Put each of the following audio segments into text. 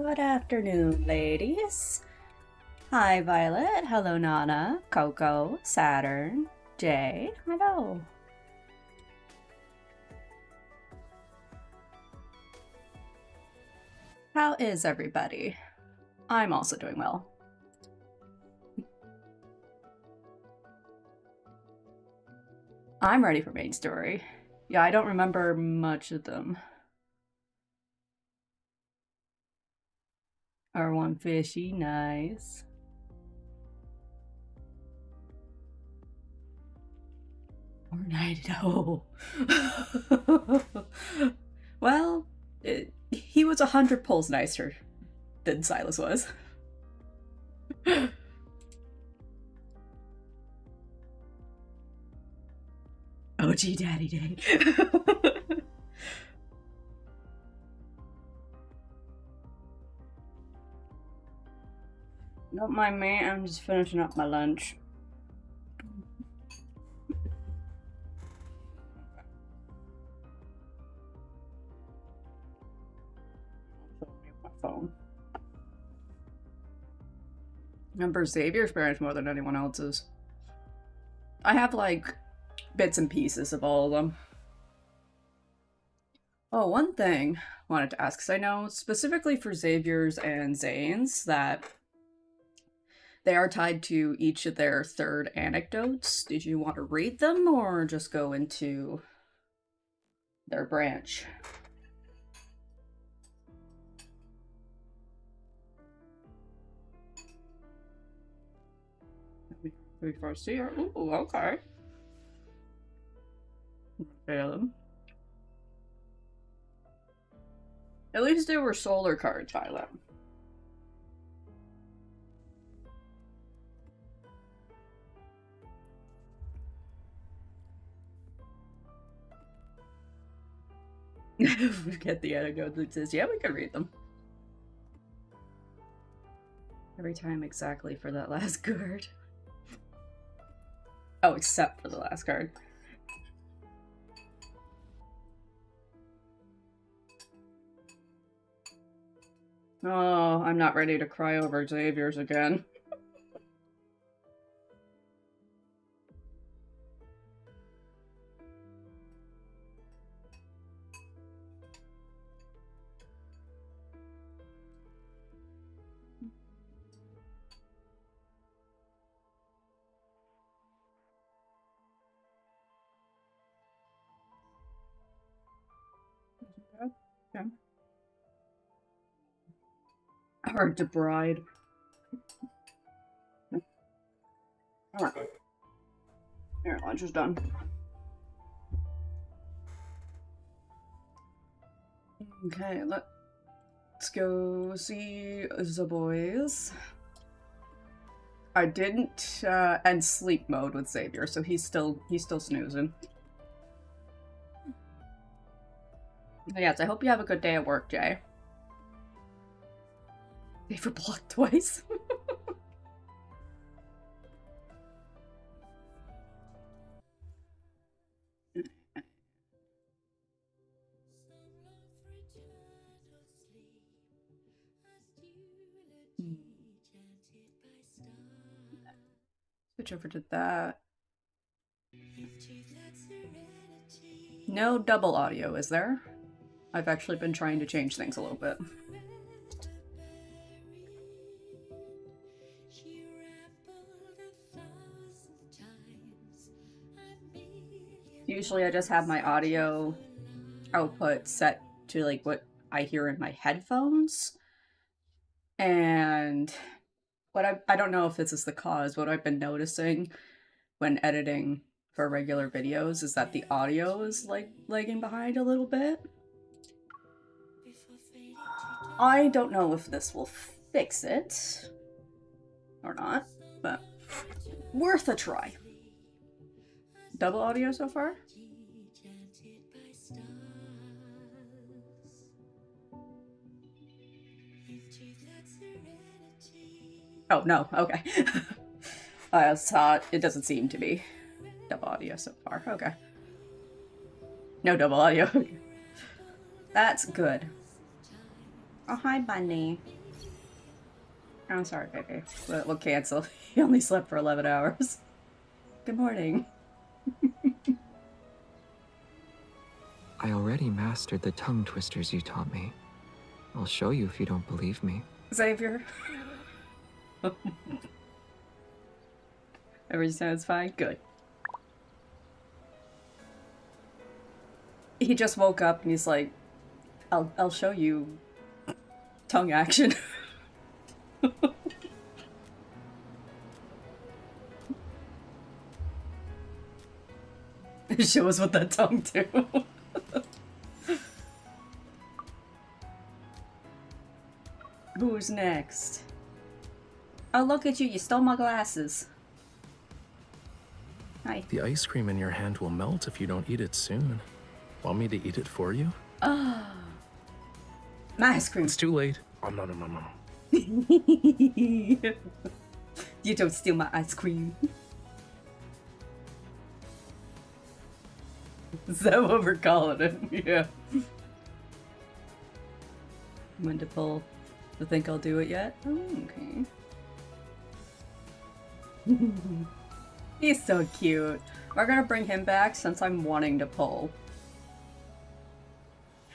Good afternoon, ladies. Hi, Violet. Hello, Nana. Coco. Saturn. Jay. Hello. How is everybody? I'm also doing well. I'm ready for main story. Yeah, I don't remember much of them. R1 fishy, nice. Tornado. Well, he was 100 pulls nicer than Silas was. OG Daddy Day. Don't mind me, I'm just finishing up my lunch. My phone. Remember Xavier's parents more than anyone else's. I have like bits and pieces of all of them. Oh, one thing I wanted to ask, because I know specifically for Xavier's and Zayne's that they are tied to each of their third anecdotes. Did you want to read them or just go into their branch? We first see her. Ooh, okay. At least they were solar cards, Violet. We get the anecdote that says, yeah, we can read them. Every time exactly for that last card. Oh, except for the last card. Oh, I'm not ready to cry over Xavier's again. Okay. Hard to bride. Alright. Here, lunch is done. Okay, let's go see the boys. I didn't end sleep mode with Xavier, so he's still snoozing. Yes, I hope you have a good day at work, Jay. They were blocked twice. Switch over to that. No double audio, is there? I've actually been trying to change things a little bit. Usually I just have my audio output set to like what I hear in my headphones. And what I don't know if this is the cause, what I've been noticing when editing for regular videos is that the audio is like lagging behind a little bit. I don't know if this will fix it or not, but worth a try. Double audio so far? Oh, no, okay. I thought it doesn't seem to be double audio so far. Okay. No double audio. That's good. Oh, hi, Bunny. I'm sorry, baby. We'll cancel. He only slept for 11 hours. Good morning. I already mastered the tongue twisters you taught me. I'll show you if you don't believe me. Xavier. Everything sounds fine? Good. He just woke up and he's like, I'll show you tongue action. Show us what that tongue do. Who's next? Oh, look at you. You stole my glasses. Hi. The ice cream in your hand will melt if you don't eat it soon. Want me to eat it for you? Ah. My ice cream. It's too late. Nom, nom, nom, nom. You don't steal my ice cream. Is that what we're calling it? Yeah. When to pull the think I'll do it yet? Oh, okay. He's so cute. We're gonna bring him back since I'm wanting to pull.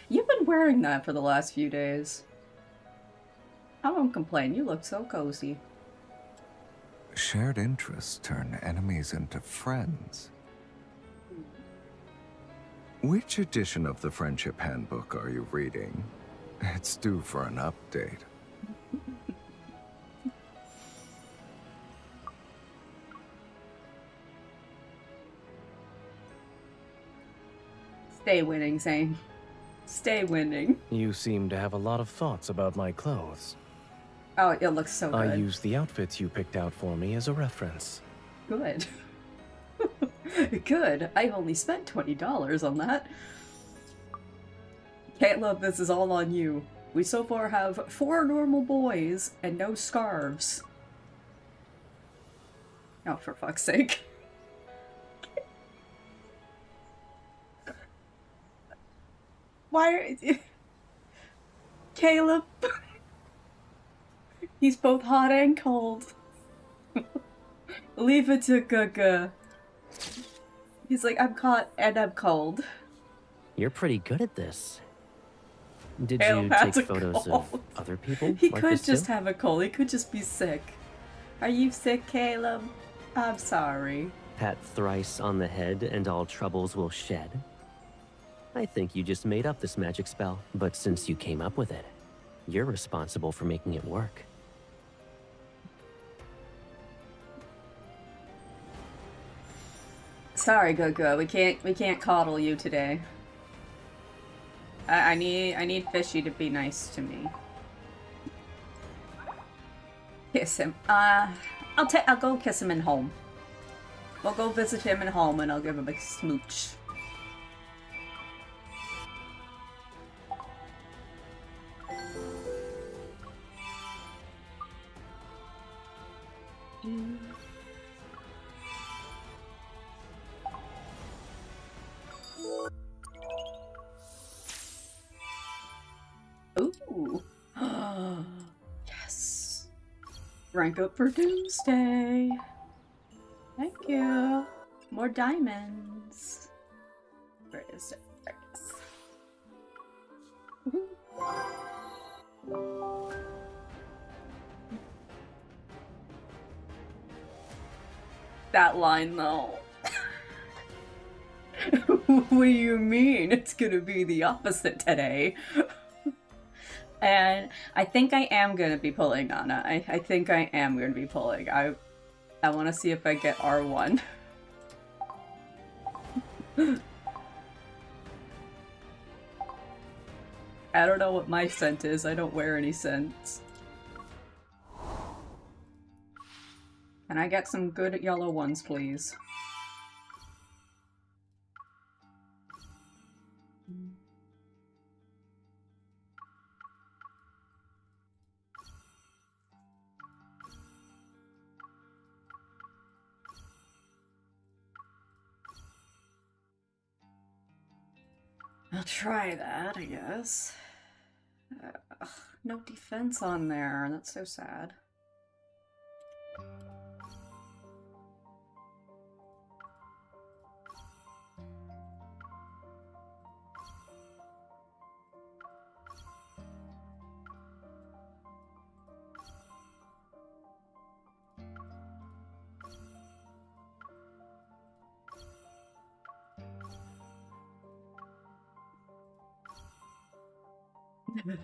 You've been wearing that for the last few days. I won't complain, you look so cozy. Shared interests turn enemies into friends. Which edition of the Friendship Handbook are you reading? It's due for an update. Stay winning, Zayne. Stay winning. You seem to have a lot of thoughts about my clothes. Oh, it looks so good. I used the outfits you picked out for me as a reference. Good. Good. I only spent $20 on that. Caleb, this is all on you. We so far have 4 normal boys and no scarves. Oh, for fuck's sake. Why are you... Caleb? He's both hot and cold. Leave it to Gaga. He's like, I'm hot and I'm cold. You're pretty good at this. Did Caleb you has take a photos cold. of other people? He like could this just too? have a cold. He could just be sick. Are you sick, Caleb? I'm sorry. Pat thrice on the head and all troubles will shed. I think you just made up this magic spell, but since you came up with it, you're responsible for making it work. Sorry, Gogo. We can't coddle you today. I need Fishy to be nice to me. Kiss him. I'll go kiss him in home. We'll go visit him in home and I'll give him a smooch. Ooh. Yes. Rank up for Doomsday. Thank you. More diamonds. Where is it? There it is. Woohoo. That line though. What do you mean? It's gonna be the opposite today. And I think I am gonna be pulling, Anna. I think I am gonna be pulling. I wanna see if I get R1. I don't know what my scent is. I don't wear any scents. Can I get some good yellow ones, please? I'll try that, I guess. No defense on there. That's so sad.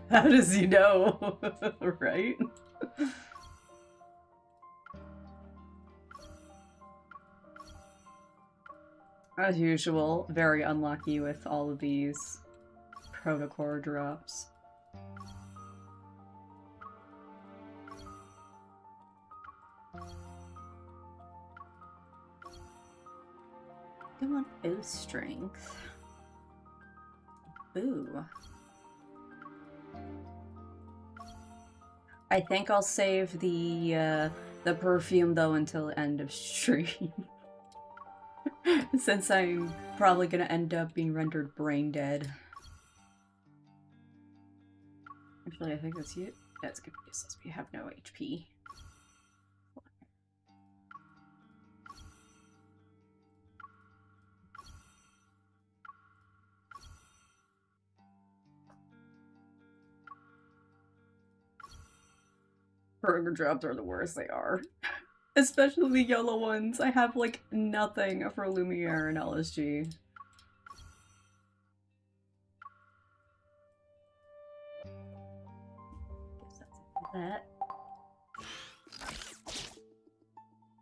How does he know? Right? As usual, very unlucky with all of these protocore drops. Come on, oath strength. Ooh. I think I'll save the perfume though until end of stream. Since I'm probably gonna end up being rendered brain dead. Actually, I think that's it. That's gonna be useless. We have no HP. Burger drops are the worst they are. Especially the yellow ones. I have like nothing for Lumiere and LSG. Guess that's it for that.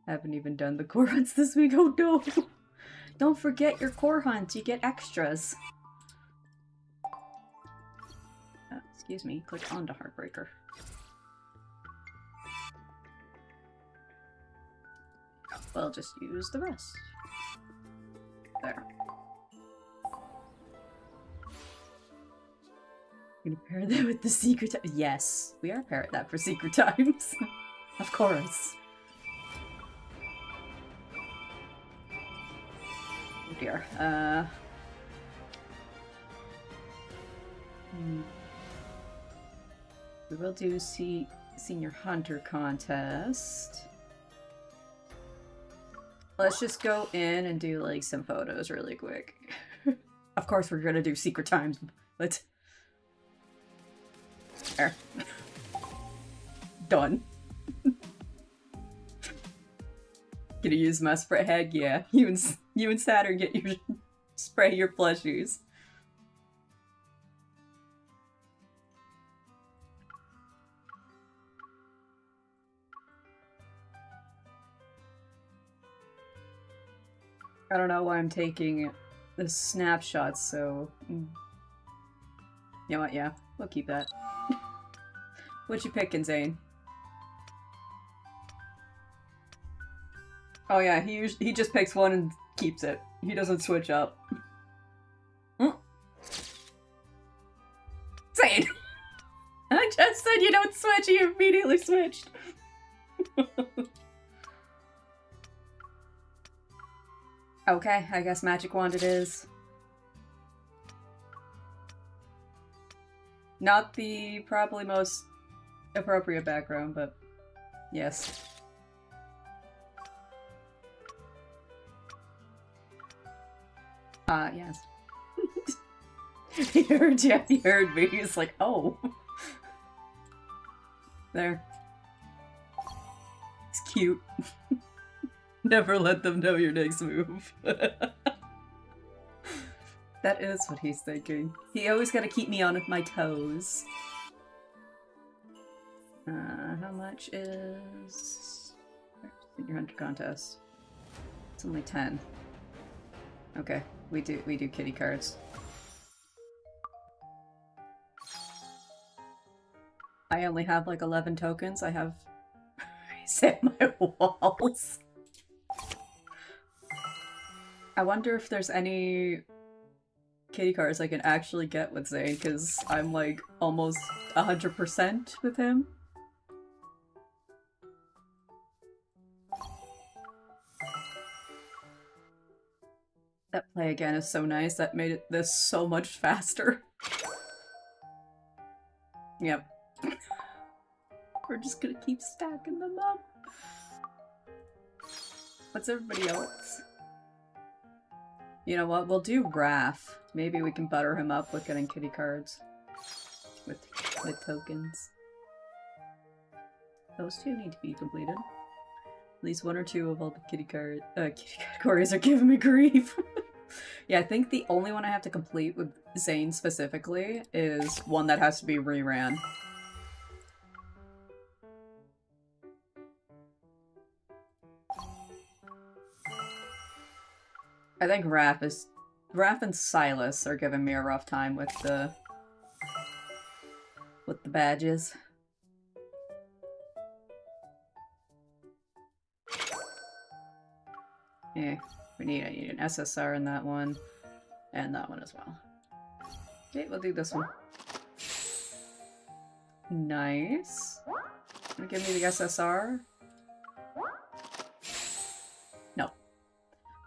Haven't even done the core hunts this week. Oh no! Don't forget your core hunts. You get extras. Excuse me. Click on to Heartbreaker. We'll just use the rest. There. Gonna pair that with the secret. Yes, we are pairing that for secret times. Of course. Oh dear. We will do Senior Hunter contest. Let's just go in and do like some photos really quick. Of course we're gonna do secret times. Let's... There. Done. Gonna use my spray. Heck yeah. You and Saturn get your spray your plushies. I don't know why I'm taking the snapshots, so... You know what, yeah, we'll keep that. What you picking, Zayne? Oh yeah, he just picks one and keeps it. He doesn't switch up. Zayne! I just said you don't switch, you immediately switched. Okay, I guess Magic Wand it is. Not the probably most appropriate background, but yes. Yes. He heard you, he heard me, he's like, oh. There. It's cute. Never let them know your next move. That is what he's thinking. He always gotta keep me on my toes. How much is... Senior Hunter contest? It's only 10. Okay, we do kitty cards. I only have like 11 tokens. I have... set my walls. I wonder if there's any kitty cards I can actually get with Zayne, because I'm like almost 100% with him. That play again is so nice. That made this so much faster. Yep. We're just gonna keep stacking them up. What's everybody else? You know what? We'll do Raph. Maybe we can butter him up with getting kitty cards. With tokens. Those two need to be completed. At least one or two of all the kitty categories are giving me grief. Yeah, I think the only one I have to complete with Zayne specifically is one that has to be reran. I think Raph and Silas are giving me a rough time with the badges. Yeah, I need an SSR in that one, and that one as well. Okay, we'll do this one. Nice. Wanna give me the SSR? No.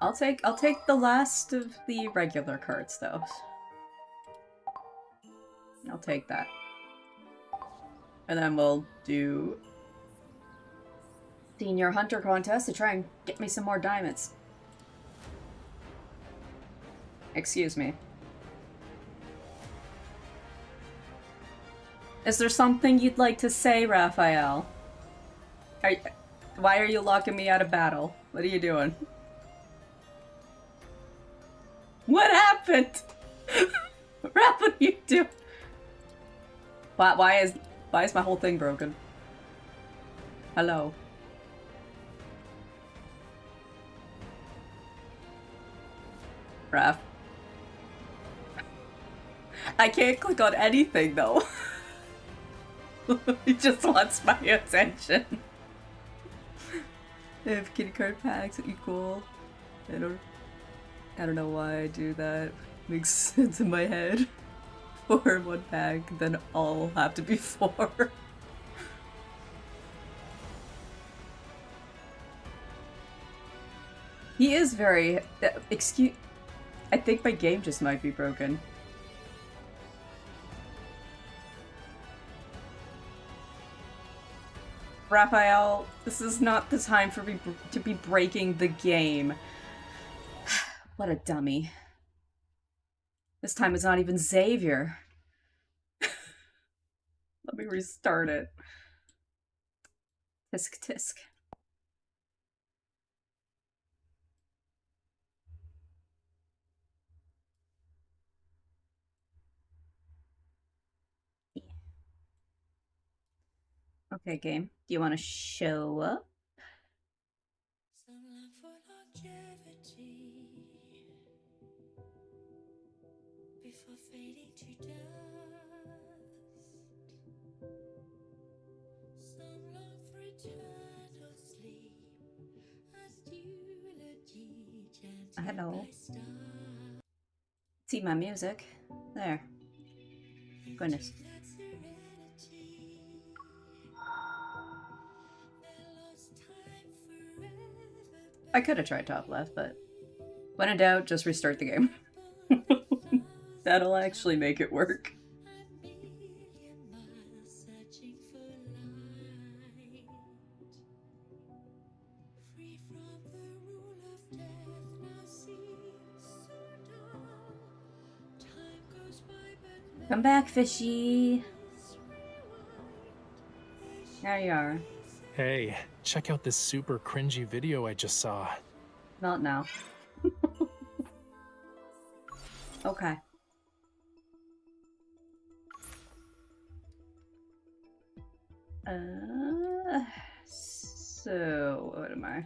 I'll take the last of the regular cards though. I'll take that. And then we'll do Senior Hunter contest to try and get me some more diamonds. Excuse me. Is there something you'd like to say, Raphael? Why are you locking me out of battle? What are you doing? What happened? Raph, what are you doing? Why is my whole thing broken? Hello. Raph. I can't click on anything though. He just wants my attention. If kitty card packs equal, I don't know why I do that. Makes sense in my head. 4 in 1 pack, then all have to be 4. He is very I think my game just might be broken. Raphael, this is not the time for me to be breaking the game. What a dummy. This time it's not even Xavier. Let me restart it. Tisk tisk. Okay, game. Do you want to show up? Before fading to dust, some long for eternal sleep, as eulogy chanted Hello. by stars. See my music. There. Goodness. That serenity, that lost time forever. I could have tried top left, but when in doubt, just restart the game. That'll actually make it work. A million miles searching for light, free from the rule of death, now seems so dull. Time goes by, but Come back, fishy. There you are. Hey, check out this super cringy video I just saw. Not now. Okay. So what am I?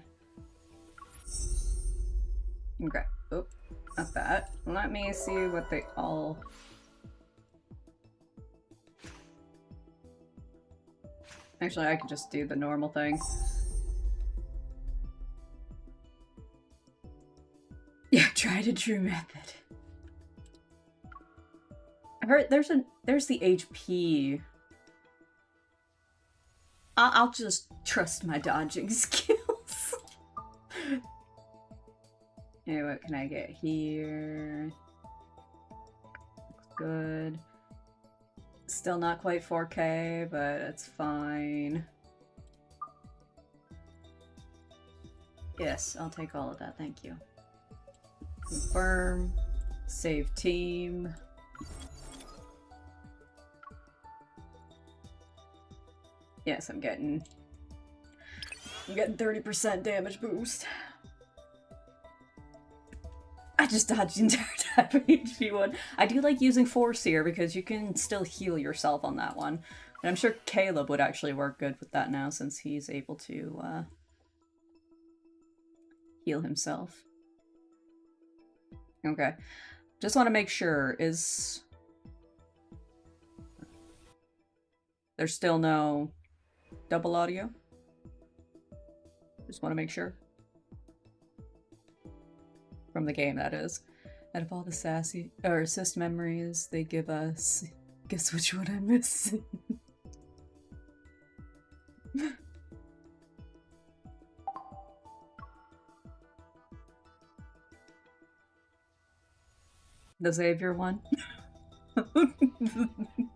Okay. Oh, not that. Let me see what they all. Actually, I could just do the normal thing. Yeah, tried and true method. I heard there's the HP. I'll just trust my dodging skills. Okay, what can I get here? Looks good. Still not quite 4K, but it's fine. Yes, I'll take all of that, thank you. Confirm. Save team. Yes, I'm getting 30% damage boost. I just dodged the entire type of HP one. I do like using Force here because you can still heal yourself on that one. And I'm sure Caleb would actually work good with that now since he's able to heal himself. Okay. Just want to make sure, is... There's still no double audio? Just want to make sure. From the game, that is. Out of all the sassy or assist memories they give us, guess which one I'm missing? The Xavier one?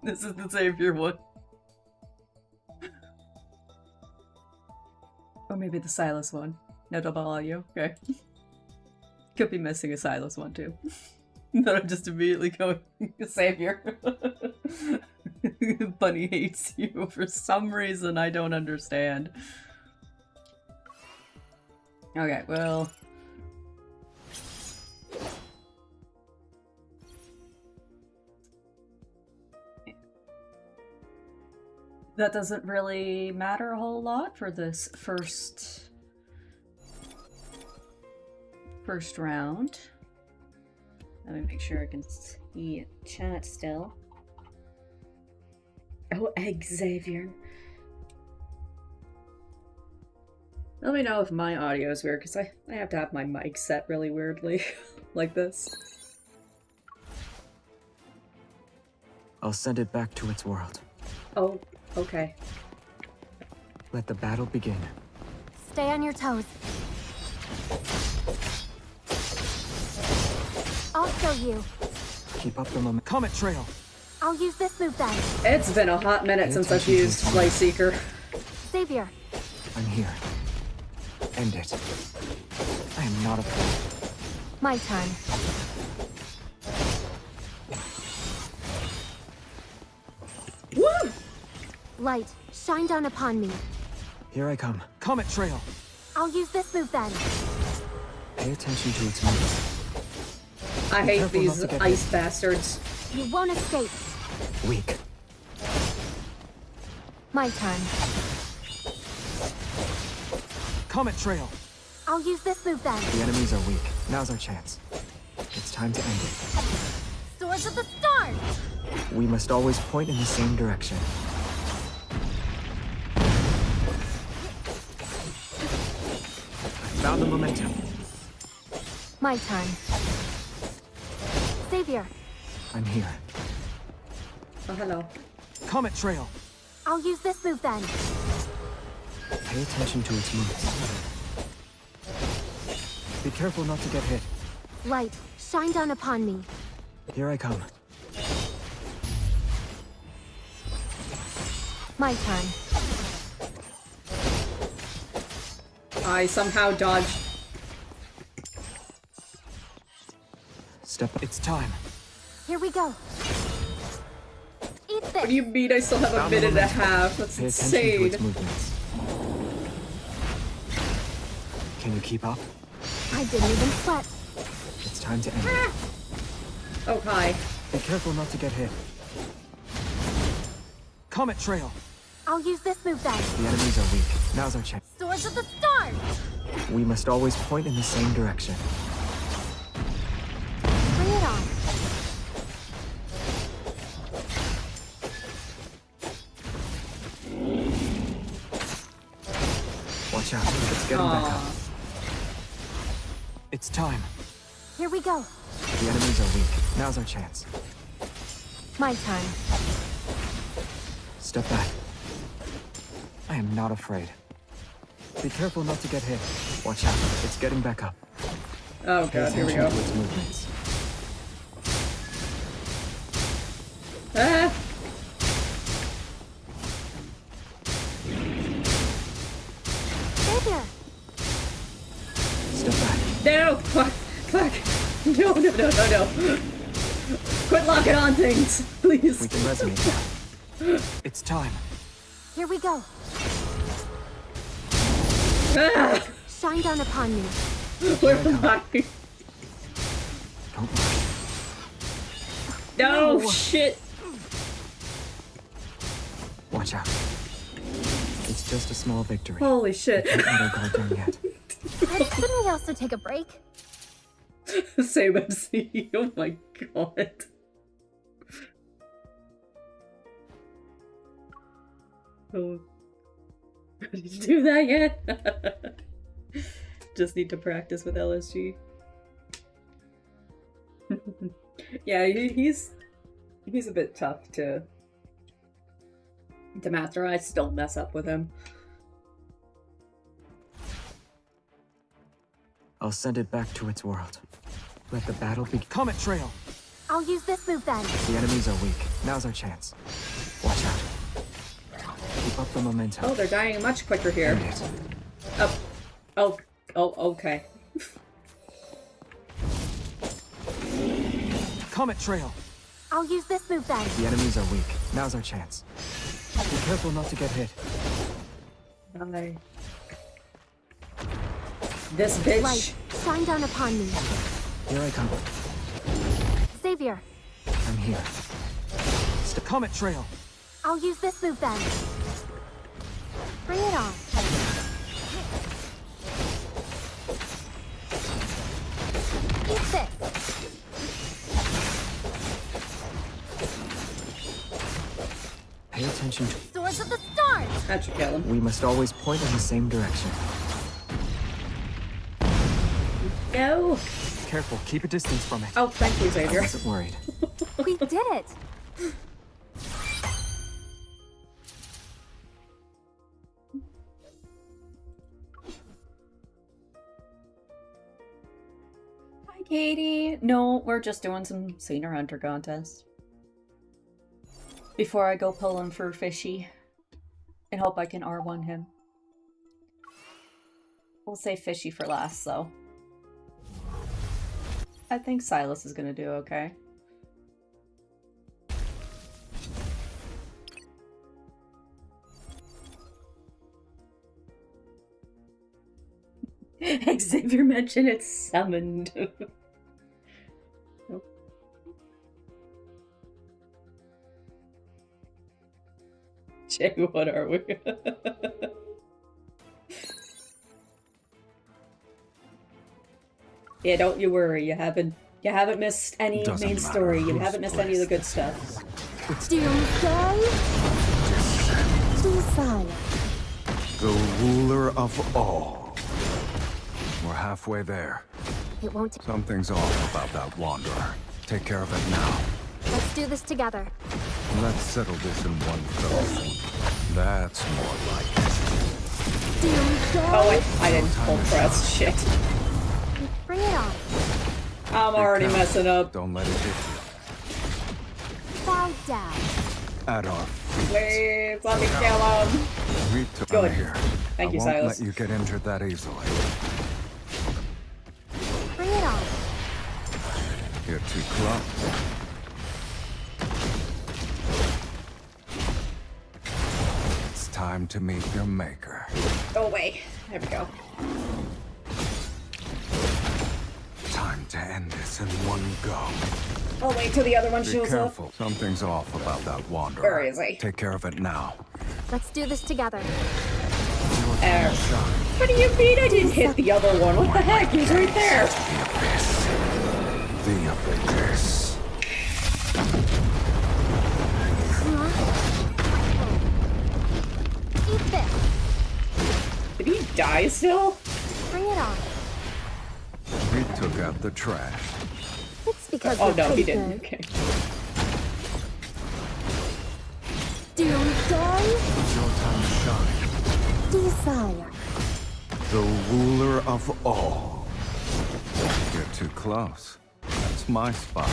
This is the Xavier one. Or maybe the Silas one. No double audio. Okay. Could be missing a Silas one too. But I'm just immediately going, Savior. Bunny hates you for some reason I don't understand. Okay, well... That doesn't really matter a whole lot for this first round. Let me make sure I can see chat still. Oh, Xavier. Let me know if my audio is weird, because I have to have my mic set really weirdly, like this. I'll send it back to its world. Oh, okay. Let the battle begin. Stay on your toes. I'll show you. Keep up the momentum. Comet Trail! I'll use this move then. It's been a hot minute since I've used Flight Seeker. Xavier. I'm here. End it. I am not afraid. My turn. Woo! Light, shine down upon me. Here I come. Comet Trail! I'll use this move then. Pay attention to its moves. I Be hate careful not these to get ice hit. bastards. You won't escape. Weak. My turn. Comet Trail! I'll use this move then. The enemies are weak. Now's our chance. It's time to end it. Swords of the Stars! We must always point in the same direction. I found the momentum. My turn. Xavier. I'm here. Oh, hello. Comet Trail! I'll use this move then. Pay attention to its moves. Be careful not to get hit. Light, shine down upon me. Here I come. My turn. I somehow dodged. Step. It's time. Here we go. Eat What this. do you mean I still have a Found the minute and a momentum. half? That's Pay attention to its insane. movements. Can you keep up? I didn't even sweat. It's time to end it. Oh, hi. Be careful not to get hit. Comet Trail! I'll use this move then. The enemies are weak. Now's our chance. Swords of the Stars! We must always point in the same direction. Bring it on. Watch out. It's getting back up. Aw. It's time. Here we go. The enemies are weak. Now's our chance. My turn. Step back. I am not afraid. Be careful not to get hit. Watch out. It's getting back up. Oh Pay god, here we attention go. to its movements. Ah! Xavier! Step back. No! Fuck! Fuck! No, no, no, no, no! Quit locking on things, please! We can resonate now. It's time. Here we go. Ah! Shine down upon me. Where am I? No, No. shit. Watch out. It's just a small victory. Holy shit. Can't let our guard down yet. But couldn't we also take a break? Same MC. Oh my god. Oh. Did you do that yet? Just need to practice with LSG. Yeah, he's a bit tough to master. I still mess up with him. I'll send it back to its world. Let the battle begin. Comet Trail! I'll use this move then. The enemies are weak. Now's our chance. Watch out. Keep up the momentum. Oh, they're dying much quicker here. End it. Oh, okay. Comet Trail! I'll use this move then. The enemies are weak. Now's our chance. Be careful not to get hit. Bye. This bitch. Light, shine down upon me. Here I come. Xavier, I'm here. Comet Trail! I'll use this move then. Bring it on. Eat this. Pay attention to... Swords of the Stars! That should kill him. We must always point in the same direction. No. Careful, keep a distance from it. Oh, thank you, I Xavier. wasn't worried. We did it! Hi, Katie. No, we're just doing some Senior Hunter contest. Before I go pulling for Fishy. And hope I can R1 him. We'll save Fishy for last, though. I think Silas is gonna do okay. Xavier mentioned it's summoned. Nope. Jay, what are we? Yeah, don't you worry. You haven't missed any Doesn't main matter story. You whose haven't missed any of the good stuff. Doomsday? Desire. The ruler of all. We're halfway there. It won't take. Something's off about that wanderer. Take care of it now. Let's do this together. Let's settle this in one go. That's more like it. Doomsday? Oh wait, I didn't full press. Shit. Bring it on. I'm already Count. messing up. Don't let it hit Bow down. you. At our feet. Please let me kill him. We took Good. here. Thank you, I won't Silas. let you get injured that easily. Bring it on. You're too close. It's time to meet your maker. Go away. There we go. Time to end this in one go. I'll wait till the other one Be shows up. careful. Something's off about that wanderer. Where is he? Take care of it now. Let's do this together. There. What do you mean I didn't hit the other one? What the heck? He's right there. The abyss. Eat this. Did he die still? Bring it on. We took out the trash. It's because Oh we're no, he pretty didn't. good. Okay. Doomsday? It's your time to shine. Desire. The ruler of all. You're too close. That's my spot.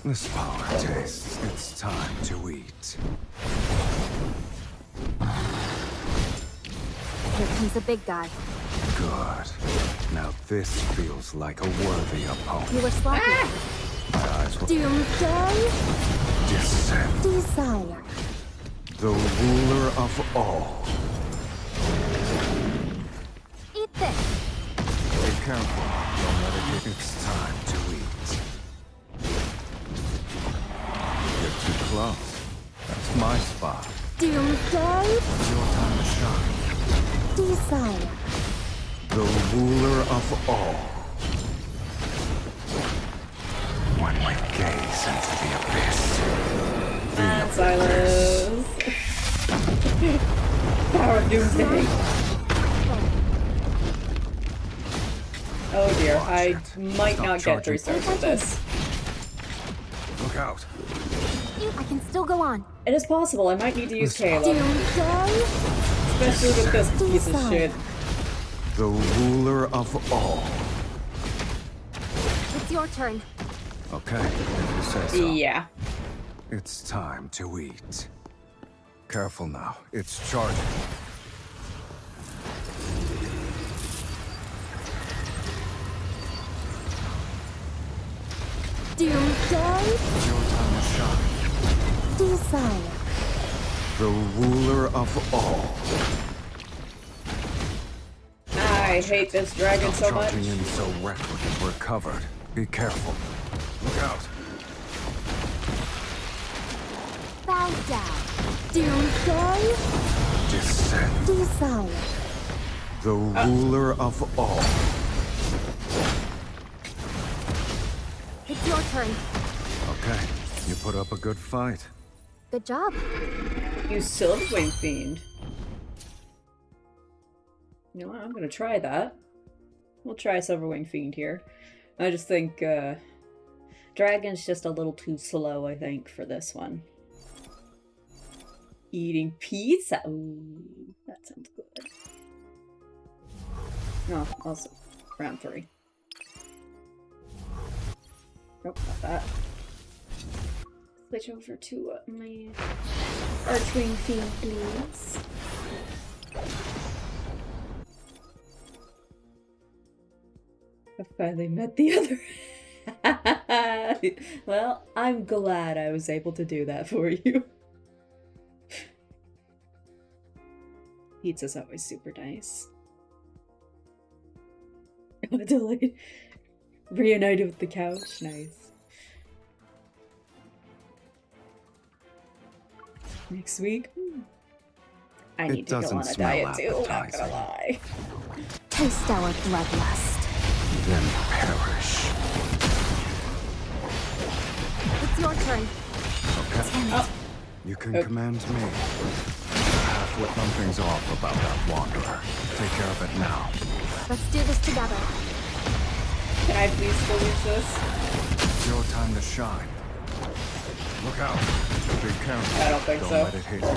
This power tastes. It's time to eat. Here comes a big guy. Good. Now this feels like a worthy opponent. You were sloppy. Ah! My eyes will Doomsday? descend. Desire. The ruler of all. Eat this. Be careful. Don't let it get. It's time to eat. close. That's my spot. Doomsday, Your time to shine. desire. The ruler of all. When we gaze into the abyss. And Silas. Power of Doomsday. Oh dear, I might Stop not get charging. 3 stars with this. Look out. I can still go on. It is possible, I might need to use Caleb. Doomsday, Especially with this piece of shit. The ruler of all. it's your turn. Okay, if you say so. Yeah. It's time to eat. Careful now, it's charging. Doomsday, It's your time to shine. desire. The ruler of all. I hate this dragon Stop so much. charging in so reckless. We're covered. Be careful. Look out. Bow down. Doomsday, Descend. desire. The ruler of all. It's your turn. Okay, you put up a good fight. Good job. You Silverwing Fiend. You know what? I'm gonna try that. We'll try Silverwing Fiend here. I just think, Dragon's just a little too slow, I think, for this one. Eating pizza. Ooh, that sounds good. Oh, also, round 3. Nope, not that. Switch over to my Archwing Fiend, please. I finally met the other. Well, I'm glad I was able to do that for you. Pizza's always super nice. Delight. Reunited with the couch, nice. Next week? I need to go doesn't on a smell diet too, not gonna appetizing. lie. Taste our bloodlust. Then perish. It's your turn. Okay? Oh, You can Okay. command me. Halfway something's off about that wanderer. Take care of it now. Let's do this together. can I please still use this? It's your time to shine. Look out. Be careful. I don't think so. Let it hit you.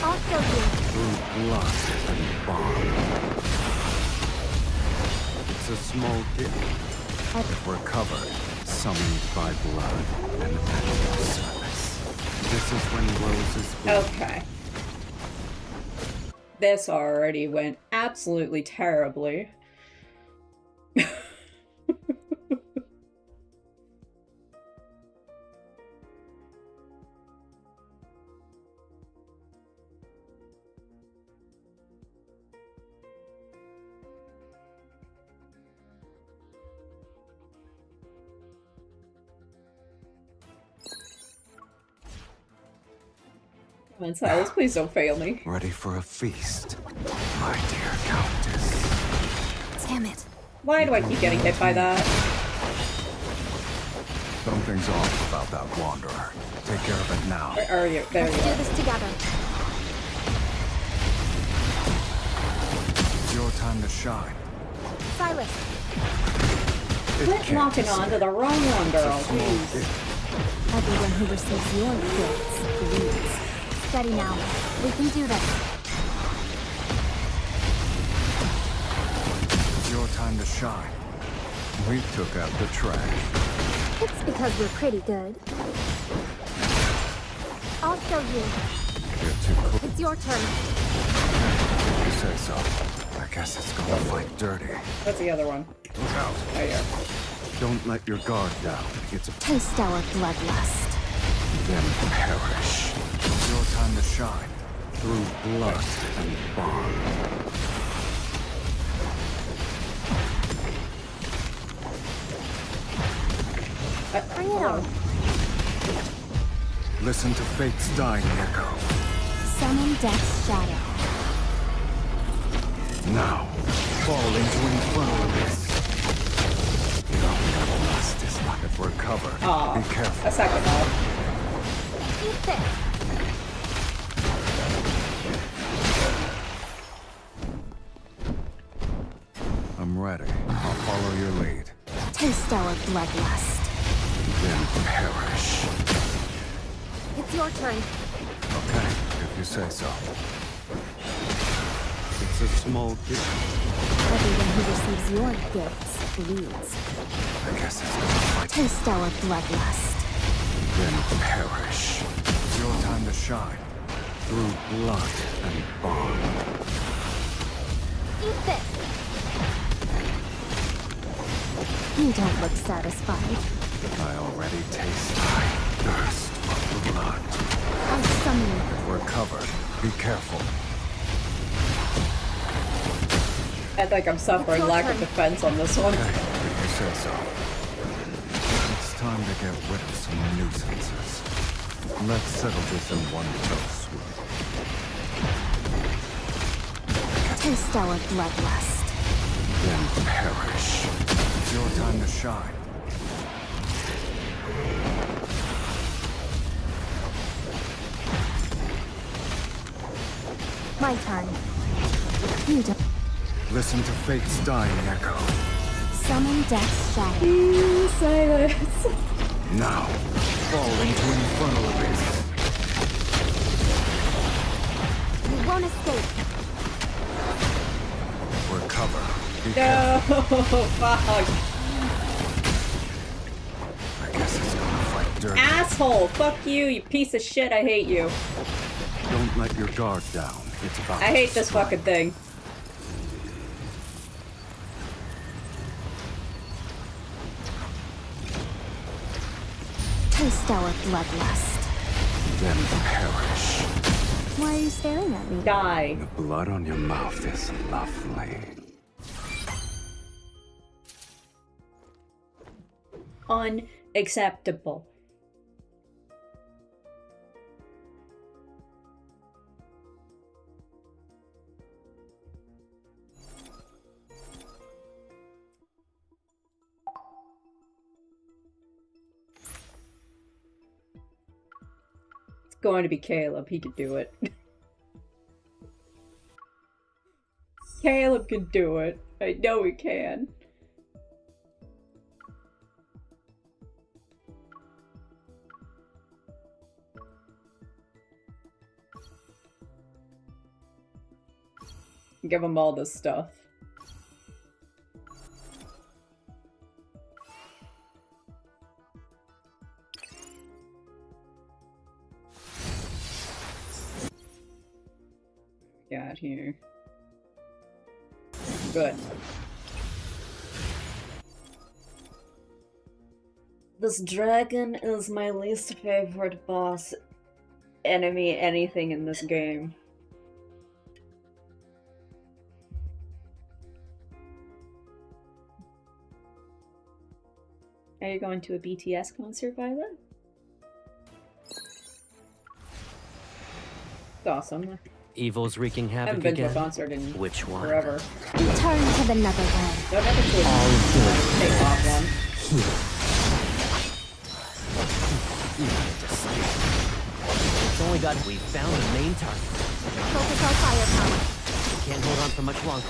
I'll show you. Through blood and bond. It's a small gift. If we're covered, summoned by blood and at your service. This is when roses bloom. Okay. This already went absolutely terribly. Come on, Silas, please don't fail me. Ready for a feast, my dear Countess. Damn it. Why do I keep getting hit by that? Something's off about that wanderer. Take care of it now. Where are you? There Let's you do are. this together. It's your time to shine. Silas, It Quit can't locking on to the wrong one, girl. It's a small Please. gift. everyone who receives your gifts bleeds. Steady now. We can do this. It's your time to shine. We took out the trash. It's because we're pretty good. I'll show you. You're too close. It's your turn. You say so. I guess it's gonna fight dirty. What's the other one? Look out. Right here. Don't let your guard down. It's a Taste our bloodlust. then perish. It's your time to shine. Through blood and bond. Bring it on. Listen to fate's dying echo. Summon Death's shadow. Now, fall into infernal abyss. Your lust is not if we're covered. Aw, Be careful. a second off. Eat this. I'm ready. I'll follow your lead. Taste our bloodlust. Then perish. It's your turn. Okay, if you say so. It's a small gift. Everyone who receives your gifts bleeds. I guess it's gonna fight. Taste our bloodlust. Then perish. It's your time to shine. Through blood and bond. Eat this. You don't look satisfied. I already taste my thirst for blood. I'll summon you. If we're covered, be careful. I think I'm suffering It's your lack of turn. defense on this one. Okay, if you say so. It's time to get rid of some nuisances. Let's settle this in one fell swoop. Taste our bloodlust. Then perish. It's your time to shine. My turn. You don't. Listen to fate's dying echo. Summon Death's shadow. Silence. Now, fall into infernal abyss. You won't escape. We're covered. Be careful. No, fuck. I guess it's gonna fight dirty. Asshole, fuck you, you piece of shit, I hate you. Don't let your guard down. It's about I hate to this strike. fucking thing. Taste our bloodlust. Then perish. Why are you staring at me? Die. The blood on your mouth is lovely. Unacceptable. It's going to be Caleb, he could do it. Caleb can do it. I know he can. Give him all this stuff. Got here. Good. This dragon is my least favorite boss enemy anything in this game. Are you going to a BTS concert, Violet? It's awesome. Evil's wreaking I haven't havoc been to a again. concert in Which one? forever. Return to the netherworld. Don't ever do a take off one. It's only got. We found the main target. Focus our firepower. Can't hold on for much longer.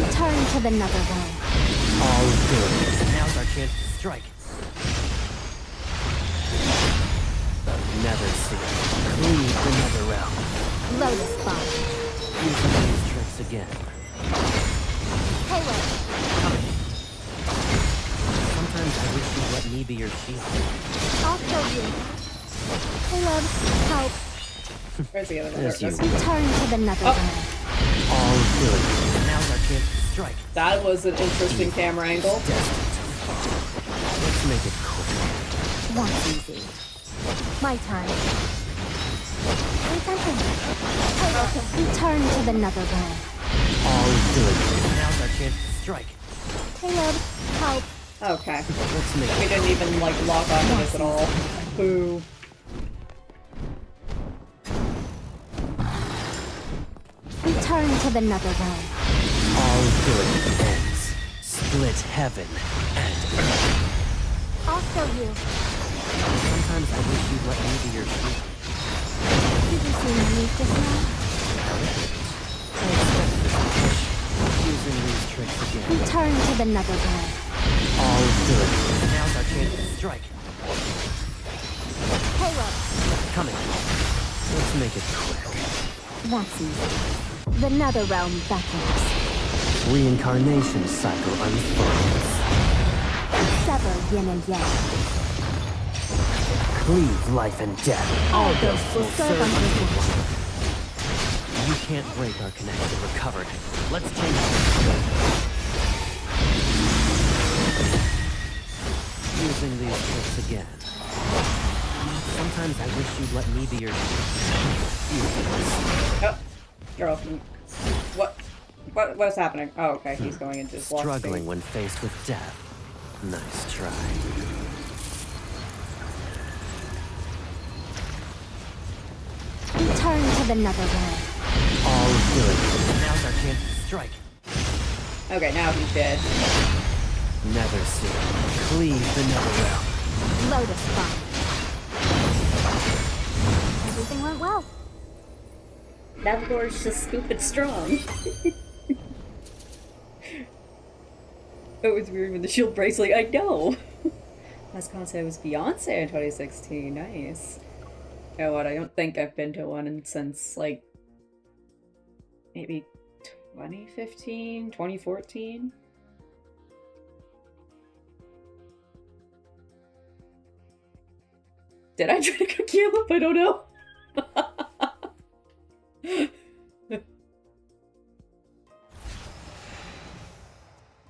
Return to the netherworld. All good. Now's our chance to strike. The Nether Sea. Cleave the Nether Realm. Lotus bomb. Using these tricks again. Halo. Sometimes I wish you'd let me be your shield. I'll show you. Caleb, help. Where's the other one? There's There it you. goes. Return to the netherworld. All good. Now's our chance to strike. That was an interesting camera angle. Let's make it quick. That's easy. My turn. Caleb, return to the netherworld. All good. Now's our chance to strike. Caleb, help. Okay. Let's make We it didn't even, like, lock onto this at all. Boo. Return to the Netherrealm. All good ends. Split heaven and earth. I'll show you. Sometimes I wish you'd let me be your shield. Did you see me leave just now? I expected this push. Using these tricks again. Return to the Netherrealm. All good. Now's our chance to strike. Halo. Coming. Let's make it quick. That's easy. The Netherrealm beckons. Reincarnation cycle unfolds. Sever yin and yang. Cleave life and death. All ghosts will serve under one. You can't break our connection. Recovered. Let's change it. Using these tricks again. Sometimes I wish you'd let me be your Oh, girl. What's happening? Oh, okay. He's going into his lost struggling state. when faced with death. Nice try. Return to the Netherrealm. All good. Now's our chance to strike. Okay, now he's dead. Never see. Cleave the Netherrealm. Lotus Bomb. Everything went well. Navigor's just stupid strong. It was weird with the shield bracelet. I know. Last concert was Beyonce in 2016. Nice. You know what? I don't think I've been to one since like maybe 2015, 2014. Did I try to cook you up? I don't know.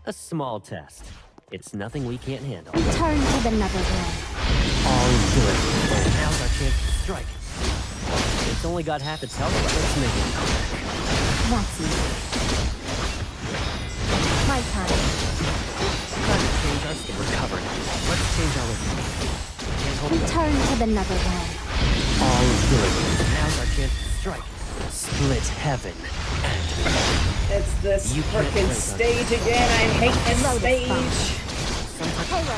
A small test. It's nothing we can't handle. Return to the Netherrealm. All good. Now's our chance to strike. It's only got half its health left. Let's make it quick. That's easy. My turn. Time to change our skin. Recovered. Let's change our rhythm. Can't hold it. Return to the Netherrealm. All good. Now's our chance to strike. Split heaven and earth. It's this You can't frickin' break us. stage again. I hate this Lotus stage. Bomb. Halo.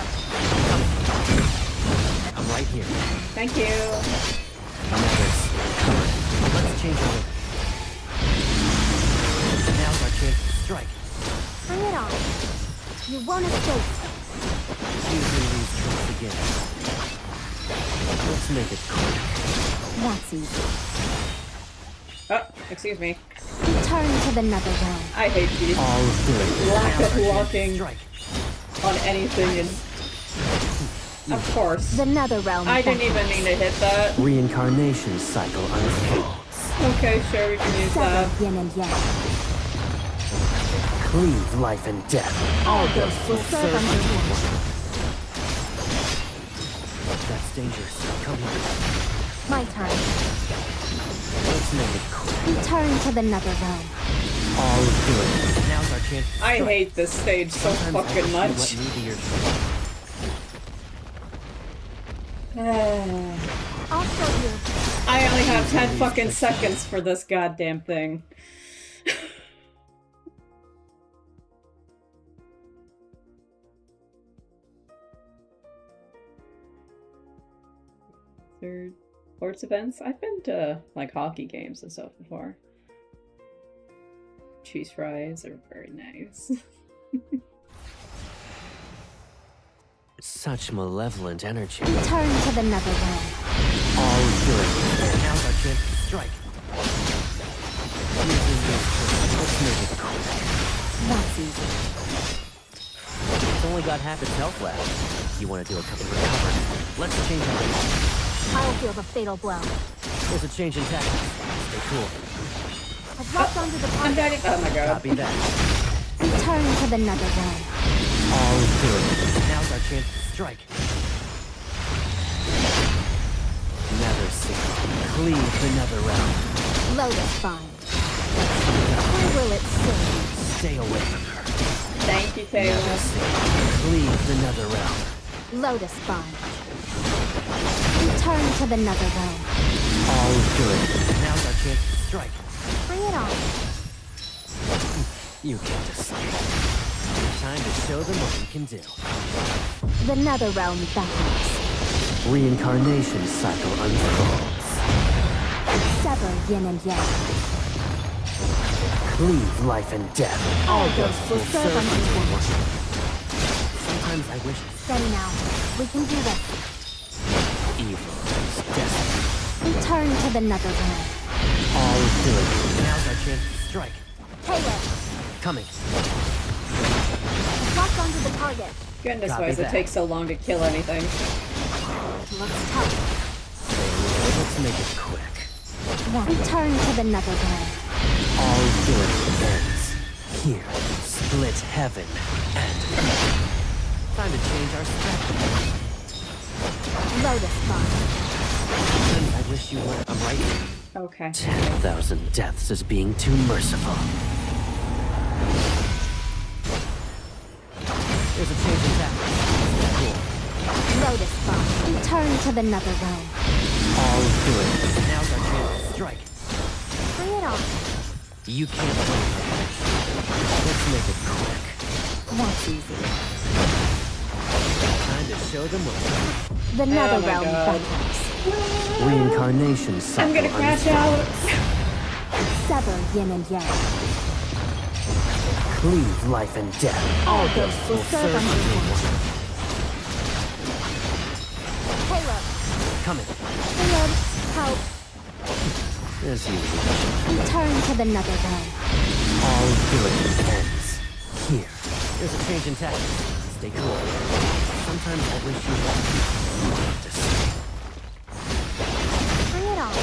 I'm right here. Thank you. Never see. Covered. Let's change our rhythm. Now's our chance to strike. Bring it on. You won't escape. Using these tricks again. Let's make it quick. That's easy. Oh, excuse me. Return to the Netherrealm. I hate these. All good. Lack Now's of our chance to blocking. strike. On anything, and of course. The Netherrealm I didn't even beckons. mean to hit that. Reincarnation cycle unfolds. Okay, sure, we can use that. Sever yin and yang. Cleave life and death. All ghosts will serve under one. That's dangerous. Come here. My turn. Let's make it quick. Return to the Netherrealm. All good. Now's our chance to I strike. hate this stage so Sometimes I fucking wish much. you'd let me be your I'll show you. I only have 10 fucking seconds for this goddamn thing. Third sports events? I've been to like hockey games and stuff before. Cheese fries are very nice. Such malevolent energy. Return to the Netherrealm. All good. Now's our chance to strike. Using this trick, let's make it quick. That's easy. It's only got half its health left. You want to do a couple of recovered. Let's change our rhythm. I'll deal the fatal blow. There's a change in tactics. Stay cool. I've locked onto the I'm target. dying. Oh my god. Copy that. Return to the Netherrealm. All good. Now's our chance to strike. Never see. Cleave the Netherrealm. Lotus Bomb. Where will it sing? Stay away from her. Thank you, Never Taylor. see. Cleave the Netherrealm. Lotus Bond. Return to the nether realm. All good. Now's our chance to strike. Bring it on. You can't escape. Time to show them what we can do. The nether realm battles. Reincarnation cycle unfolds. Sever yin and yang. Cleave life and death. All ghosts will serve unto one. Sometimes I wish Steady now. We can do this. evil is destiny. Return to the nether realm. All good. Now's our chance to strike. Taylor, Coming. lock onto the target. Goodness, Copy why does it that. take so long to kill anything? Looks tough. Let's make it quick. Return to the nether realm. All good ends here. Split heaven and earth. Time to change our strategy. Lotus Bond. Sometimes I wish you weren't right. Okay. 10,000 deaths is being too merciful. There's a change in tactics. Cool. Lotus Bond. Return to the nether realm. All good. Now's our chance to strike. Bring it on. You can't win. Let's make it quick. That's easy. Time to show them what The nether my realm God. battles. reincarnation cycle I'm gonna crash out. Sever yin and yang. Cleave life and death. All ghosts will serve unto one. Caleb, Coming. Caleb, help. As usual. Return to the nether realm. All good ends here. There's a change in tactics. Stay cool. Sometimes I wish you had to stay. Bring it on.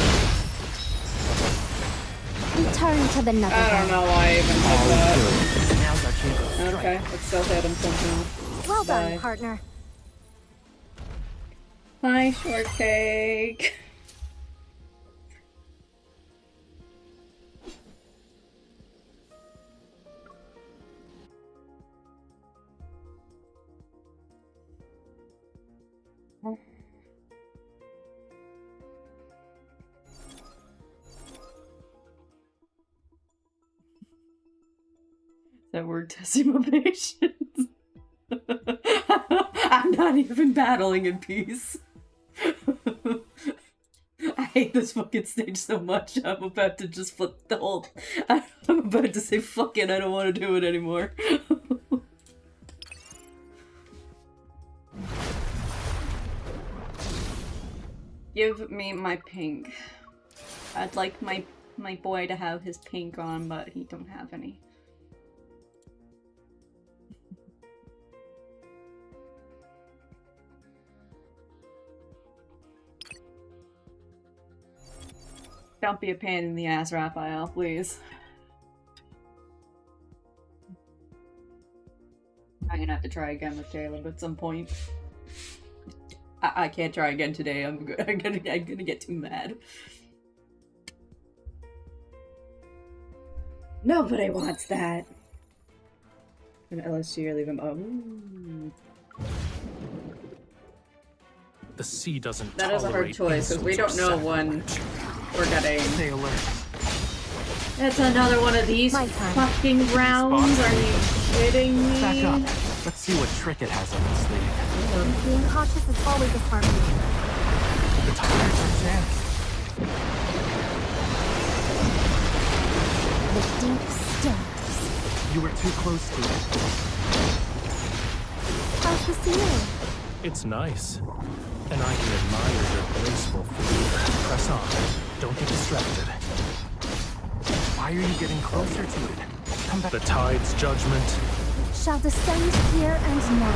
Return to the nether I don't realm. know why I even All did that. good. Now's our chance to strike. Okay, let's still hit him somehow. Well done, Bye. partner. Hi, shortcake. That word decimation. I'm not even battling in peace. I hate this fucking stage so much. I'm about to just flip the whole. I'm about to say fuck it. I don't want to do it anymore. Give me my pink. I'd like my boy to have his pink on, but he don't have any. Don't be a pain in the ass, Raphael, please. I'm gonna have to try again with Caleb at some point. I can't try again today. I'm gonna get too mad. Nobody wants that. An LSG or leave him. Oh. The sea doesn't That is a hard tolerate choice because we insults don't or know when sacrilege. we're getting. Stay alert. It's another one of these My turn. fucking rounds. Are you kidding me? Back up. Let's see what trick it has up its sleeve. Being cautious is always a smart move. The tires are jammed. The deep stairs. You were too close to it. How's the ceiling? It's nice. And I can admire your graceful figure. Press on. Don't get distracted. Why are you getting closer to it? Come back. The tide's judgment. Shall descend here and now.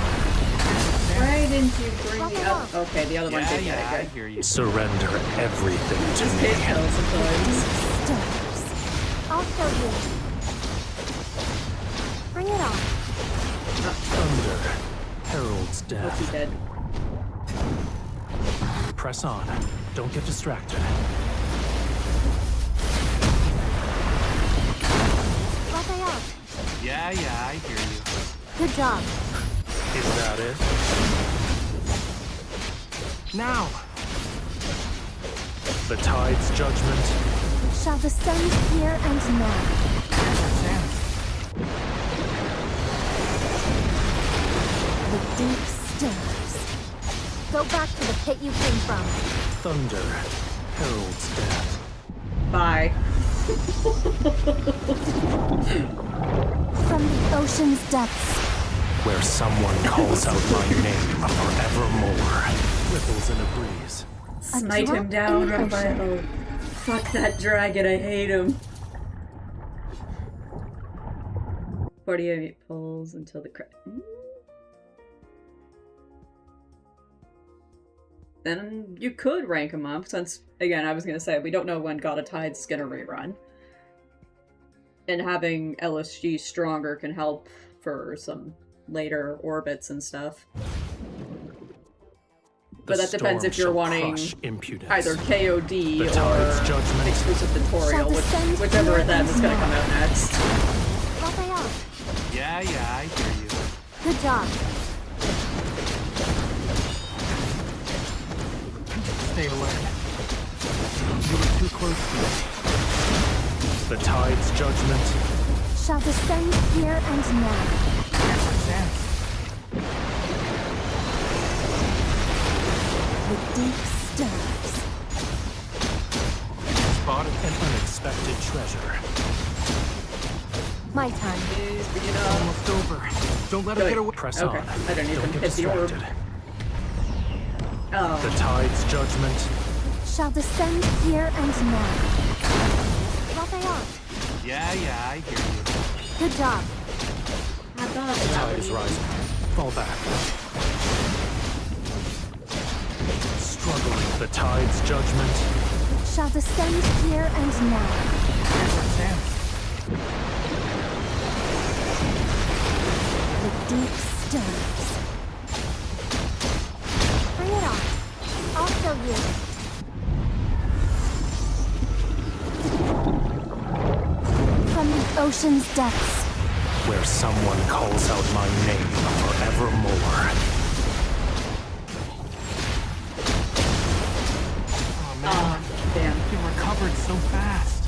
Why didn't you bring Walk the along. other? Okay, the other one did get it. Good. hear you. Surrender everything to Just me. hit kill sometimes. Stairs. I'll show you. Bring it on. Thunder heralds Hope he death. dead. Press on. Don't get distracted. Raphael, Yeah, I hear you. good job. Is that it? Now! The tide's judgment. Shall descend here and now. The deep stirs. Go back to the pit you came from. Thunder heralds death. Bye. From the ocean's depths. Where someone calls out my name forevermore. Ripples in a breeze. Smite drop him down, in the ocean. Raphael. Fuck that dragon, I hate him. 48 pulls until the Then you could rank him up, since, again, I was gonna say, we don't know when God of Tides is gonna rerun. And having LSG stronger can help for some later orbits and stuff. But that depends if you're wanting either KOD or judgment. exclusive tutorial, whichever of them is gonna come out next. Raphael, Yeah, I hear you. good job. Stay alert. You were too close to me. The tide's judgment. Shall descend here and now. The deep stirs. Spotted an unexpected treasure. My turn. Almost over. Don't let her get away. Press Okay, on. I don't even Don't get hit the orb. distracted. Oh. The tide's judgment. Shall descend here and now. Raphael, Yeah, I hear you. good job. I thought The tide is rising. Fall back. Struggling. The tide's judgment. Shall descend here and now. The deep stirs. Bring it on. I'll show you. From the ocean's depths. Where someone calls out my name forevermore. Oh, damn. He recovered so fast.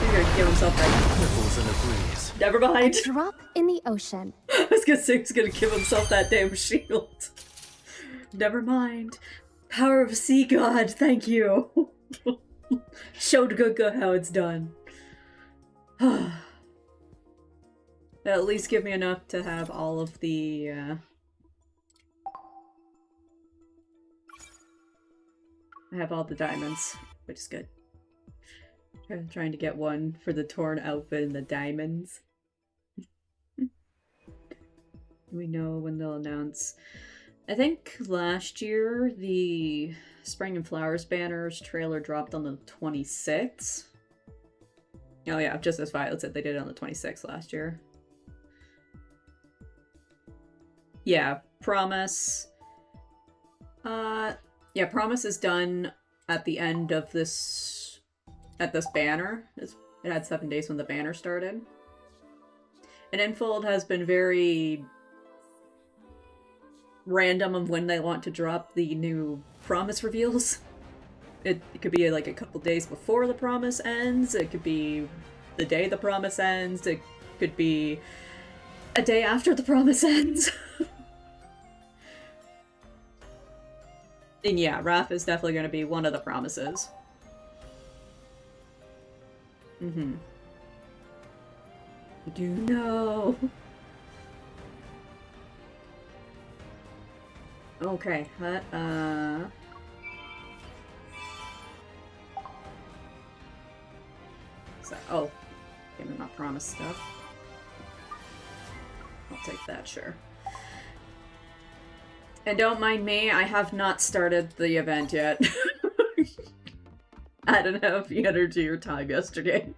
He's gonna give himself that. Ripples in a breeze. Never mind. Drop in the ocean. I was gonna say he's gonna give himself that damn shield. Never mind. Power of Sea God, thank you. Showed Guga how it's done. At least give me enough to have all of the, I have all the diamonds, which is good. Trying to get one for the torn outfit and the diamonds. Do we know when they'll announce? I think last year the Spring and Flowers banners trailer dropped on the 26th. Oh yeah, just as Violet said, they did it on the 26th last year. Yeah, Promise. Yeah, Promise is done at the end of this banner. It had 7 days when the banner started. And Enfold has been very random of when they want to drop the new Promise reveals. It could be like a couple days before the Promise ends. It could be the day the Promise ends. It could be a day after the Promise ends. And yeah, Raph is definitely going to be one of the promises. Mm-hmm. I do know. Okay, so, oh, give me my promise stuff. I'll take that, sure. And don't mind me, I have not started the event yet. I didn't have the energy or time yesterday.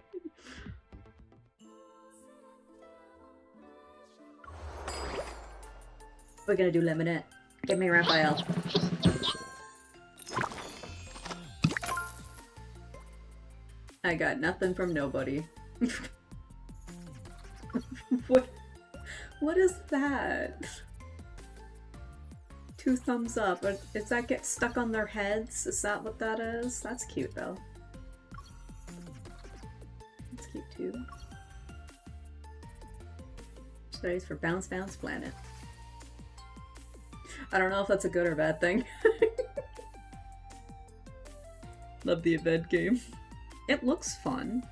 We're gonna do lemonade. Give me Raphael. I got nothing from nobody. What is that? 2 thumbs up. But does that get stuck on their heads? Is that what that is? That's cute though. That's cute too. Studies for Bounce Bounce Planet. I don't know if that's a good or bad thing. Love the event game. It looks fun.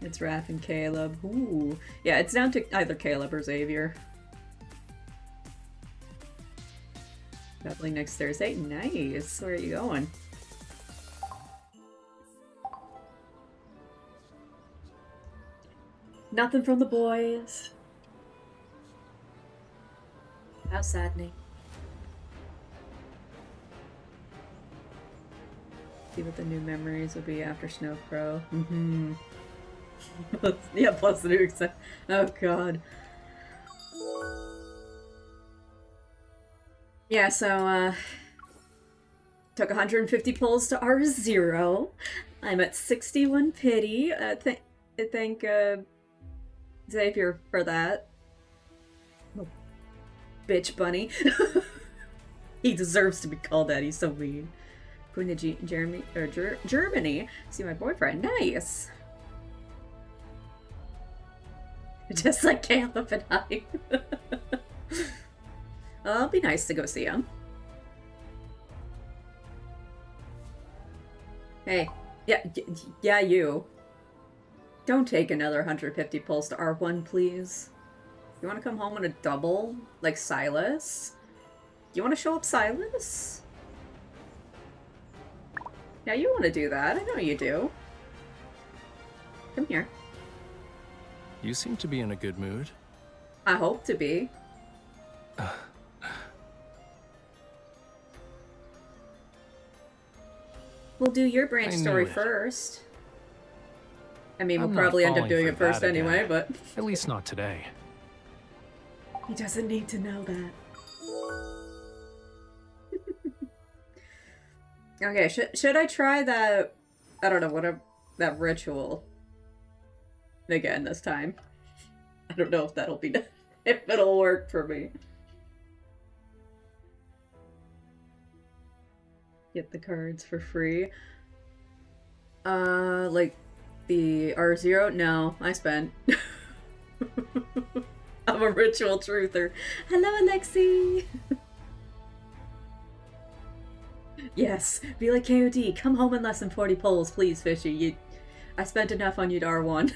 It's Raph and Caleb. Ooh. Yeah, it's down to either Caleb or Xavier. Battling next Thursday. Nice. Where are you going? Nothing from the boys. How saddening. See what the new memories will be after Snow Crow. Mm-hmm. Yeah, plus the new except. Oh god. Yeah, so took 150 pulls to R0. I'm at 61 pity. Thank Xavier for that. Oh, bitch bunny. He deserves to be called that. He's so mean. Going to Germany. See my boyfriend. Nice. Just like Caleb and I. It'll be nice to go see him. Hey. Yeah, you. Don't take another 150 pulls to R1, please. You want to come home on a double? Like Silas? You want to show up Silas? Yeah, you want to do that. I know you do. Come here. You seem to be in a good mood. I hope to be. We'll do your branch story first. I mean, we'll probably end up doing it first anyway, but... At least not today. He doesn't need to know that. Okay, should I try that... I don't know, whatever... that ritual again this time? I don't know if that'll be... if it'll work for me. Get the cards for free. Like the R0? No, I spent. I'm a ritual truther. Hello, Alexi! Yes, be like KOD. Come home in less than 40 pulls, please, Fishy. I spent enough on you to R1.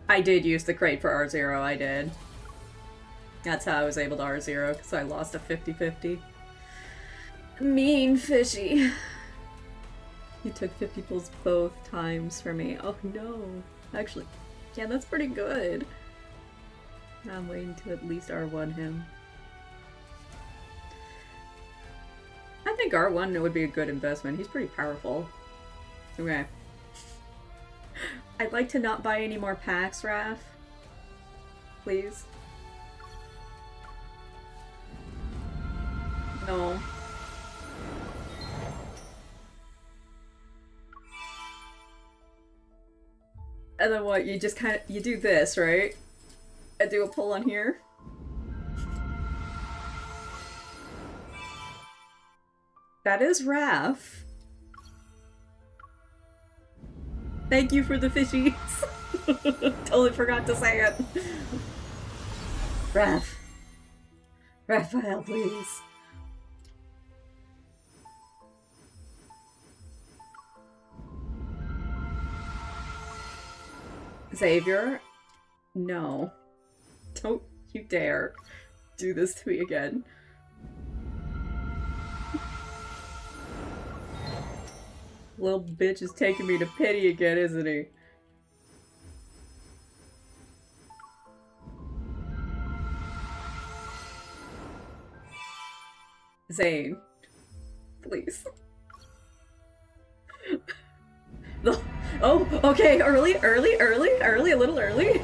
I did use the crate for R0, I did. That's how I was able to R0, because I lost a 50-50. Mean Fishy. You took 50 pulls both times for me. Oh no. Actually, yeah, that's pretty good. I'm waiting to at least R1 him. I think R1 would be a good investment. He's pretty powerful. Okay. I'd like to not buy any more packs, Raph. Please. No. And then what? You just you do this, right? I do a pull on here. That is Raph. Thank you for the fishies. Totally forgot to say it. Raph. Raphael, please. Xavier? No. Don't you dare do this to me again. Little bitch is taking me to pity again, isn't he? Zayne. Please. Oh, okay, early, a little early.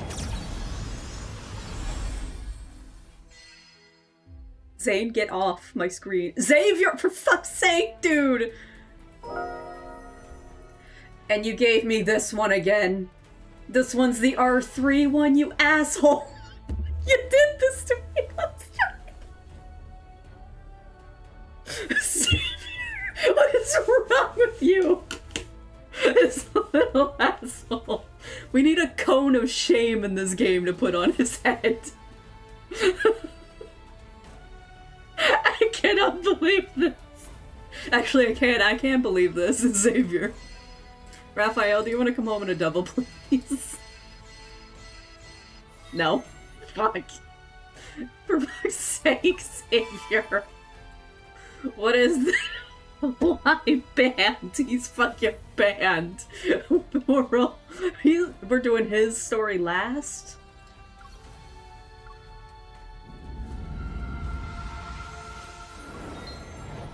Zayne, get off my screen. Xavier, for fuck's sake, dude! And you gave me this one again. This one's the R3 one, you asshole! You did this to me last time! What is wrong with you? This little asshole. We need a cone of shame in this game to put on his head. I cannot believe this. Actually, I can't believe this. It's Xavier. Raphael, do you want to come home in a double, please? No. Fuck. For fuck's sake, Xavier. What is this? Why banned? He's fucking banned. We're doing his story last?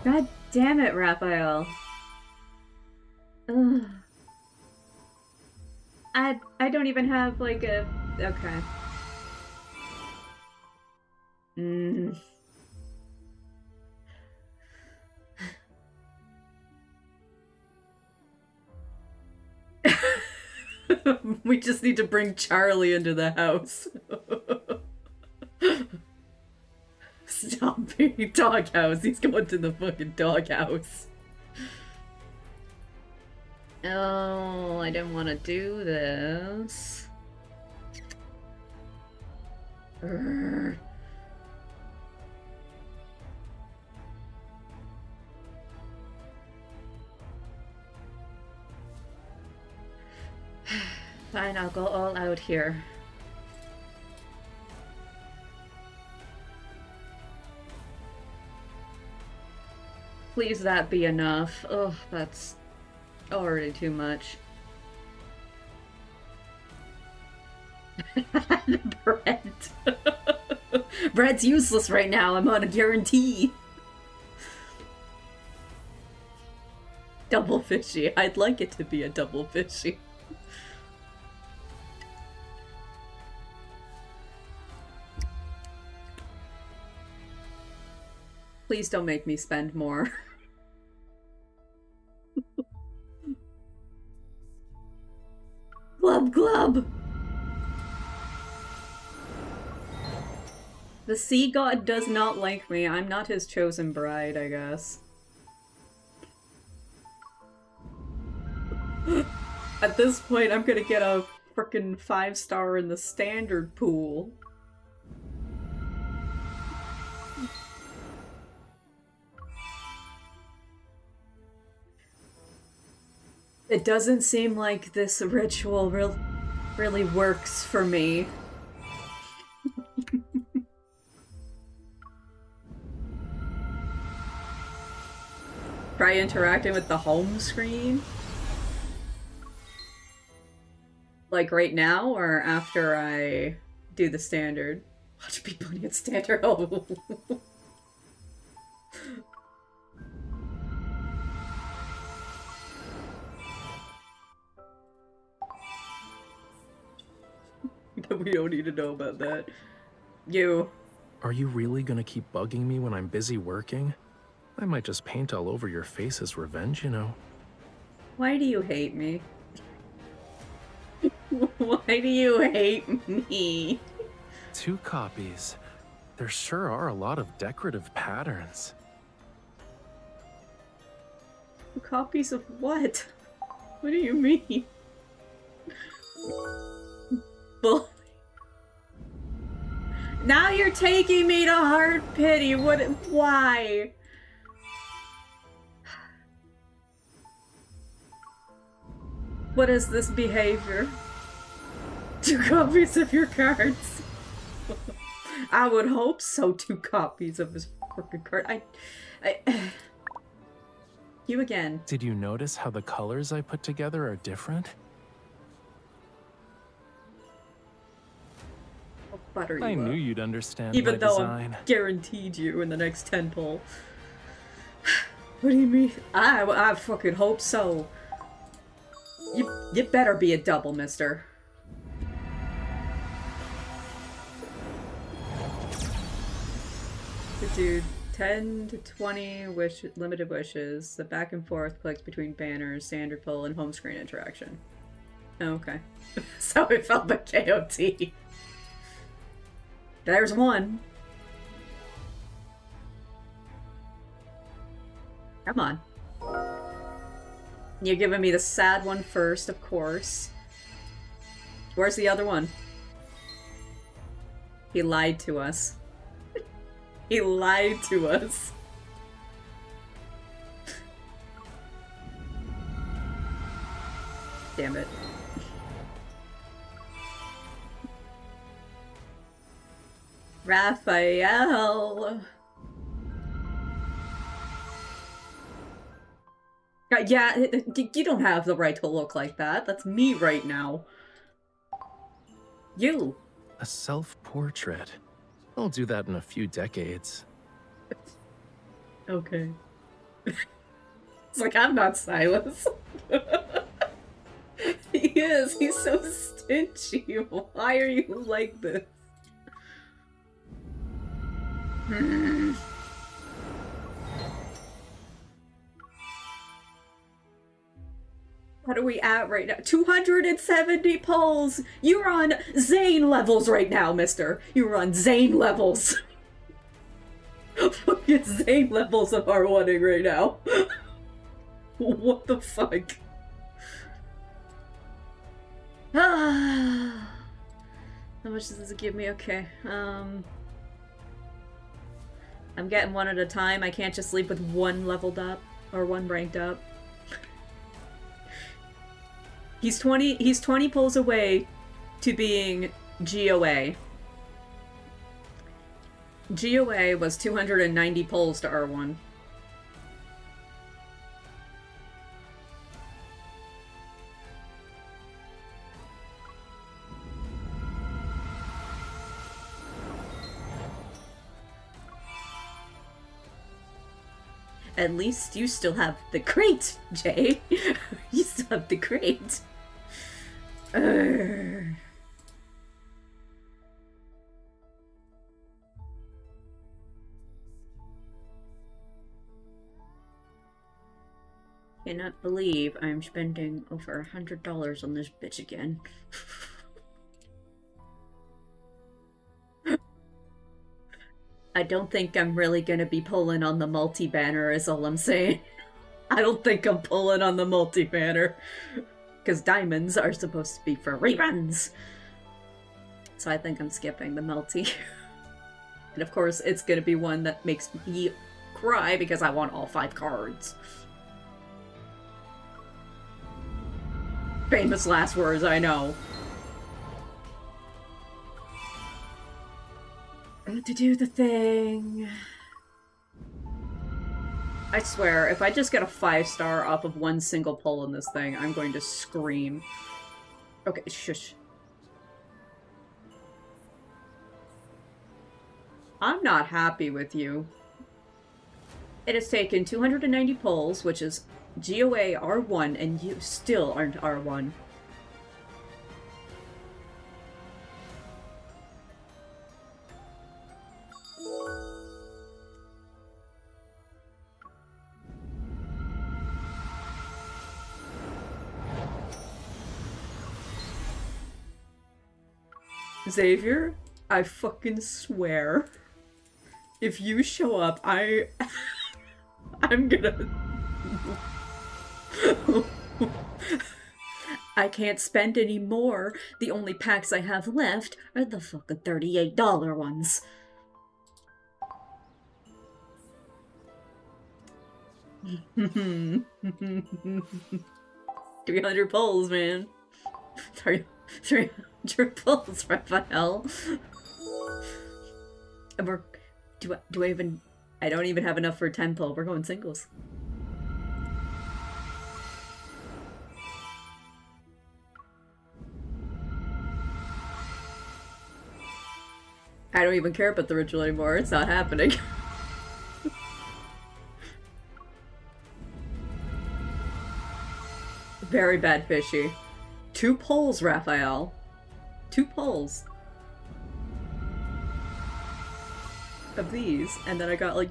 God damn it, Raphael. Ugh. I don't even have like a... Okay. We just need to bring Charlie into the house. Stop being doghouse. He's going to the fucking doghouse. Oh, I didn't want to do this. Urgh. Fine, I'll go all out here. Please that be enough. Oh, that's already too much. Bread. Bread's useless right now, I'm on a guarantee. Double fishy. I'd like it to be a double fishy. Please don't make me spend more. Glub glub! The sea god does not like me. I'm not his chosen bride, I guess. At this point, I'm gonna get a frickin' 5-star in the standard pool. It doesn't seem like this ritual really works for me. Try interacting with the home screen? Like right now, or after I do the standard? Watch me putting it standard. Oh. We don't need to know about that. You. Are you really gonna keep bugging me when I'm busy working? I might just paint all over your face as revenge, you know. Why do you hate me? Why do you hate me? 2 copies. There sure are a lot of decorative patterns. 2 copies of what? What do you mean? Bully. Now you're taking me to hard pity. What? Why? What is this behavior? 2 copies of your cards. I would hope so. 2 copies of his fucking card. You again. Did you notice how the colors I put together are different? I'll butter you I up. knew you'd understand Even my though design. I'm guaranteed you in the next 10 pull. What do you mean? I fucking hope so. You better be a double, mister. Dude, 10 to 20 limited wishes. The back and forth clicks between banners, standard pull, and home screen interaction. Oh, okay. So it felt like KOT. There's one. Come on. You're giving me the sad one first, of course. Where's the other one? He lied to us. He lied to us. Damn it. Raphael. Yeah, you don't have the right to look like that. That's me right now. You. A self-portrait. I'll do that in a few decades. Okay. It's like, I'm not Silas. He is. He's so stingy. Why are you like this? What are we at right now? 270 polls! You're on Zayne levels right now, mister. You're on Zayne levels. Fucking Zayne levels of R1ing right now. What the fuck? Ah. How much does this give me? Okay. I'm getting one at a time. I can't just sleep with one leveled up or one ranked up. He's 20 pulls away to being GOA. GOA was 290 pulls to R1. At least you still have the crate, Jay. You still have the crate. Cannot believe I'm spending over $100 on this bitch again. I don't think I'm really gonna be pulling on the multi-banner is all I'm saying. I don't think I'm pulling on the multi-banner. Because diamonds are supposed to be for reruns. So I think I'm skipping the multi. And of course, it's gonna be one that makes me cry because I want all 5 cards. Famous last words, I know. To do the thing. I swear, if I just get a 5-star off of one single pull in this thing, I'm going to scream. Okay, shush. I'm not happy with you. It has taken 290 pulls, which is GOA R1, and you still aren't R1. Xavier, I fucking swear, if you show up, I'm gonna... I can't spend any more. The only packs I have left are the fucking $38 ones. $300 pulls, man. 300 pulls, Raphael. And we're... Do I even... I don't even have enough for a 10 pull. We're going singles. I don't even care about the ritual anymore. It's not happening. Very bad fishy. 2 pulls, Raphael. 2 pulls. Of these, and then I got like...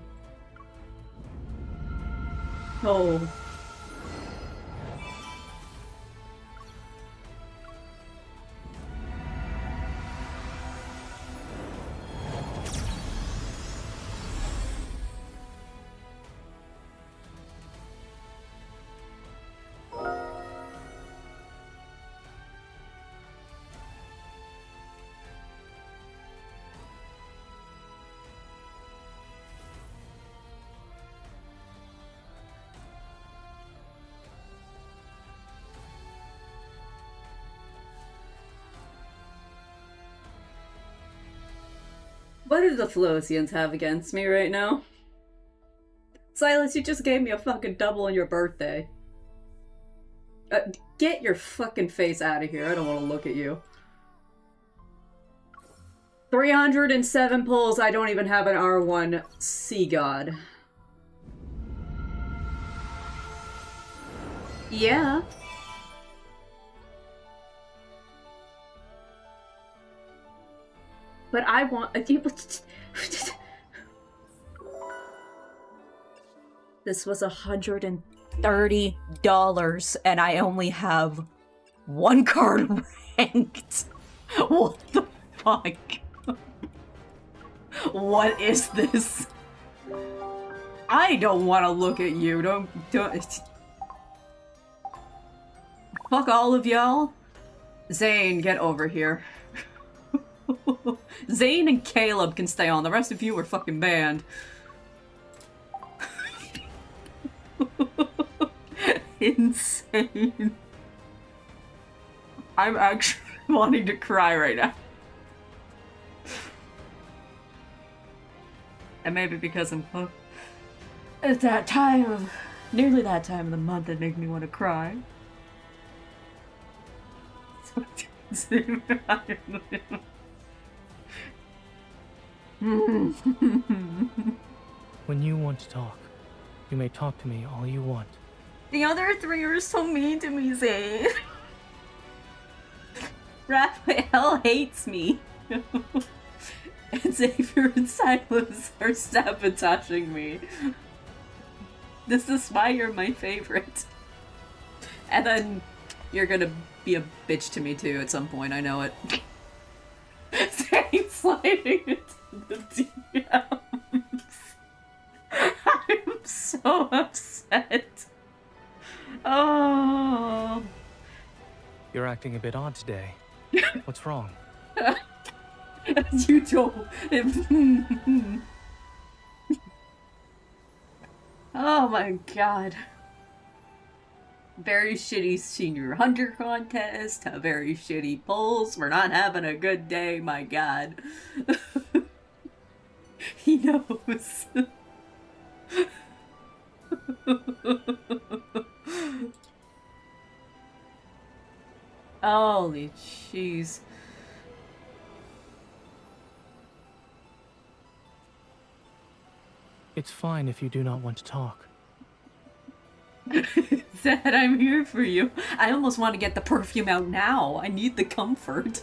Oh. What do the Flossians have against me right now? Silas, you just gave me a fucking double on your birthday. Get your fucking face out of here. I don't want to look at you. 307 pulls. I don't even have an R1 Sea God. Yeah. But I want a deep. This was $130 and I only have one card ranked. What the fuck? What is this? I don't want to look at you. Don't. Fuck all of y'all. Zayne, get over here. Zayne and Caleb can stay on. The rest of you are fucking banned. Insane. I'm actually wanting to cry right now. And maybe because I'm at that time of nearly that time of the month that make me want to cry. When you want to talk, you may talk to me all you want. The other three are so mean to me, Zayne. Raphael hates me. And Xavier and Silas are sabotaging me. This is why you're my favorite. And then you're gonna be a bitch to me too at some point, I know it. Zayne sliding into the DMs. I'm so upset. Oh. You're acting a bit odd today. What's wrong? You don't. Oh my god. Very shitty senior hunter contest, a very shitty pulls. We're not having a good day, my god. He knows. Holy jeez. It's fine if you do not want to talk. Dad, I'm here for you. I almost want to get the perfume out now. I need the comfort.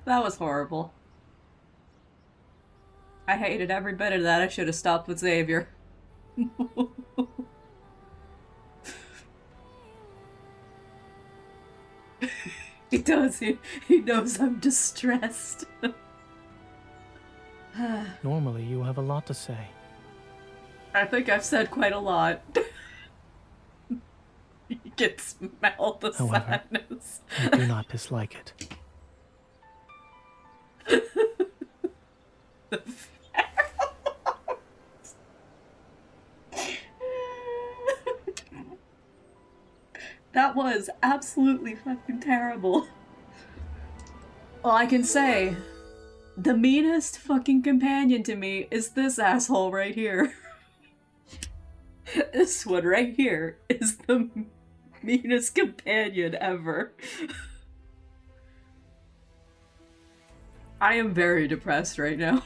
That was horrible. I hated every bit of that. I should have stopped with Xavier. He does. He knows I'm distressed. Normally, you have a lot to say. I think I've said quite a lot. You can smell the However, sadness. I do not dislike it. That was absolutely fucking terrible. All I can say, the meanest fucking companion to me is this asshole right here. This one right here is the meanest companion ever. I am very depressed right now.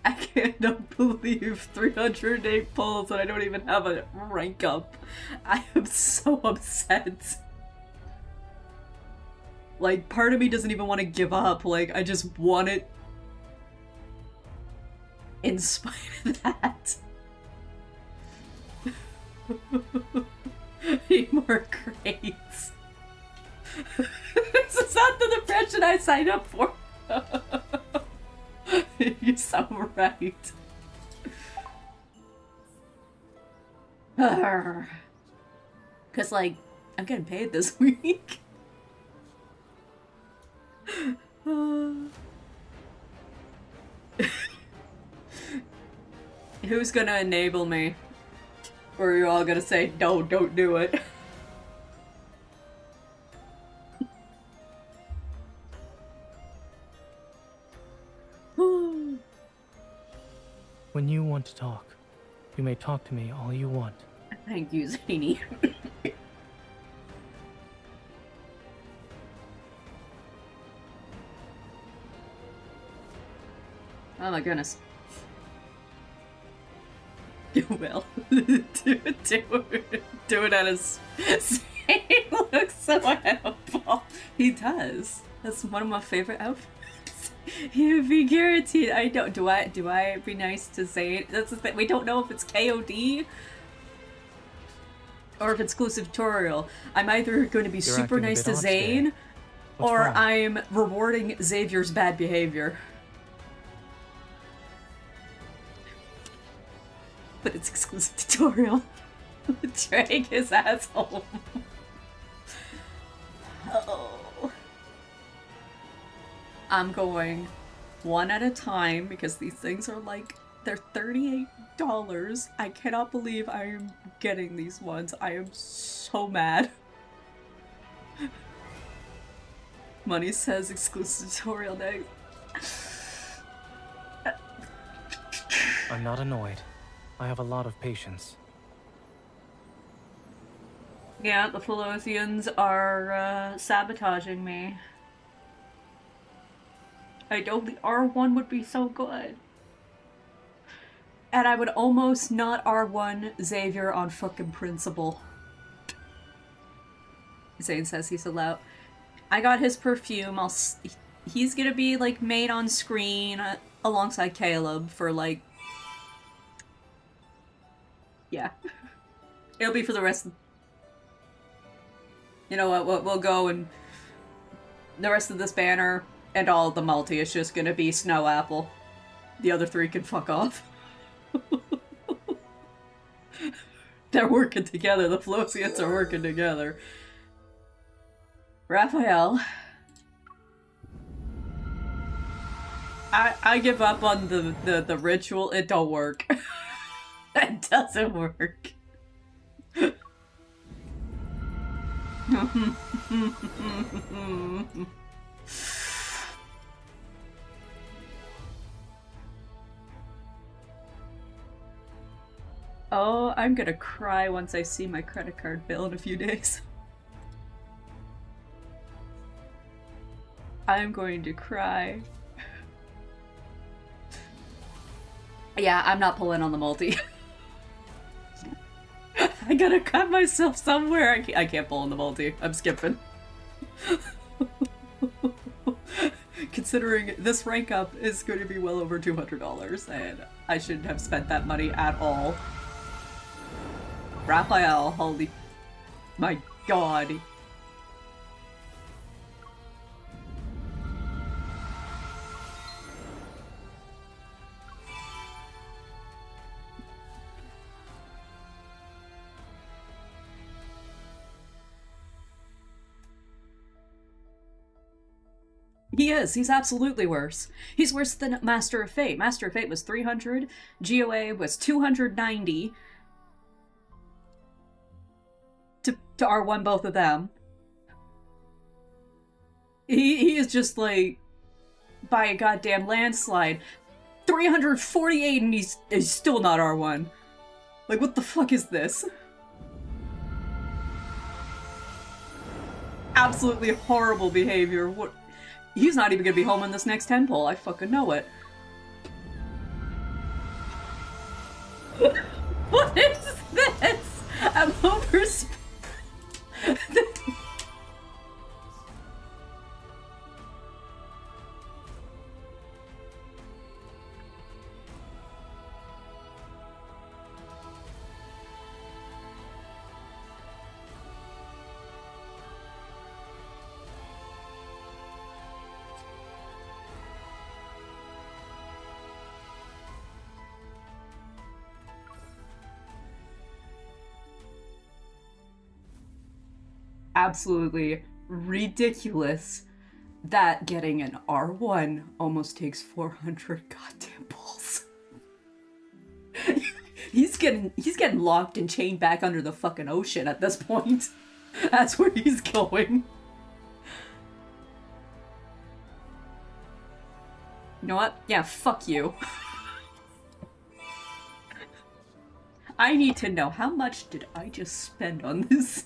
I cannot believe 308 pulls and I don't even have a rank up. I am so upset. Like, part of me doesn't even want to give up. Like, I just want it in spite of that. Need more crates. This is not the depression I signed up for. You're so right. Cause like, I'm getting paid this week. Who's gonna enable me? Or you're all gonna say, no, don't do it. When you want to talk, you may talk to me all you want. Thank you, Zayne. Oh my goodness. You will. do it at his... He looks so helpful. He does. That's one of my favorite outfits. He would be guaranteed. I don't. Do I be nice to Zayne? That's the thing. We don't know if it's KOD or if it's exclusive tutorial. I'm either going to be You're super acting a nice to bit odd today. Zayne, What's or wrong? I'm rewarding Xavier's bad behavior. But it's exclusive tutorial. Drag his ass home. Oh. I'm going one at a time because these things are like, they're $38. I cannot believe I am getting these ones. I am so mad. Money says exclusive tutorial next. I'm not annoyed. I have a lot of patience. Yeah, the Philosians are sabotaging me. I don't think R1 would be so good. And I would almost not R1 Xavier on fucking principle. Zayne says he's allowed. I got his perfume. He's gonna be like made on screen alongside Caleb for like... Yeah. It'll be for the rest of... You know what, we'll go and... The rest of this banner and all the multi is just gonna be Snow Apple. The other three can fuck off. They're working together. The Flosians are working together. Raphael. I give up on the ritual. It don't work. It doesn't work. Oh, I'm gonna cry once I see my credit card bill in a few days. I'm going to cry. Yeah, I'm not pulling on the multi. I gotta cut myself somewhere. I can't pull on the multi. I'm skipping. Considering this rank up is going to be well over $200, and I shouldn't have spent that money at all. Raphael, holy... My god. He is. He's absolutely worse. He's worse than Master of Fate. Master of Fate was 300. GOA was 290. To R1 both of them. He is just like, by a goddamn landslide. 348 and he's still not R1. Like, what the fuck is this? Absolutely horrible behavior. What? He's not even gonna be home in this next 10 poll. I fucking know it. What is this? I'm over. Absolutely ridiculous that getting an R1 almost takes 400 goddamn pulls. He's getting locked and chained back under the fucking ocean at this point. That's where he's going. You know what? Yeah, fuck you. I need to know, how much did I just spend on this?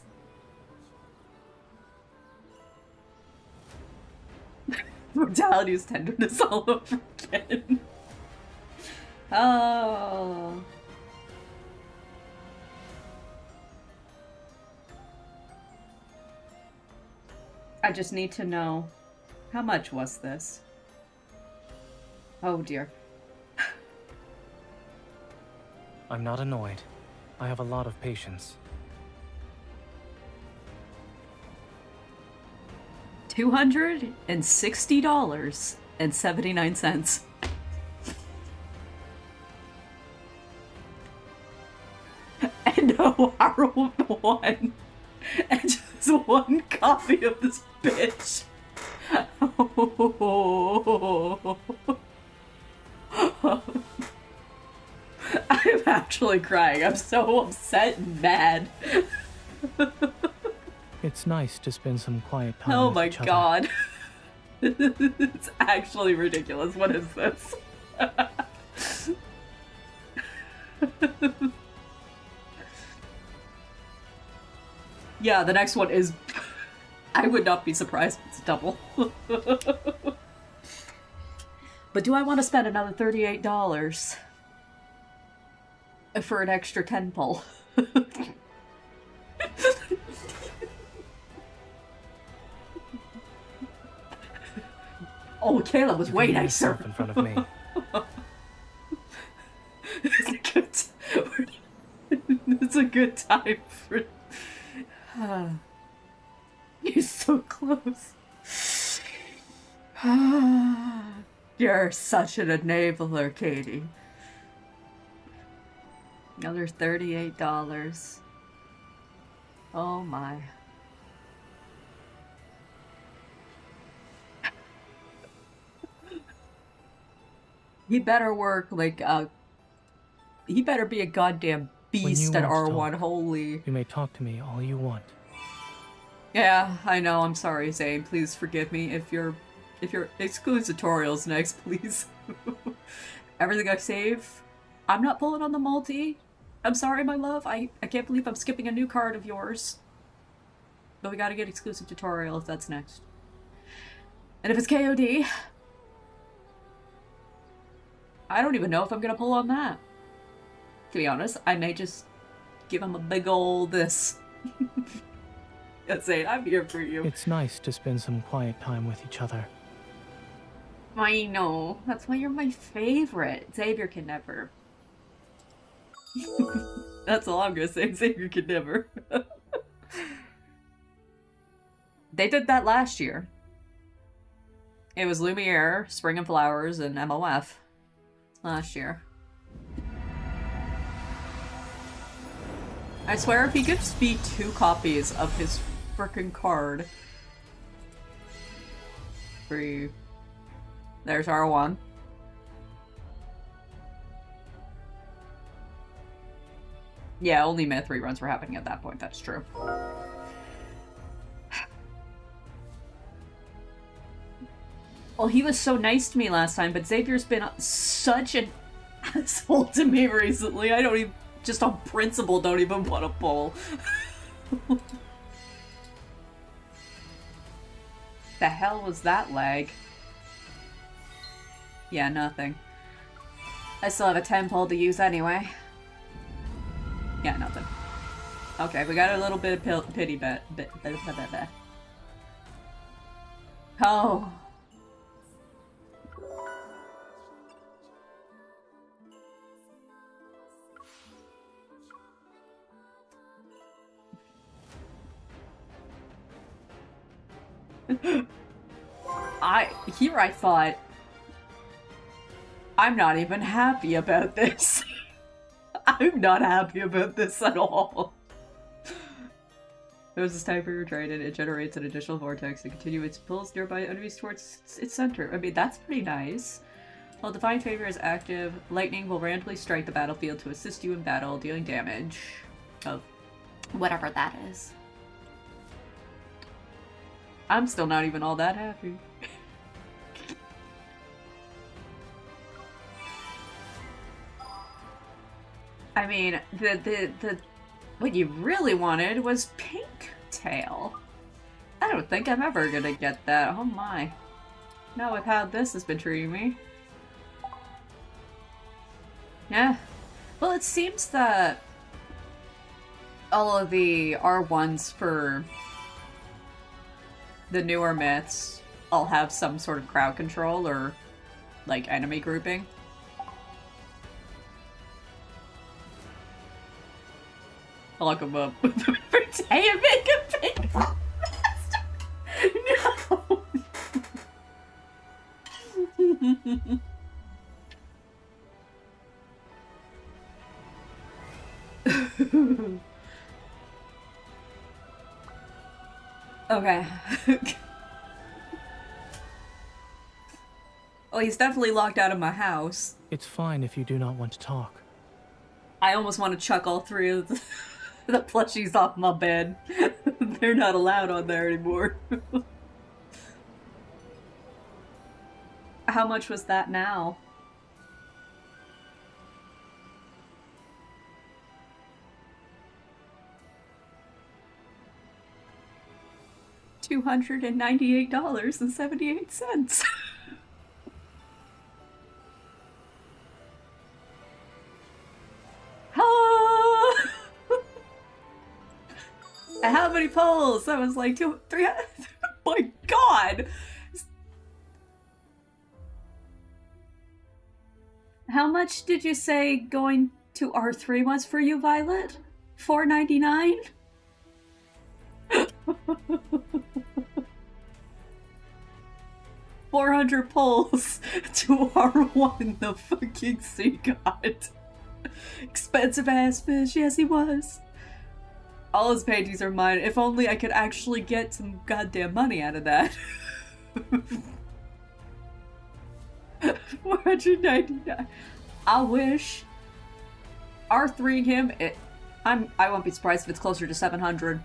Brutality is tenderness all over again. Oh. I just need to know, how much was this? Oh dear. I'm not annoyed. I have a lot of patience. $260.79. And no R1. And just one copy of this bitch. I'm actually crying. I'm so upset and mad. It's nice to spend some quiet time Oh with my each other. god. It's actually ridiculous. What is this? Yeah, the next one is... I would not be surprised if it's double. But do I want to spend another $38 for an extra 10 pull? Oh, Kayla was way You can be nicer. yourself in front of me. It's a good time for... You're so close. You're such an enabler, Katie. Another $38. Oh my. He better work like he better be a goddamn beast at want to R1, talk, holy. You may talk to me all you want. Yeah, I know, I'm sorry, Zayne. Please forgive me if you're exclude tutorials next, please. Everything I save, I'm not pulling on the multi. I'm sorry, my love. I can't believe I'm skipping a new card of yours. But we gotta get exclusive tutorial if that's next. And if it's KOD, I don't even know if I'm gonna pull on that. To be honest, I may just give him a big ol' this. Zayne, I'm here for you. It's nice to spend some quiet time with each other. I know. That's why you're my favorite. Xavier can never. That's all I'm gonna say. Xavier can never. They did that last year. It was Lumiere, Spring and Flowers, and MOF last year. I swear if he gives me 2 copies of his frickin' card. 3. There's R1. Yeah, only Myth reruns were happening at that point, that's true. Well, he was so nice to me last time, but Xavier's been such an asshole to me recently. I don't even, just on principle, don't even want to pull. The hell was that lag? Yeah, nothing. I still have a 10 pull to use anyway. Yeah, nothing. Okay, we got a little bit of pity bet. Oh. I thought, I'm not even happy about this. I'm not happy about this at all. There's this type of trident, it generates an additional vortex to continue its pulls nearby enemies towards its center. I mean, that's pretty nice. While Divine Favor is active, lightning will randomly strike the battlefield to assist you in battle, dealing damage of whatever that is. I'm still not even all that happy. I mean, what you really wanted was Pink Tail. I don't think I'm ever gonna get that. Oh my. Now with how this has been treating me. Yeah. Well, it seems that all of the R1s for the newer myths all have some sort of crowd control or, like, enemy grouping. I'll look them up. Damn, make a big no! Okay. Well, he's definitely locked out of my house. It's fine if you do not want to talk. I almost want to chuck all three of the plushies off my bed. They're not allowed on there anymore. How much was that now? $298.78. How many polls? That was like 300. Oh my god! How much did you say going to R3 was for you, Violet? $4.99? 400 polls to R1, the fucking sea god. Expensive ass fish, yes he was. All his paintings are mine. If only I could actually get some goddamn money out of that. 499. I wish. R3 him, I won't be surprised if it's closer to 700.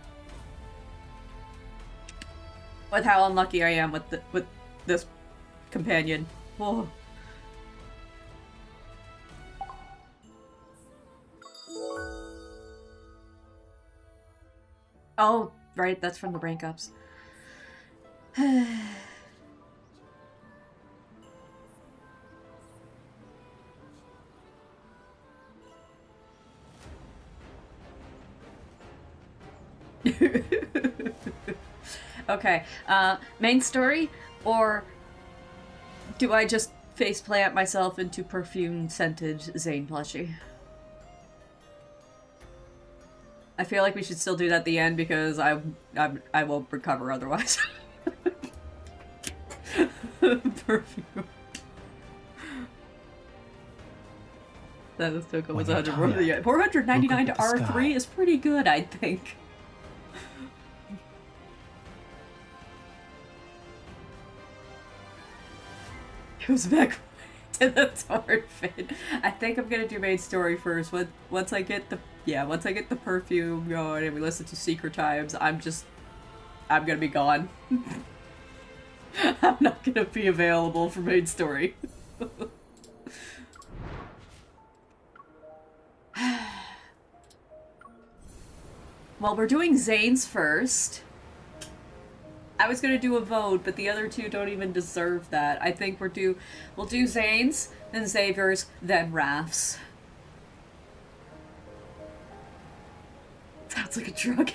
With how unlucky I am with this companion. Whoa. Oh, right, that's from the rank ups. Okay, main story, or do I just faceplant myself into perfume-scented Zayne plushie? I feel like we should still do that at the end because I won't recover otherwise. Perfume. That was took almost 100. Yeah, 499 to R3 is pretty good, I think. Goes back to the torn fit. I think I'm gonna do main story first. Once I get the perfume going and we listen to Secret Times, I'm gonna be gone. I'm not gonna be available for main story. Well, we're doing Zayne's first. I was gonna do a vote, but the other two don't even deserve that. I think we'll do Zayne's, then Xavier's, then Raph's. Sounds like a drug.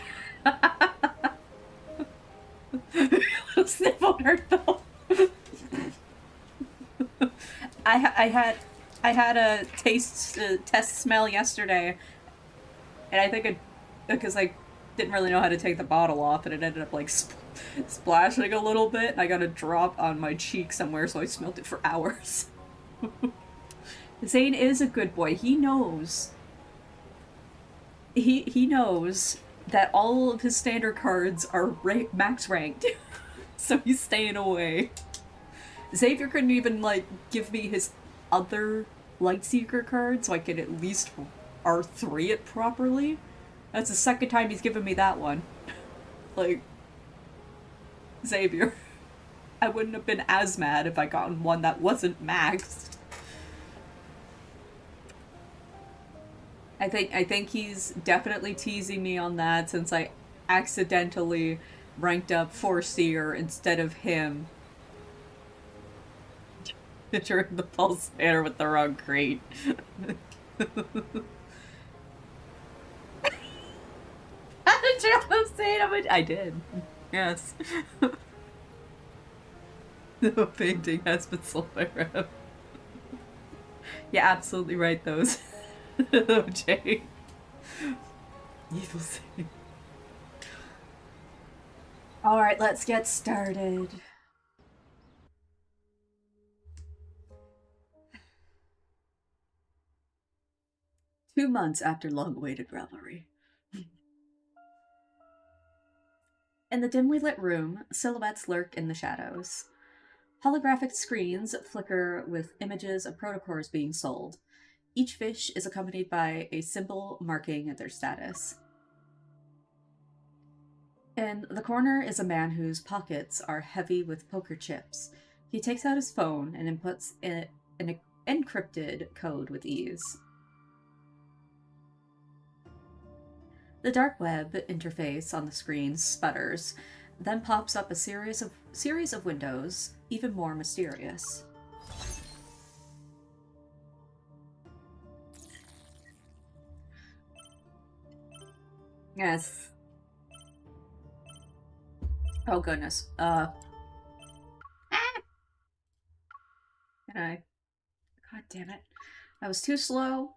Little sniff on her though. I had a test smell yesterday, and I think because I didn't really know how to take the bottle off, and it ended up like splashing a little bit, and I got a drop on my cheek somewhere, so I smelled it for hours. Zayne is a good boy. He knows. He knows that all of his standard cards are max ranked, so he's staying away. Xavier couldn't even like give me other Lightseeker card so I could at least R3 it properly. That's the second time he's given me that one. Like, Xavier. I wouldn't have been as mad if I gotten one that wasn't maxed. I think he's definitely teasing me on that since I accidentally ranked up Foreseer instead of him during the pulse banner with the wrong crate. How did you say it? I did. Yes. No painting has been sold by Rev. You're absolutely right, those. OJ. Evil thing. Alright, let's get started. Two months after long-awaited revelry. In the dimly lit room, silhouettes lurk in the shadows. Holographic screens flicker with images of protocors being sold. Each fish is accompanied by a symbol marking their status. In the corner is a man whose pockets are heavy with poker chips. He takes out his phone and inputs an encrypted code with ease. The dark web interface on the screen sputters, then pops up a series of windows, even more mysterious. Yes. Oh goodness. Can I? God damn it. I was too slow.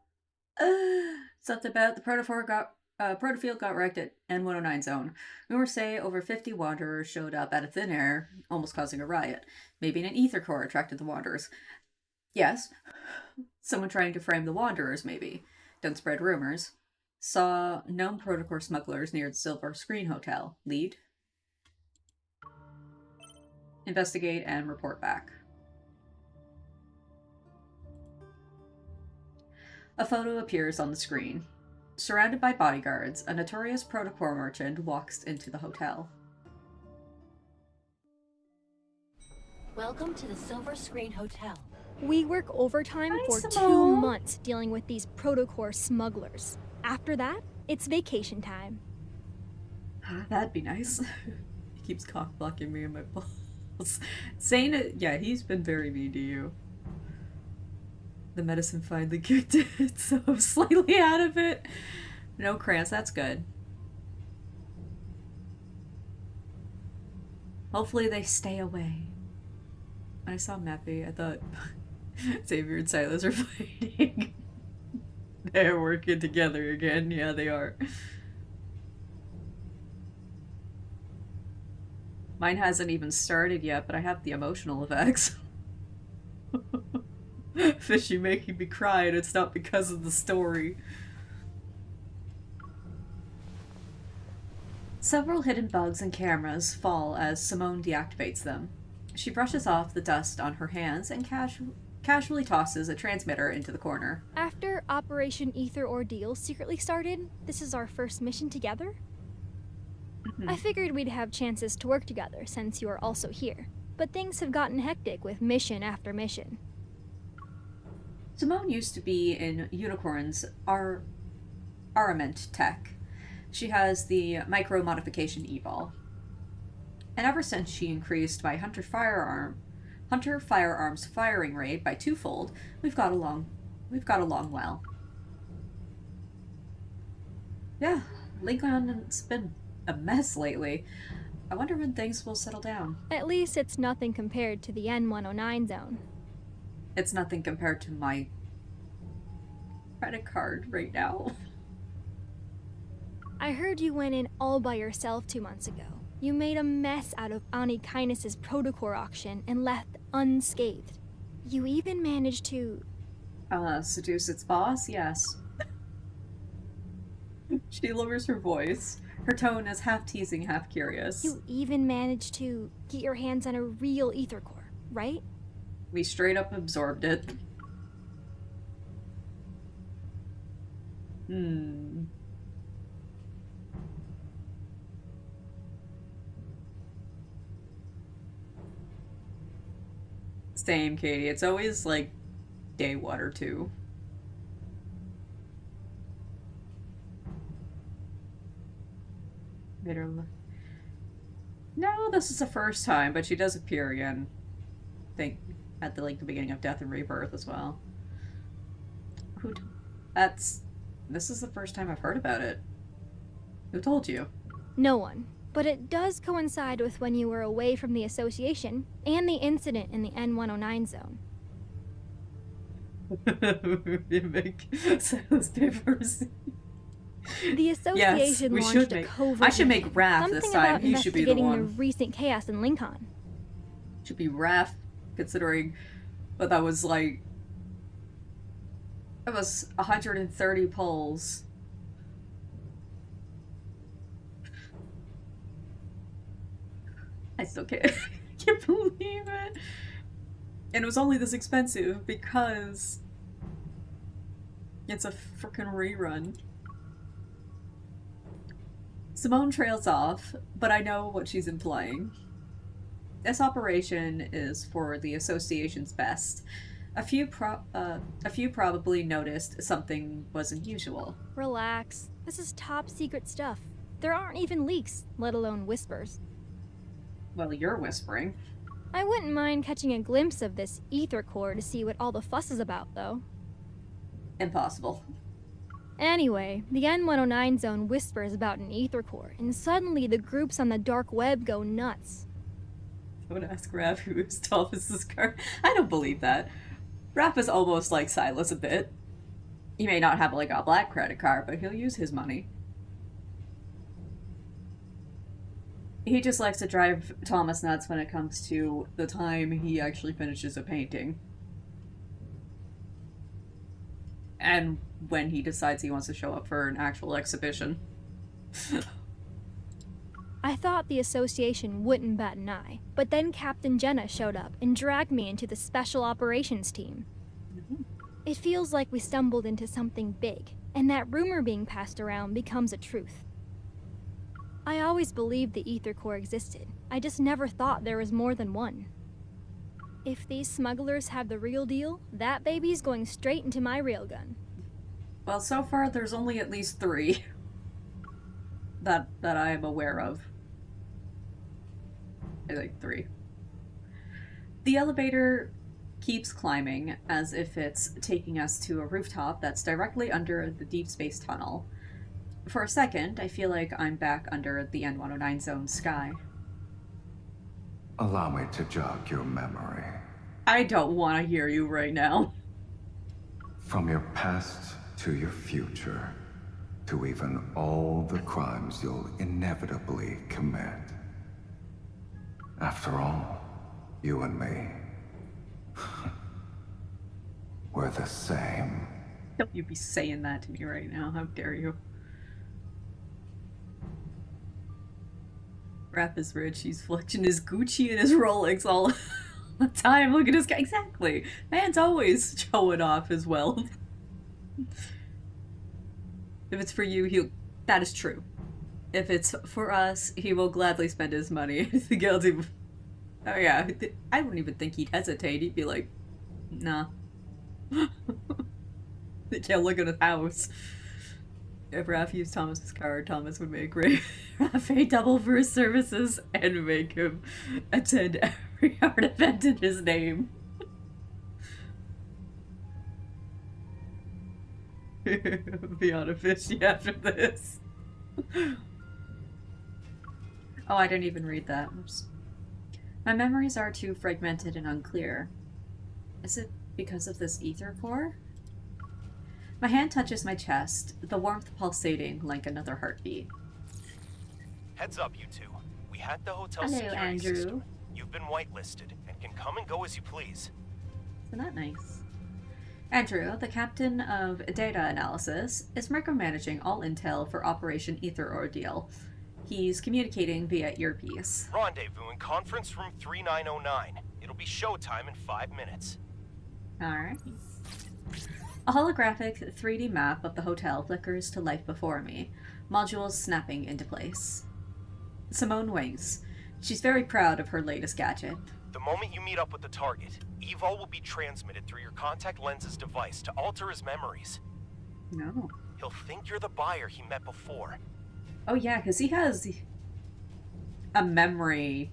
Something about the protofield got wrecked at N109 zone. Rumors say over 50 wanderers showed up out of thin air, almost causing a riot. Maybe an ether core attracted the wanderers. Yes. Someone trying to frame the wanderers, maybe. Don't spread rumors. Saw known protocol smugglers near the Silver Screen Hotel. Lead. Investigate and report back. A photo appears on the screen. Surrounded by bodyguards, a notorious protocol merchant walks into the hotel. Welcome to the Silver Screen Hotel. We work overtime Hi, for Simone. 2 months dealing with these protocol smugglers. After that, it's vacation time. That'd be nice. He keeps cock blocking me in my balls. Zayne, yeah, he's been very mean to you. The medicine finally kicked in, so I'm slightly out of it. No cramps, that's good. Hopefully they stay away. When I saw Mappy, I thought Xavier and Silas are fighting. They're working together again. Yeah, they are. Mine hasn't even started yet, but I have the emotional effects. Fishy making me cry, and it's not because of the story. Several hidden bugs and cameras fall as Simone deactivates them. She brushes off the dust on her hands and casually tosses a transmitter into the corner. After Operation Ether Ordeal secretly started, this is our first mission together. I figured we'd have chances to work together since you are also here, but things have gotten hectic with mission after mission. Simone used to be in Unicorn's armament tech. She has the micro modification e-ball. And ever since she increased my Hunter firearms firing rate by 2-fold, we've got along well. Yeah, Lincoln's been a mess lately. I wonder when things will settle down. At least it's nothing compared to the N109 zone. It's nothing compared to my credit card right now. I heard you went in all by yourself 2 months ago. You made a mess out of Ani Kindness's protocol auction and left unscathed. You even managed to... Seduce its boss? Yes. She lowers her voice. Her tone is half teasing, half curious. You even managed to get your hands on a real ether core, right? We straight up absorbed it. Hmm. Same, Katie. It's always like day 1 or 2. No, this is the first time, but she does appear again. I think at the beginning of Death and Rebirth as well. This is the first time I've heard about it. Who told you? No one. But it does coincide with when you were away from the association and the incident in the N109 zone. Make Silas papers. The association we launched should a make. covert I should make mission, Raph something this time. about He should be the investigating the one. recent chaos in Lincoln. Should be Raph, considering what that was like. It was 130 pulls. I still can't believe it. And it was only this expensive because it's a freaking rerun. Simone trails off, but I know what she's implying. This operation is for the association's best. A few probably noticed something was unusual. Relax. This is top secret stuff. There aren't even leaks, let alone whispers. Well, you're whispering. I wouldn't mind catching a glimpse of this ether core to see what all the fuss is about, though. Impossible. Anyway, the N109 zone whispers about an ether core, and suddenly the groups on the dark web go nuts. Don't ask Raph who's Thomas's car. I don't believe that. Raph is almost like Silas a bit. He may not have like a black credit card, but he'll use his money. He just likes to drive Thomas nuts when it comes to the time he actually finishes a painting. And when he decides he wants to show up for an actual exhibition. I thought the association wouldn't bat an eye, but then Captain Jenna showed up and dragged me into the special operations team. It feels like we stumbled into something big, and that rumor being passed around becomes a truth. I always believed the ether core existed. I just never thought there was more than one. If these smugglers have the real deal, that baby's going straight into my railgun. Well, so far there's only at least 3 that I am aware of. I think 3. The elevator keeps climbing as if it's taking us to a rooftop that's directly under the Deepspace tunnel. For a second, I feel like I'm back under the N109 zone sky. Allow me to jog your memory. I don't want to hear you right now. From your past to your future, to even all the crimes you'll inevitably commit. After all, you and me, we're the same. Don't you be saying that to me right now. How dare you? Raph is rich. He's flexing his Gucci and his Rolex all the time. Look at this guy. Exactly. Man's always showing off his wealth. If it's for you, that is true. If it's for us, he will gladly spend his money. Guilty. Oh yeah, I don't even think he'd hesitate. He'd be like, nah. They can't look at his house. If Raph used Thomas's card, Thomas would make Raph pay double for his services and make him attend every art event in his name. Be on a fishy after this. Oh, I didn't even read that. Oops. My memories are too fragmented and unclear. Is it because of this ether core? My hand touches my chest, the warmth pulsating like another heartbeat. Heads up, you two. We hacked the hotel Hello, security Andrew. system. You've been whitelisted and can come and go as you please. Isn't that nice? Andrew, the captain of data analysis, is micromanaging all intel for Operation Ether Ordeal. He's communicating via earpiece. Rendezvous in conference room 3909. It'll be showtime in 5 minutes. Alright. A holographic 3D map of the hotel flickers to life before me, modules snapping into place. Simone winks. She's very proud of her latest gadget. The moment you meet up with the target, Evol will be transmitted through your contact lens's device to alter his memories. No. He'll think you're the buyer he met before. Oh yeah, because he has a memory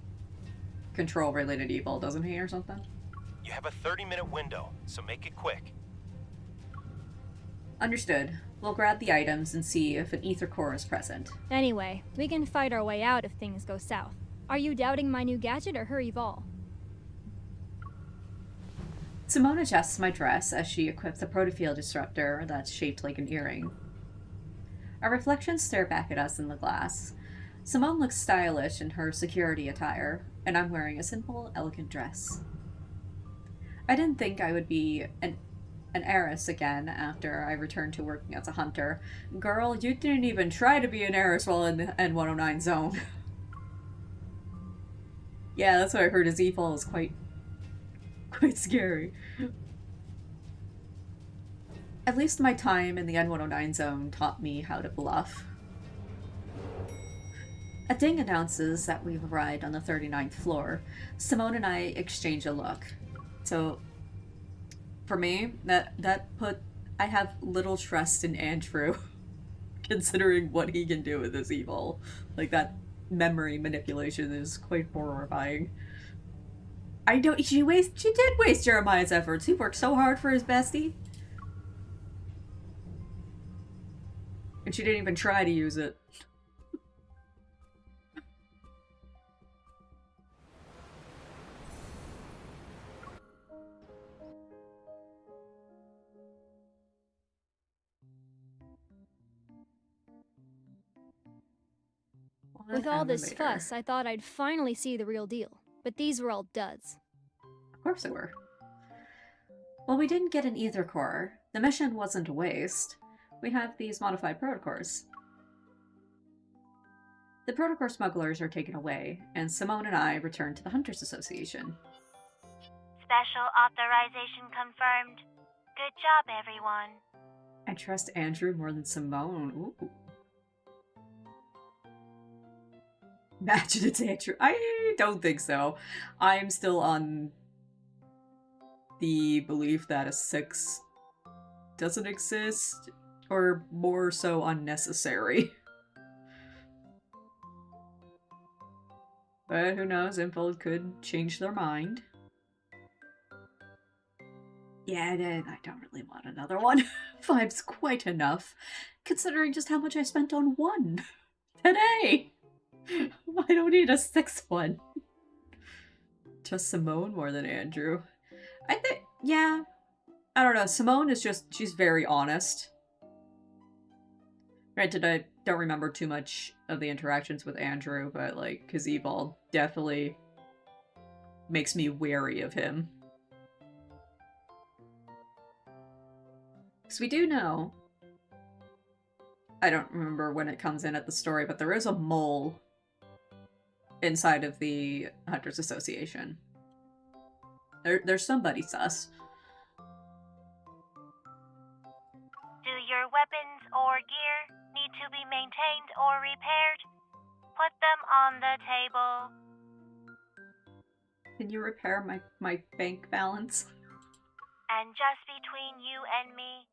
control related evil, doesn't he, or something? You have a 30-minute window, so make it quick. Understood. We'll grab the items and see if an ether core is present. Anyway, we can fight our way out if things go south. Are you doubting my new gadget or her Evol? Simone adjusts my dress as she equips a protofield disruptor that's shaped like an earring. Our reflections stare back at us in the glass. Simone looks stylish in her security attire, and I'm wearing a simple, elegant dress. I didn't think I would be an heiress again after I returned to working as a hunter. Girl, you didn't even try to be an heiress while in the N109 zone. Yeah, that's what I heard. His evil is quite scary. At least my time in the N109 zone taught me how to bluff. A ding announces that we've arrived on the 39th floor. Simone and I exchange a look. So, for me, I have little trust in Andrew, considering what he can do with his evil. Like, that memory manipulation is quite horrifying. I don't. She did waste Jeremiah's efforts. He worked so hard for his bestie. And she didn't even try to use it. With all this fuss, I thought I'd finally see the real deal. But these were all duds. Of course they were. Well, we didn't get an ether core. The mission wasn't a waste. We have these modified protocors. The protocore smugglers are taken away, and Simone and I return to the Hunters Association. Special authorization confirmed. Good job, everyone. I trust Andrew more than Simone. Ooh. Imagine it's Andrew. I don't think so. I'm still on the belief that a 6 doesn't exist, or more so unnecessary. But who knows, Infold could change their mind. Yeah, then I don't really want another one. 5's quite enough, considering just how much I spent on one today. I don't need a 6th one. Just Simone more than Andrew. I think, yeah. I don't know, Simone is just, she's very honest. Granted, I don't remember too much of the interactions with Andrew, but like, Kazebal definitely makes me wary of him. Because we do know, I don't remember when it comes in at the story, but there is a mole inside of the Hunters Association. There's somebody sus. Do your weapons or gear need to be maintained or repaired? Put them on the table. Can you repair my bank balance? And just between you and me,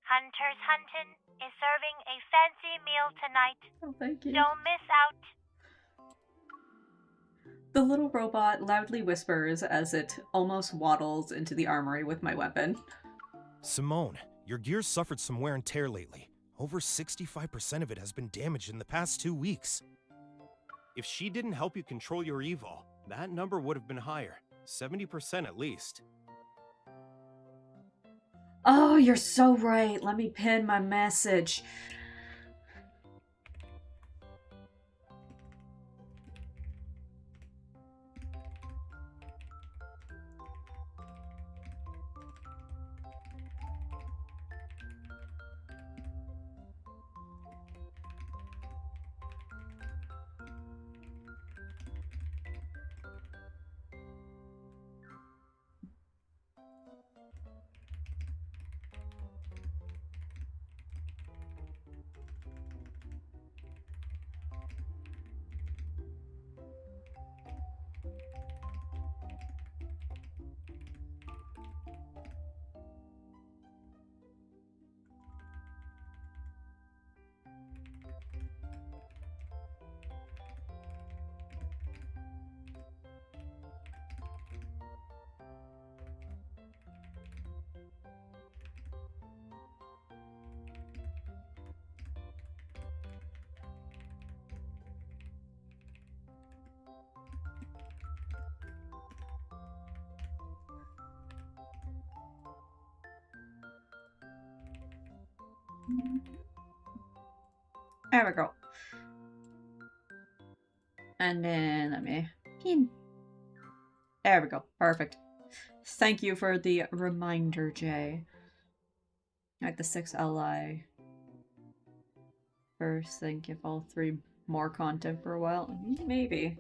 Hunter's Huntin' is serving a fancy meal tonight. Oh, thank you. Don't miss out. The little robot loudly whispers as it almost waddles into the armory with my weapon. Simone, your gear's suffered some wear and tear lately. Over 65% of it has been damaged in the past 2 weeks. If she didn't help you control your evil, that number would have been higher. 70% at least. Oh, you're so right. Let me pin my message. There we go. And then let me pin. There we go. Perfect. Thank you for the reminder, Jay. Like the 6 Li. First, then give all 3 more content for a while. Maybe.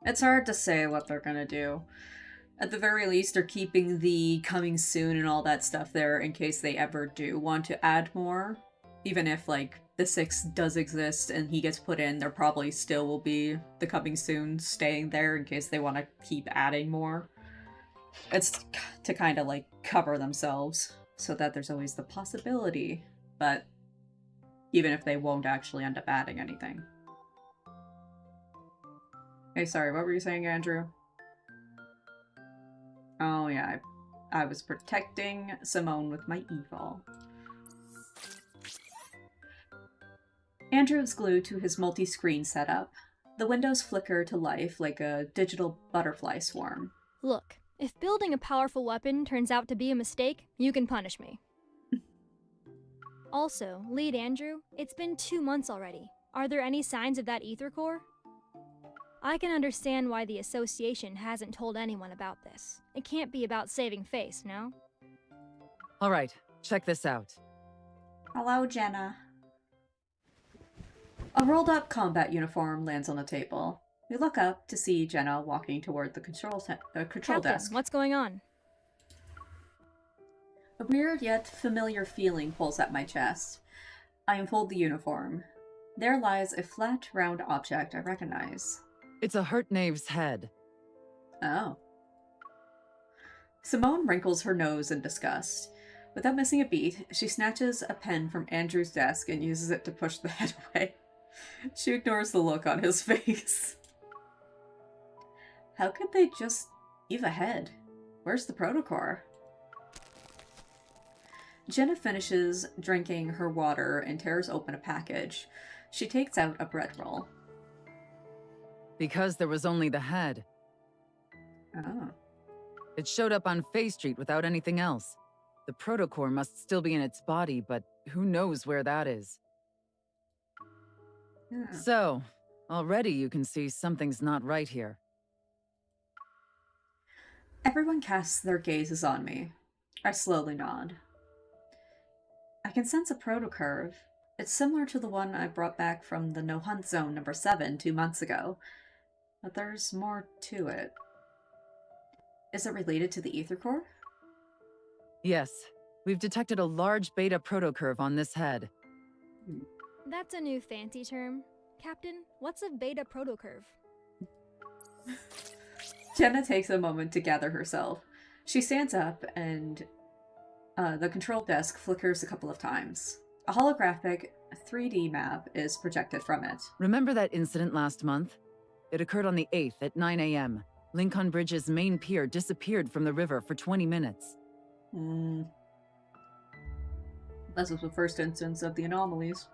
It's hard to say what they're gonna do. At the very least, they're keeping the coming soon and all that stuff there in case they ever do want to add more. Even if, like, the 6 does exist and he gets put in, there probably still will be the coming soon staying there in case they want to keep adding more. It's to kind of, like, cover themselves so that there's always the possibility, but even if they won't actually end up adding anything. Hey, sorry, what were you saying, Andrew? Oh, yeah, I was protecting Simone with my evil. Andrew is glued to his multi-screen setup. The windows flicker to life like a digital butterfly swarm. Look, if building a powerful weapon turns out to be a mistake, you can punish me. Also, lead Andrew, it's been 2 months already. Are there any signs of that ether core? I can understand why the association hasn't told anyone about this. It can't be about saving face, no? All right, check this out. Hello, Jenna. A rolled-up combat uniform lands on the table. We look up to see Jenna walking toward the control Captain, desk. what's going on? A weird yet familiar feeling pulls at my chest. I unfold the uniform. There lies a flat, round object I recognize. It's a hurt knave's head. Oh. Simone wrinkles her nose in disgust. Without missing a beat, she snatches a pen from Andrew's desk and uses it to push the head away. She ignores the look on his face. How could they just leave a head? Where's the protocore? Jenna finishes drinking her water and tears open a package. She takes out a bread roll. Because there was only the head. Oh. It showed up on Faye Street without anything else. The protocore must still be in its body, but who knows where that is. Yeah. So, already you can see something's not right here. Everyone casts their gazes on me. I slowly nod. I can sense a protocurve. It's similar to the one I brought back from the no-hunt zone number 7 2 months ago. But there's more to it. Is it related to the ether core? Yes, we've detected a large beta protocurve on this head. That's a new fancy term. Captain, what's a beta protocurve? Jenna takes a moment to gather herself. She stands up and the control desk flickers a couple of times. A holographic 3D map is projected from it. Remember that incident last month? It occurred on the 8th at 9 a.m. Lincoln Bridge's main pier disappeared from the river for 20 minutes. This was the first instance of the anomalies.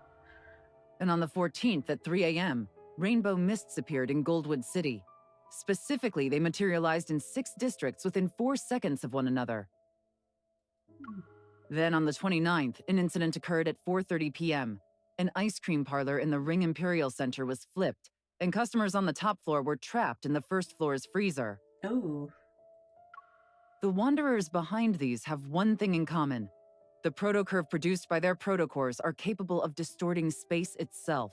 And on the 14th at 3 a.m., rainbow mists appeared in Goldwood City. Specifically, they materialized in 6 districts within 4 seconds of one another. Then on the 29th, an incident occurred at 4:30 p.m. An ice cream parlor in the Ring Imperial Center was flipped, and customers on the top floor were trapped in the first floor's freezer. Oh. The Wanderers behind these have one thing in common. The protocurve produced by their protocores are capable of distorting space itself.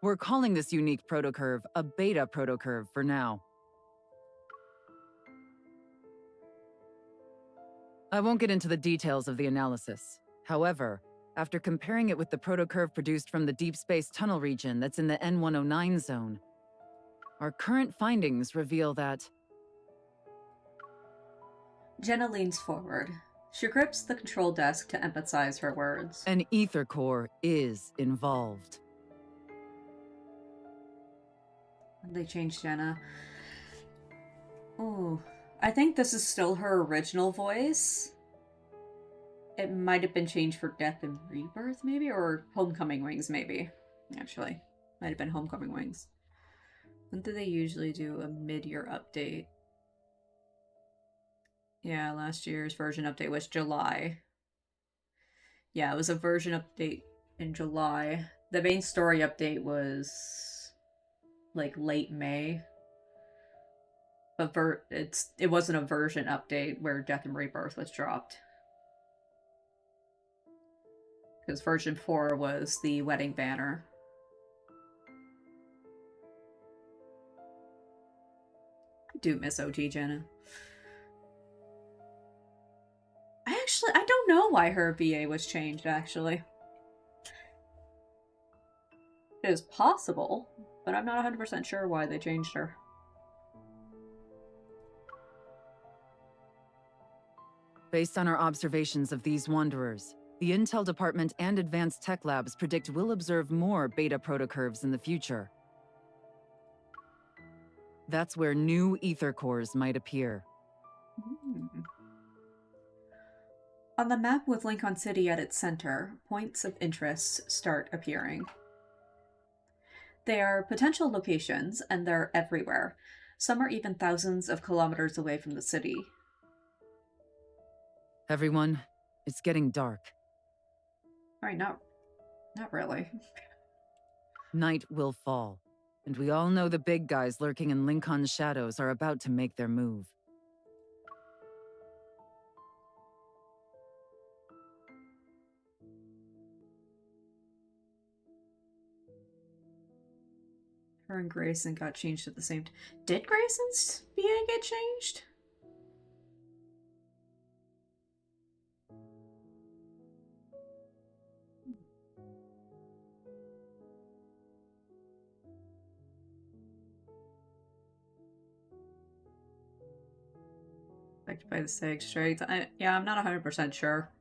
We're calling this unique protocurve a beta protocurve for now. I won't get into the details of the analysis. However, after comparing it with the protocurve produced from the Deep Space tunnel region that's in the N109 zone, our current findings reveal that... Jenna leans forward. She grips the control desk to emphasize her words. An ether core is involved. They changed Jenna. Oh, I think this is still her original voice. It might have been changed for Death and Rebirth, maybe? Or Homecoming Wings, maybe. Actually, might have been Homecoming Wings. When do they usually do a mid-year update? Yeah, last year's version update was July. Yeah, it was a version update in July. The main story update was like late May. But it wasn't a version update where Death and Rebirth was dropped. Because version 4 was the wedding banner. I do miss OG Jenna. I don't know why her VA was changed, actually. It is possible, but I'm not 100% sure why they changed her. Based on our observations of these wanderers, the Intel Department and Advanced Tech Labs predict we'll observe more beta protocurves in the future. That's where new ether cores might appear. On the map with Lincoln City at its center, points of interest start appearing. They are potential locations, and they're everywhere. Some are even thousands of kilometers away from the city. Everyone, it's getting dark. Alright, not really. Night will fall, and we all know the big guys lurking in Lincoln's shadows are about to make their move. Her and Grayson got changed at the same time. Did Grayson's VA get changed? Affected by the SAG strikes. Yeah, I'm not 100% sure.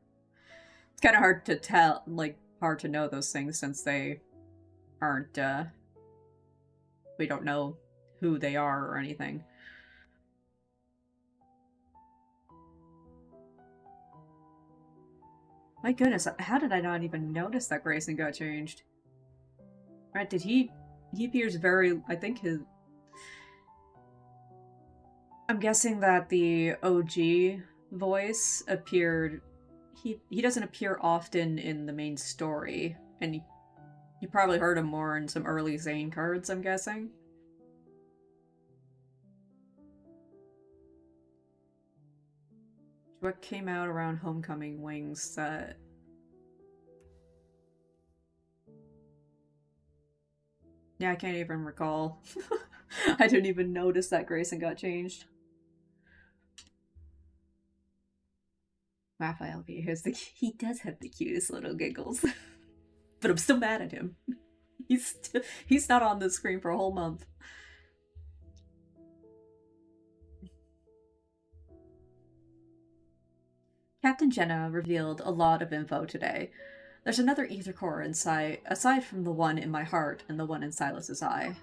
It's kind of hard to tell, like, hard to know those things since they aren't, we don't know who they are or anything. My goodness, how did I not even notice that Grayson got changed? Right, did he appears very, I think I'm guessing that the OG voice appeared, he doesn't appear often in the main story, and you probably heard him more in some early Zayne cards, I'm guessing. What came out around Homecoming Wings that... Yeah, I can't even recall. I didn't even notice that Grayson got changed. Raphael V. He does have the cutest little giggles. But I'm still mad at him. He's not on the screen for a whole month. Captain Jenna revealed a lot of info today. There's another ether core inside, aside from the one in my heart and the one in Silas's eye.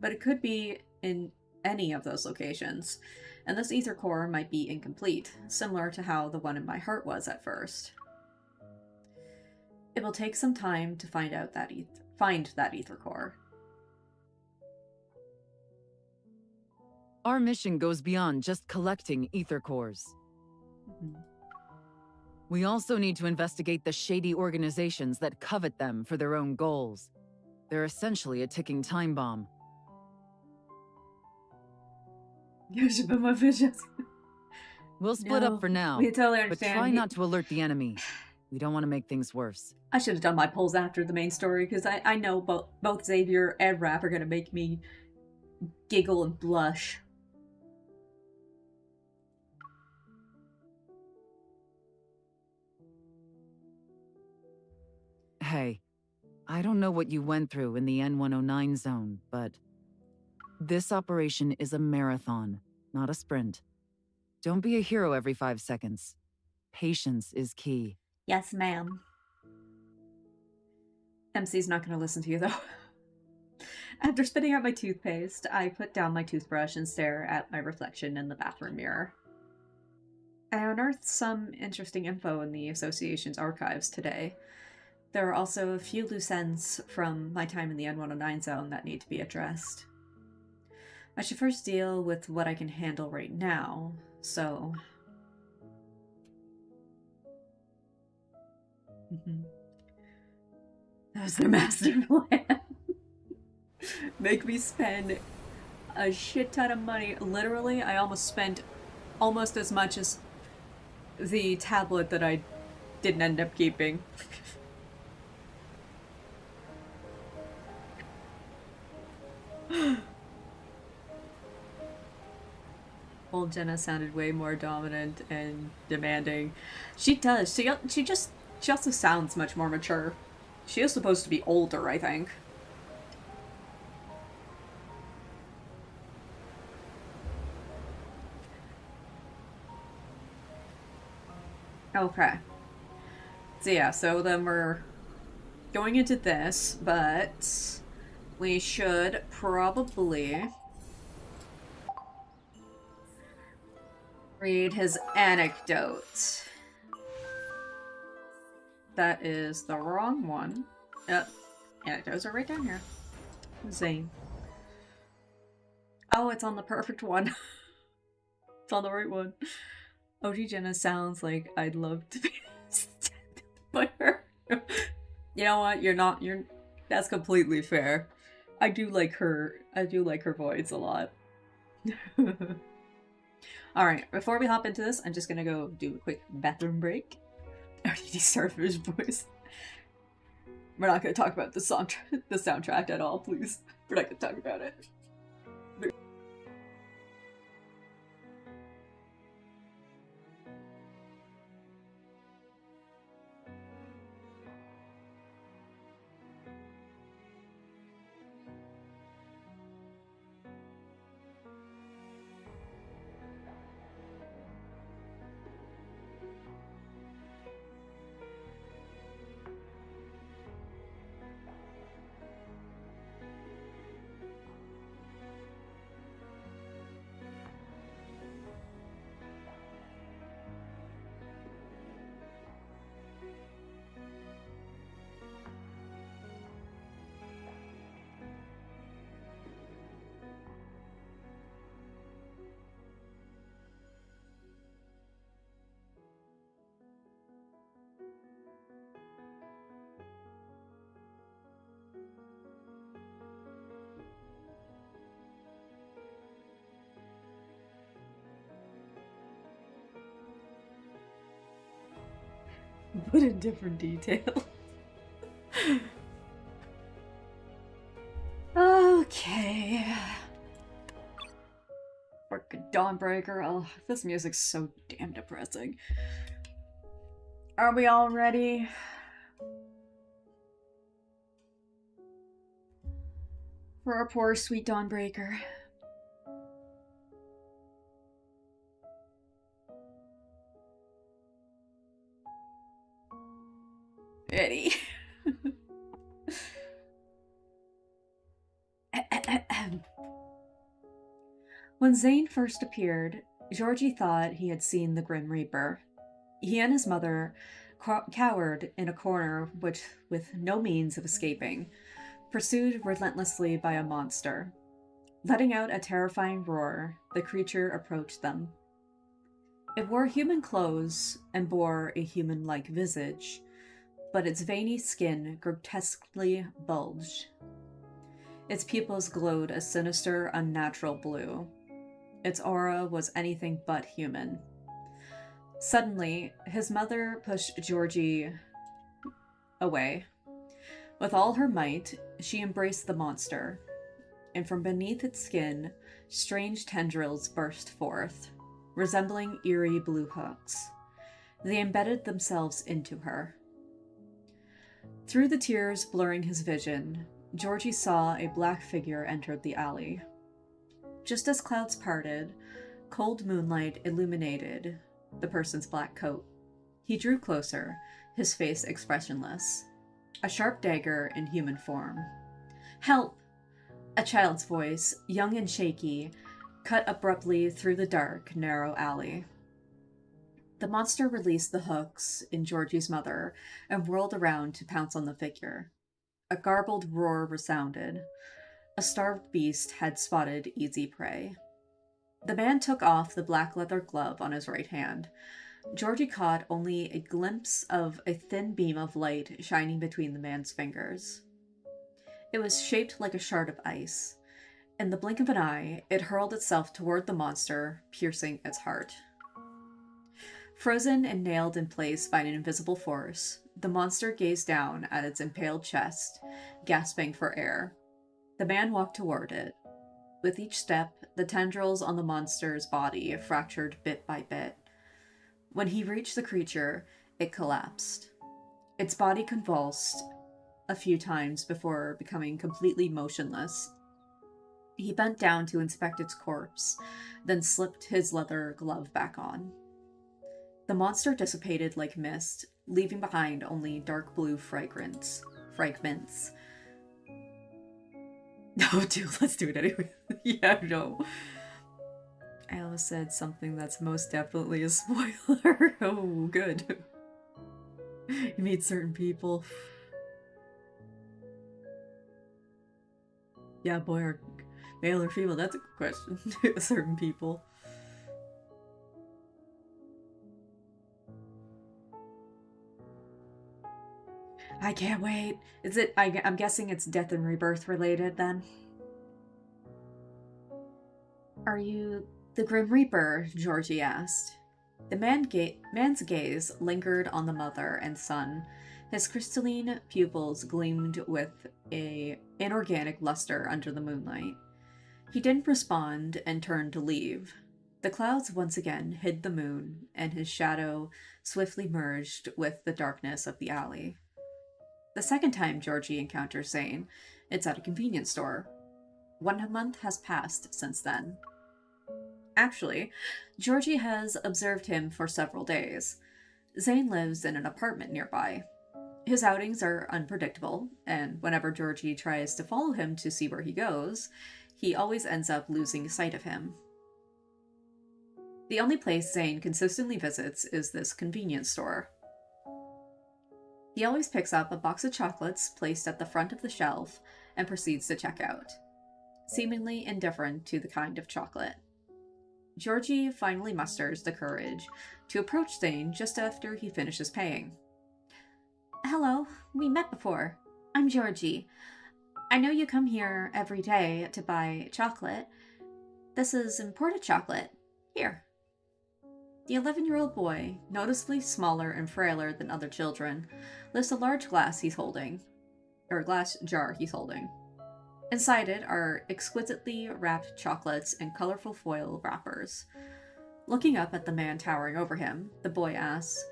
But it could be in any of those locations, and this ether core might be incomplete, similar to how the one in my heart was at first. It will take some time to find that ether core. Our mission goes beyond just collecting ether cores. We also need to investigate the shady organizations that covet them for their own goals. They're essentially a ticking time bomb. You should put my visions. We'll split up for now, we totally but understand. try not to alert the enemy. We don't want to make things worse. I should have done my polls after the main story, because I know both Xavier and Raph are going to make me giggle and blush. Hey, I don't know what you went through in the N109 zone, but this operation is a marathon, not a sprint. Don't be a hero every 5 seconds. Patience is key. Yes, ma'am. MC's not going to listen to you, though. After spitting out my toothpaste, I put down my toothbrush and stare at my reflection in the bathroom mirror. I unearthed some interesting info in the Association's archives today. There are also a few loose ends from my time in the N109 zone that need to be addressed. I should first deal with what I can handle right now, so... That was their master plan. Make me spend a shit ton of money. Literally, I almost spent almost as much as the tablet that I didn't end up keeping. Old Jenna sounded way more dominant and demanding. She does. She also sounds much more mature. She is supposed to be older, I think. Okay. So yeah, so then we're going into this, but we should probably read his anecdote. That is the wrong one. Yep. Anecdotes are right down here. Zayne. Oh, it's on the perfect one. It's on the right one. OG Jenna sounds like I'd love to be by her. You know what? That's completely fair. I do like her voice a lot. Alright, before we hop into this, I'm just gonna go do a quick bathroom break. I already started his voice. We're not gonna talk about the soundtrack at all, please. We're not gonna talk about it. But in different detail. Okay. Frickin' Dawnbreaker. Oh, this music's so damn depressing. Are we all ready? For our poor sweet Dawnbreaker. Ready. When Zayne first appeared, Georgie thought he had seen the Grim Reaper. He and his mother cowered in a corner with no means of escaping, pursued relentlessly by a monster. Letting out a terrifying roar, the creature approached them. It wore human clothes and bore a human-like visage, but its veiny skin grotesquely bulged. Its pupils glowed a sinister, unnatural blue. Its aura was anything but human. Suddenly, his mother pushed Georgie away. With all her might, she embraced the monster, and from beneath its skin, strange tendrils burst forth, resembling eerie blue hooks. They embedded themselves into her. Through the tears blurring his vision, Georgie saw a black figure enter the alley. Just as clouds parted, cold moonlight illuminated the person's black coat. He drew closer, his face expressionless. A sharp dagger in human form. "Help!" A child's voice, young and shaky, cut abruptly through the dark, narrow alley. The monster released the hooks in Georgie's mother and whirled around to pounce on the figure. A garbled roar resounded. a starved beast had spotted easy prey. The man took off the black leather glove on his right hand. Georgie caught only a glimpse of a thin beam of light shining between the man's fingers. It was shaped like a shard of ice. In the blink of an eye, it hurled itself toward the monster, piercing its heart. Frozen and nailed in place by an invisible force, the monster gazed down at its impaled chest, gasping for air. The man walked toward it. With each step, the tendrils on the monster's body fractured bit by bit. When he reached the creature, it collapsed. Its body convulsed a few times before becoming completely motionless. He bent down to inspect its corpse, then slipped his leather glove back on. The monster dissipated like mist, leaving behind only dark blue fragments. No, dude, let's do it anyway. Yeah, no. I almost said something that's most definitely a spoiler. Oh, good. You meet certain people. Yeah, boy, or male or female, that's a good question. Certain people. I can't wait. Is it, I'm guessing it's death and rebirth related then? Are you the Grim Reaper? Georgie asked. The man's gaze lingered on the mother and son. His crystalline pupils gleamed with a inorganic luster under the moonlight. He didn't respond and turned to leave. The clouds once again hid the moon, and his shadow swiftly merged with the darkness of the alley. The second time Georgie encounters Zayne, it's at a convenience store. 1 month has passed since then. Actually, Georgie has observed him for several days. Zayne lives in an apartment nearby. His outings are unpredictable, and whenever Georgie tries to follow him to see where he goes, he always ends up losing sight of him. The only place Zayne consistently visits is this convenience store. He always picks up a box of chocolates placed at the front of the shelf and proceeds to check out, seemingly indifferent to the kind of chocolate. Georgie finally musters the courage to approach Zayne just after he finishes paying. Hello, we met before. I'm Georgie. I know you come here every day to buy chocolate. This is imported chocolate. Here. The 11-year-old boy, noticeably smaller and frailer than other children, lifts a large glass jar he's holding. Inside it are exquisitely wrapped chocolates in colorful foil wrappers. Looking up at the man towering over him, the boy asks,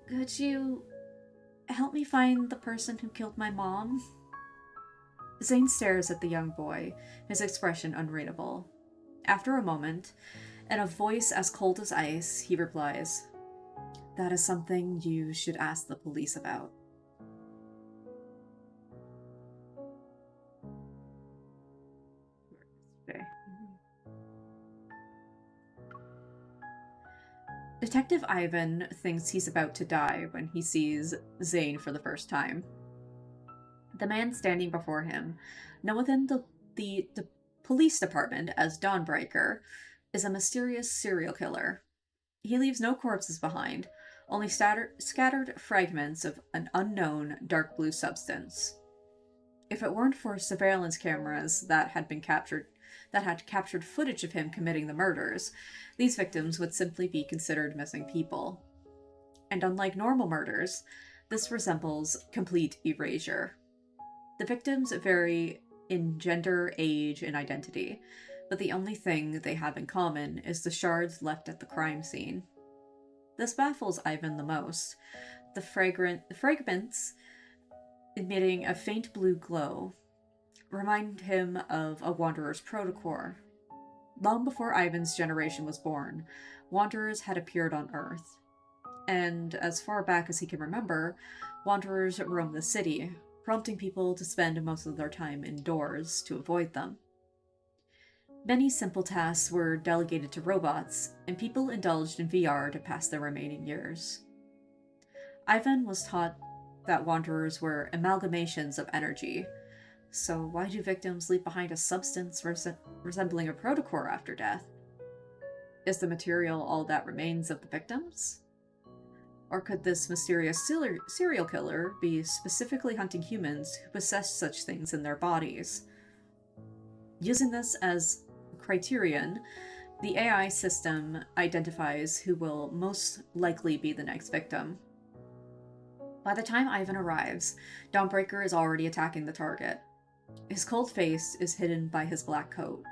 "Could you help me find the person who killed my mom?" Zayne stares at the young boy, his expression unreadable. After a moment, in a voice as cold as ice, he replies, "That is something you should ask the police about." Okay. Detective Ivan thinks he's about to die when he sees Zayne for the first time. The man standing before him, known within the police department as Dawnbreaker, is a mysterious serial killer. He leaves no corpses behind, only scattered fragments of an unknown dark blue substance. If it weren't for surveillance cameras that had captured footage of him committing the murders, these victims would simply be considered missing people. And unlike normal murders, this resembles complete erasure. The victims vary in gender, age, and identity, but the only thing they have in common is the shards left at the crime scene. This baffles Ivan the most. The fragments, emitting a faint blue glow, remind him of a wanderer's protocore. Long before Ivan's generation was born, wanderers had appeared on Earth. And as far back as he can remember, wanderers roamed the city, prompting people to spend most of their time indoors to avoid them. Many simple tasks were delegated to robots, and people indulged in VR to pass their remaining years. Ivan was taught that wanderers were amalgamations of energy, So why do victims leave behind a substance resembling a protocore after death? Is the material all that remains of the victims? Or could this mysterious serial killer be specifically hunting humans who possess such things in their bodies? Using this as a criterion, the AI system identifies who will most likely be the next victim. By the time Ivan arrives, Dawnbreaker is already attacking the target. His cold face is hidden by his black coat.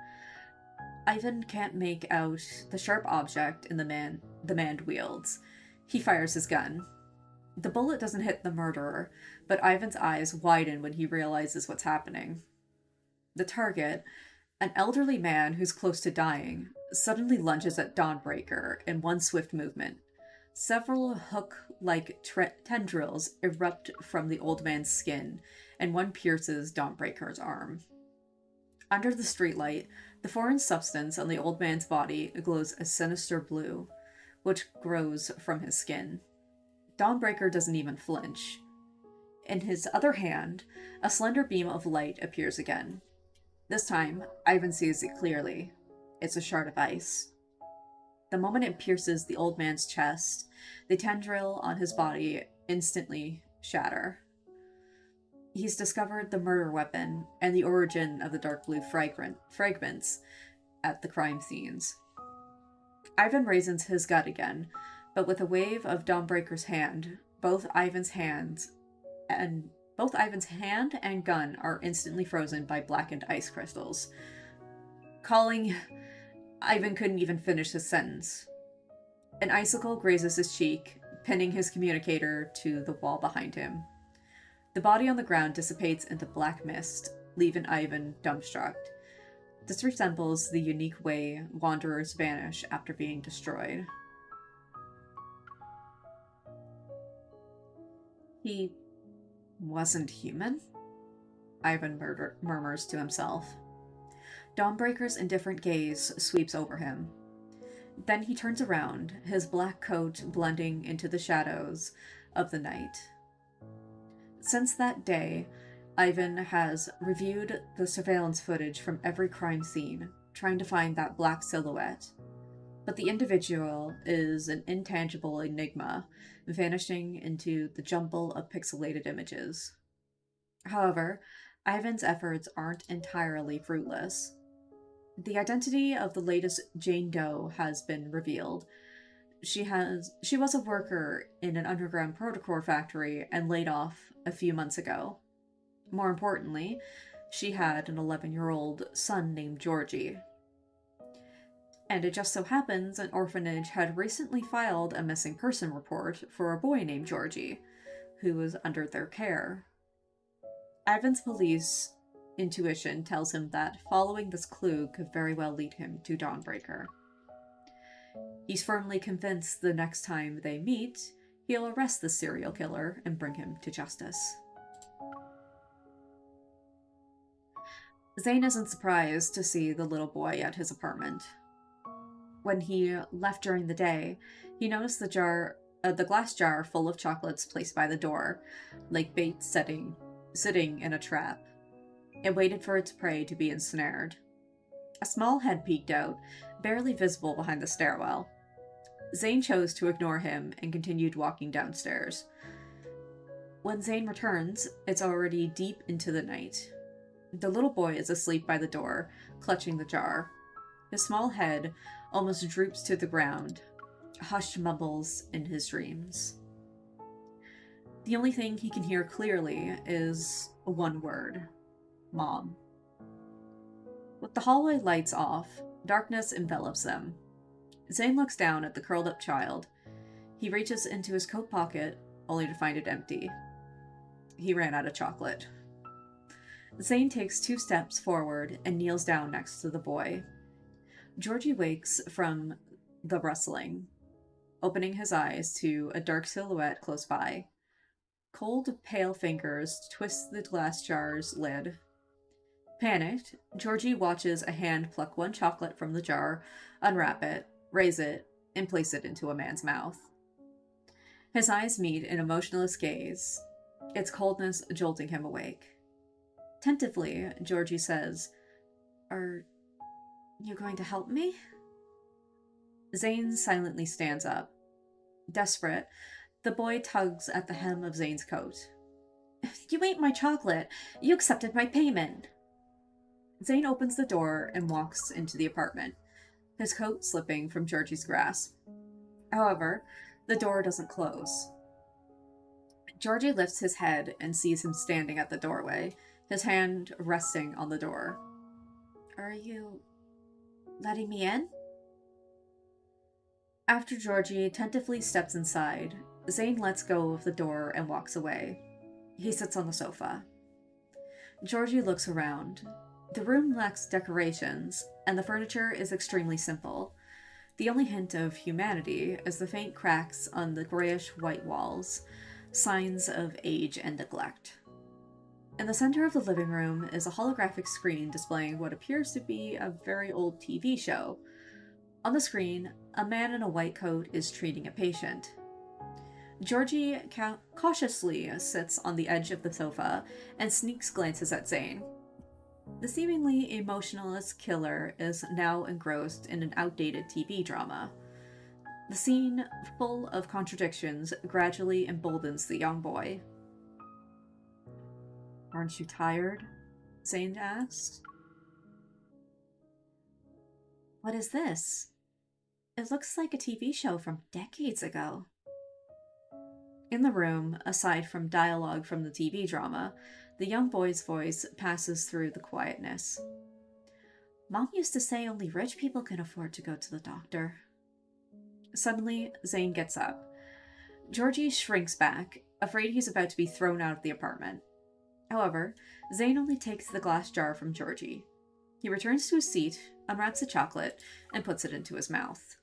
Ivan can't make out the sharp object in the man wields. He fires his gun. The bullet doesn't hit the murderer, but Ivan's eyes widen when he realizes what's happening. The target, an elderly man who's close to dying, suddenly lunges at Dawnbreaker in one swift movement. Several hook-like tendrils erupt from the old man's skin, and one pierces Dawnbreaker's arm. Under the streetlight, the foreign substance on the old man's body glows a sinister blue, which grows from his skin. Dawnbreaker doesn't even flinch. In his other hand, a slender beam of light appears again. This time, Ivan sees it clearly. It's a shard of ice. The moment it pierces the old man's chest, the tendril on his body instantly shatter. He's discovered the murder weapon and the origin of the dark blue fragments at the crime scenes. Ivan raisins his gun again, but with a wave of Dawnbreaker's hand, both Ivan's hand and gun are instantly frozen by blackened ice crystals. Ivan couldn't even finish his sentence. An icicle grazes his cheek, pinning his communicator to the wall behind him. The body on the ground dissipates into black mist, leaving Ivan dumbstruck. This resembles the unique way wanderers vanish after being destroyed. He wasn't human? Ivan murmurs to himself. Dawnbreaker's indifferent gaze sweeps over him. Then he turns around, his black coat blending into the shadows of the night. Since that day, Ivan has reviewed the surveillance footage from every crime scene, trying to find that black silhouette. But the individual is an intangible enigma, vanishing into the jumble of pixelated images. However, Ivan's efforts aren't entirely fruitless. The identity of the latest Jane Doe has been revealed. She was a worker in an underground protocore factory and laid off a few months ago. More importantly, she had an 11-year-old son named Georgie. And it just so happens an orphanage had recently filed a missing person report for a boy named Georgie, who was under their care. Ivan's police intuition tells him that following this clue could very well lead him to Dawnbreaker. He's firmly convinced the next time they meet, he'll arrest the serial killer and bring him to justice. Zayne isn't surprised to see the little boy at his apartment. When he left during the day, he noticed the glass jar full of chocolates placed by the door, like bait sitting in a trap. It waited for its prey to be ensnared. A small head peeked out, barely visible behind the stairwell. Zayne chose to ignore him and continued walking downstairs. When Zayne returns, it's already deep into the night. The little boy is asleep by the door, clutching the jar. His small head almost droops to the ground, hushed mumbles in his dreams. The only thing he can hear clearly is one word: Mom. With the hallway lights off, darkness envelops them. Zayne looks down at the curled-up child. He reaches into his coat pocket, only to find it empty. He ran out of chocolate. Zayne takes 2 steps forward and kneels down next to the boy. Georgie wakes from the rustling, opening his eyes to a dark silhouette close by. Cold, pale fingers twist the glass jar's lid. Panicked, Georgie watches a hand pluck one chocolate from the jar, unwrap it, raise it, and place it into a man's mouth. His eyes meet an emotionless gaze, its coldness jolting him awake. Tentatively, Georgie says, "Are you going to help me?" Zayne silently stands up. Desperate, the boy tugs at the hem of Zayne's coat. "You ate my chocolate. You accepted my payment." Zayne opens the door and walks into the apartment, his coat slipping from Georgie's grasp. However, the door doesn't close. Georgie lifts his head and sees him standing at the doorway, his hand resting on the door. "Are you letting me in?" After Georgie tentatively steps inside, Zayne lets go of the door and walks away. He sits on the sofa. Georgie looks around. The room lacks decorations, and the furniture is extremely simple. The only hint of humanity is the faint cracks on the grayish-white walls, signs of age and neglect. In the center of the living room is a holographic screen displaying what appears to be a very old TV show. On the screen, a man in a white coat is treating a patient. Georgie cautiously sits on the edge of the sofa and sneaks glances at Zayne. The seemingly emotionless killer is now engrossed in an outdated TV drama. The scene, full of contradictions, gradually emboldens the young boy. "Aren't you tired?" Zayne asks. "What is this? It looks like a TV show from decades ago." In the room, aside from dialogue from the TV drama, the young boy's voice passes through the quietness. "Mom used to say only rich people can afford to go to the doctor." Suddenly, Zayne gets up. Georgie shrinks back, afraid he's about to be thrown out of the apartment. However, Zayne only takes the glass jar from Georgie. He returns to his seat, unwraps a chocolate, and puts it into his mouth.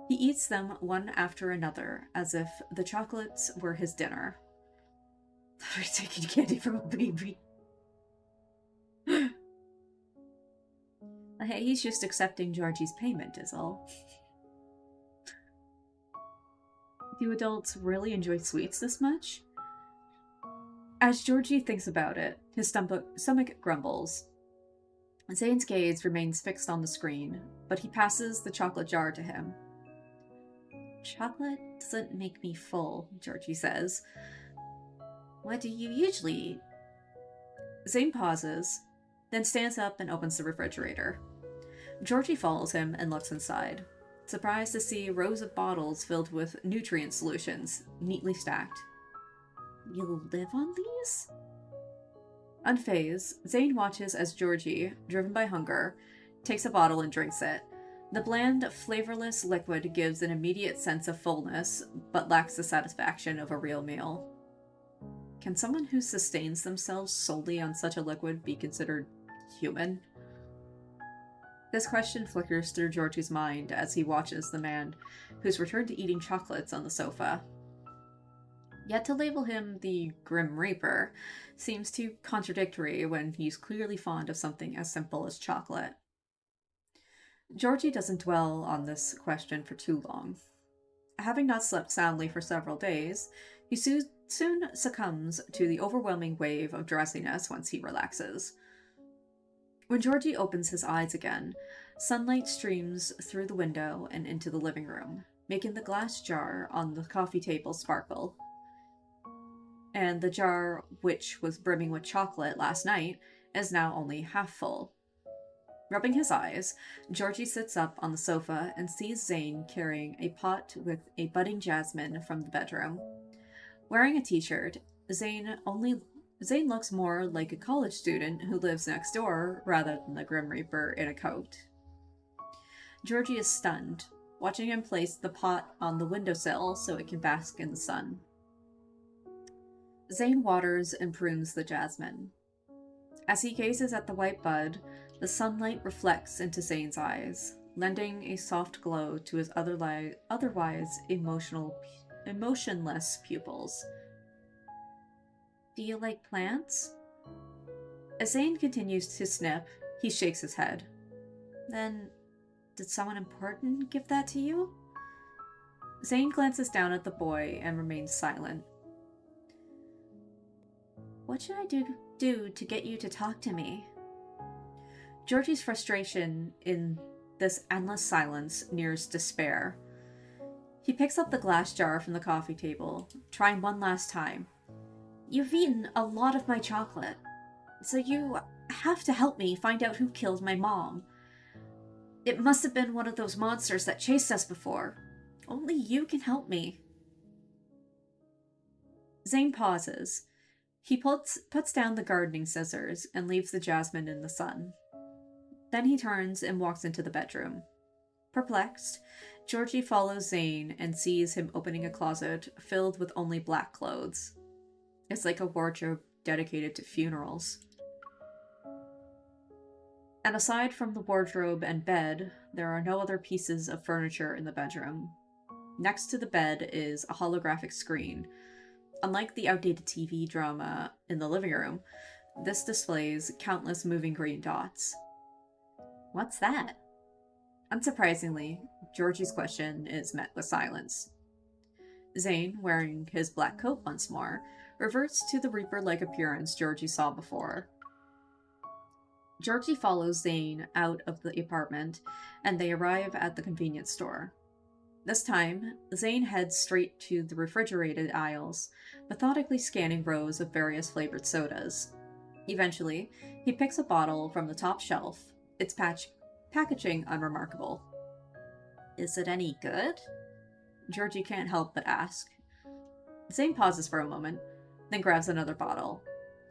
He eats them one after another, as if the chocolates were his dinner. "Thought I was taking candy from a baby." Hey, he's just accepting Georgie's payment is all. Do adults really enjoy sweets this much? As Georgie thinks about it, his stomach grumbles. Zayne's gaze remains fixed on the screen, but he passes the chocolate jar to him. "Chocolate doesn't make me full," Georgie says. "What do you usually eat?" Zayne pauses, then stands up and opens the refrigerator. Georgie follows him and looks inside, surprised to see rows of bottles filled with nutrient solutions, neatly stacked. "You live on these?" Unfazed, Zayne watches as Georgie, driven by hunger, takes a bottle and drinks it. The bland, flavorless liquid gives an immediate sense of fullness, but lacks the satisfaction of a real meal. Can someone who sustains themselves solely on such a liquid be considered human? This question flickers through Georgie's mind as he watches the man who's returned to eating chocolates on the sofa. Yet to label him the Grim Reaper seems too contradictory when he's clearly fond of something as simple as chocolate. Georgie doesn't dwell on this question for too long. Having not slept soundly for several days, he soon succumbs to the overwhelming wave of drowsiness once he relaxes. When Georgie opens his eyes again, sunlight streams through the window and into the living room, making the glass jar on the coffee table sparkle. And the jar, which was brimming with chocolate last night, is now only half full. Rubbing his eyes, Georgie sits up on the sofa and sees Zayne carrying a pot with a budding jasmine from the bedroom. Wearing a t-shirt, Zayne looks more like a college student who lives next door rather than the Grim Reaper in a coat. Georgie is stunned, watching him place the pot on the windowsill so it can bask in the sun. Zayne waters and prunes the jasmine. As he gazes at the white bud, the sunlight reflects into Zayne's eyes, lending a soft glow to his otherwise emotionless pupils. "Do you like plants?" As Zayne continues to snip, he shakes his head. "Then, did someone important give that to you?" Zayne glances down at the boy and remains silent. "What should I do do to get you to talk to me? Georgie's frustration in this endless silence nears despair. He picks up the glass jar from the coffee table, trying one last time. You've eaten a lot of my chocolate, so you have to help me find out who killed my mom. It must have been one of those monsters that chased us before. Only you can help me. Zayne pauses. He puts down the gardening scissors and leaves the jasmine in the sun. Then he turns and walks into the bedroom. Perplexed, Georgie follows Zayne and sees him opening a closet filled with only black clothes. It's like a wardrobe dedicated to funerals. And aside from the wardrobe and bed, there are no other pieces of furniture in the bedroom. Next to the bed is a holographic screen. Unlike the outdated TV drama in the living room, this displays countless moving green dots. What's that? Unsurprisingly, Georgie's question is met with silence. Zayne, wearing his black coat once more, reverts to the Reaper-like appearance Georgie saw before. Georgie follows Zayne out of the apartment, and they arrive at the convenience store. This time, Zayne heads straight to the refrigerated aisles, methodically scanning rows of various flavored sodas. Eventually, he picks a bottle from the top shelf, its packaging unremarkable. Is it any good? Georgie can't help but ask. Zayne pauses for a moment, then grabs another bottle.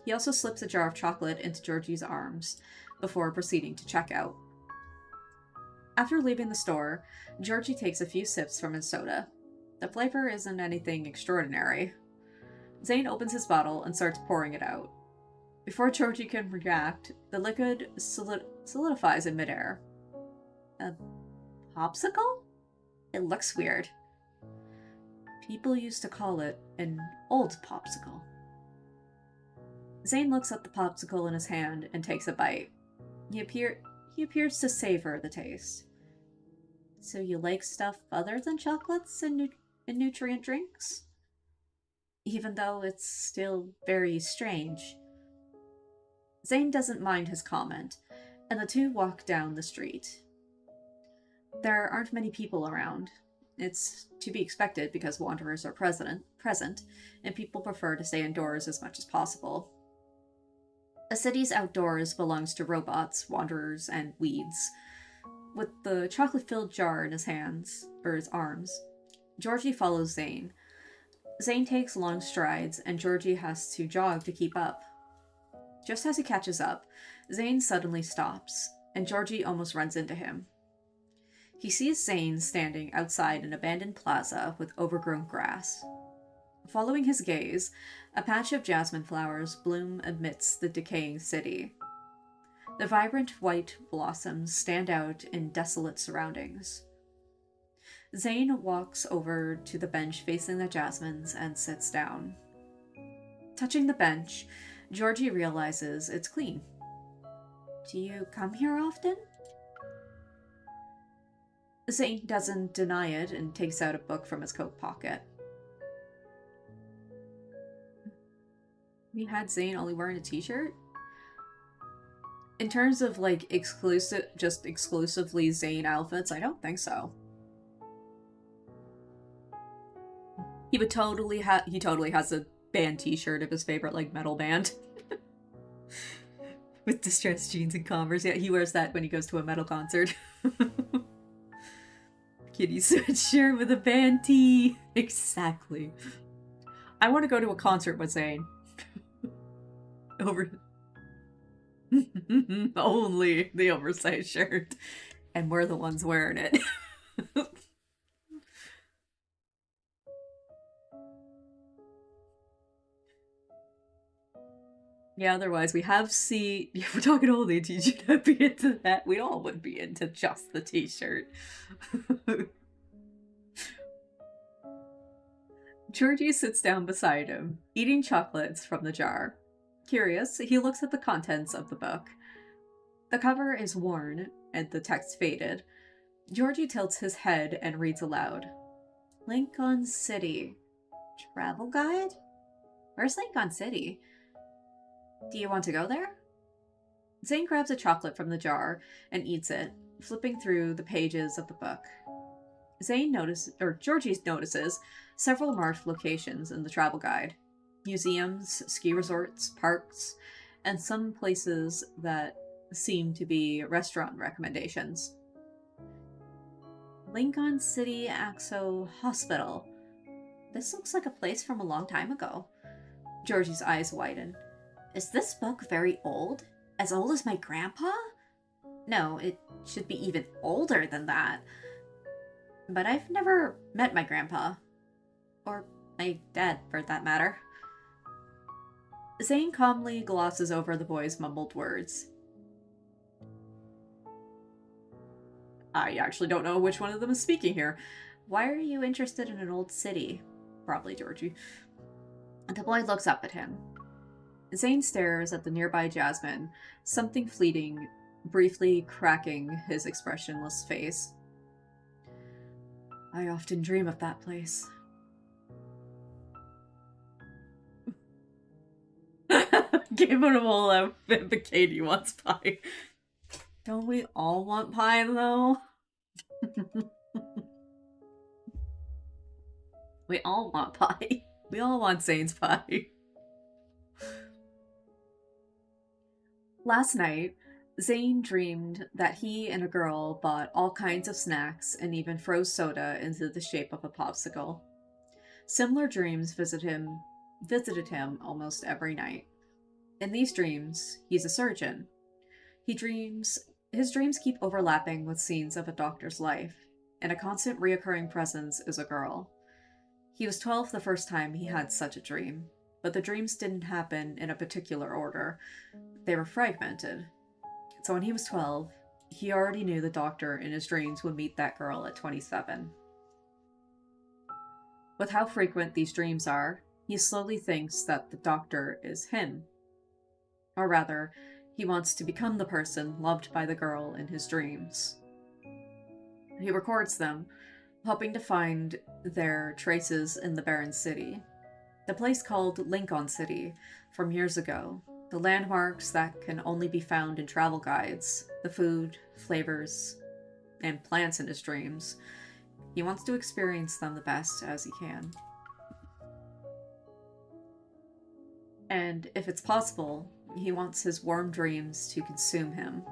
He also slips a jar of chocolate into Georgie's arms, before proceeding to check out. After leaving the store, Georgie takes a few sips from his soda. The flavor isn't anything extraordinary. Zayne opens his bottle and starts pouring it out. Before Georgie can react, the liquid solidifies in midair. A popsicle? It looks weird. People used to call it an old popsicle. Zayne looks at the popsicle in his hand and takes a bite. He appears to savor the taste. So you like stuff other than chocolates and nutrient drinks? Even though it's still very strange. Zayne doesn't mind his comment, and the two walk down the street. There aren't many people around. It's to be expected because wanderers are present, and people prefer to stay indoors as much as possible. A city's outdoors belongs to robots, wanderers, and weeds. With the chocolate-filled jar in his hands, or his arms, Georgie follows Zayne. Zayne takes long strides, and Georgie has to jog to keep up. Just as he catches up, Zayne suddenly stops, and Georgie almost runs into him. He sees Zayne standing outside an abandoned plaza with overgrown grass. Following his gaze, a patch of jasmine flowers bloom amidst the decaying city. The vibrant white blossoms stand out in desolate surroundings. Zayne walks over to the bench facing the jasmines and sits down. Touching the bench, Georgie realizes it's clean. Do you come here often? Zayne doesn't deny it and takes out a book from his coat pocket. We had Zayne only wearing a t-shirt? In terms of, like, exclusively Zayne outfits, I don't think so. He totally has a band t-shirt of his favorite, like, metal band. With distressed jeans and Converse. Yeah, he wears that when he goes to a metal concert. Kitty sweatshirt with a band tee. Exactly. I want to go to a concert with Zayne. Only the oversized shirt. And we're the ones wearing it. Yeah, otherwise we have if we're talking all the t-shirt, you'd not be into that. We all would be into just the t-shirt. Georgie sits down beside him, eating chocolates from the jar. Curious, he looks at the contents of the book. The cover is worn, and the text faded. Georgie tilts his head and reads aloud. Lincoln City. Travel guide? Where's Lincoln City? Do you want to go there? Zayne grabs a chocolate from the jar and eats it, flipping through the pages of the book. Georgie notices several marked locations in the travel guide. Museums, ski resorts, parks, and some places that seem to be restaurant recommendations. Lincoln City Axo Hospital. This looks like a place from a long time ago. Georgie's eyes widen. Is this book very old? As old as my grandpa? No, it should be even older than that. But I've never met my grandpa. Or my dad, for that matter. Zayne calmly glosses over the boy's mumbled words. I actually don't know which one of them is speaking here. Why are you interested in an old city? Probably Georgie. The boy looks up at him. Zayne stares at the nearby Jasmine, something fleeting, briefly cracking his expressionless face. I often dream of that place. Gave him a whole outfit, but Katie wants pie. Don't we all want pie, though? We all want pie. We all want Zayne's pie. Last night, Zayne dreamed that he and a girl bought all kinds of snacks and even froze soda into the shape of a popsicle. Similar dreams visited him almost every night. In these dreams, he's a surgeon. His dreams keep overlapping with scenes of a doctor's life, and a constant reoccurring presence is a girl. He was 12 the first time he had such a dream, but the dreams didn't happen in a particular order. They were fragmented. So when he was 12, he already knew the doctor in his dreams would meet that girl at 27. With how frequent these dreams are, he slowly thinks that the doctor is him. Or rather, he wants to become the person loved by the girl in his dreams. He records them, hoping to find their traces in the barren city. The place called Lincoln City from years ago. The landmarks that can only be found in travel guides, the food, flavors, and plants in his dreams. He wants to experience them the best as he can. And if it's possible, he wants his warm dreams to consume him.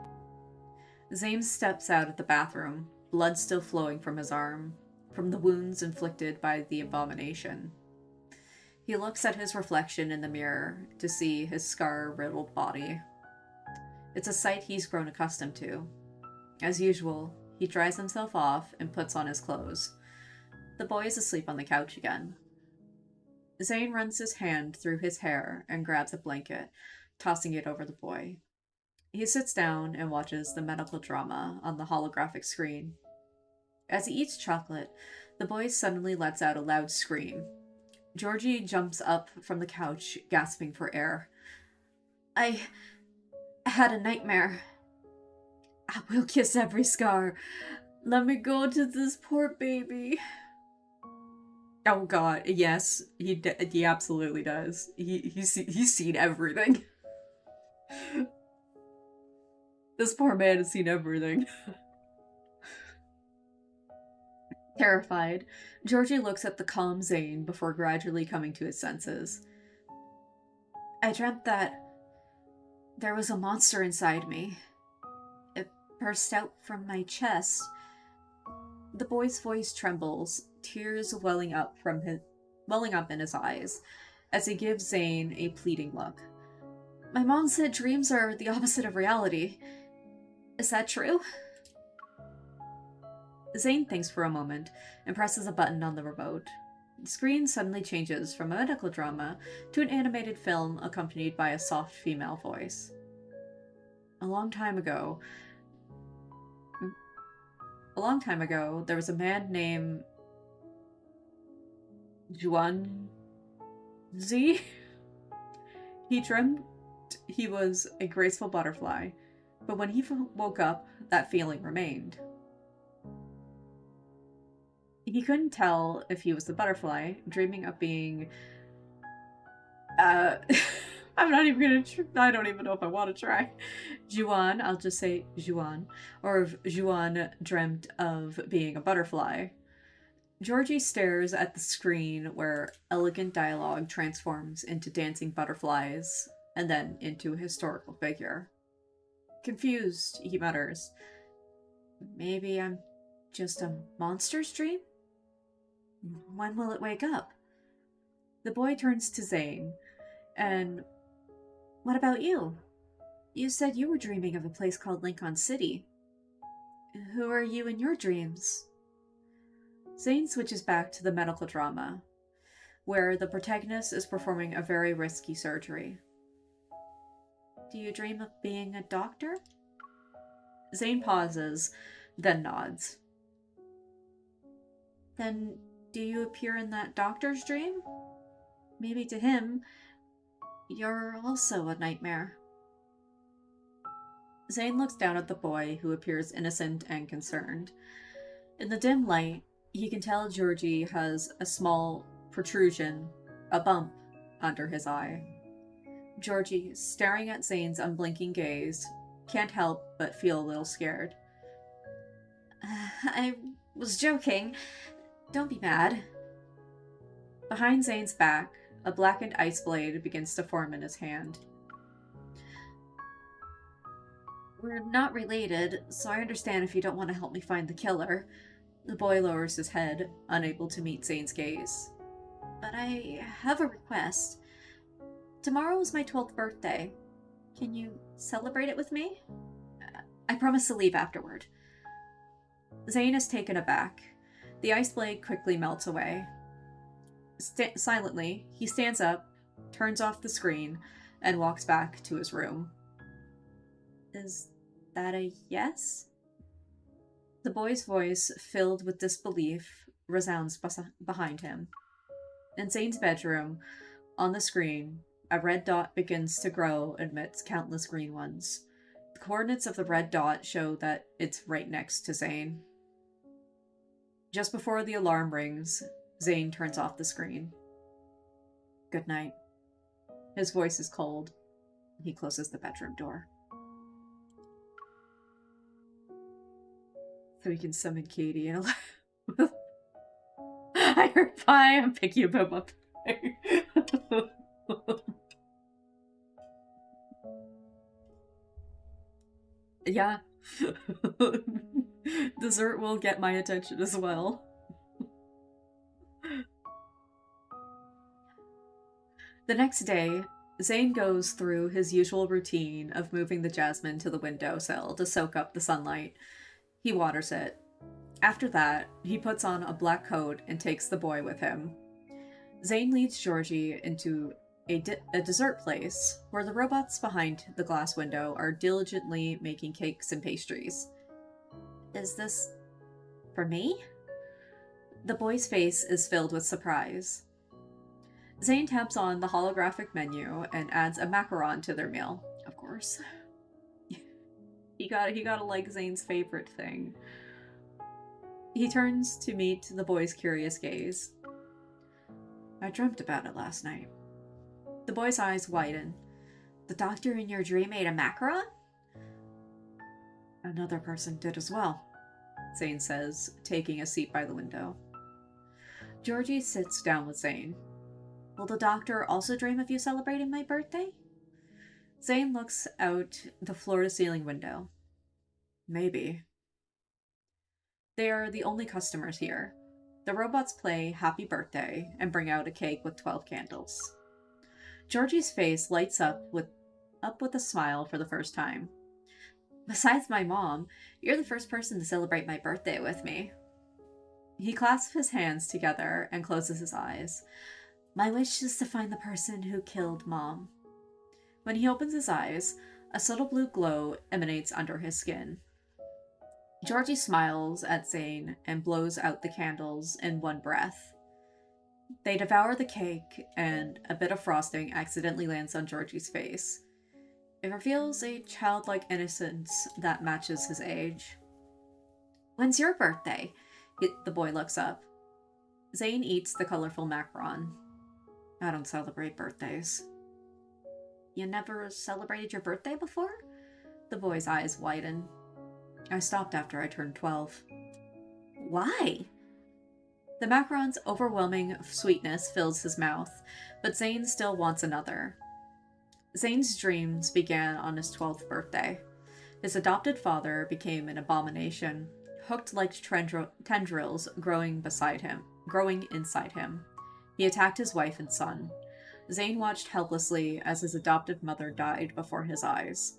Zayne steps out of the bathroom, blood still flowing from his arm, from the wounds inflicted by the abomination. He looks at his reflection in the mirror to see his scar-riddled body. It's a sight he's grown accustomed to. As usual, he dries himself off and puts on his clothes. The boy is asleep on the couch again. Zayne runs his hand through his hair and grabs a blanket, tossing it over the boy. He sits down and watches the medical drama on the holographic screen. As he eats chocolate, the boy suddenly lets out a loud scream. Georgie jumps up from the couch, gasping for air. I had a nightmare. I will kiss every scar. Let me go to this poor baby. Oh god, yes, he absolutely does. He's seen everything. This poor man has seen everything. Terrified, Georgie looks at the calm Zayne before gradually coming to his senses. I dreamt that there was a monster inside me. It burst out from my chest. The boy's voice trembles, tears welling up in his eyes, as he gives Zayne a pleading look. My mom said dreams are the opposite of reality. Is that true? Zayne thinks for a moment and presses a button on the remote. The screen suddenly changes from a medical drama to an animated film accompanied by a soft female voice. A long time ago, there was a man named Juan Z. He dreamt he was a graceful butterfly, but when he woke up, that feeling remained. He couldn't tell if he was the butterfly, dreaming of being I'm not even gonna I don't even know if I want to try. Juan, I'll just say Juan. Or if Juan dreamt of being a butterfly. Georgie stares at the screen where elegant dialogue transforms into dancing butterflies and then into a historical figure. Confused, he mutters. Maybe I'm just a monster's dream? When will it wake up? The boy turns to Zayne. And what about you? You said you were dreaming of a place called Lincoln City. Who are you in your dreams? Zayne switches back to the medical drama, where the protagonist is performing a very risky surgery. Do you dream of being a doctor? Zayne pauses, then nods. Then do you appear in that doctor's dream? Maybe to him, you're also a nightmare. Zayne looks down at the boy, who appears innocent and concerned. In the dim light, he can tell Georgie has a small protrusion, a bump, under his eye. Georgie, staring at Zayne's unblinking gaze, can't help but feel a little scared. I was joking. Don't be mad. Behind Zayne's back, a blackened ice blade begins to form in his hand. We're not related, so I understand if you don't want to help me find the killer. The boy lowers his head, unable to meet Zayne's gaze. But I have a request. Tomorrow is my 12th birthday. Can you celebrate it with me? I promise to leave afterward. Zayne is taken aback. The ice blade quickly melts away. Silently, he stands up, turns off the screen, and walks back to his room. Is that a yes? The boy's voice, filled with disbelief, resounds behind him. In Zayne's bedroom, on the screen, a red dot begins to grow amidst countless green ones. The coordinates of the red dot show that it's right next to Zayne. Just before the alarm rings, Zayne turns off the screen. Good night. His voice is cold. He closes the bedroom door. So we can summon Katie and I heard bye, I'm picking you up. Yeah. Dessert will get my attention as well. The next day, Zayne goes through his usual routine of moving the jasmine to the windowsill to soak up the sunlight. He waters it. After that, he puts on a black coat and takes the boy with him. Zayne leads Georgie into a dessert place where the robots behind the glass window are diligently making cakes and pastries. Is this for me? The boy's face is filled with surprise. Zayne taps on the holographic menu and adds a macaron to their meal, of course. He gotta like Zayne's favorite thing. He turns to meet the boy's curious gaze. I dreamt about it last night. The boy's eyes widen. The doctor in your dream ate a macaron? Another person did as well, Zayne says, taking a seat by the window. Georgie sits down with Zayne. Will the doctor also dream of you celebrating my birthday? Zayne looks out the floor-to-ceiling window. Maybe. They are the only customers here. The robots play Happy Birthday and bring out a cake with 12 candles. Georgie's face lights up with a smile for the first time. Besides my mom, you're the first person to celebrate my birthday with me. He clasps his hands together and closes his eyes. My wish is to find the person who killed Mom. When he opens his eyes, a subtle blue glow emanates under his skin. Georgie smiles at Zayne and blows out the candles in one breath. They devour the cake, and a bit of frosting accidentally lands on Georgie's face. It reveals a childlike innocence that matches his age. When's your birthday? The boy looks up. Zayne eats the colorful macaron. I don't celebrate birthdays. You never celebrated your birthday before? The boy's eyes widen. I stopped after I turned 12. Why? The macaron's overwhelming sweetness fills his mouth, but Zayne still wants another. Zayne's dreams began on his 12th birthday. His adopted father became an abomination, hooked like tendrils growing inside him. He attacked his wife and son. Zayne watched helplessly as his adoptive mother died before his eyes.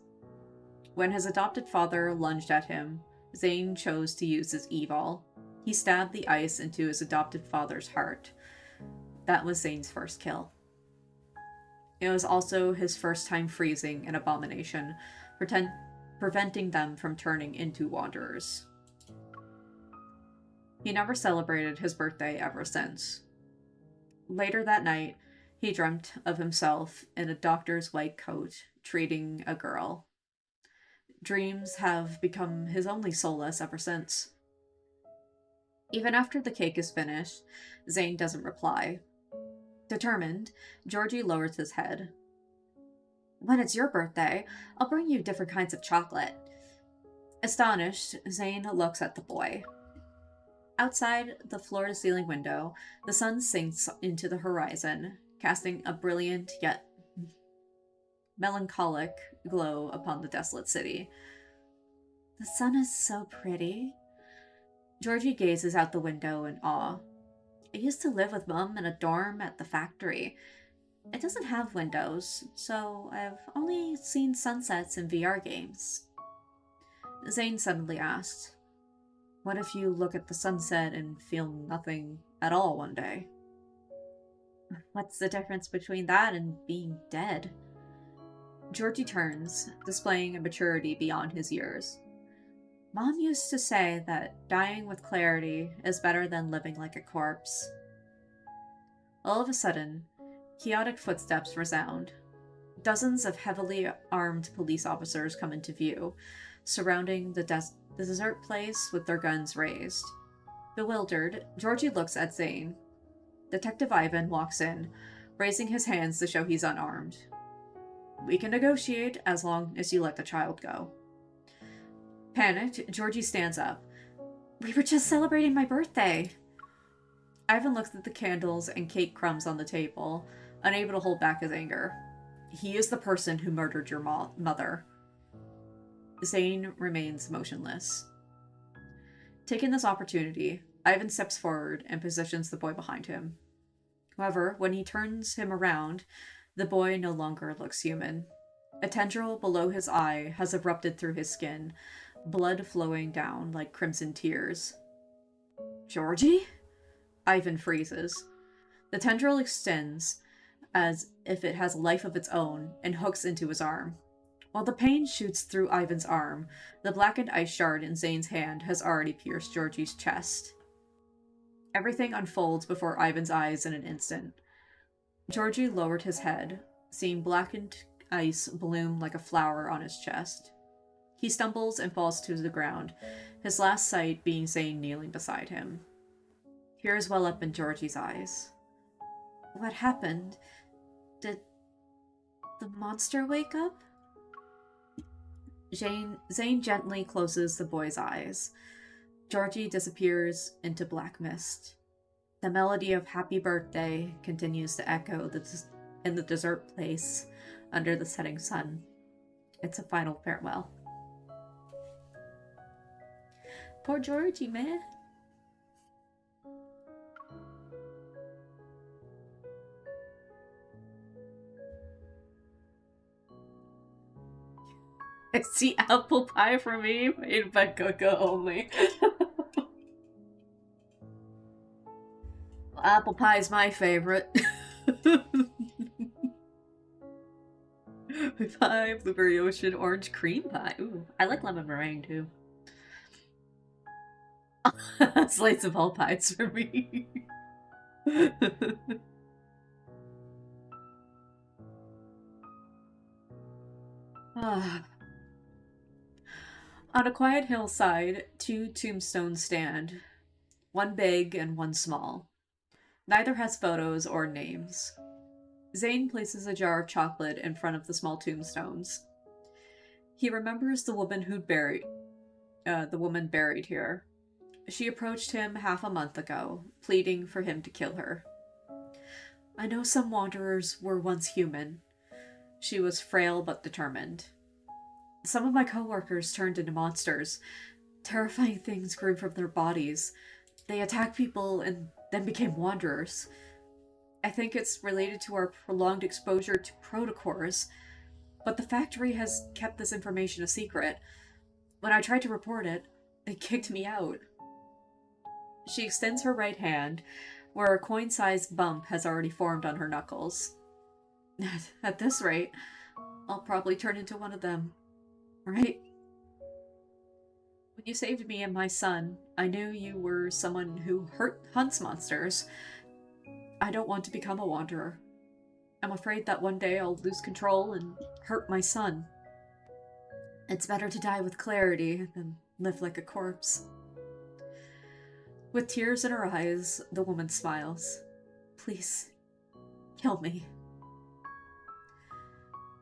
When his adopted father lunged at him, Zayne chose to use his evil. He stabbed the ice into his adopted father's heart. That was Zayne's first kill. It was also his first time freezing an abomination, preventing them from turning into wanderers. He never celebrated his birthday ever since. Later that night, he dreamt of himself in a doctor's white coat, treating a girl. Dreams have become his only solace ever since. Even after the cake is finished, Zayne doesn't reply. Determined, Georgie lowers his head. When it's your birthday, I'll bring you different kinds of chocolate. Astonished, Zayne looks at the boy. Outside the floor-to-ceiling window, the sun sinks into the horizon, casting a brilliant yet melancholic glow upon the desolate city. The sun is so pretty. Georgie gazes out the window in awe. I used to live with Mum in a dorm at the factory. It doesn't have windows, so I've only seen sunsets in VR games. Zayne suddenly asked, what if you look at the sunset and feel nothing at all one day? What's the difference between that and being dead? Georgie turns, displaying a maturity beyond his years. Mom used to say that dying with clarity is better than living like a corpse. All of a sudden, chaotic footsteps resound. Dozens of heavily armed police officers come into view, surrounding the desert place with their guns raised. Bewildered, Georgie looks at Zayne. Detective Ivan walks in, raising his hands to show he's unarmed. We can negotiate as long as you let the child go. Panicked, Georgie stands up. We were just celebrating my birthday. Ivan looks at the candles and cake crumbs on the table, unable to hold back his anger. He is the person who murdered your mother. Zayne remains motionless. Taking this opportunity, Ivan steps forward and positions the boy behind him. However, when he turns him around, the boy no longer looks human. A tendril below his eye has erupted through his skin, blood flowing down like crimson tears. Georgie? Ivan freezes. The tendril extends as if it has life of its own and hooks into his arm. While the pain shoots through Ivan's arm, the blackened ice shard in Zayne's hand has already pierced Georgie's chest. Everything unfolds before Ivan's eyes in an instant. Georgie lowered his head, seeing blackened ice bloom like a flower on his chest. He stumbles and falls to the ground, his last sight being Zayne kneeling beside him. Tears well up in Georgie's eyes. What happened? Did the monster wake up? Zayne gently closes the boy's eyes. Georgie disappears into black mist. The melody of Happy Birthday continues to echo in the desert place under the setting sun. It's a final farewell. Poor Georgie, man. I see apple pie for me, made by Coco only. Apple pie is my favorite. Pie, blueberry ocean, orange cream pie. Ooh, I like lemon meringue too. Slice of all pies for me. On a quiet hillside, two tombstones stand, one big and one small. Neither has photos or names. Zayne places a jar of chocolate in front of the small tombstones. He remembers the woman buried here. She approached him half a month ago, pleading for him to kill her. I know some wanderers were once human. She was frail but determined. Some of my co-workers turned into monsters. Terrifying things grew from their bodies. They attacked people and then became wanderers. I think it's related to our prolonged exposure to protocores, but the factory has kept this information a secret. When I tried to report it, they kicked me out. She extends her right hand, where a coin-sized bump has already formed on her knuckles. At this rate, I'll probably turn into one of them, right? When you saved me and my son, I knew you were someone who hunts monsters. I don't want to become a wanderer. I'm afraid that one day I'll lose control and hurt my son. It's better to die with clarity than live like a corpse. With tears in her eyes, the woman smiles. Please, kill me.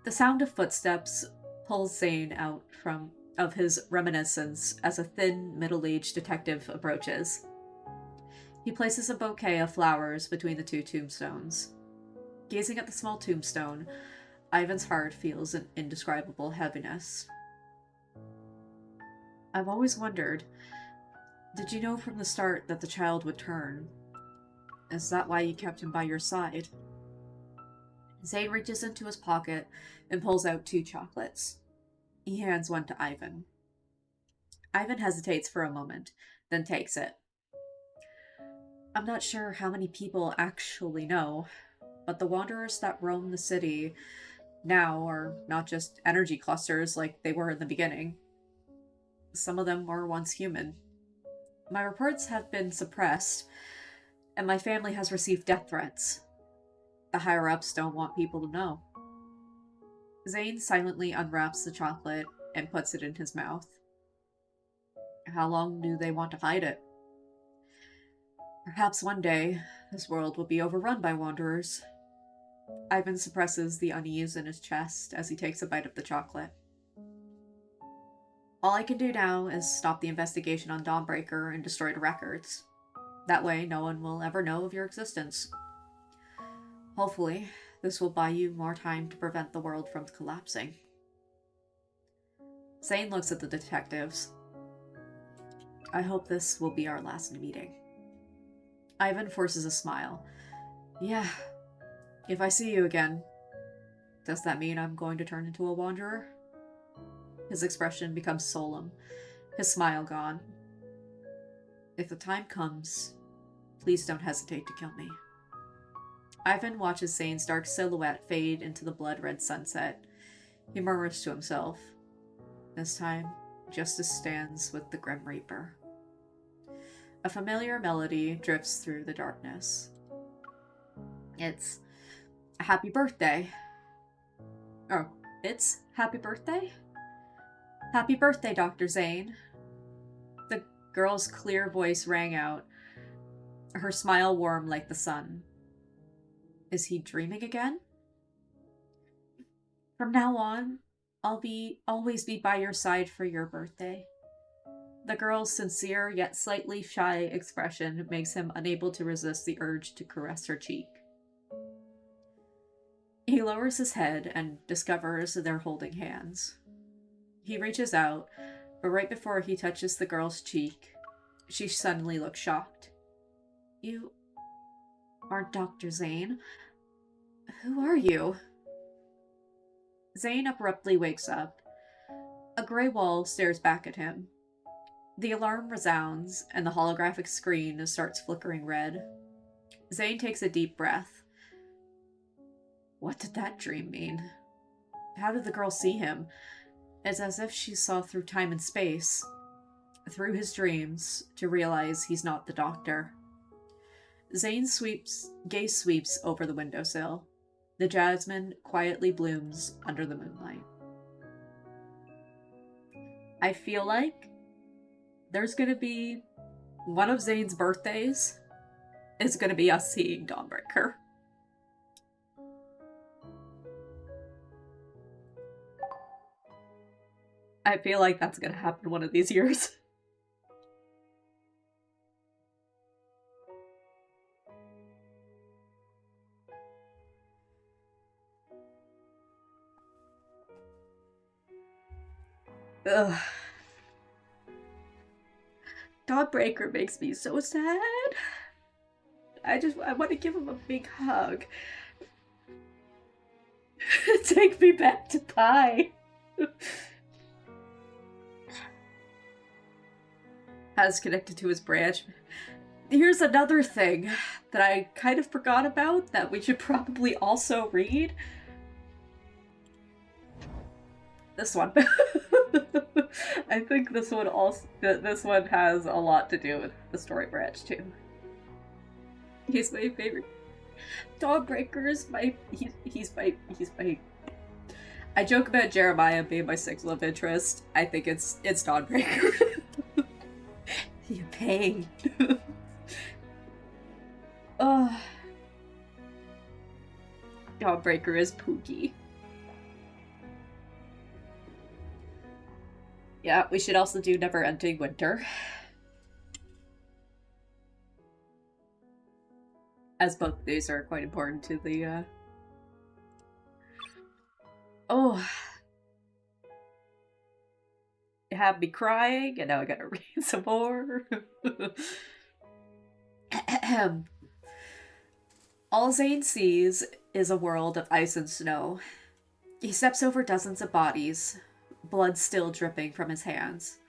The sound of footsteps pulls Zayne out of his reminiscence as a thin, middle-aged detective approaches. He places a bouquet of flowers between the two tombstones. Gazing at the small tombstone, Ivan's heart feels an indescribable heaviness. I've always wondered, did you know from the start that the child would turn? Is that why you kept him by your side? Zayne reaches into his pocket and pulls out 2 chocolates. He hands one to Ivan. Ivan hesitates for a moment, then takes it. I'm not sure how many people actually know, but the wanderers that roam the city now are not just energy clusters like they were in the beginning. Some of them were once human. My reports have been suppressed, and my family has received death threats. The higher-ups don't want people to know. Zayne silently unwraps the chocolate and puts it in his mouth. How long do they want to hide it? Perhaps one day, this world will be overrun by wanderers. Ivan suppresses the unease in his chest as he takes a bite of the chocolate. All I can do now is stop the investigation on Dawnbreaker and destroy the records. That way, no one will ever know of your existence. Hopefully, this will buy you more time to prevent the world from collapsing. Zayne looks at the detectives. I hope this will be our last meeting. Ivan forces a smile. Yeah, if I see you again, does that mean I'm going to turn into a wanderer? His expression becomes solemn, his smile gone. If the time comes, please don't hesitate to kill me. Ivan watches Zayne's dark silhouette fade into the blood-red sunset. He murmurs to himself. This time, justice stands with the Grim Reaper. A familiar melody drifts through the darkness. It's Happy Birthday. Oh, it's Happy Birthday? Happy birthday, Dr. Zayne. The girl's clear voice rang out, her smile warm like the sun. Is he dreaming again? From now on, I'll always be by your side for your birthday. The girl's sincere yet slightly shy expression makes him unable to resist the urge to caress her cheek. He lowers his head and discovers they're holding hands. He reaches out, but right before he touches the girl's cheek, she suddenly looks shocked. You are Dr. Zayne? Who are you? Zayne abruptly wakes up. A gray wall stares back at him. The alarm resounds, and the holographic screen starts flickering red. Zayne takes a deep breath. What did that dream mean? How did the girl see him? It's as if she saw through time and space, through his dreams, to realize he's not the doctor. Zayne's gaze sweeps over the windowsill. The jasmine quietly blooms under the moonlight. I feel like there's gonna be one of Zayne's birthdays is gonna be us seeing Dawnbreaker. I feel like that's gonna happen one of these years. Ugh. Dawnbreaker makes me so sad. I want to give him a big hug. Take me back to Pi. Has connected to his branch. Here's another thing that I kind of forgot about that we should probably also read. This one. I think this one has a lot to do with the story branch too. He's my favorite. Dawnbreaker is he's my I joke about Jeremiah being my sixth love interest. I think it's Dawnbreaker. You pain. Oh. Dawnbreaker is Pookie. Yeah, we should also do Never Ending Winter. As both of these are quite important to the, Oh. You have me crying, and now I gotta read some more. All Zayne sees is a world of ice and snow. He steps over dozens of bodies, blood still dripping from his hands.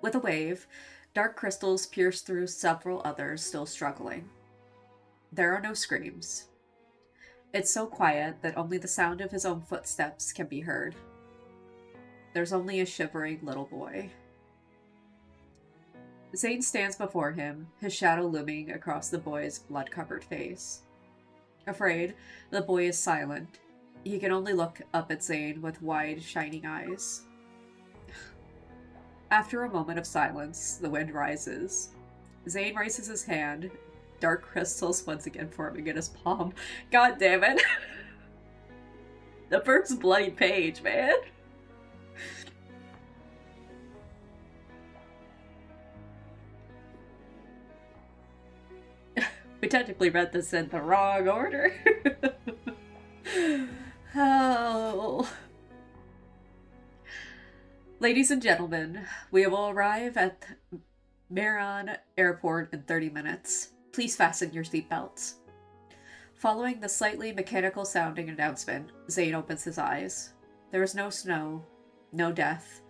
With a wave, dark crystals pierce through several others still struggling. There are no screams. It's so quiet that only the sound of his own footsteps can be heard. There's only a shivering little boy. Zayne stands before him, his shadow looming across the boy's blood-covered face. Afraid, the boy is silent. He can only look up at Zayne with wide, shining eyes. After a moment of silence, the wind rises. Zayne raises his hand, dark crystals once again forming in his palm. God damn it! The first bloody page, man! We technically read this in the wrong order. Oh. Ladies and gentlemen, we will arrive at Meran Airport in 30 minutes. Please fasten your seatbelts. Following the slightly mechanical sounding announcement, Zayne opens his eyes. There is no snow, no death.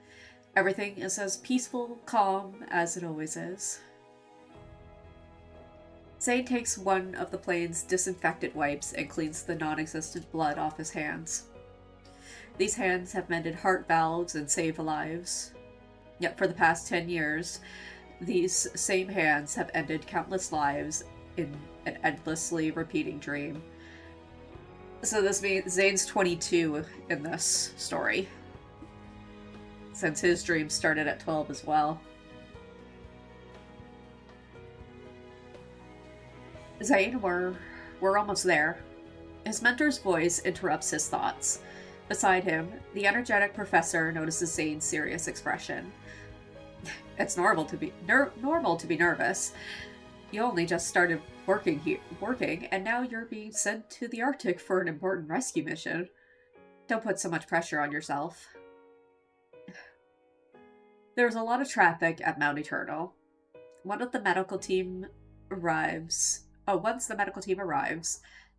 Everything is as peaceful, calm as it always is. Zayne takes one of the plane's disinfectant wipes and cleans the non-existent blood off his hands. These hands have mended heart valves and saved lives. Yet for the past 10 years, these same hands have ended countless lives in an endlessly repeating dream. So this means Zayne's 22 in this story, since his dream started at 12 as well. Zayne, we're almost there. His mentor's voice interrupts his thoughts. Beside him, the energetic professor notices Zayne's serious expression. It's normal to be nervous. You only just started working, and now you're being sent to the Arctic for an important rescue mission. Don't put so much pressure on yourself. There's a lot of traffic at Mount Eternal. Once the medical team arrives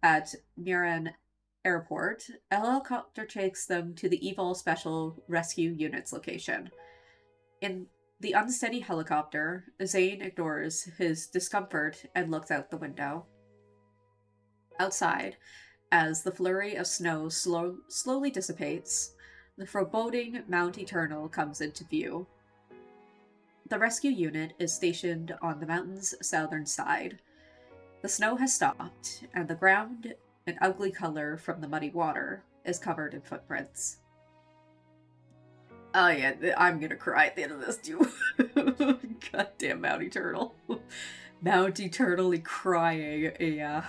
at Meran Airport, a helicopter takes them to the EVOL Special Rescue Unit's location. In the unsteady helicopter, Zayne ignores his discomfort and looks out the window. Outside, as the flurry of snow slowly dissipates, the foreboding Mount Eternal comes into view. The rescue unit is stationed on the mountain's southern side. The snow has stopped, and the ground, an ugly color from the muddy water, is covered in footprints. Oh yeah, I'm gonna cry at the end of this too. Goddamn Mount Eternal. Mount Eternally crying, yeah.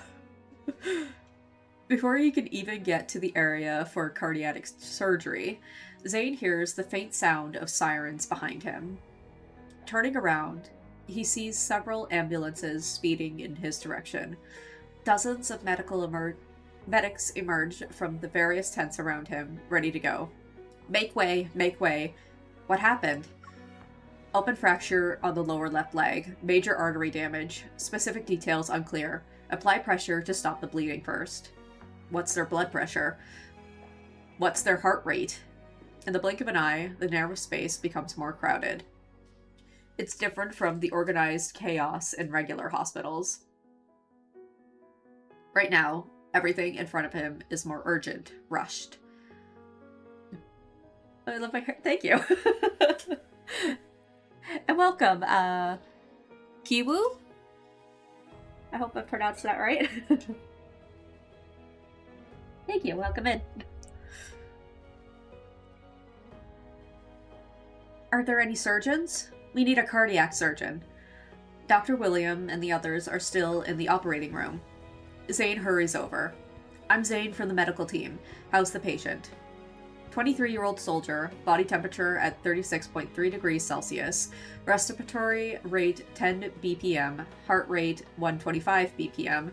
Before he can even get to the area for cardiac surgery, Zayne hears the faint sound of sirens behind him. Turning around, he sees several ambulances speeding in his direction. Dozens of medics emerge from the various tents around him, ready to go. Make way, make way. What happened? Open fracture on the lower left leg. Major artery damage. Specific details unclear. Apply pressure to stop the bleeding first. What's their blood pressure? What's their heart rate? In the blink of an eye, the narrow space becomes more crowded. It's different from the organized chaos in regular hospitals. Right now, everything in front of him is more urgent, rushed. I love my hair. Thank you. And welcome, Kiwoo? I hope I pronounced that right. Thank you, welcome in. Are there any surgeons? We need a cardiac surgeon. Dr. William and the others are still in the operating room. Zayne hurries over. I'm Zayne from the medical team. How's the patient? 23-year-old soldier, body temperature at 36.3 degrees Celsius, respiratory rate 10 BPM, heart rate 125 BPM.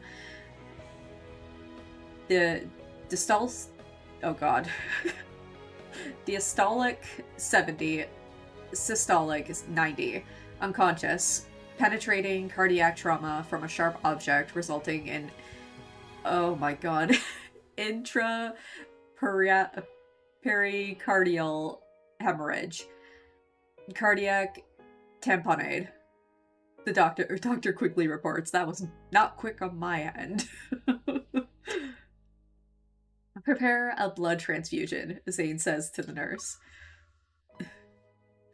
The diastolic 70, systolic is 90, unconscious, penetrating cardiac trauma from a sharp object resulting in, oh my god, pericardial hemorrhage. Cardiac tamponade. The doctor quickly reports. That was not quick on my end. Prepare a blood transfusion, Zayne says to the nurse.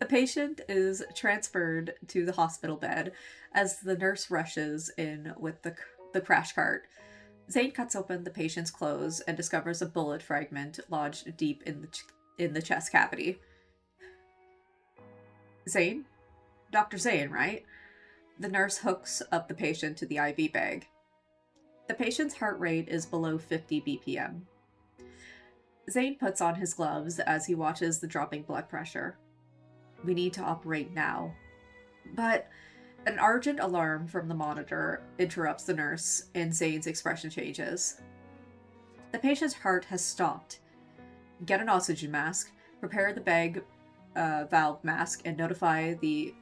The patient is transferred to the hospital bed as the nurse rushes in with the crash cart. Zayne cuts open the patient's clothes and discovers a bullet fragment lodged deep in the chest cavity. Zayne? Dr. Zayne, right? The nurse hooks up the patient to the IV bag. The patient's heart rate is below 50 BPM. Zayne puts on his gloves as he watches the dropping blood pressure. We need to operate now. But an urgent alarm from the monitor interrupts the nurse, and Zayne's expression changes. The patient's heart has stopped. Get an oxygen mask, prepare the bag valve mask, and notify the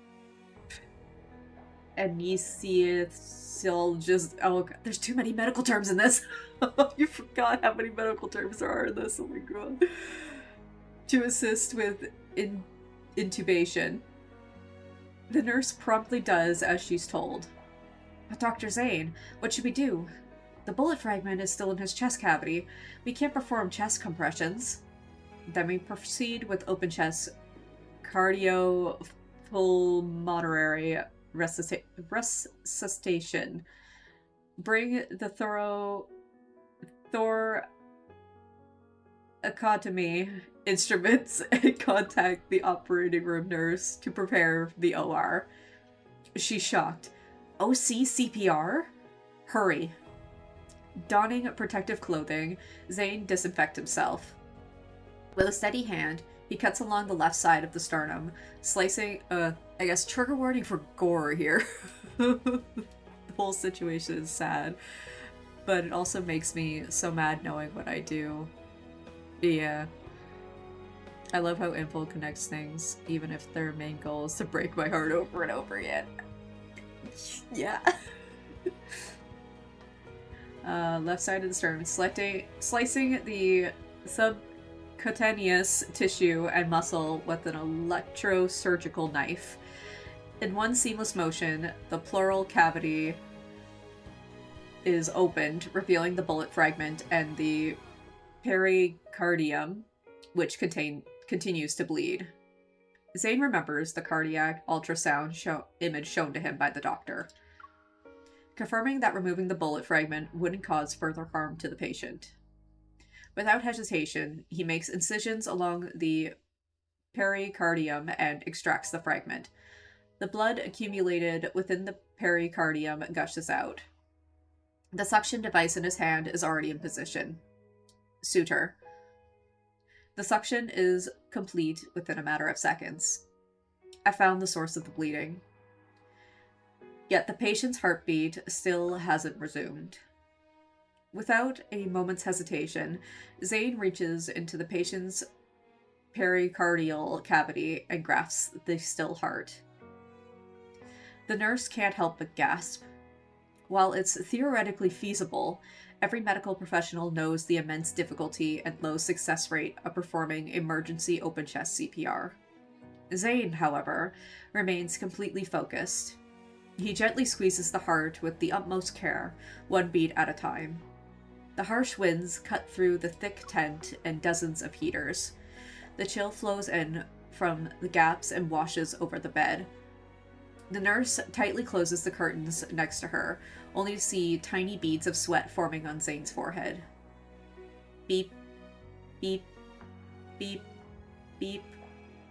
anesthesiologist. Oh, God, there's too many medical terms in this. You forgot how many medical terms there are in this. Oh my god. To assist with intubation. The nurse promptly does as she's told. But Dr. Zayne, what should we do? The bullet fragment is still in his chest cavity. We can't perform chest compressions. Then we proceed with open chest cardiopulmonary resuscitation. Bring the thoracotomy instruments and contact the operating room nurse to prepare the OR. She's shocked. OC CPR? Hurry. Donning protective clothing, Zayne disinfects himself. With a steady hand, he cuts along the left side of the sternum, slicing, I guess trigger warning for gore here. The whole situation is sad, but it also makes me so mad knowing what I do. Yeah. I love how Info connects things, even if their main goal is to break my heart over and over again. Yeah. Left side of the sternum, slicing the subcutaneous tissue and muscle with an electrosurgical knife. In one seamless motion, the pleural cavity is opened, revealing the bullet fragment and the pericardium, which continues to bleed. Zayne remembers the cardiac ultrasound image shown to him by the doctor, confirming that removing the bullet fragment wouldn't cause further harm to the patient. Without hesitation, he makes incisions along the pericardium and extracts the fragment. The blood accumulated within the pericardium gushes out. The suction device in his hand is already in position. Suture. The suction is complete within a matter of seconds. I found the source of the bleeding. Yet the patient's heartbeat still hasn't resumed. Without a moment's hesitation, Zayne reaches into the patient's pericardial cavity and grasps the still heart. The nurse can't help but gasp. While it's theoretically feasible, every medical professional knows the immense difficulty and low success rate of performing emergency open chest CPR. Zayne, however, remains completely focused. He gently squeezes the heart with the utmost care, one beat at a time. The harsh winds cut through the thick tent and dozens of heaters. The chill flows in from the gaps and washes over the bed. The nurse tightly closes the curtains next to her, only to see tiny beads of sweat forming on Zayne's forehead. Beep, beep, beep, beep,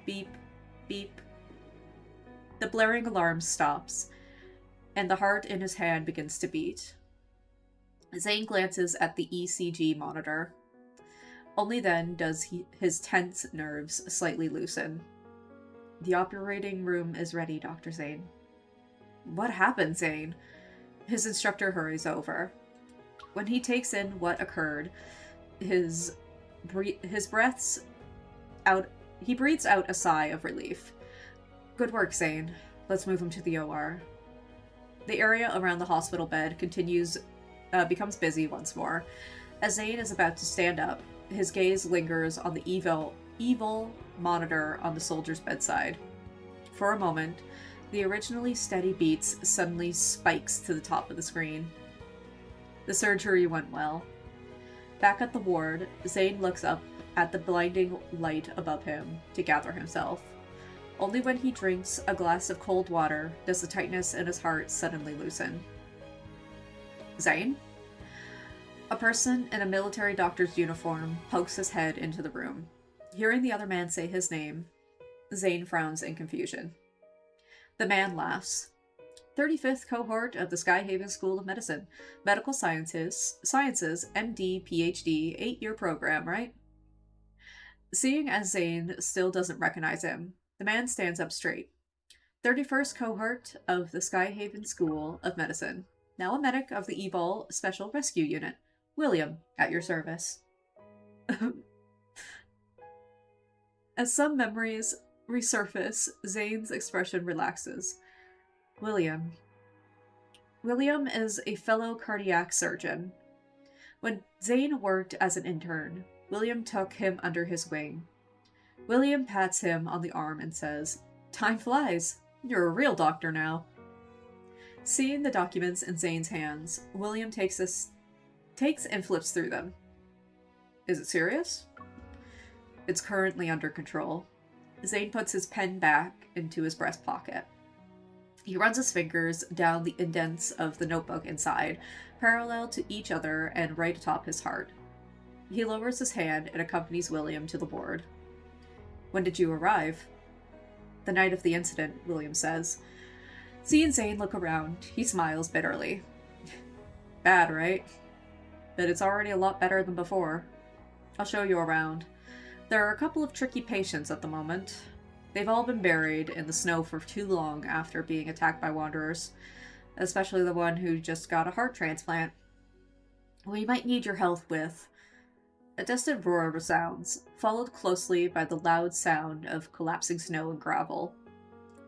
beep, beep. The blaring alarm stops, and the heart in his hand begins to beat. Zayne glances at the ECG monitor. Only then does his tense nerves slightly loosen. The operating room is ready, Dr. Zayne. What happened, Zayne? His instructor hurries over. When he takes in what occurred, he breathes out a sigh of relief. Good work, Zayne. Let's move him to the OR. The area around the hospital bed becomes busy once more. As Zayne is about to stand up, his gaze lingers on the evil monitor on the soldier's bedside. For a moment, the originally steady beats suddenly spikes to the top of the screen. The surgery went well. Back at the ward, Zayne looks up at the blinding light above him to gather himself. Only when he drinks a glass of cold water does the tightness in his heart suddenly loosen. Zayne? A person in a military doctor's uniform pokes his head into the room. Hearing the other man say his name, Zayne frowns in confusion. The man laughs. 35th cohort of the Skyhaven School of Medicine. Medical Sciences, MD, PhD, 8-year program, right? Seeing as Zayne still doesn't recognize him, the man stands up straight. 31st cohort of the Skyhaven School of Medicine. Now a medic of the EVOL Special Rescue Unit. William, at your service. As some memories resurface, Zayne's expression relaxes. William. William is a fellow cardiac surgeon. When Zayne worked as an intern, William took him under his wing. William pats him on the arm and says, "Time flies. You're a real doctor now." Seeing the documents in Zayne's hands, William takes and flips through them. Is it serious? It's currently under control. Zayne puts his pen back into his breast pocket. He runs his fingers down the indents of the notebook inside, parallel to each other and right atop his heart. He lowers his hand and accompanies William to the ward. When did you arrive? The night of the incident, William says. Seeing Zayne look around, he smiles bitterly. Bad, right? But it's already a lot better than before. I'll show you around. There are a couple of tricky patients at the moment. They've all been buried in the snow for too long after being attacked by wanderers, especially the one who just got a heart transplant. We might need your help with... A distant roar resounds, followed closely by the loud sound of collapsing snow and gravel.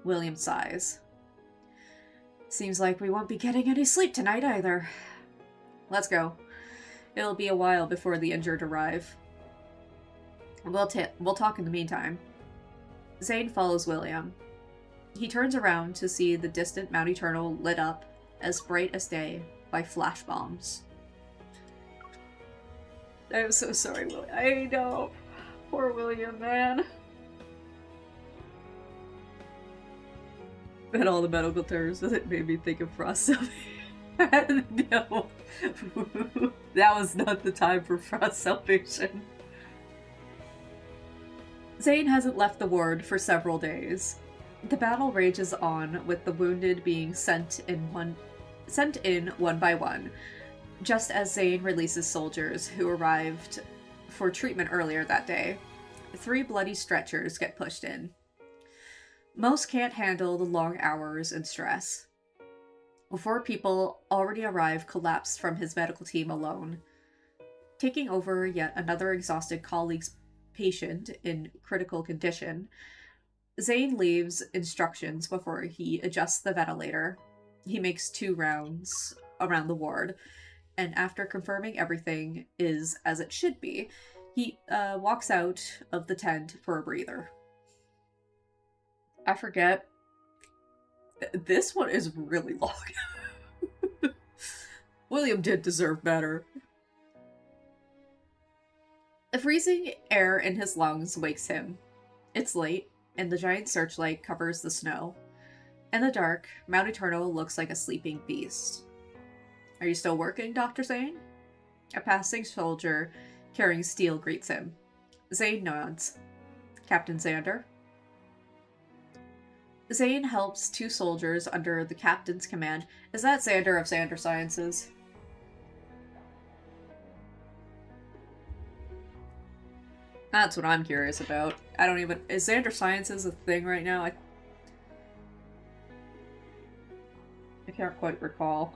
William sighs. Seems like we won't be getting any sleep tonight either. Let's go. It'll be a while before the injured arrive. We'll talk in the meantime. Zayne follows William. He turns around to see the distant Mount Eternal lit up, as bright as day, by flash bombs. I'm so sorry, William. I know. Poor William, man. And all the medical terms that made me think of frost salvation. No. That was not the time for frost salvation. Zayne hasn't left the ward for several days. The battle rages on, with the wounded being sent in one by one, just as Zayne releases soldiers who arrived for treatment earlier that day. 3 bloody stretchers get pushed in. Most can't handle the long hours and stress. 4 people already arrive collapsed from his medical team alone. Taking over yet another exhausted colleague's patient in critical condition, Zayne leaves instructions before he adjusts the ventilator. He makes 2 rounds around the ward, and after confirming everything is as it should be, he walks out of the tent for a breather. I forget. This one is really long. William did deserve better. The freezing air in his lungs wakes him. It's late, and the giant searchlight covers the snow. In the dark, Mount Eternal looks like a sleeping beast. Are you still working, Dr. Zayne? A passing soldier carrying steel greets him. Zayne nods. Captain Xander? Zayne helps 2 soldiers under the captain's command. Is that Xander of Xander Sciences? That's what I'm curious about. I don't even... Is Xander Sciences a thing right now? I can't quite recall.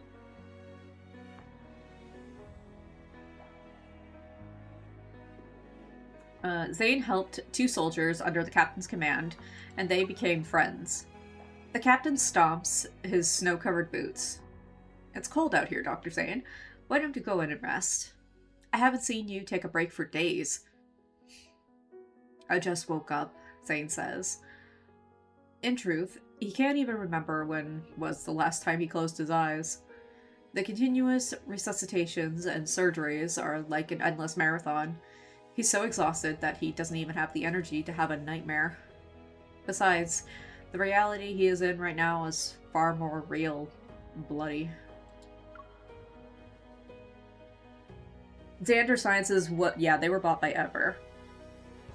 Zayne helped 2 soldiers under the captain's command, and they became friends. The captain stomps his snow-covered boots. It's cold out here, Dr. Zayne. Why don't you go in and rest? I haven't seen you take a break for days. I just woke up, Zayne says. In truth, he can't even remember when was the last time he closed his eyes. The continuous resuscitations and surgeries are like an endless marathon. He's so exhausted that he doesn't even have the energy to have a nightmare. Besides, the reality he is in right now is far more real and bloody. Xander Sciences, yeah, they were bought by Ever.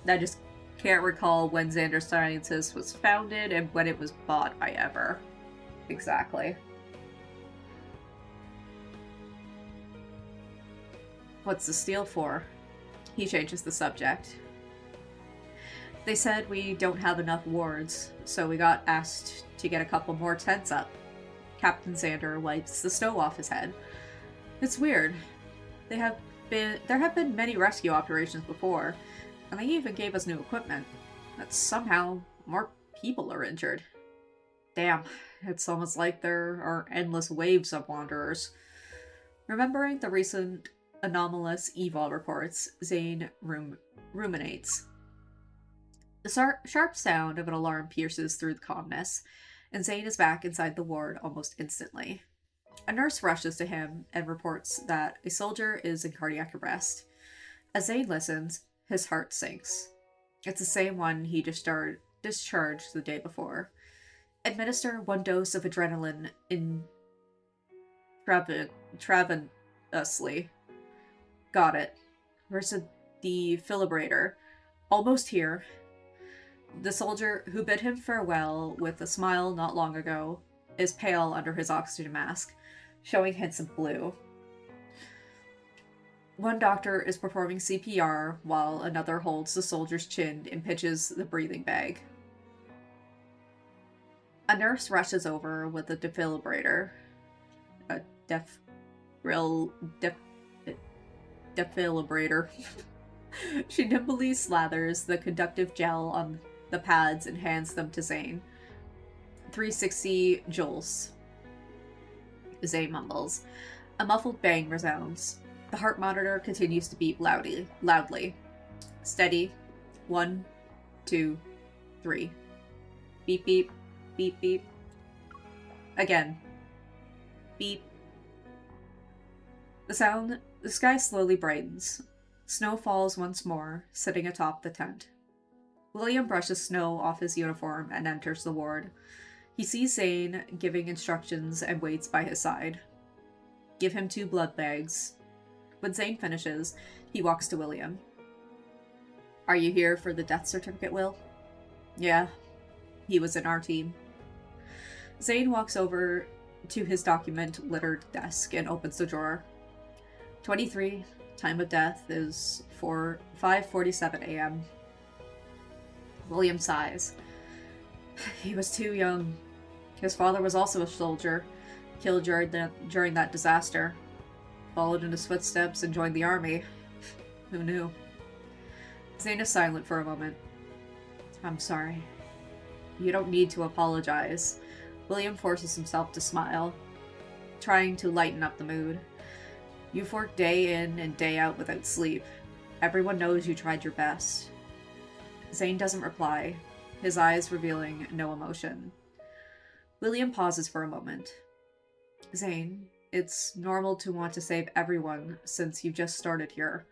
I just can't recall when Xander Sciences was founded and when it was bought by Ever. Exactly. What's the steel for? He changes the subject. They said we don't have enough wards, so we got asked to get a couple more tents up. Captain Xander wipes the snow off his head. It's weird. There have been many rescue operations before, and they even gave us new equipment. But somehow, more people are injured. Damn, it's almost like there are endless waves of wanderers. Remembering the recent anomalous eval reports, Zayne ruminates. The sharp sound of an alarm pierces through the calmness, and Zayne is back inside the ward almost instantly. A nurse rushes to him and reports that a soldier is in cardiac arrest. As Zayne listens, his heart sinks. It's the same one he discharged the day before. Administer 1 dose of adrenaline intravenously. Got it. Where's the defibrillator? Almost here. The soldier who bid him farewell with a smile not long ago is pale under his oxygen mask, showing hints of blue. One doctor is performing CPR while another holds the soldier's chin and pinches the breathing bag. A nurse rushes over with a defibrillator. A defibrillator. She nimbly slathers the conductive gel on the pads and hands them to Zayne. 360 joules. Zayne mumbles. A muffled bang resounds. The heart monitor continues to beat loudly. Steady. 1, 2, 3. Beep, beep, beep, beep. Again. Beep. The sky slowly brightens. Snow falls once more, sitting atop the tent. William brushes snow off his uniform and enters the ward. He sees Zayne giving instructions and waits by his side. Give him 2 blood bags. When Zayne finishes, he walks to William. Are you here for the death certificate, Will? Yeah. He was in our team. Zayne walks over to his document-littered desk and opens the drawer. 23. Time of death is 5:47 a.m. William sighs. He was too young. His father was also a soldier, killed during that disaster. Followed in his footsteps and joined the army. Who knew? Zayne is silent for a moment. I'm sorry. You don't need to apologize. William forces himself to smile, trying to lighten up the mood. You've worked day in and day out without sleep. Everyone knows you tried your best. Zayne doesn't reply, his eyes revealing no emotion. William pauses for a moment. Zayne, it's normal to want to save everyone since you've just started here.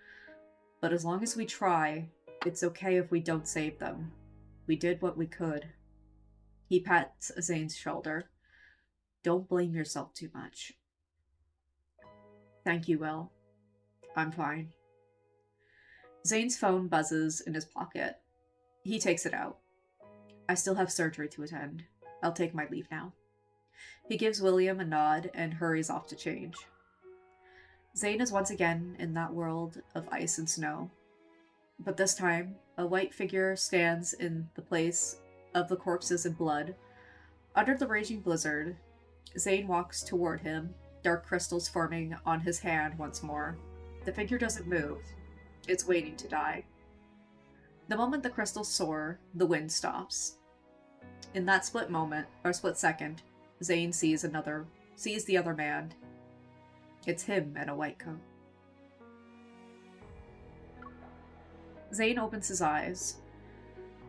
But as long as we try, it's okay if we don't save them. We did what we could. He pats Zayne's shoulder. Don't blame yourself too much. Thank you, Will. I'm fine. Zayne's phone buzzes in his pocket. He takes it out. I still have surgery to attend. I'll take my leave now. He gives William a nod and hurries off to change. Zayne is once again in that world of ice and snow. But this time, a white figure stands in the place of the corpses and blood. Under the raging blizzard, Zayne walks toward him, dark crystals forming on his hand once more. The figure doesn't move. It's waiting to die. The moment the crystals soar, the wind stops. In that split second, Zayne sees the other man. It's him in a white coat. Zayne opens his eyes.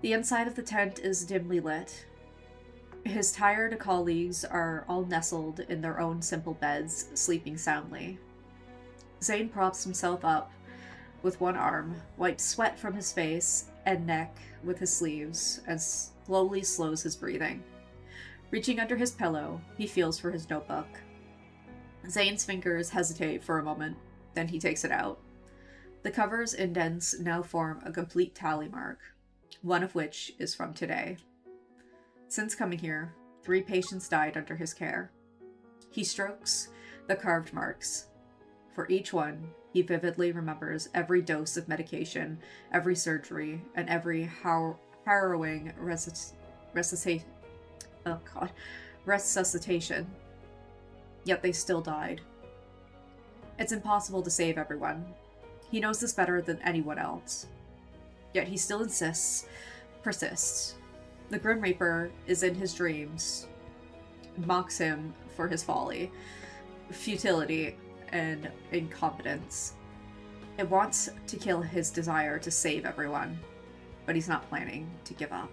The inside of the tent is dimly lit. His tired colleagues are all nestled in their own simple beds, sleeping soundly. Zayne props himself up with one arm, wipes sweat from his face and neck with his sleeves, and slowly slows his breathing. Reaching under his pillow, he feels for his notebook. Zayne's fingers hesitate for a moment, then he takes it out. The cover's indents now form a complete tally mark, one of which is from today. Since coming here, 3 patients died under his care. He strokes the carved marks. For each one, he vividly remembers every dose of medication, every surgery, and every harrowing resuscitation. Yet they still died. It's impossible to save everyone. He knows this better than anyone else. Yet he still persists. The Grim Reaper is in his dreams, mocks him for his folly, futility, and incompetence. It wants to kill his desire to save everyone, but he's not planning to give up.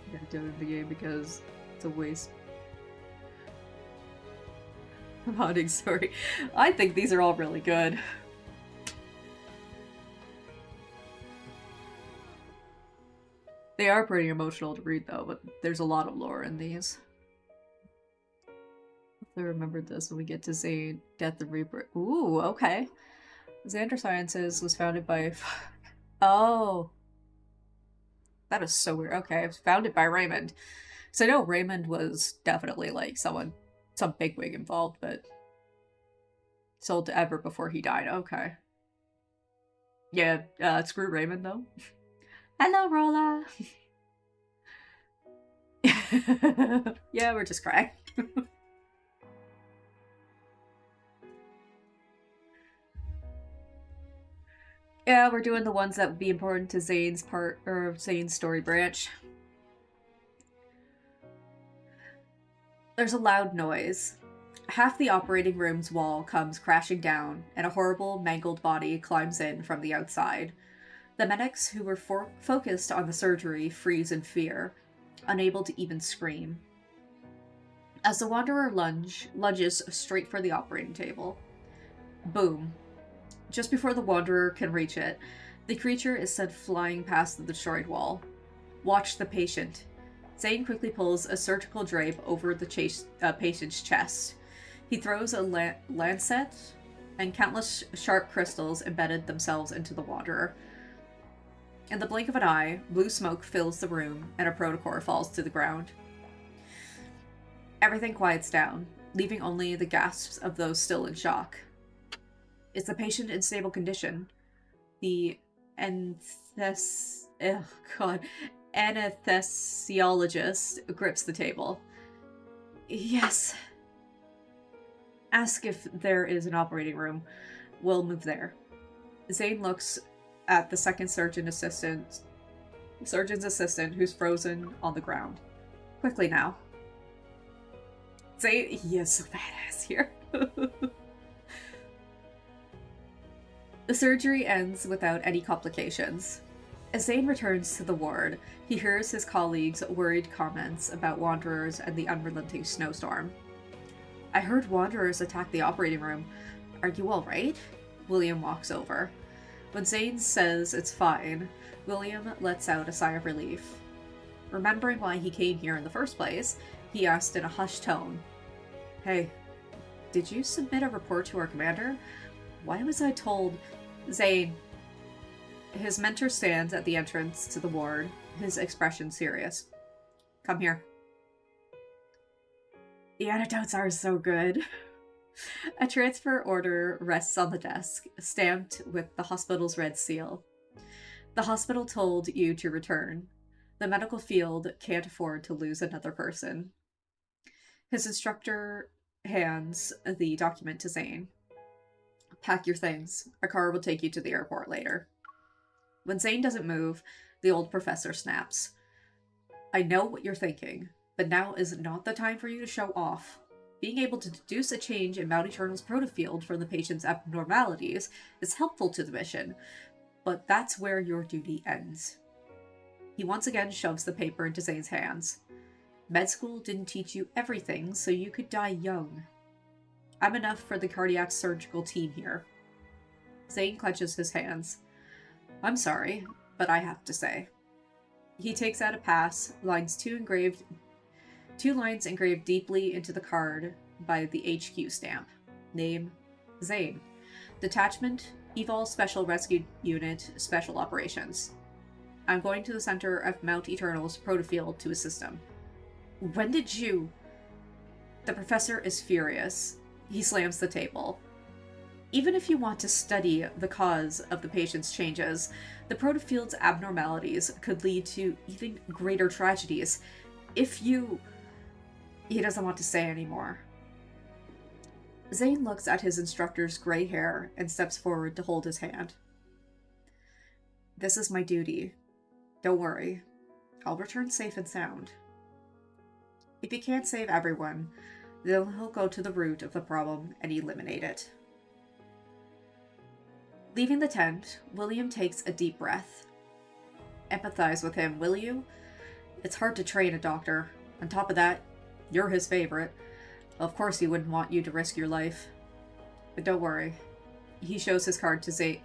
I gotta do it in the game because it's a waste. Modding story. I think these are all really good. They are pretty emotional to read though, but there's a lot of lore in these. I remembered this when we get to Zayne, Death and Reaper. Ooh, okay. Xander Sciences was founded by... Oh. That is so weird. Okay, it was founded by Raymond. So I know Raymond was definitely like some bigwig involved, but sold to Ever before he died. Okay. Yeah, screw Raymond though. Hello, Rolla! Yeah, we're just crying. Yeah, we're doing the ones that would be important to Zayne's part, or Zayne's story branch. There's a loud noise. Half the operating room's wall comes crashing down, and a horrible, mangled body climbs in from the outside. The medics who were focused on the surgery freeze in fear, unable to even scream. As the Wanderer lunges straight for the operating table. Boom. Just before the Wanderer can reach it, the creature is sent flying past the destroyed wall. Watch the patient. Zayne quickly pulls a surgical drape over the patient's chest. He throws a lancet, and countless sharp crystals embedded themselves into the Wanderer. In the blink of an eye, blue smoke fills the room, and a protocore falls to the ground. Everything quiets down, leaving only the gasps of those still in shock. Is the patient in stable condition? The anesthesiologist grips the table. Yes. Ask if there is an operating room. We'll move there. Zayne looks at the second surgeon's assistant who's frozen on the ground. Quickly now. Zayne, he is so badass here. The surgery ends without any complications. As Zayne returns to the ward, he hears his colleagues' worried comments about Wanderers and the unrelenting snowstorm. I heard Wanderers attack the operating room. Are you alright? William walks over. When Zayne says it's fine, William lets out a sigh of relief. Remembering why he came here in the first place, he asked in a hushed tone, Hey, did you submit a report to our commander? Why was I told... Zayne. His mentor stands at the entrance to the ward, his expression serious. Come here. The anecdotes are so good. A transfer order rests on the desk, stamped with the hospital's red seal. The hospital told you to return. The medical field can't afford to lose another person. His instructor hands the document to Zayne. Pack your things. A car will take you to the airport later. When Zayne doesn't move, the old professor snaps. I know what you're thinking, but now is not the time for you to show off. Being able to deduce a change in Mount Eternal's protofield from the patient's abnormalities is helpful to the mission, but that's where your duty ends. He once again shoves the paper into Zayne's hands. Med school didn't teach you everything, so you could die young. I'm enough for the cardiac surgical team here. Zayne clenches his hands. I'm sorry, but I have to say. He takes out a pass, two lines engraved deeply into the card by the HQ stamp. Name, Zayne. Detachment, Evol Special Rescue Unit, Special Operations. I'm going to the center of Mount Eternal's protofield to assist him. When did you... The professor is furious. He slams the table. Even if you want to study the cause of the patient's changes, the protofield's abnormalities could lead to even greater tragedies. If you... He doesn't want to say anymore. Zayne looks at his instructor's gray hair and steps forward to hold his hand. This is my duty. Don't worry. I'll return safe and sound. If he can't save everyone, then he'll go to the root of the problem and eliminate it. Leaving the tent, William takes a deep breath. Empathize with him, will you? It's hard to train a doctor. On top of that, you're his favorite. Of course he wouldn't want you to risk your life. But don't worry. He shows his card to Zayne.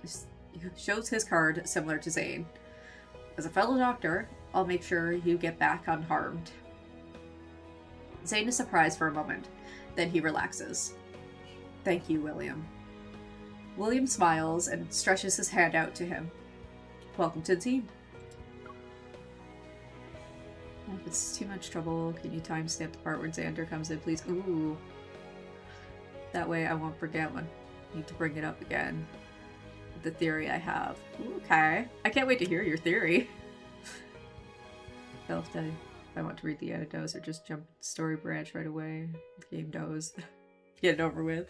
Shows his card similar to Zayne. As a fellow doctor, I'll make sure you get back unharmed. Zayne is surprised for a moment. Then he relaxes. Thank you, William. William smiles and stretches his hand out to him. Welcome to the team. If it's too much trouble, can you timestamp the part where Xander comes in, please? Ooh. That way I won't forget when I need to bring it up again. The theory I have. Ooh, okay. I can't wait to hear your theory. I'll tell you if I want to read the anecdotes or just jump story branch right away. Game knows. Get it over with.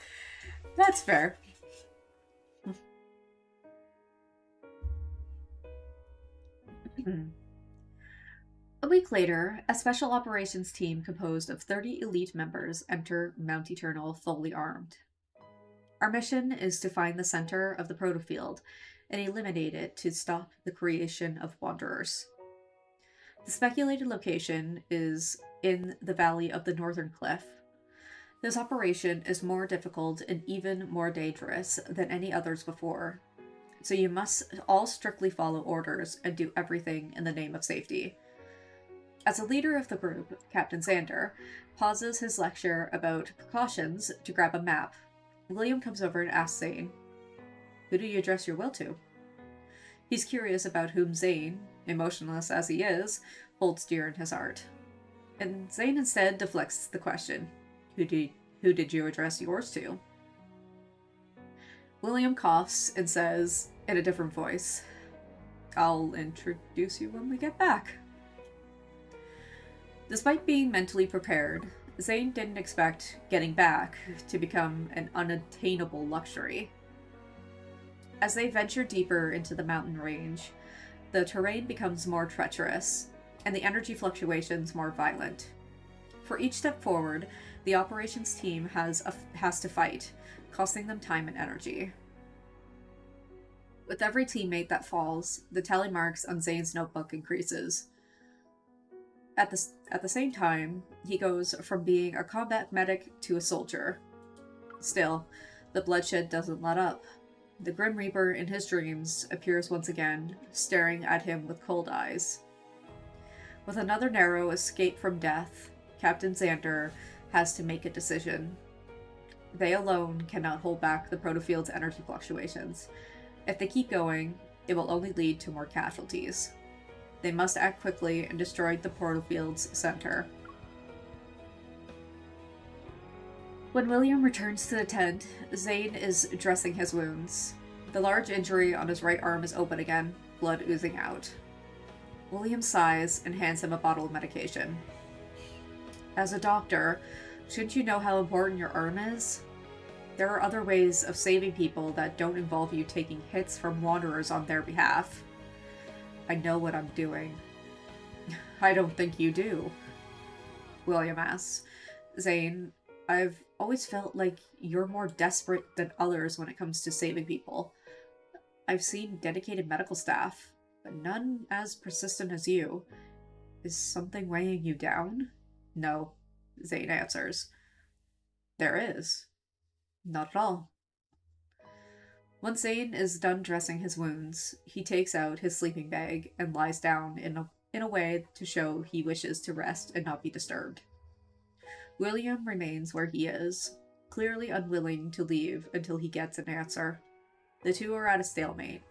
That's fair. A week later, a special operations team composed of 30 elite members enter Mount Eternal fully armed. Our mission is to find the center of the protofield and eliminate it to stop the creation of Wanderers. The speculated location is in the valley of the Northern Cliff. This operation is more difficult and even more dangerous than any others before, so you must all strictly follow orders and do everything in the name of safety. As a leader of the group, Captain Xander pauses his lecture about precautions to grab a map. William comes over and asks Zayne, "Who do you address your will to?" He's curious about whom Zayne, emotionless as he is, holds dear in his heart. And Zayne instead deflects the question, Who did you address yours to? William coughs and says, in a different voice, "I'll introduce you when we get back." Despite being mentally prepared, Zayne didn't expect getting back to become an unattainable luxury. As they venture deeper into the mountain range, the terrain becomes more treacherous, and the energy fluctuations more violent. For each step forward, the operations team has to fight, costing them time and energy. With every teammate that falls, the tally marks on Zayne's notebook increases. At the same time, he goes from being a combat medic to a soldier. Still, the bloodshed doesn't let up. The Grim Reaper in his dreams appears once again, staring at him with cold eyes. With another narrow escape from death, Captain Xander has to make a decision. They alone cannot hold back the protofield's energy fluctuations. If they keep going, it will only lead to more casualties. They must act quickly and destroy the protofield's center. When William returns to the tent, Zayne is dressing his wounds. The large injury on his right arm is open again, blood oozing out. William sighs and hands him a bottle of medication. As a doctor, shouldn't you know how important your arm is? There are other ways of saving people that don't involve you taking hits from wanderers on their behalf. I know what I'm doing. I don't think you do, William asks. Zayne, I've always felt like you're more desperate than others when it comes to saving people. I've seen dedicated medical staff, but none as persistent as you. Is something weighing you down? No, Zayne answers. There is. Not at all. Once Zayne is done dressing his wounds, he takes out his sleeping bag and lies down in a way to show he wishes to rest and not be disturbed. William remains where he is, clearly unwilling to leave until he gets an answer. The two are at a stalemate.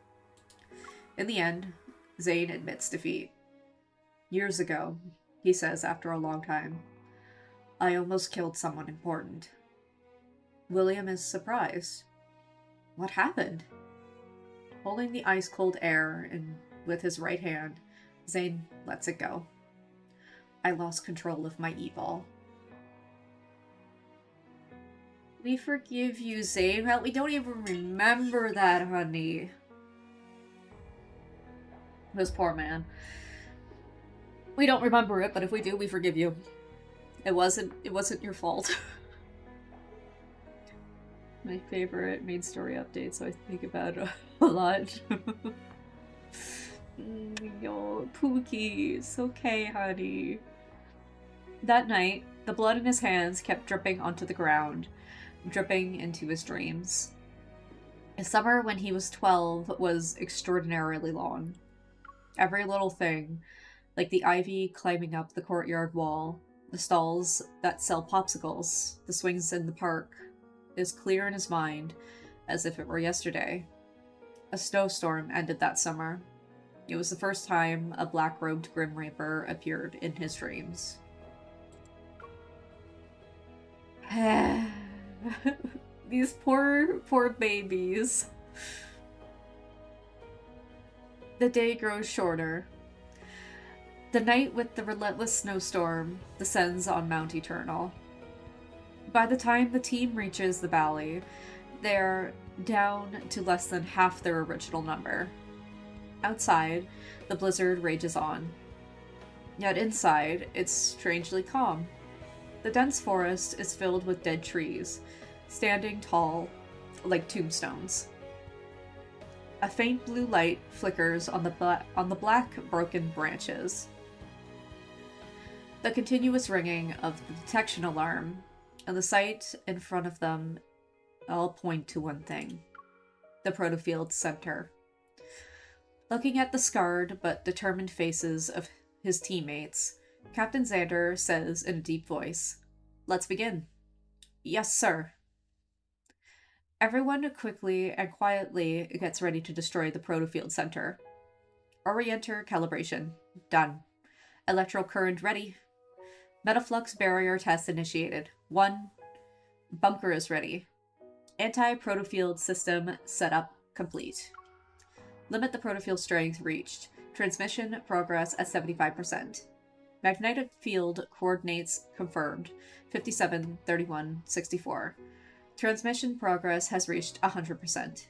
In the end, Zayne admits defeat. Years ago, he says after a long time, I almost killed someone important. William is surprised. What happened? Holding the ice-cold air with his right hand, Zayne lets it go. I lost control of my evil. We forgive you, Zayne. We don't even remember that, honey. This poor man. We don't remember it, but if we do, we forgive you. It wasn't your fault. My favorite main story update, so I think about it a lot. Yo, Pookie, it's okay, honey. That night, the blood in his hands kept dripping onto the ground, dripping into his dreams. A summer when he was 12 was extraordinarily long. Every little thing, like the ivy climbing up the courtyard wall, the stalls that sell popsicles, the swings in the park, is clear in his mind as if it were yesterday. A snowstorm ended that summer. It was the first time a black-robed Grim Reaper appeared in his dreams. These poor babies. The day grows shorter. The night with the relentless snowstorm descends on Mount Eternal. By the time the team reaches the valley, they're down to less than half their original number. Outside, the blizzard rages on. Yet inside, it's strangely calm. The dense forest is filled with dead trees, standing tall like tombstones. A faint blue light flickers on the black broken branches. The continuous ringing of the detection alarm and the sight in front of them all point to one thing: the Protofield Center. Looking at the scarred but determined faces of his teammates, Captain Xander says in a deep voice, "Let's begin." "Yes, sir." Everyone quickly and quietly gets ready to destroy the Protofield Center. Orienter calibration. Done. Electro current ready. Metaflux barrier test initiated. 1. Bunker is ready. Anti-protofield system setup complete. Limit the protofield strength reached. Transmission progress at 75%. Magnetic field coordinates confirmed. 57, 31, 64. Transmission progress has reached 100%.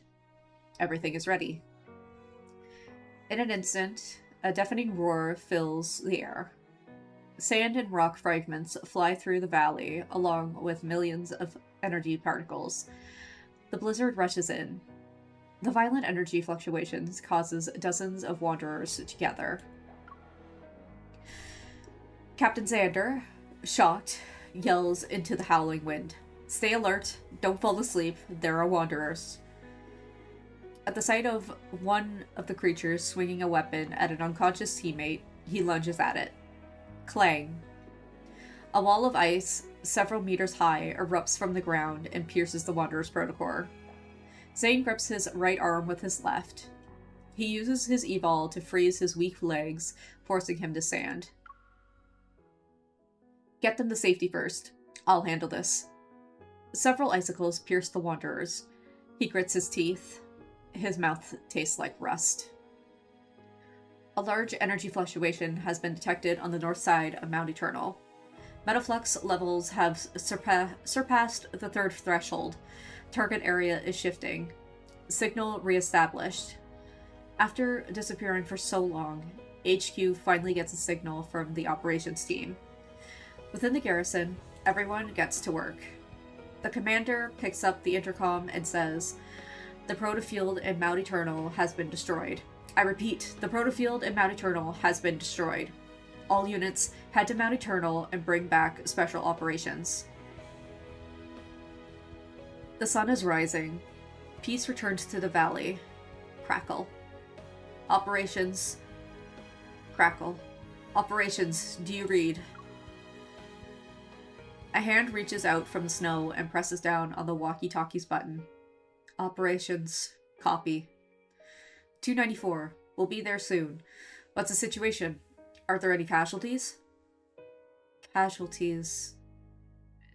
Everything is ready. In an instant, a deafening roar fills the air. Sand and rock fragments fly through the valley, along with millions of energy particles. The blizzard rushes in. The violent energy fluctuations causes dozens of wanderers to gather. Captain Xander, shocked, yells into the howling wind. Stay alert, don't fall asleep, there are wanderers. At the sight of one of the creatures swinging a weapon at an unconscious teammate, he lunges at it. Clang. A wall of ice, several meters high, erupts from the ground and pierces the wanderer's protocore. Zayne grips his right arm with his left. He uses his evol to freeze his weak legs, forcing him to stand. Get them to safety first. I'll handle this. Several icicles pierce the wanderers. He grits his teeth. His mouth tastes like rust. A large energy fluctuation has been detected on the north side of Mount Eternal. Metaflux levels have surpassed the third threshold. Target area is shifting. Signal reestablished. After disappearing for so long, HQ finally gets a signal from the operations team. Within the garrison, everyone gets to work. The commander picks up the intercom and says, "The protofield in Mount Eternal has been destroyed. I repeat, the protofield in Mount Eternal has been destroyed. All units head to Mount Eternal and bring back special operations." The sun is rising. Peace returns to the valley. Crackle. Operations. Crackle. Operations, do you read? A hand reaches out from the snow and presses down on the walkie-talkie's button. Operations. Copy. 294. We'll be there soon. What's the situation? Are there any casualties? Casualties.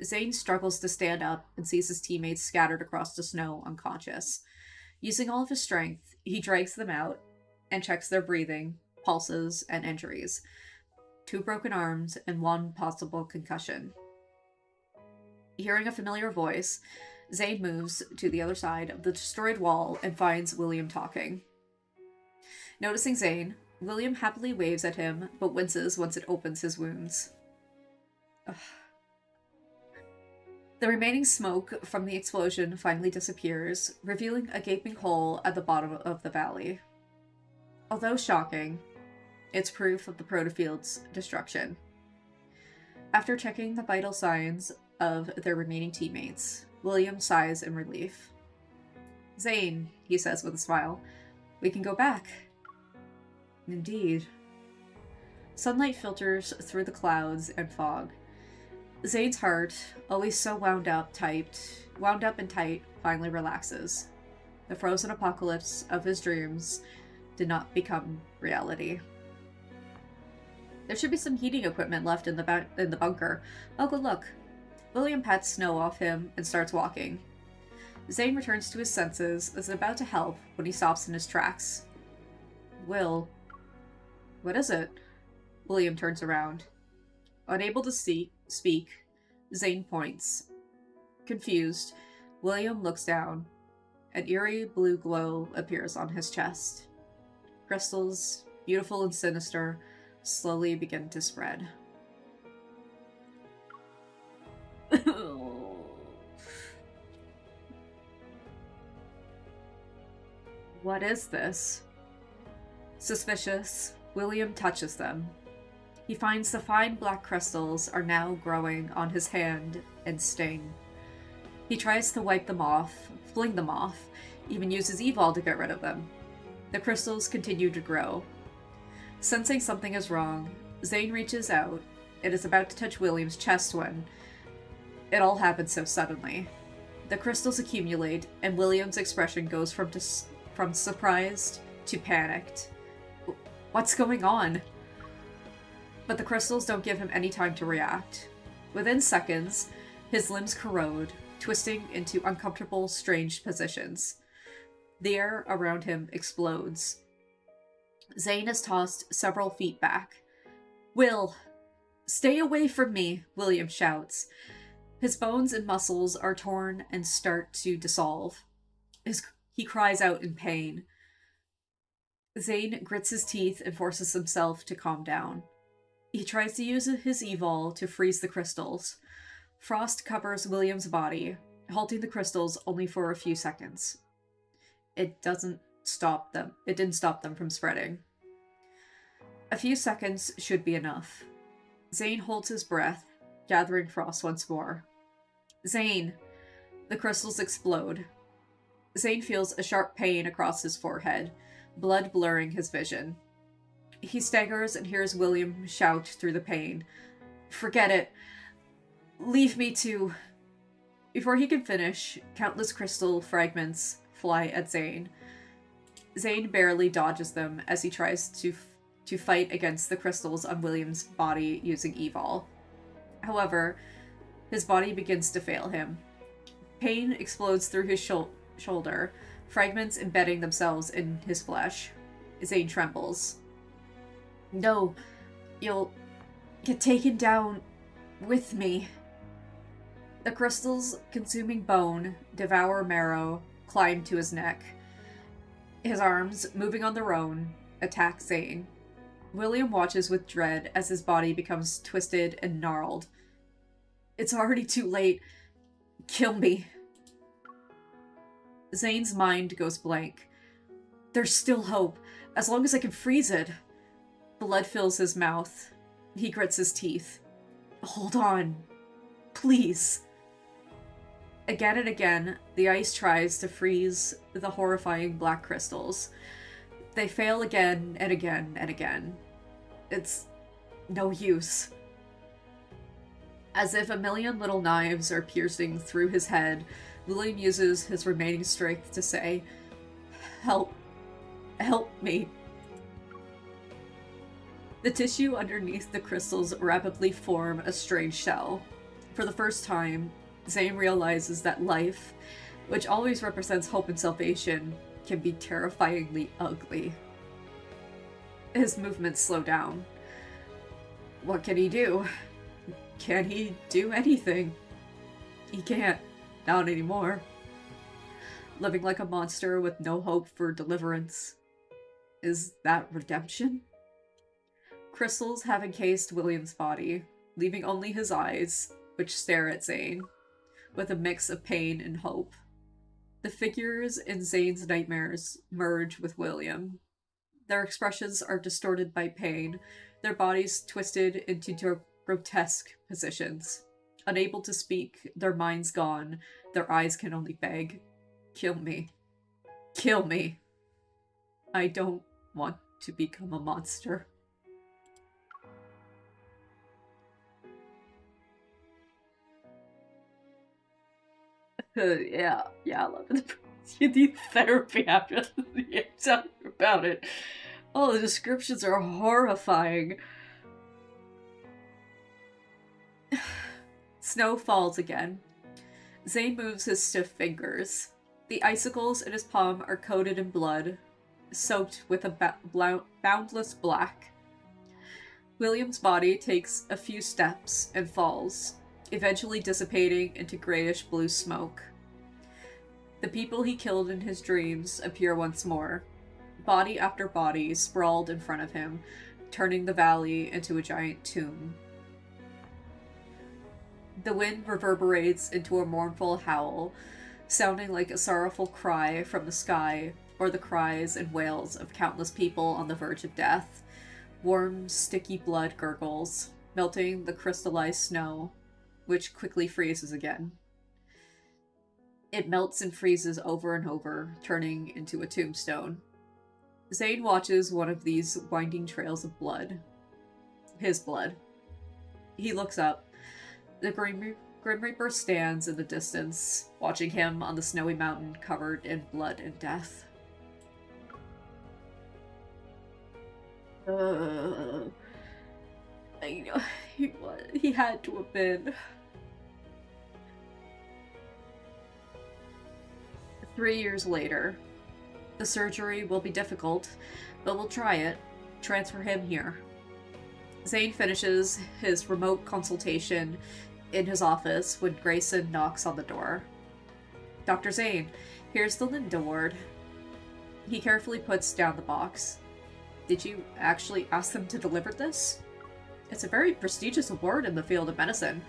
Zayne struggles to stand up and sees his teammates scattered across the snow, unconscious. Using all of his strength, he drags them out and checks their breathing, pulses, and injuries. 2 broken arms and 1 possible concussion. Hearing a familiar voice, Zayne moves to the other side of the destroyed wall and finds William talking. Noticing Zayne, William happily waves at him, but winces once it opens his wounds. Ugh. The remaining smoke from the explosion finally disappears, revealing a gaping hole at the bottom of the valley. Although shocking, it's proof of the protofield's destruction. After checking the vital signs of their remaining teammates, William sighs in relief. "Zayne," he says with a smile, "we can go back." Indeed. Sunlight filters through the clouds and fog. Zayne's heart, always so wound up and tight, finally relaxes. The frozen apocalypse of his dreams did not become reality. There should be some heating equipment left in the bunker. I'll go look. William pats snow off him and starts walking. Zayne returns to his senses, is about to help when he stops in his tracks. Will. What is it? William turns around. Unable to speak, Zayne points. Confused, William looks down. An eerie blue glow appears on his chest. Crystals, beautiful and sinister, slowly begin to spread. What is this? Suspicious, William touches them. He finds the fine black crystals are now growing on his hand and sting. He tries to wipe them off, fling them off, even uses evol to get rid of them. The crystals continue to grow. Sensing something is wrong, Zayne reaches out and is about to touch William's chest when it all happens so suddenly. The crystals accumulate, and William's expression goes from surprised to panicked. What's going on? But the crystals don't give him any time to react. Within seconds, his limbs corrode, twisting into uncomfortable, strange positions. The air around him explodes. Zayne is tossed several feet back. "Will, stay away from me," William shouts. His bones and muscles are torn and start to dissolve. He cries out in pain. Zayne grits his teeth and forces himself to calm down. He tries to use his evol to freeze the crystals. Frost covers William's body, halting the crystals only for a few seconds. It didn't stop them from spreading. A few seconds should be enough. Zayne holds his breath, gathering frost once more. "Zayne!" The crystals explode. Zayne feels a sharp pain across his forehead, blood blurring his vision. He staggers and hears William shout through the pain, "Forget it. Leave me to..." Before he can finish, countless crystal fragments fly at Zayne. Zayne barely dodges them as he tries to fight against the crystals on William's body using evol. However, his body begins to fail him. Pain explodes through his shoulder, fragments embedding themselves in his flesh. Zayne trembles. "No, you'll get taken down with me." The crystals, consuming bone, devour marrow, climb to his neck. His arms, moving on their own, attack Zayne. William watches with dread as his body becomes twisted and gnarled. "It's already too late. Kill me." Zayne's mind goes blank. "There's still hope, as long as I can freeze it." Blood fills his mouth. He grits his teeth. "Hold on. Please." Again and again, the ice tries to freeze the horrifying black crystals. They fail again and again and again. It's no use. As if a million little knives are piercing through his head, William uses his remaining strength to say, "Help. Help me." The tissue underneath the crystals rapidly form a strange shell. For the first time, Zayne realizes that life, which always represents hope and salvation, can be terrifyingly ugly. His movements slow down. What can he do? Can he do anything? He can't. Not anymore. Living like a monster with no hope for deliverance. Is that redemption? Crystals have encased William's body, leaving only his eyes, which stare at Zayne, with a mix of pain and hope. The figures in Zayne's nightmares merge with William. Their expressions are distorted by pain, their bodies twisted into grotesque positions. Unable to speak, their minds gone, their eyes can only beg, "Kill me. Kill me. I don't want to become a monster." Yeah, I love it. You need therapy after tell me about it. Oh, the descriptions are horrifying. Snow falls again. Zayne moves his stiff fingers. The icicles in his palm are coated in blood, soaked with a boundless black. William's body takes a few steps and falls, eventually dissipating into grayish-blue smoke. The people he killed in his dreams appear once more, body after body sprawled in front of him, turning the valley into a giant tomb. The wind reverberates into a mournful howl, sounding like a sorrowful cry from the sky, or the cries and wails of countless people on the verge of death. Warm, sticky blood gurgles, melting the crystallized snow, which quickly freezes again. It melts and freezes over and over, turning into a tombstone. Zayne watches one of these winding trails of blood. His blood. He looks up. The Grim Reaper stands in the distance, watching him on the snowy mountain covered in blood and death. I know, he had to have been. 3 years later. The surgery will be difficult, but we'll try it. Transfer him here. Zayne finishes his remote consultation in his office when Grayson knocks on the door. Dr. Zayne, here's the Linda ward. He carefully puts down the box. Did you actually ask them to deliver this? It's a very prestigious award in the field of medicine.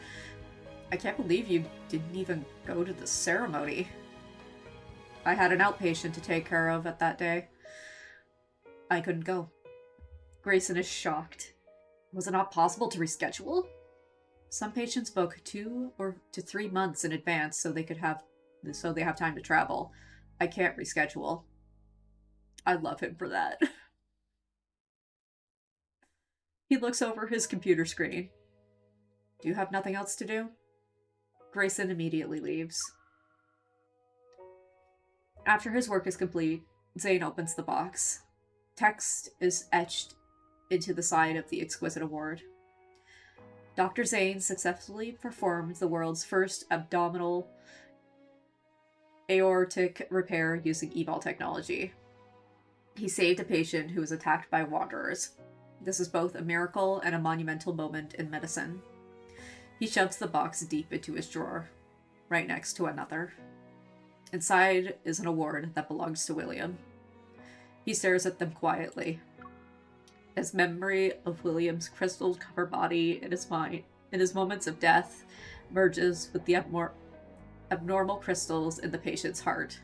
I can't believe you didn't even go to the ceremony. I had an outpatient to take care of at that day. I couldn't go. Grayson is shocked. Was it not possible to reschedule? Some patients book 2 to 3 months in advance so they have time to travel. I can't reschedule. I love him for that. He looks over his computer screen. Do you have nothing else to do? Grayson immediately leaves. After his work is complete, Zayne opens the box. Text is etched into the side of the exquisite award. Dr. Zayne successfully performed the world's first abdominal aortic repair using EVOL technology. He saved a patient who was attacked by wanderers. This is both a miracle and a monumental moment in medicine. He shoves the box deep into his drawer, right next to another. Inside is an award that belongs to William. He stares at them quietly. His memory of William's crystal-covered body in his mind, in his moments of death, merges with the abnormal crystals in the patient's heart.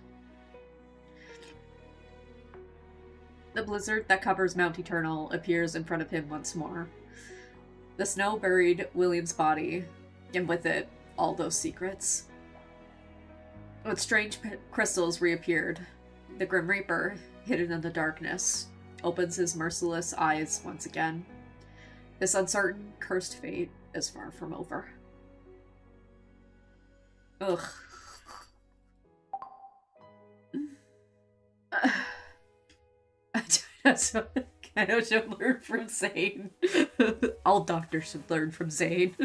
The blizzard that covers Mount Eternal appears in front of him once more. The snow buried William's body, and with it, all those secrets. But strange crystals reappeared. The Grim Reaper, hidden in the darkness, opens his merciless eyes once again. This uncertain, cursed fate is far from over. Ugh. I know should learn from Zayne. All doctors should learn from Zayne.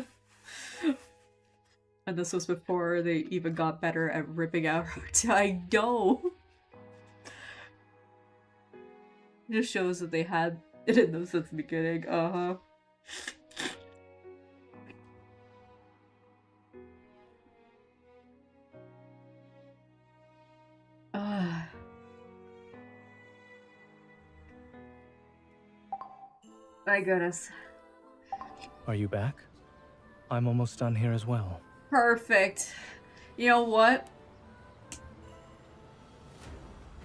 And this was before they even got better at ripping out her I know. It just shows that they had it in them since the beginning. My goodness. Are you back? I'm almost done here as well. Perfect. You know what?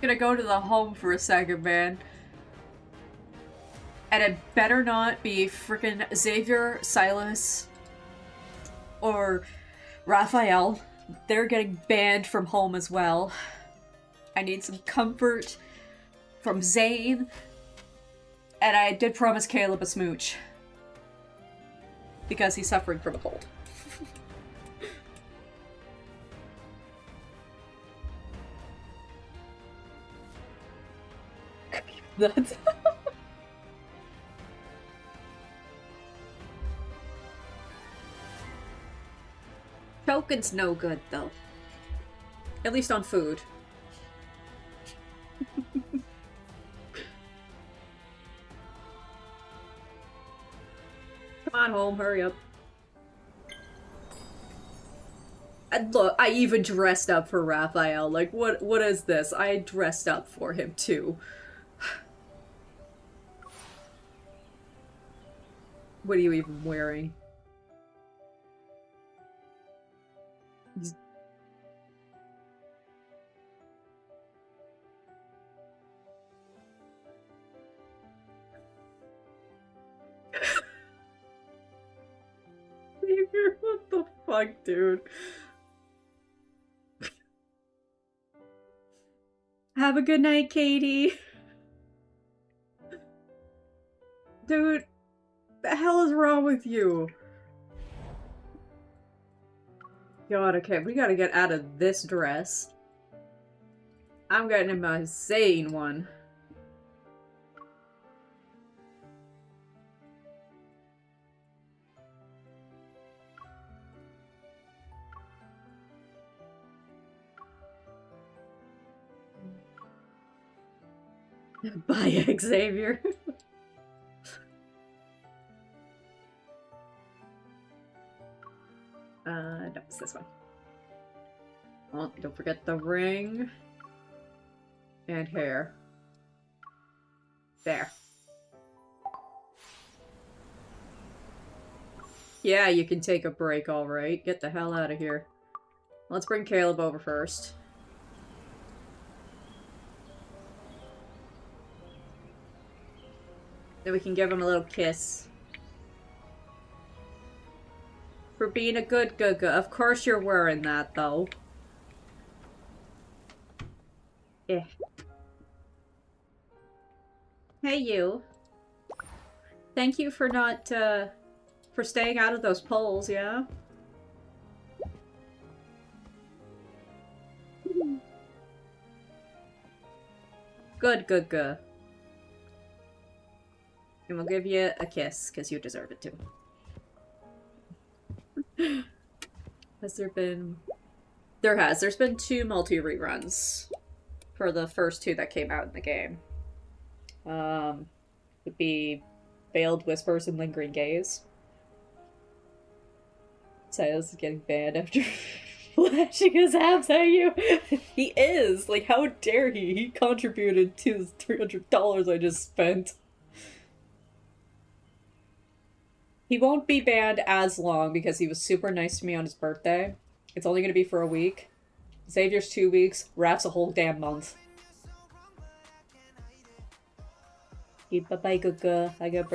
Gonna go to the home for a second, man. And it better not be freaking Xavier, Silas, or Raphael. They're getting banned from home as well. I need some comfort from Zayne. And I did promise Caleb a smooch. Because he's suffering from a cold. That's... Token's no good, though. At least on food. Come on home, hurry up. And look, I even dressed up for Raphael. Like, what is this? I dressed up for him, too. What are you even wearing? What the fuck, dude? Have a good night, Katie. Dude, the hell is wrong with you? God, okay, we gotta get out of this dress. I'm getting in my Zayne one. Bye, Xavier. No, it's this one. Oh, don't forget the ring. And hair. There. Yeah, you can take a break, alright. Get the hell out of here. Let's bring Caleb over first. Then we can give him a little kiss. For being a good Guga. Of course you're wearing that, though. Eh. Hey, you. Thank you for not, for staying out of those polls, yeah? Good, good, good. And we'll give you a kiss, because you deserve it too. Has there been... There has. There's been 2 multi-reruns for the first 2 that came out in the game. Would be Veiled Whispers and Lingering Gaze. Silas is getting banned after flashing his abs at you. He is! Like, how dare he? He contributed to the $300 I just spent. He won't be banned as long because he was super nice to me on his birthday. It's only gonna be for a week. Xavier's 2 weeks. Raph's a whole damn month. Bye-bye, Guga. I gotta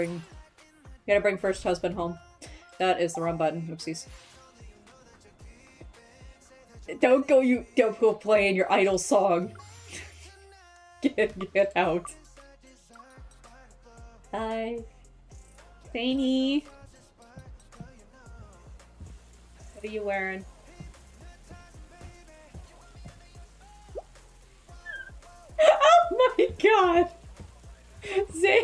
bring first husband home. That is the wrong button. Oopsies. Don't go playing your idol song. Get out. Bye. Zayne. What are you wearing? Oh my god! Zayne!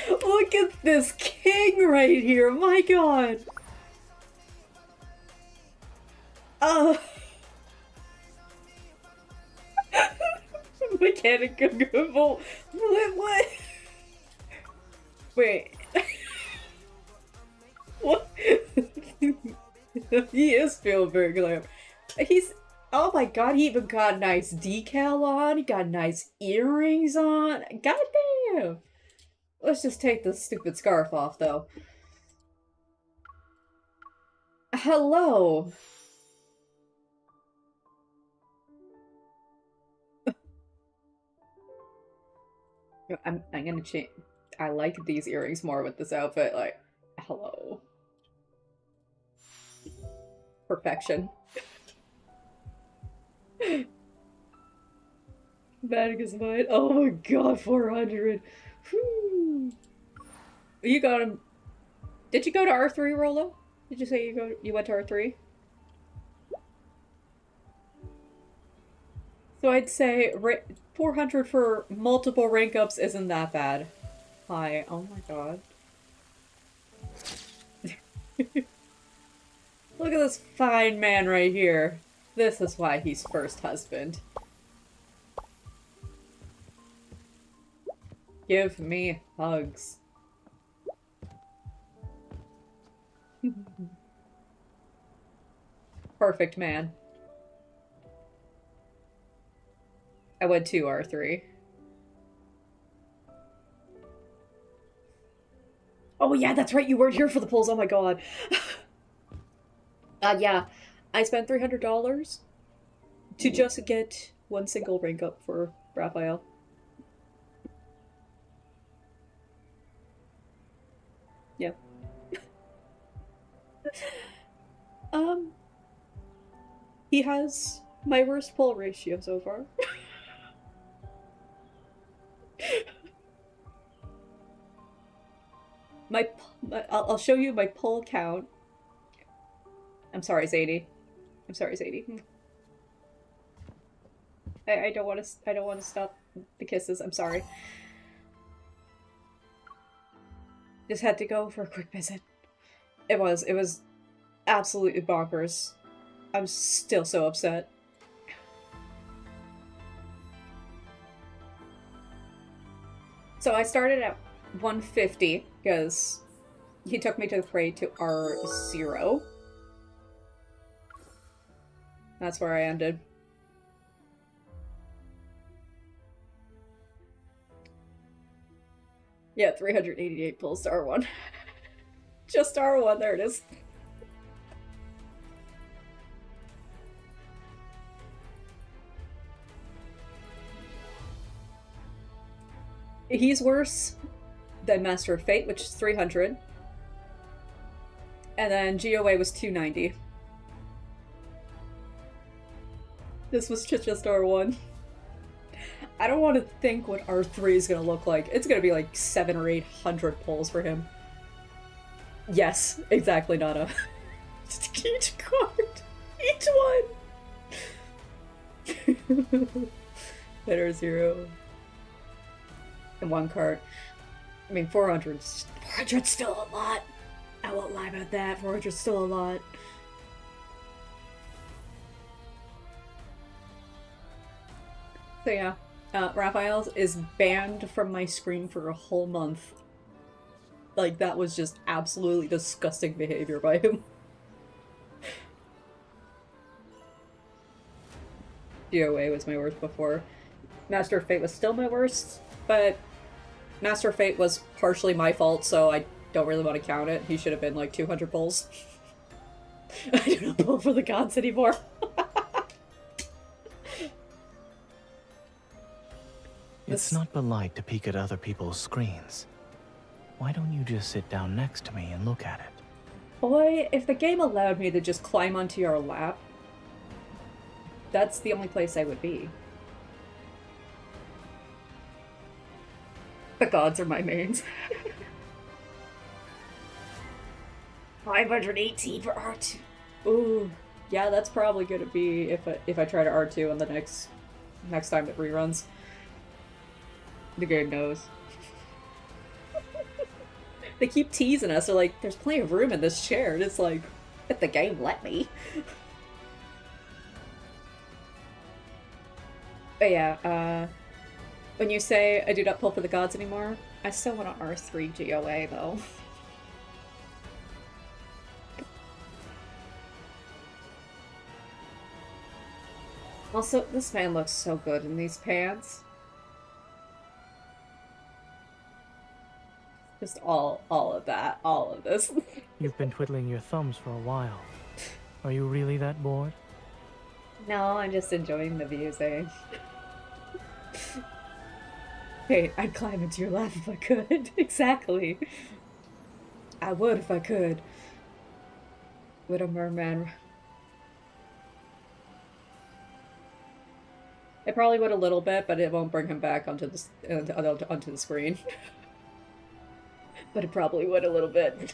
Look at this king right here! My god! Mechanic Google. What? Wait. What? He is feeling very glam. He's... Oh my god, he even got a nice decal on. He got nice earrings on. God damn! Let's just take this stupid scarf off, though. Hello! I'm gonna change... I like these earrings more with this outfit, like... Hello. Perfection. Vatican's mine. Oh my god, 400. Whew. You got him. Did you go to R3, Rolo? Did you say you went to R3? So I'd say 400 for multiple rank ups isn't that bad. Hi. Oh my god. Look at this fine man right here. This is why he's first husband. Give me hugs. Perfect man. I went to R3. Oh yeah, that's right, you weren't here for the polls, oh my god. Yeah, I spent $300 to just get one single rank up for Raphael. Yeah. He has my worst pull ratio so far. I'll show you my pull count. I'm sorry, Zadie. I'm sorry, Zadie. I don't want to stop the kisses. I'm sorry. Just had to go for a quick visit. It was absolutely bonkers. I'm still so upset. So I started at 150 because he took me to the crate to R0. That's where I ended. Yeah, 388 pulls to R1. Just R1, there it is. He's worse than Master of Fate, which is 300. And then GOA was 290. This was just R1. I don't want to think what R3 is going to look like. It's going to be like 700 or 800 pulls for him. Yes, exactly, Nana. Each card. Each one. Better 0. And 1 card. I mean, 400's still a lot. I won't lie about that. 400's still a lot. So yeah, Raphael's is banned from my screen for a whole month. Like, that was just absolutely disgusting behavior by him. DOA was my worst before. Master of Fate was still my worst, but Master of Fate was partially my fault, so I don't really want to count it. He should have been like 200 pulls. I do not pull for the gods anymore. It's not polite to peek at other people's screens. Why don't you just sit down next to me and look at it? Boy, if the game allowed me to just climb onto your lap, that's the only place I would be. The gods are my mains. 518 for R2. Ooh, yeah, that's probably gonna be if I try to R2 on the next time it reruns. The game knows. They keep teasing us. They're like, "There's plenty of room in this chair," and it's like, "But the game let me." But yeah, when you say I do not pull for the gods anymore, I still want an R3 GOA though. Also, this man looks so good in these pants. Just all of that, all of this. You've been twiddling your thumbs for a while. Are you really that bored? No, I'm just enjoying the view, Zayne. Hey, I'd climb into your lap if I could. Exactly. I would if I could. With a merman. It probably would a little bit, but it won't bring him back onto the screen. But it probably would a little bit.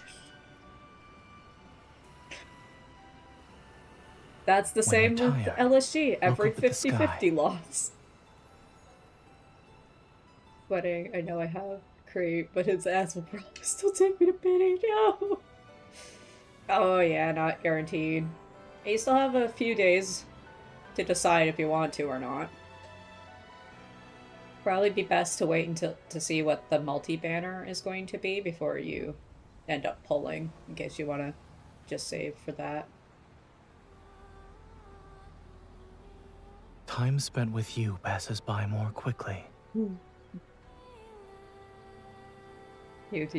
That's the same with LSG. Every 50-50 loss. Sweating. I know I have Crate, but his ass will probably still take me to pity. No. Oh yeah, not guaranteed. You still have a few days to decide if you want to or not. Probably be best to wait until to see what the multi-banner is going to be before you end up pulling, in case you want to just save for that. Time spent with you passes by more quickly. UT.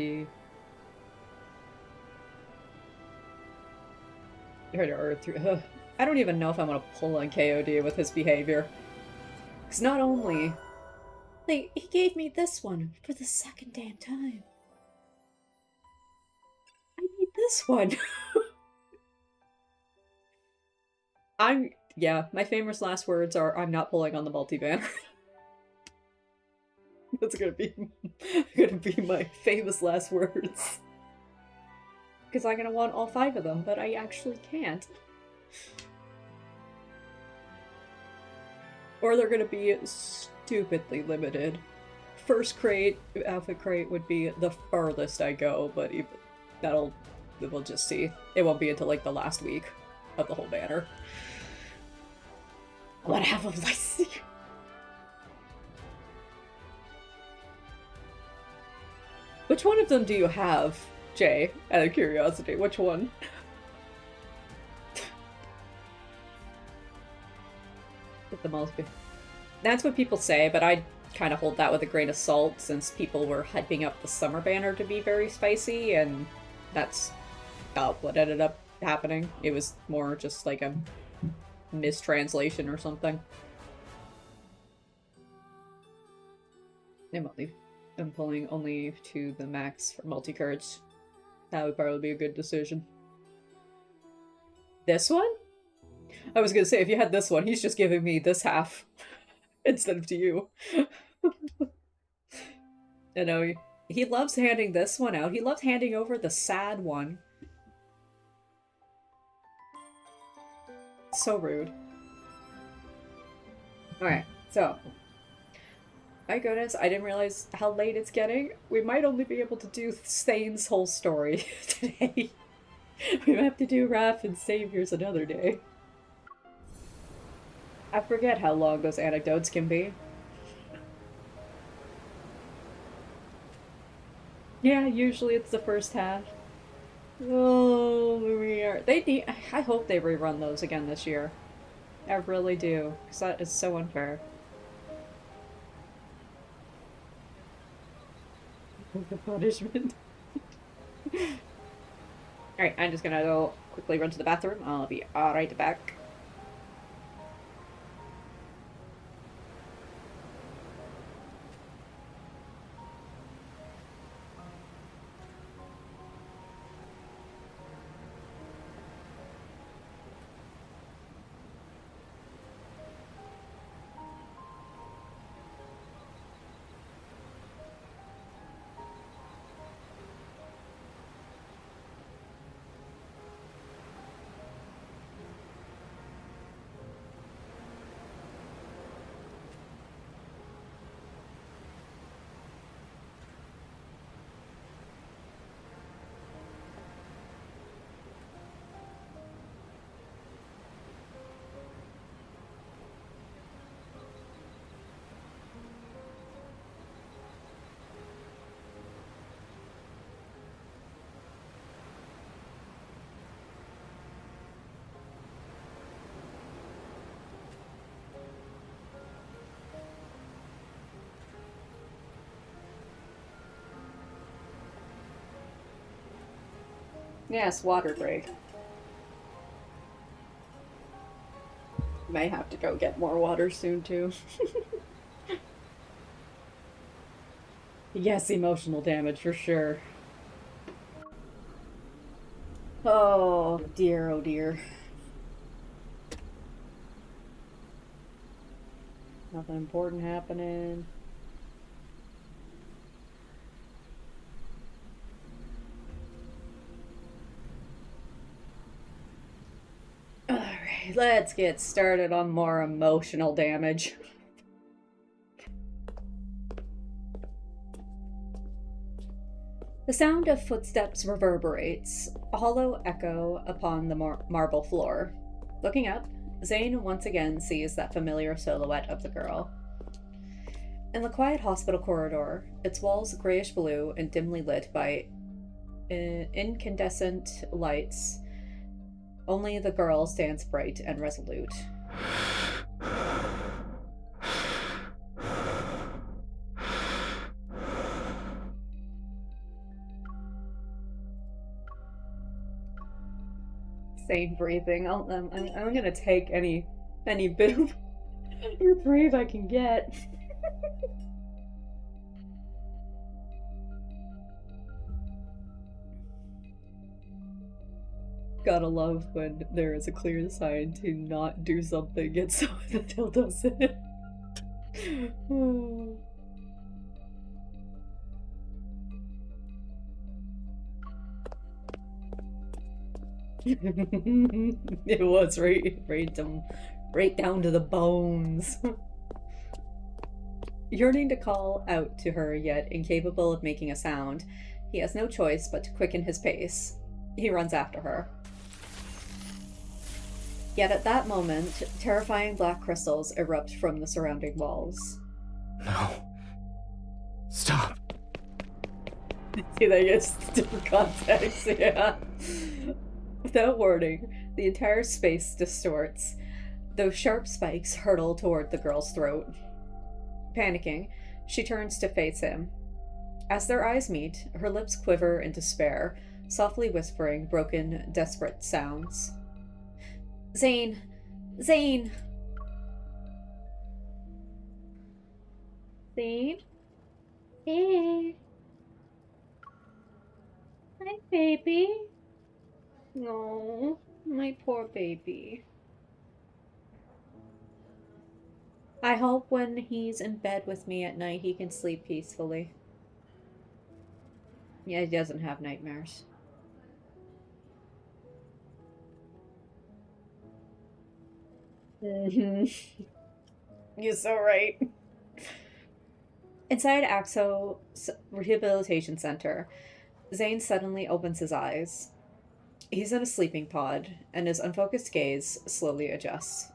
I don't even know if I'm gonna pull on KOD with his behavior. Because not only... Like, he gave me this one for the second damn time. I need this one. Yeah, my famous last words are, I'm not pulling on the multi-banner. That's gonna be my famous last words. Because I'm gonna want all 5 of them, but I actually can't. Or they're gonna be stupidly limited. First crate, Alpha crate would be the farthest I go, but we'll just see. It won't be until like the last week of the whole banner. What half of I see? Which one of them do you have, Jay? Out of curiosity, which one? With the most. That's what people say, but I kind of hold that with a grain of salt since people were hyping up the summer banner to be very spicy, and that's about what ended up happening. It was more just like a mistranslation or something. I'm pulling only to the max for multi-cards. That would probably be a good decision. This one? I was gonna say, if you had this one, he's just giving me this half instead of to you. I know, he loves handing this one out. He loves handing over the sad one. So rude. Alright, so. My goodness, I didn't realize how late it's getting. We might only be able to do Zayne's whole story today. We might have to do Raph and Saviors another day. I forget how long those anecdotes can be. Yeah, usually it's the first half. Oh, we are. I hope they rerun those again this year. I really do, because that is so unfair. The punishment. Alright, I'm just gonna go quickly run to the bathroom. I'll be right back. Yes, water break. May have to go get more water soon, too. Yes, emotional damage, for sure. Oh dear, oh dear. Nothing important happening. Alright, let's get started on more emotional damage. The sound of footsteps reverberates, a hollow echo upon the marble floor. Looking up, Zayne once again sees that familiar silhouette of the girl. In the quiet hospital corridor, its walls grayish-blue and dimly lit by incandescent lights, only the girl stands bright and resolute. Same breathing. I'm gonna take any bit of reprieve I can get. Gotta love when there is a clear sign to not do something, yet someone still does it. It was right down to the bones. Yearning to call out to her, yet incapable of making a sound, he has no choice but to quicken his pace. He runs after her. Yet at that moment, terrifying black crystals erupt from the surrounding walls. No. Stop. See, that gets different context, yeah. Without warning, the entire space distorts. Those sharp spikes hurtle toward the girl's throat. Panicking, she turns to face him. As their eyes meet, her lips quiver in despair, softly whispering broken, desperate sounds. Zayne! Zayne! Zayne? Hey! Hi, baby. No, my poor baby. I hope when he's in bed with me at night he can sleep peacefully. Yeah, he doesn't have nightmares. You're so right. Inside Axo Rehabilitation Center, Zayne suddenly opens his eyes. He's in a sleeping pod, and his unfocused gaze slowly adjusts.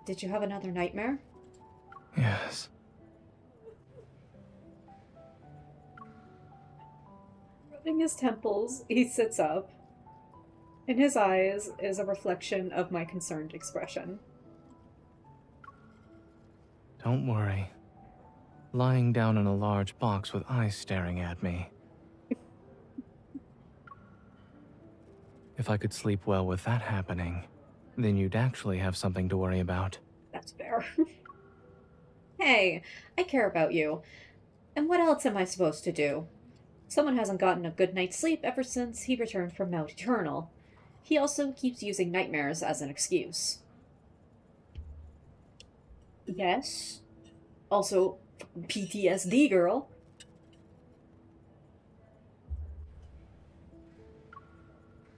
Did you have another nightmare? Yes. Rubbing his temples, he sits up. In his eyes is a reflection of my concerned expression. Don't worry. Lying down in a large box with eyes staring at me. If I could sleep well with that happening, then you'd actually have something to worry about. That's fair. Hey, I care about you. And what else am I supposed to do? Someone hasn't gotten a good night's sleep ever since he returned from Mount Eternal. He also keeps using nightmares as an excuse. Yes. Also, PTSD, girl.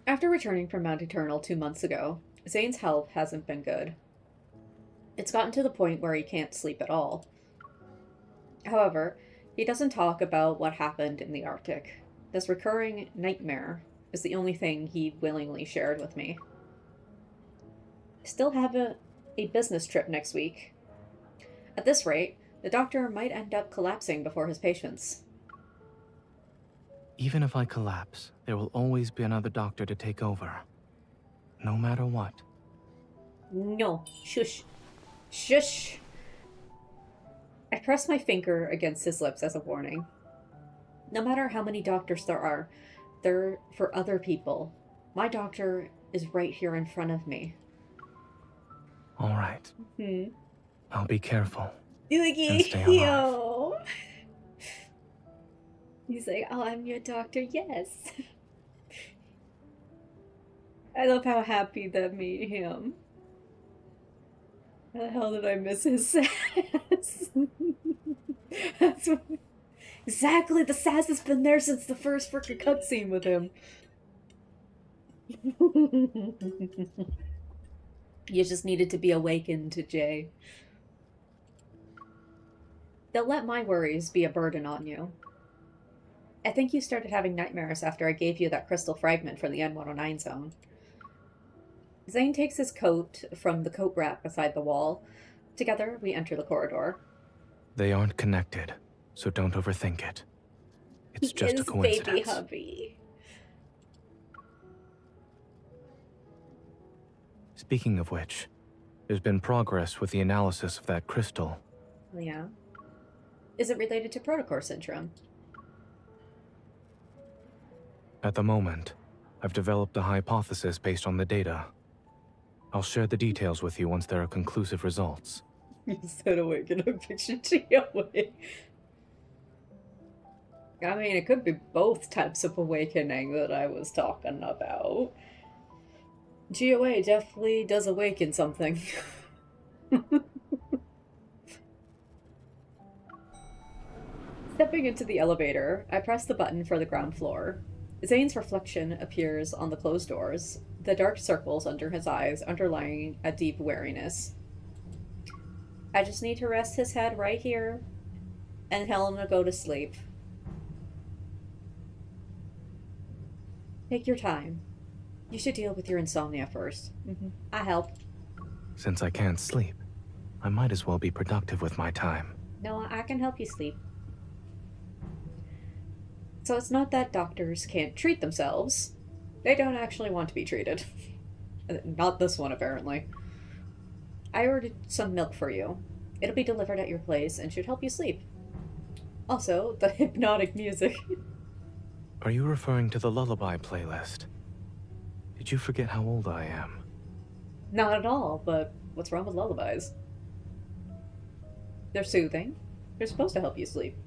After returning from Mount Eternal 2 months ago, Zayne's health hasn't been good. It's gotten to the point where he can't sleep at all. However, he doesn't talk about what happened in the Arctic. This recurring nightmare is the only thing he willingly shared with me. I still have a business trip next week. At this rate, the doctor might end up collapsing before his patients. Even if I collapse, there will always be another doctor to take over. No matter what. No. Shush. Shush. I press my finger against his lips as a warning. No matter how many doctors there are, they're for other people. My doctor is right here in front of me. All right. I'll be careful. And stay alive. He's like, oh, I'm your doctor, yes. I love how happy that made him. How the hell did I miss his sass? That's what... Exactly, the sass has been there since the first freaking cutscene with him. You just needed to be awakened to Jay. Don't let my worries be a burden on you. I think you started having nightmares after I gave you that crystal fragment from the N109 zone. Zayne takes his coat from the coat rack beside the wall. Together, we enter the corridor. They aren't connected, so don't overthink it. It's just a coincidence. Baby hubby. Speaking of which, there's been progress with the analysis of that crystal. Yeah. Is it related to Protocore syndrome? At the moment, I've developed a hypothesis based on the data. I'll share the details with you once there are conclusive results. Instead of waking up, picture GOA. I mean, it could be both types of awakening that I was talking about. GOA definitely does awaken something. Stepping into the elevator, I press the button for the ground floor. Zayne's reflection appears on the closed doors, the dark circles under his eyes underlying a deep wariness. I just need to rest his head right here and tell him to go to sleep. Take your time. You should deal with your insomnia first. I help. Since I can't sleep, I might as well be productive with my time. No, I can help you sleep. So it's not that doctors can't treat themselves. They don't actually want to be treated. Not this one, apparently. I ordered some milk for you. It'll be delivered at your place and should help you sleep. Also, the hypnotic music. Are you referring to the lullaby playlist? Did you forget how old I am? Not at all, but what's wrong with lullabies? They're soothing. They're supposed to help you sleep.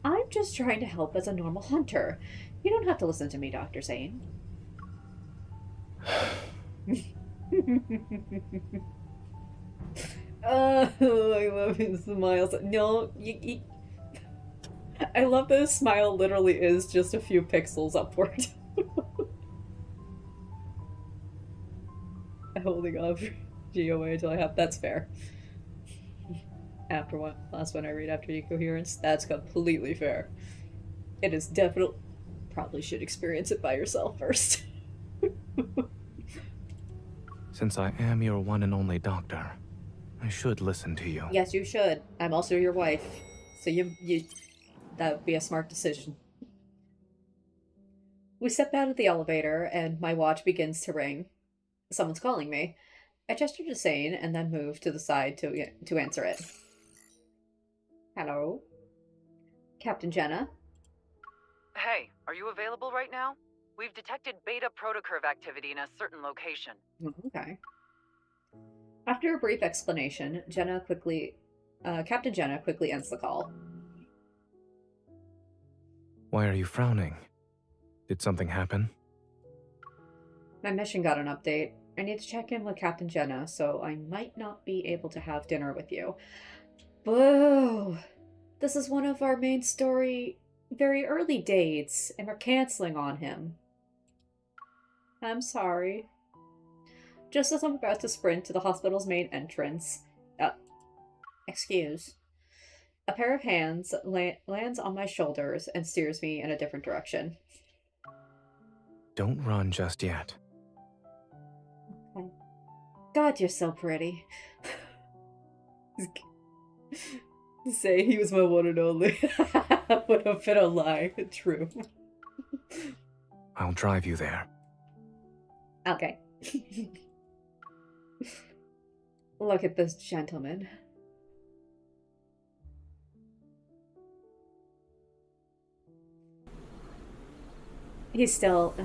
I'm just trying to help as a normal hunter. You don't have to listen to me, Dr. Zayne. Oh, I love his smiles. No, I love that his smile literally is just a few pixels upward. Holding off GOA until I have. That's fair. After what last one I read after decoherence, that's completely fair. It is definitely. Probably should experience it by yourself first. Since I am your one and only doctor, I should listen to you. Yes, you should. I'm also your wife, so you that would be a smart decision. We step out of the elevator, and my watch begins to ring. Someone's calling me. I gesture to Zayne and then move to the side to answer it. Hello? Captain Jenna? Hey, are you available right now? We've detected beta protocurve activity in a certain location. Okay. After a brief explanation, Captain Jenna quickly ends the call. Why are you frowning? Did something happen? My mission got an update. I need to check in with Captain Jenna, so I might not be able to have dinner with you. Boo! This is one of our main story very early dates, and we're canceling on him. I'm sorry. Just as I'm about to sprint to the hospital's main entrance, excuse. A pair of hands lands on my shoulders and steers me in a different direction. Don't run just yet. Okay. God, you're so pretty. Say he was my one and only. Would have been a lie. True. I'll drive you there. Okay. Look at this gentleman. He's still...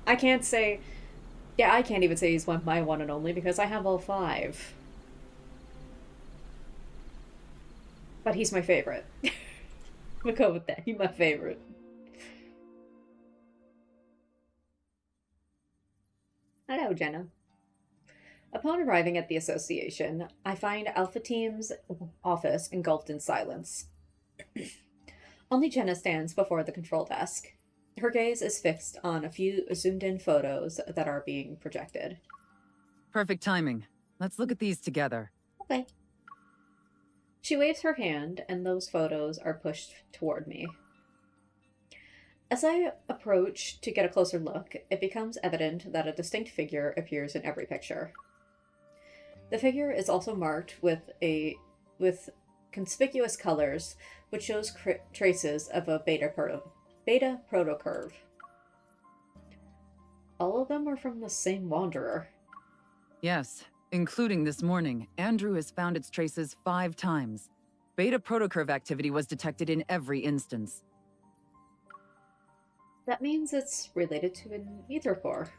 I can't say... Yeah, I can't even say he's my one and only because I have all 5. But he's my favorite. We'll go with that. He's my favorite. Hello, Jenna. Upon arriving at the association, I find Alpha Team's office engulfed in silence. Only Jenna stands before the control desk. Her gaze is fixed on a few zoomed-in photos that are being projected. Perfect timing. Let's look at these together. Okay. She waves her hand, and those photos are pushed toward me. As I approach to get a closer look, it becomes evident that a distinct figure appears in every picture. The figure is also marked with conspicuous colors, which shows traces of a beta protocurve. All of them are from the same Wanderer. Yes, including this morning. Andrew has found its traces 5 times. Beta protocurve activity was detected in every instance. That means it's related to an ether core.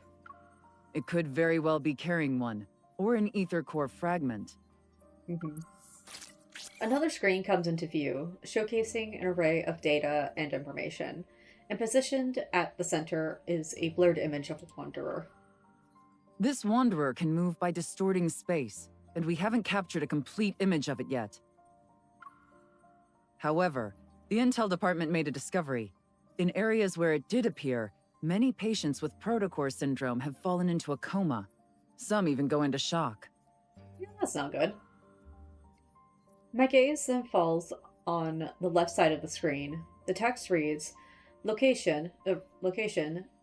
It could very well be carrying one, or an ether core fragment. Another screen comes into view, showcasing an array of data and information, and positioned at the center is a blurred image of a Wanderer. This Wanderer can move by distorting space, and we haven't captured a complete image of it yet. However, the Intel department made a discovery. In areas where it did appear, many patients with protocore syndrome have fallen into a coma. Some even go into shock. Yeah, that's not good. My gaze then falls on the left side of the screen. The text reads, Location,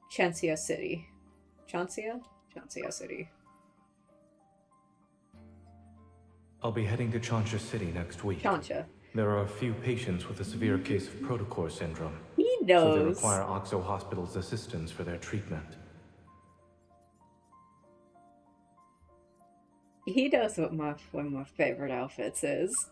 Chancia City. Chancia City. I'll be heading to Chancia City next week. Chancia. There are a few patients with a severe case of protocore syndrome. He So they knows. require Oxo Hospital's assistance for their treatment. He knows what one of my favorite outfits is.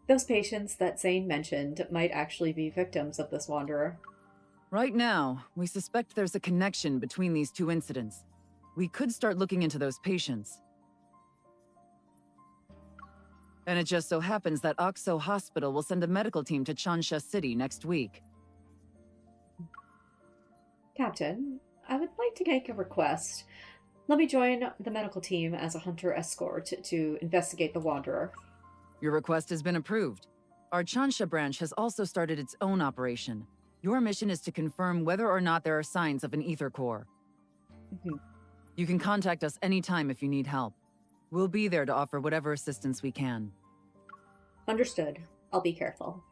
Those patients that Zayne mentioned might actually be victims of this wanderer. Right now, we suspect there's a connection between these two incidents. We could start looking into those patients. And it just so happens that Oxo Hospital will send a medical team to Chansha City next week. Captain, I would like to make a request. Let me join the medical team as a hunter escort to investigate the wanderer. Your request has been approved. Our Chansha branch has also started its own operation. Your mission is to confirm whether or not there are signs of an ether core. You can contact us anytime if you need help. We'll be there to offer whatever assistance we can. Understood. I'll be careful.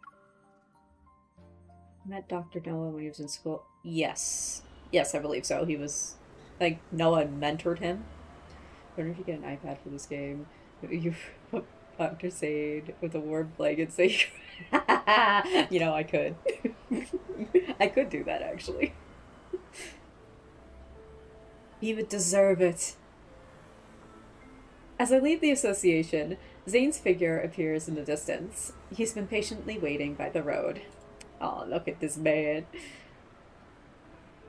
Met Dr. Noah when he was in school. Yes. Yes, I believe so. He was... like, Noah mentored him. I wonder if you get an iPad for this game. You put Dr. Zayne with a warm blanket say... You know, I could. I could do that, actually. He would deserve it. As I leave the association, Zayne's figure appears in the distance. He's been patiently waiting by the road. Oh, look at this man.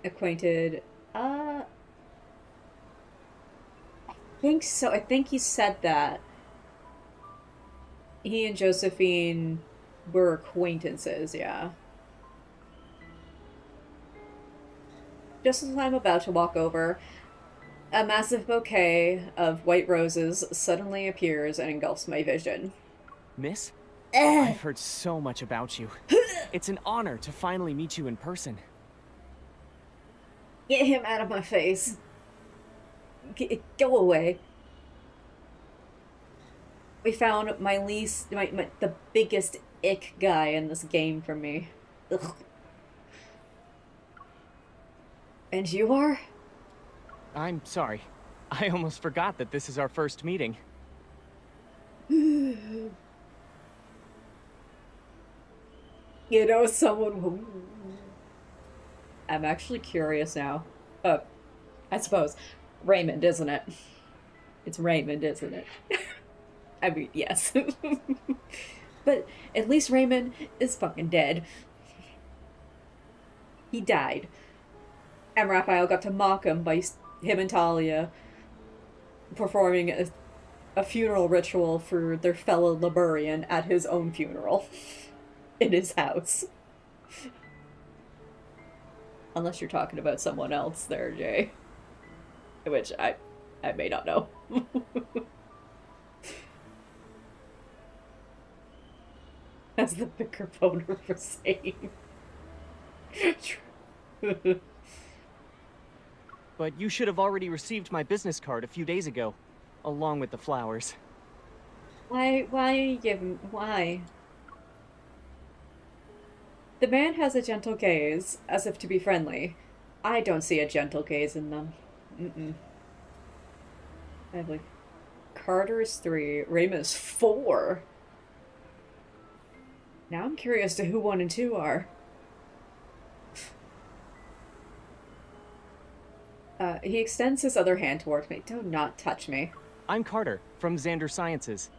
Acquainted. I think so. I think he said that. He and Josephine were acquaintances, yeah. Just as I'm about to walk over, a massive bouquet of white roses suddenly appears and engulfs my vision. Miss? I've heard so much about you. It's an honor to finally meet you in person. Get him out of my face. Go away. We found the biggest ick guy in this game for me. Ugh. And you are? I'm sorry. I almost forgot that this is our first meeting. You know someone who... I'm actually curious now. I suppose. Raymond, isn't it? It's Raymond, isn't it? I mean, yes. But at least Raymond is fucking dead. He died. And Raphael got to mock him by him and Talia performing a funeral ritual for their fellow Liberian at his own funeral. In his house. Unless you're talking about someone else there, Jay. Which I may not know. As the bigger boner for saying. But you should have already received my business card a few days ago, along with the flowers. Why? The man has a gentle gaze, as if to be friendly. I don't see a gentle gaze in them. I believe Carter is 3, Raymond is 4. Now I'm curious to who 1 and 2 are. He extends his other hand towards me. Do not touch me. I'm Carter, from Xander Sciences.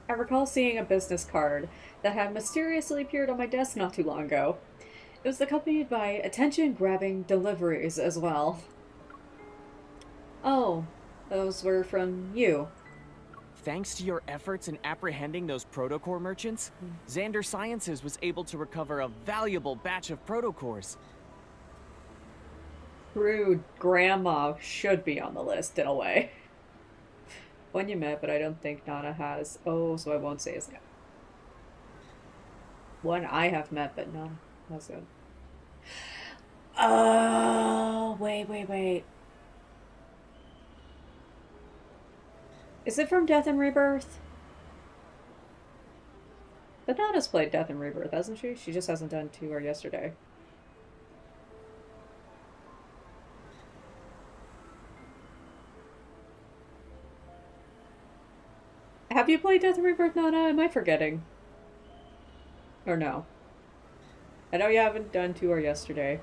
I recall seeing a business card that had mysteriously appeared on my desk not too long ago. It was accompanied by attention-grabbing deliveries as well. Oh, those were from you. Thanks to your efforts in apprehending those protocore merchants, Xander Sciences was able to recover a valuable batch of protocores. Rude grandma should be on the list in a way. One you met, but I don't think Nana has. Oh, so I won't say his name. One I have met, but Nana hasn't. Oh, wait. Is it from Death and Rebirth? But Nana's played Death and Rebirth, hasn't she? She just hasn't done 2 or yesterday. Have you played Death and Rebirth, Nana? Am I forgetting? Or no? I know you haven't done 2 or yesterday.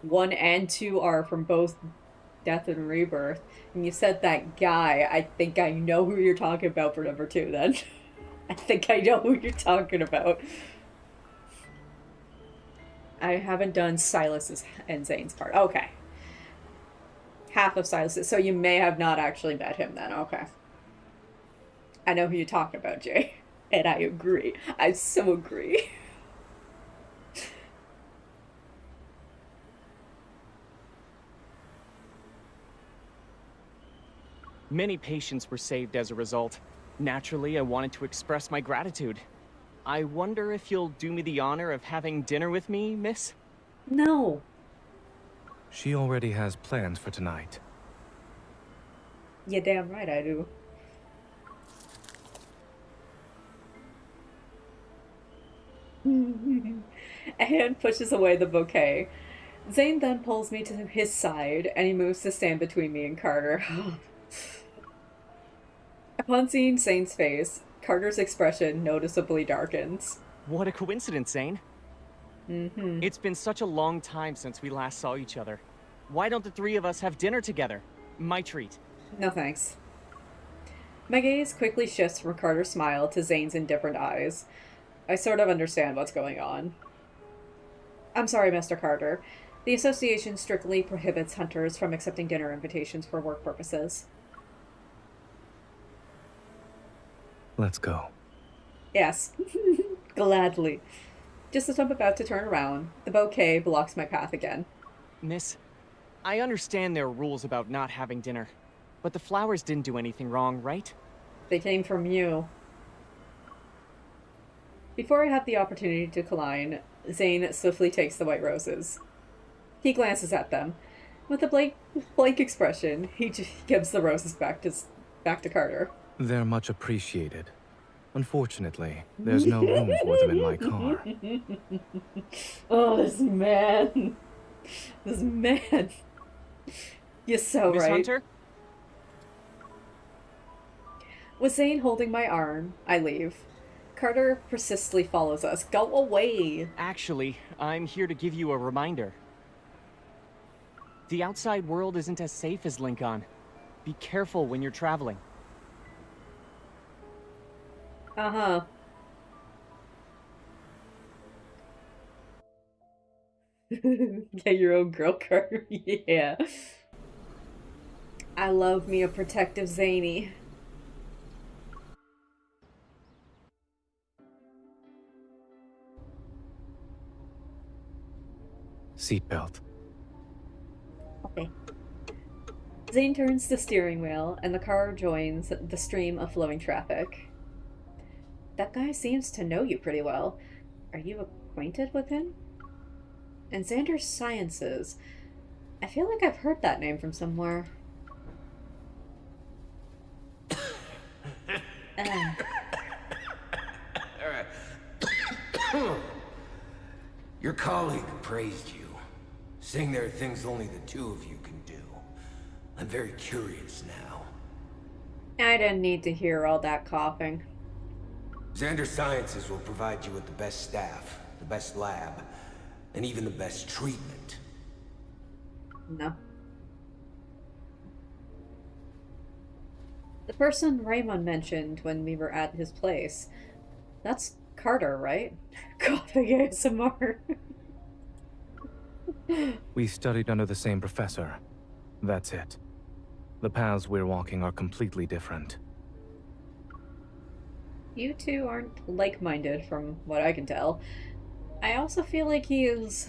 1 and 2 are from both Death and Rebirth. And you said that guy. I think I know who you're talking about for number 2 then. I think I know who you're talking about. I haven't done Silas's and Zayne's part. Okay. Half of Silas's. So you may have not actually met him then. Okay. I know who you're talking about, Jay. And I agree. I so agree. Many patients were saved as a result. Naturally, I wanted to express my gratitude. I wonder if you'll do me the honor of having dinner with me, miss? No. She already has plans for tonight. You're damn right I do. Anne pushes away the bouquet. Zayne then pulls me to his side, and he moves to stand between me and Carter. Upon seeing Zayne's face, Carter's expression noticeably darkens. What a coincidence, Zayne. Mm-hmm. It's been such a long time since we last saw each other. Why don't the 3 of us have dinner together? My treat. No thanks. My gaze quickly shifts from Carter's smile to Zayne's indifferent eyes. I sort of understand what's going on. I'm sorry, Mr. Carter. The association strictly prohibits hunters from accepting dinner invitations for work purposes. Let's go. Yes. Gladly. Just as I'm about to turn around, the bouquet blocks my path again. Miss, I understand there are rules about not having dinner, but the flowers didn't do anything wrong, right? They came from you. Before I have the opportunity to decline, Zayne swiftly takes the white roses. He glances at them. With a blank expression, he gives the roses back to Carter. They're much appreciated. Unfortunately, there's no room for them in my car. Oh, this man. This man. You're so Miss right. Hunter? With Zayne holding my arm, I leave. Carter persistently follows us. Go away! Actually, I'm here to give you a reminder. The outside world isn't as safe as Lincoln. Be careful when you're traveling. Uh-huh. Get your own girl card. Yeah. I love me a protective Zany. Seatbelt. Okay. Zayne turns the steering wheel, and the car joins the stream of flowing traffic. That guy seems to know you pretty well. Are you acquainted with him? And Xander Sciences. I feel like I've heard that name from somewhere. Your colleague praised you, saying there are things only the 2 of you can do. I'm very curious now. I didn't need to hear all that coughing. Xander Sciences will provide you with the best staff, the best lab, and even the best treatment. No. The person Raymond mentioned when we were at his place. That's Carter, right? Coughing ASMR. We studied under the same professor. That's it. The paths we're walking are completely different. You two aren't like-minded from what I can tell. I also feel like he is...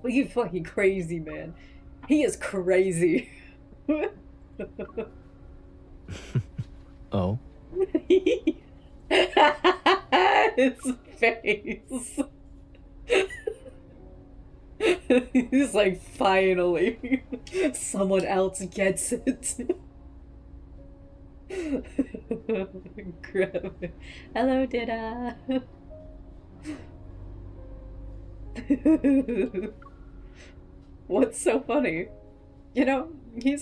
Well, you fucking crazy, man. He is crazy. Oh? His face. He's like, finally. Someone else gets it. Hello, Dida. What's so funny? You know, he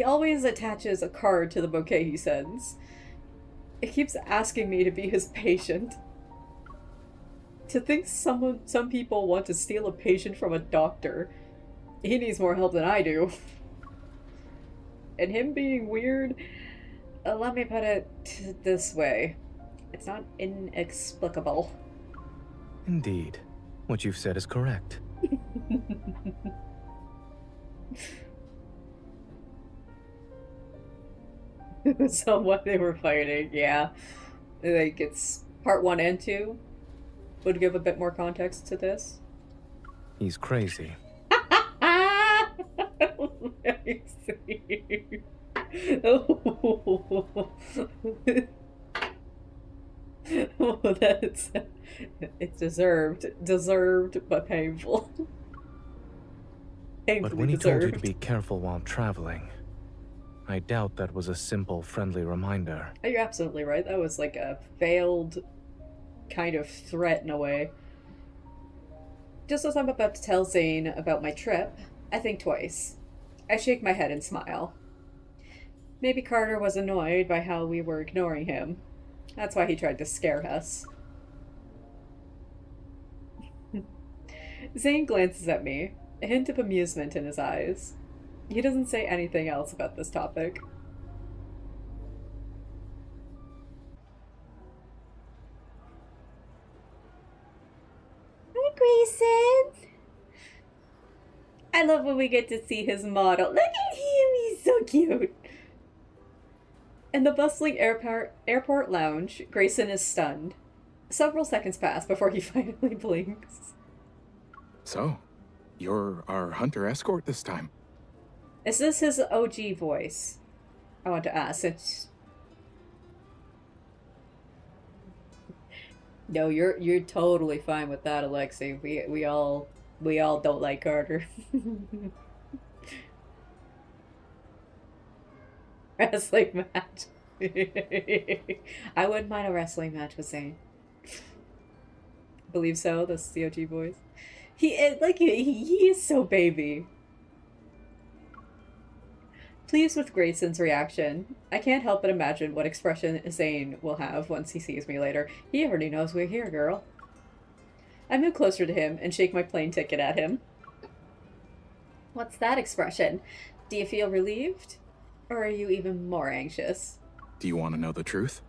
always attaches a card to the bouquet he sends. He keeps asking me to be his patient. To think some people want to steal a patient from a doctor. He needs more help than I do. And him being weird, let me put it this way. It's not inexplicable. Indeed. What you've said is correct. So what they were fighting, yeah. Like, it's part 1 and 2. Would give a bit more context to this. He's crazy. Oh, that's... It's deserved, but painful. But when he told you to be careful while traveling, I doubt that was a simple, friendly reminder. You're absolutely right. That was like a veiled kind of threat in a way. Just as I'm about to tell Zayne about my trip, I think twice. I shake my head and smile. Maybe Carter was annoyed by how we were ignoring him. That's why he tried to scare us. Zayne glances at me, a hint of amusement in his eyes. He doesn't say anything else about this topic. Hi, Grayson! I love when we get to see his model. Look at him, he's so cute! In the bustling airport lounge, Grayson is stunned. Several seconds pass before he finally blinks. So, you're our hunter escort this time? Is this his OG voice? I want to ask. No, you're totally fine with that, Alexei. We all don't like Carter. Wrestling match. I wouldn't mind a wrestling match with Zayne. Believe so. That's the OG voice. He is so baby. Pleased with Grayson's reaction, I can't help but imagine what expression Zayne will have once he sees me later. He already knows we're here, girl. I move closer to him and shake my plane ticket at him. What's that expression? Do you feel relieved? Or are you even more anxious? Do you want to know the truth?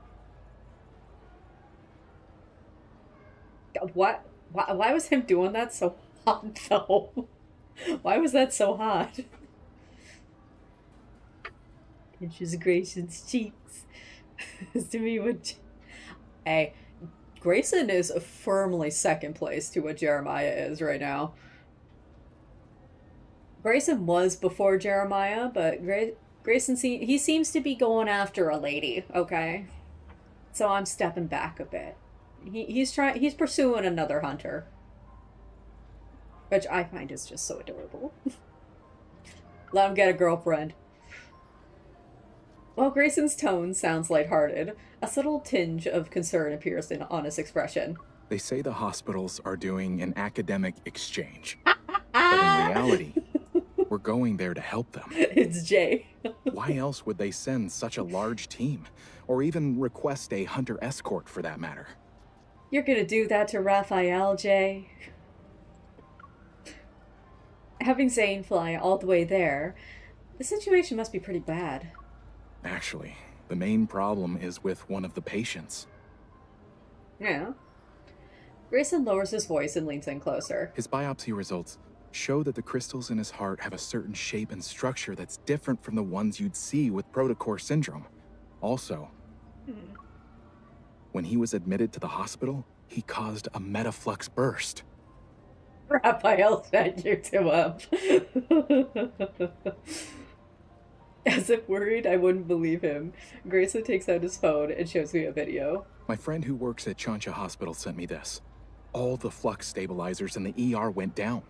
What? Why was him doing that so hot, though? Why was that so hot? Pinches Grayson's cheeks. To me, what... Hey, Grayson is firmly second place to what Jeremiah is right now. Grayson was before Jeremiah, but Grayson he seems to be going after a lady, okay? So I'm stepping back a bit. He's pursuing another hunter. Which I find is just so adorable. Let him get a girlfriend. While Grayson's tone sounds lighthearted, a subtle tinge of concern appears on his expression. They say the hospitals are doing an academic exchange. But in reality, we're going there to help them. It's Jay. Why else would they send such a large team? Or even request a hunter escort for that matter? You're gonna do that to Raphael, Jay? Having Zayne fly all the way there, the situation must be pretty bad. Actually, the main problem is with one of the patients. Yeah. Grayson lowers his voice and leans in closer. His biopsy results show that the crystals in his heart have a certain shape and structure that's different from the ones you'd see with protocore syndrome. Also, when he was admitted to the hospital, he caused a metaflux burst. Raphael said you to him. As if worried I wouldn't believe him, Grayson takes out his phone and shows me a video. My friend who works at Chancha Hospital sent me this. All the flux stabilizers in the ER went down.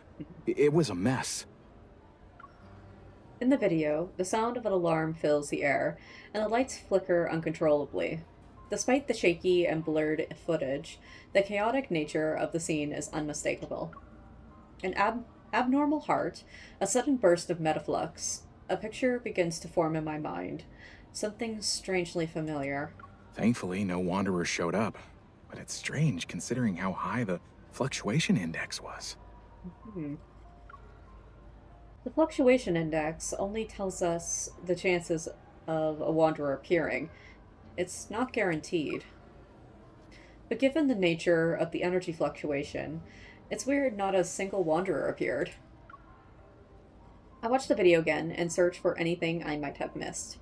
It was a mess. In the video, the sound of an alarm fills the air, and the lights flicker uncontrollably. Despite the shaky and blurred footage, the chaotic nature of the scene is unmistakable. An abnormal heart, a sudden burst of metaflux. A picture begins to form in my mind. Something strangely familiar. Thankfully, no wanderers showed up. But it's strange considering how high the fluctuation index was. The fluctuation index only tells us the chances of a wanderer appearing. It's not guaranteed. But given the nature of the energy fluctuation, it's weird not a single wanderer appeared. I watched the video again and searched for anything I might have missed.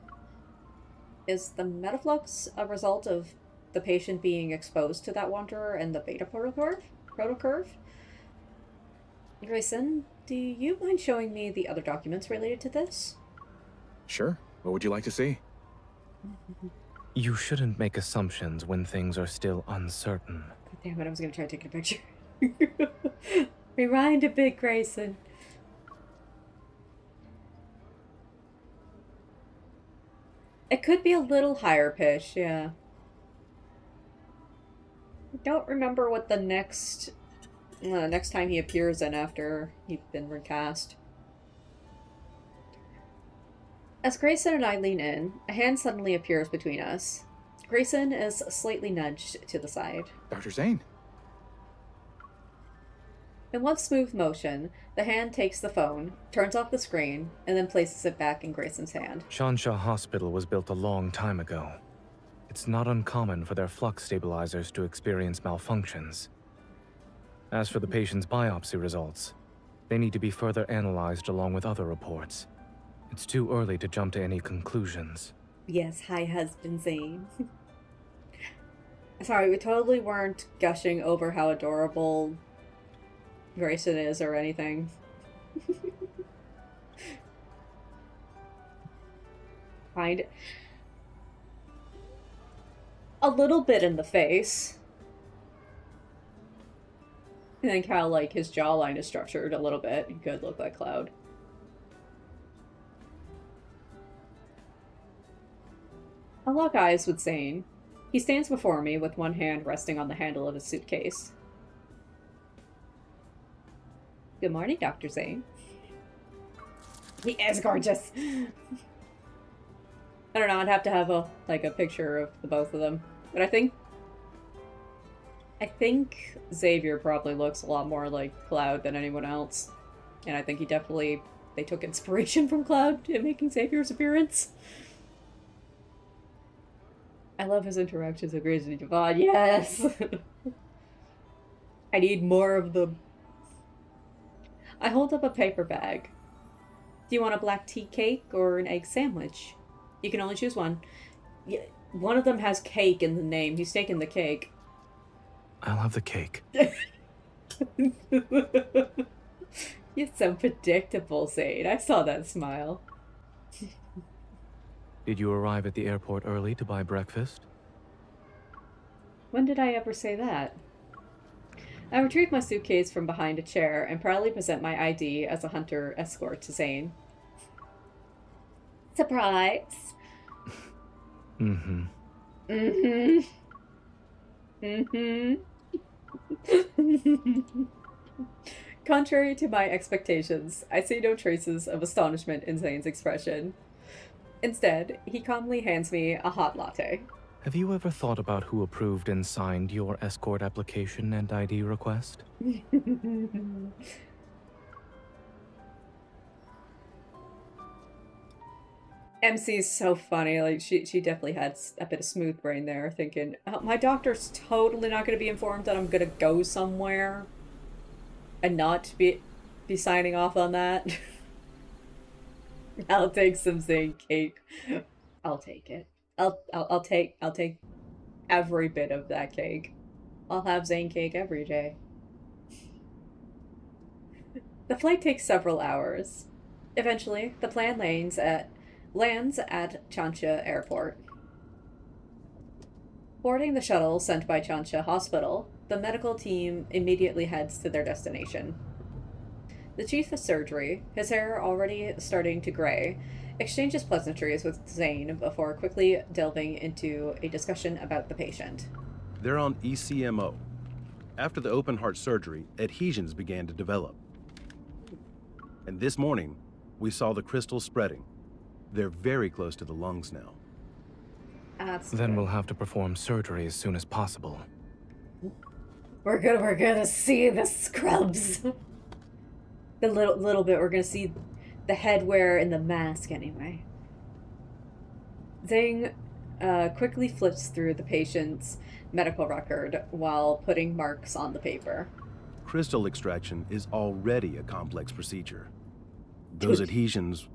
Is the metaflux a result of the patient being exposed to that wanderer and the beta protocurve? Grayson, do you mind showing me the other documents related to this? Sure. What would you like to see? You shouldn't make assumptions when things are still uncertain. Damn it, I was gonna try to take a picture. Rewind a bit, Grayson. It could be a little higher pitch, yeah. I don't remember what the next time he appears in after he's been recast. As Grayson and I lean in, a hand suddenly appears between us. Grayson is slightly nudged to the side. Dr. Zayne. In one smooth motion, the hand takes the phone, turns off the screen, and then places it back in Grayson's hand. Chansha Hospital was built a long time ago. It's not uncommon for their flux stabilizers to experience malfunctions. As for the patient's biopsy results, they need to be further analyzed along with other reports. It's too early to jump to any conclusions. Yes, hi, husband Zayne. Sorry, we totally weren't gushing over how adorable Grayson is or anything. Find a little bit in the face. I think how, like, his jawline is structured a little bit. He could look like Cloud. I lock eyes with Zayne. He stands before me with one hand resting on the handle of his suitcase. Good morning, Dr. Zayne. He is gorgeous! I don't know, I'd have to have a picture of the both of them. But I think Xavier probably looks a lot more like Cloud than anyone else. And I think they took inspiration from Cloud in making Xavier's appearance. I love his interactions with Grayson and Devon, yes! I need more of them. I hold up a paper bag. Do you want a black tea cake or an egg sandwich? You can only choose one. Yeah, one of them has cake in the name. He's taking the cake. I'll have the cake. You're so predictable, Zayne. I saw that smile. Did you arrive at the airport early to buy breakfast? When did I ever say that? I retrieve my suitcase from behind a chair and proudly present my ID as a hunter escort to Zayne. Surprise! Mm-hmm. Mm-hmm. Mm-hmm. Contrary to my expectations, I see no traces of astonishment in Zayne's expression. Instead, he calmly hands me a hot latte. Have you ever thought about who approved and signed your escort application and ID request? MC's so funny. Like, she definitely had a bit of smooth brain there, thinking, oh, my doctor's totally not going to be informed that I'm going to go somewhere and not be signing off on that. I'll take some Zayne cake. I'll take it. I'll take every bit of that cake. I'll have Zayne cake every day. The flight takes several hours. Eventually, the plane lands at Chansha Airport. Boarding the shuttle sent by Chansha Hospital, the medical team immediately heads to their destination. The chief of surgery, his hair already starting to gray, exchanges pleasantries with Zayne before quickly delving into a discussion about the patient. They're on ECMO. After the open heart surgery, adhesions began to develop. And this morning, we saw the crystals spreading. They're very close to the lungs now. Then we'll have to perform surgery as soon as possible. We're gonna see the scrubs. The little bit we're gonna see the headwear and the mask anyway. Zayne quickly flips through the patient's medical record while putting marks on the paper. Crystal extraction is already a complex procedure. Those adhesions,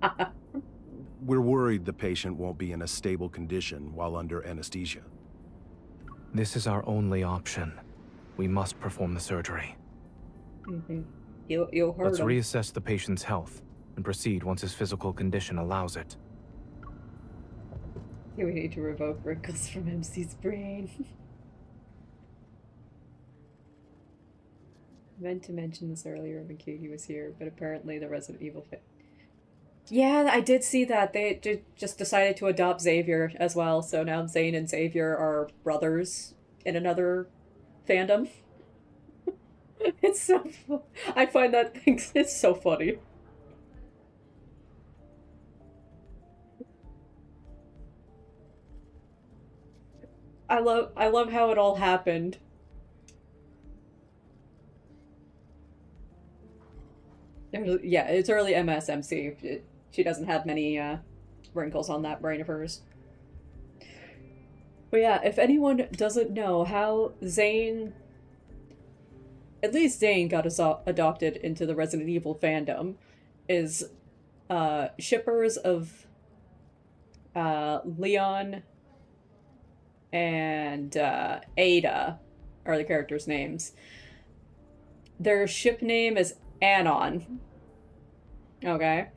we're worried the patient won't be in a stable condition while under anesthesia. This is our only option. We must perform the surgery. You heard Let's him. reassess the patient's health and proceed once his physical condition allows it. We need to revoke wrinkles from MC's brain. I meant to mention this earlier when Katie was here, but apparently the Resident Evil fan. Yeah, I did see that. They just decided to adopt Xavier as well, so now Zayne and Xavier are brothers in another fandom. It's so I find that thing, it's so funny. I love how it all happened. Yeah, it's early MSMC. She doesn't have many wrinkles on that brain of hers. But yeah, if anyone doesn't know how Zayne, at least Zayne got adopted into the Resident Evil fandom, is shippers of Leon and Ada are the characters' names. Their ship name is Anon. Okay.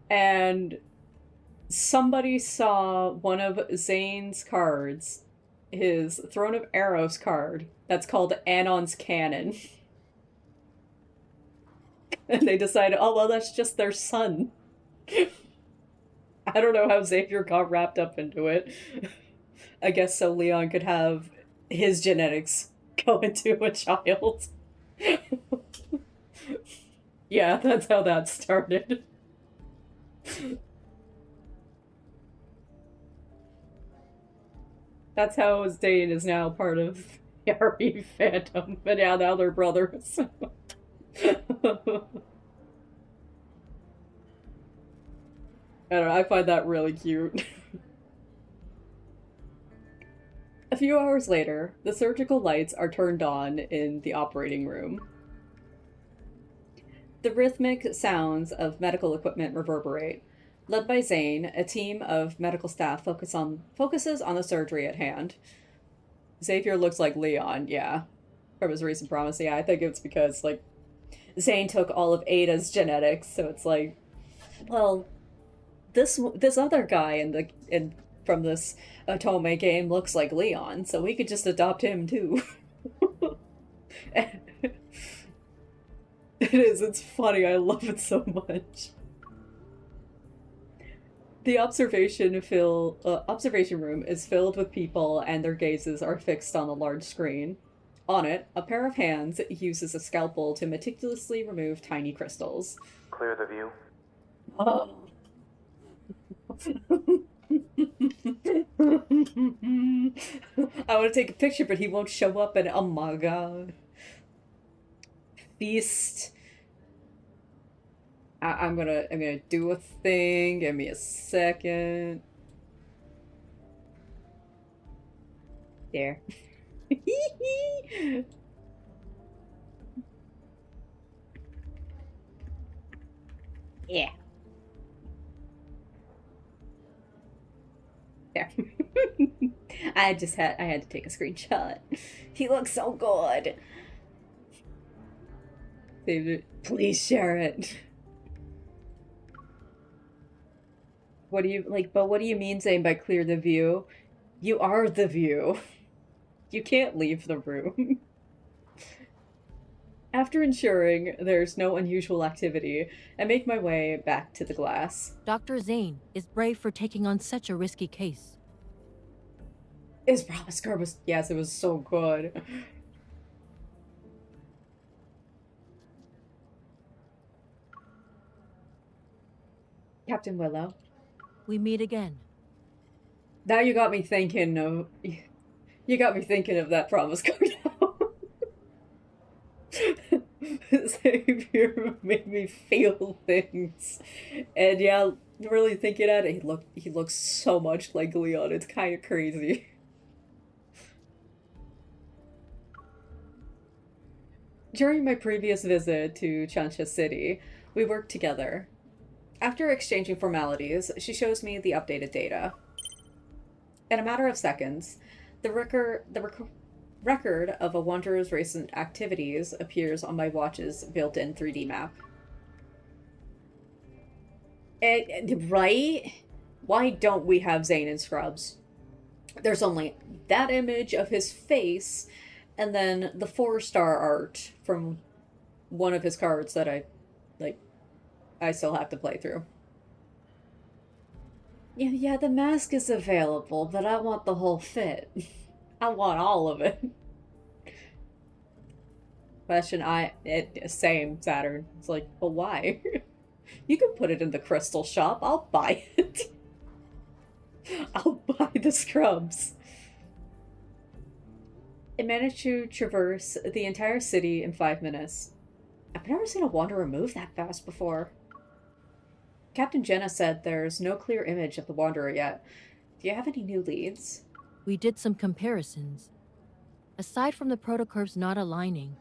And somebody saw one of Zayne's cards, his Throne of Arrows card, that's called Anon's Cannon. And they decided, oh, well, that's just their son. I don't know how Xavier got wrapped up into it. I guess so Leon could have his genetics go into a child. Yeah, that's how that started. That's how Zayne is now part of the RE fandom, but yeah, now they're brothers. I don't know, I find that really cute. A few hours later, the surgical lights are turned on in the operating room. The rhythmic sounds of medical equipment reverberate. Led by Zayne, a team of medical staff focuses on the surgery at hand. Xavier looks like Leon, yeah. From his recent promise, yeah, I think it's because, like, Zayne took all of Ada's genetics, so it's like, well, this other guy from this Otome game looks like Leon, so we could just adopt him too. It is, it's funny, I love it so much. The observation room is filled with people and their gazes are fixed on a large screen. On it, a pair of hands uses a scalpel to meticulously remove tiny crystals. Clear the view. Oh. I want to take a picture, but he won't show up, and oh my god. Feast. I'm gonna do a thing. Give me a second. There. Yeah. There. I had to take a screenshot. He looks so good. Save it. Please share it. What do you like? But what do you mean saying by clear the view? You are the view. You can't leave the room. After ensuring there's no unusual activity, I make my way back to the glass. Dr. Zayne is brave for taking on such a risky case. His promise card was, yes, it was so good. Captain Willow. We meet again. Now you got me thinking of... You got me thinking of that promise card now. Xavier made me feel things. And yeah, really thinking at it, he looks so much like Leon. It's kind of crazy. During my previous visit to Chansha City, we worked together. After exchanging formalities, she shows me the updated data. In a matter of seconds, the record of a Wanderer's recent activities appears on my watch's built-in 3D map. Right? Why don't we have Zayne in Scrubs? There's only that image of his face, and then the 4-star art from one of his cards that I still have to play through. Yeah, the mask is available, but I want the whole fit. I want all of it. Question, same, Saturn. It's like, well, why? You can put it in the crystal shop. I'll buy it. I'll buy the scrubs. I managed to traverse the entire city in 5 minutes. I've never seen a Wanderer move that fast before. Captain Jenna said there's no clear image of the Wanderer yet. Do you have any new leads? We did some comparisons. Aside from the protocurves not aligning,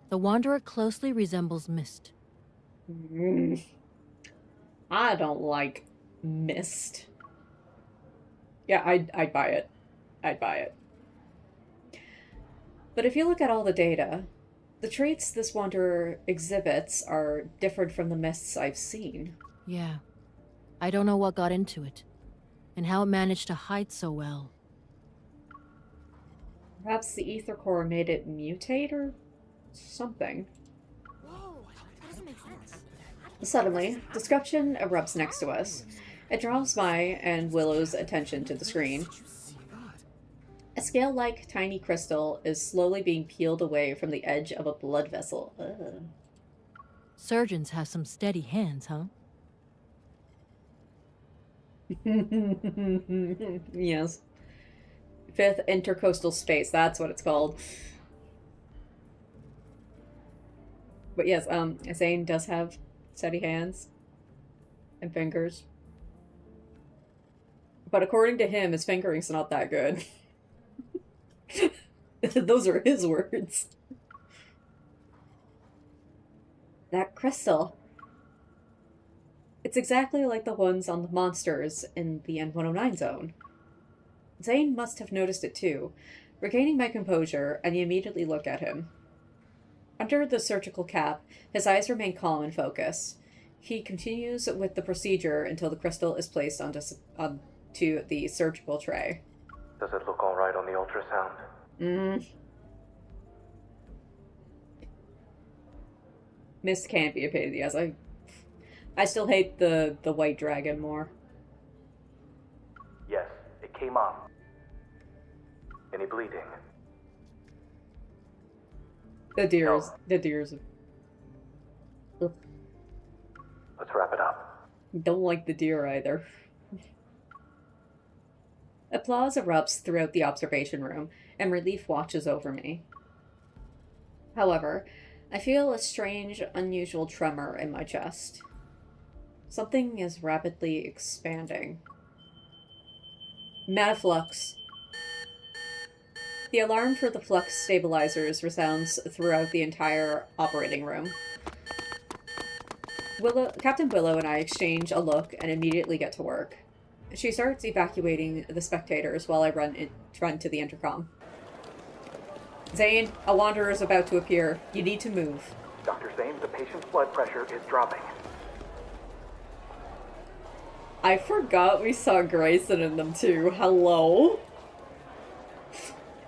the Wanderer closely resembles Mist. I don't like Mist. Yeah, I'd buy it. I'd buy it. But if you look at all the data, the traits this Wanderer exhibits are different from the Mists I've seen. Yeah. I don't know what got into it, and how it managed to hide so well. Perhaps the ether core made it mutate or something. Suddenly, disruption erupts next to us. It draws my and Willow's attention to the screen. A scale-like tiny crystal is slowly being peeled away from the edge of a blood vessel. Ugh. Surgeons have some steady hands, huh? Yes. 5th intercoastal space, that's what it's called. But yes, Zayne does have steady hands and fingers. But according to him, his fingering's not that good. Those are his words. That crystal. It's exactly like the ones on the monsters in the N109 zone. Zayne must have noticed it too. Regaining my composure, I immediately look at him. Under the surgical cap, his eyes remain calm and focused. He continues with the procedure until the crystal is placed onto the surgical tray. Does it look alright on the ultrasound? Mist can't be a pain in the ass. I still hate the white dragon more. Yes, it came up. Any bleeding? The deers. Ugh. Let's wrap it up. Don't like the deer either. Applause erupts throughout the observation room, and relief watches over me. However, I feel a strange, unusual tremor in my chest. Something is rapidly expanding. Metaflux. The alarm for the flux stabilizers resounds throughout the entire operating room. Captain Willow and I exchange a look and immediately get to work. She starts evacuating the spectators while I run to the intercom. Zayne, a Wanderer is about to appear. You need to move. Dr. Zayne, the patient's blood pressure is dropping. I forgot we saw Grayson in them too. Hello?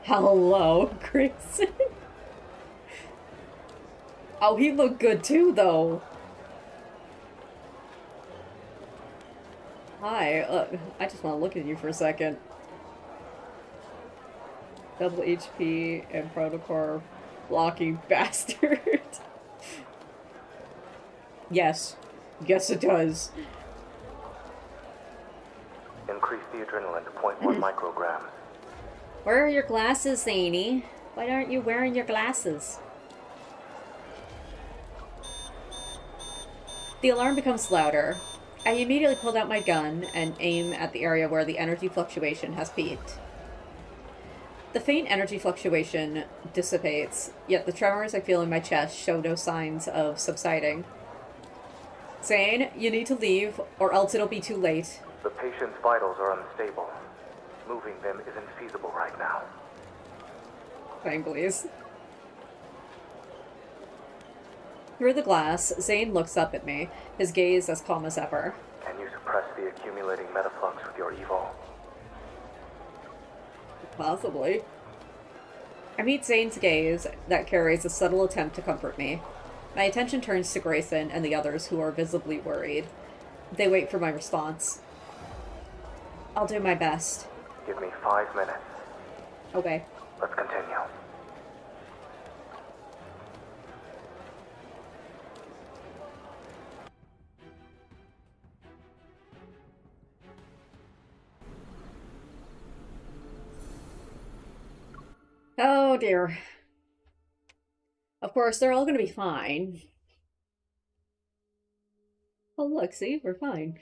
Hello, Grayson. Oh, he looked good too, though. Hi, I just want to look at you for a second. Double HP and Protocol blocking bastard. Yes. Yes, it does. Increase the adrenaline to 0.1 micrograms. Where are your glasses, Zany? Why aren't you wearing your glasses? The alarm becomes louder. I immediately pulled out my gun and aim at the area where the energy fluctuation has peaked. The faint energy fluctuation dissipates, yet the tremors I feel in my chest show no signs of subsiding. Zayne, you need to leave, or else it'll be too late. The patient's vitals are unstable. Moving them isn't feasible right now. Fine, please. Through the glass, Zayne looks up at me, his gaze as calm as ever. Can you suppress the accumulating metaflux with your evil? Possibly. I meet Zayne's gaze that carries a subtle attempt to comfort me. My attention turns to Grayson and the others who are visibly worried. They wait for my response. I'll do my best. Give me 5 minutes. Okay. Let's continue. Oh dear. Of course, they're all gonna be fine. Oh look, see? We're fine.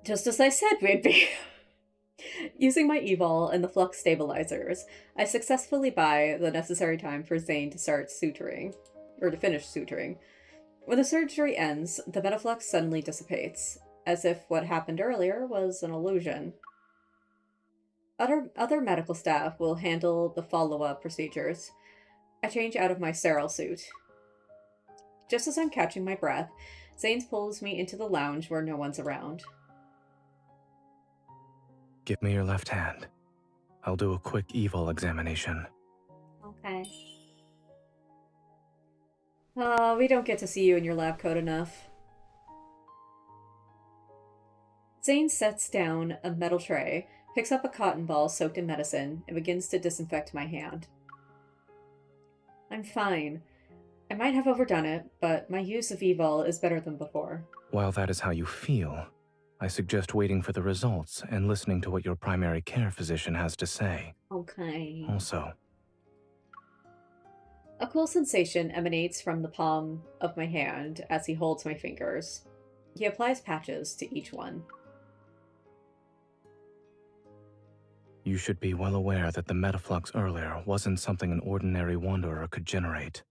Just as I said we'd be. Using my evol and the flux stabilizers, I successfully buy the necessary time for Zayne to start suturing. Or to finish suturing. When the surgery ends, the metaflux suddenly dissipates, as if what happened earlier was an illusion. Other medical staff will handle the follow-up procedures. I change out of my sterile suit. Just as I'm catching my breath, Zayne pulls me into the lounge where no one's around. Give me your left hand. I'll do a quick evil examination. Okay. Oh, we don't get to see you in your lab coat enough. Zayne sets down a metal tray, picks up a cotton ball soaked in medicine, and begins to disinfect my hand. I'm fine. I might have overdone it, but my use of evil is better than before. While that is how you feel, I suggest waiting for the results and listening to what your primary care physician has to say. Okay. Also, a cool sensation emanates from the palm of my hand as he holds my fingers. He applies patches to each one. you should be well aware that the metaflux earlier wasn't something an ordinary wanderer could generate.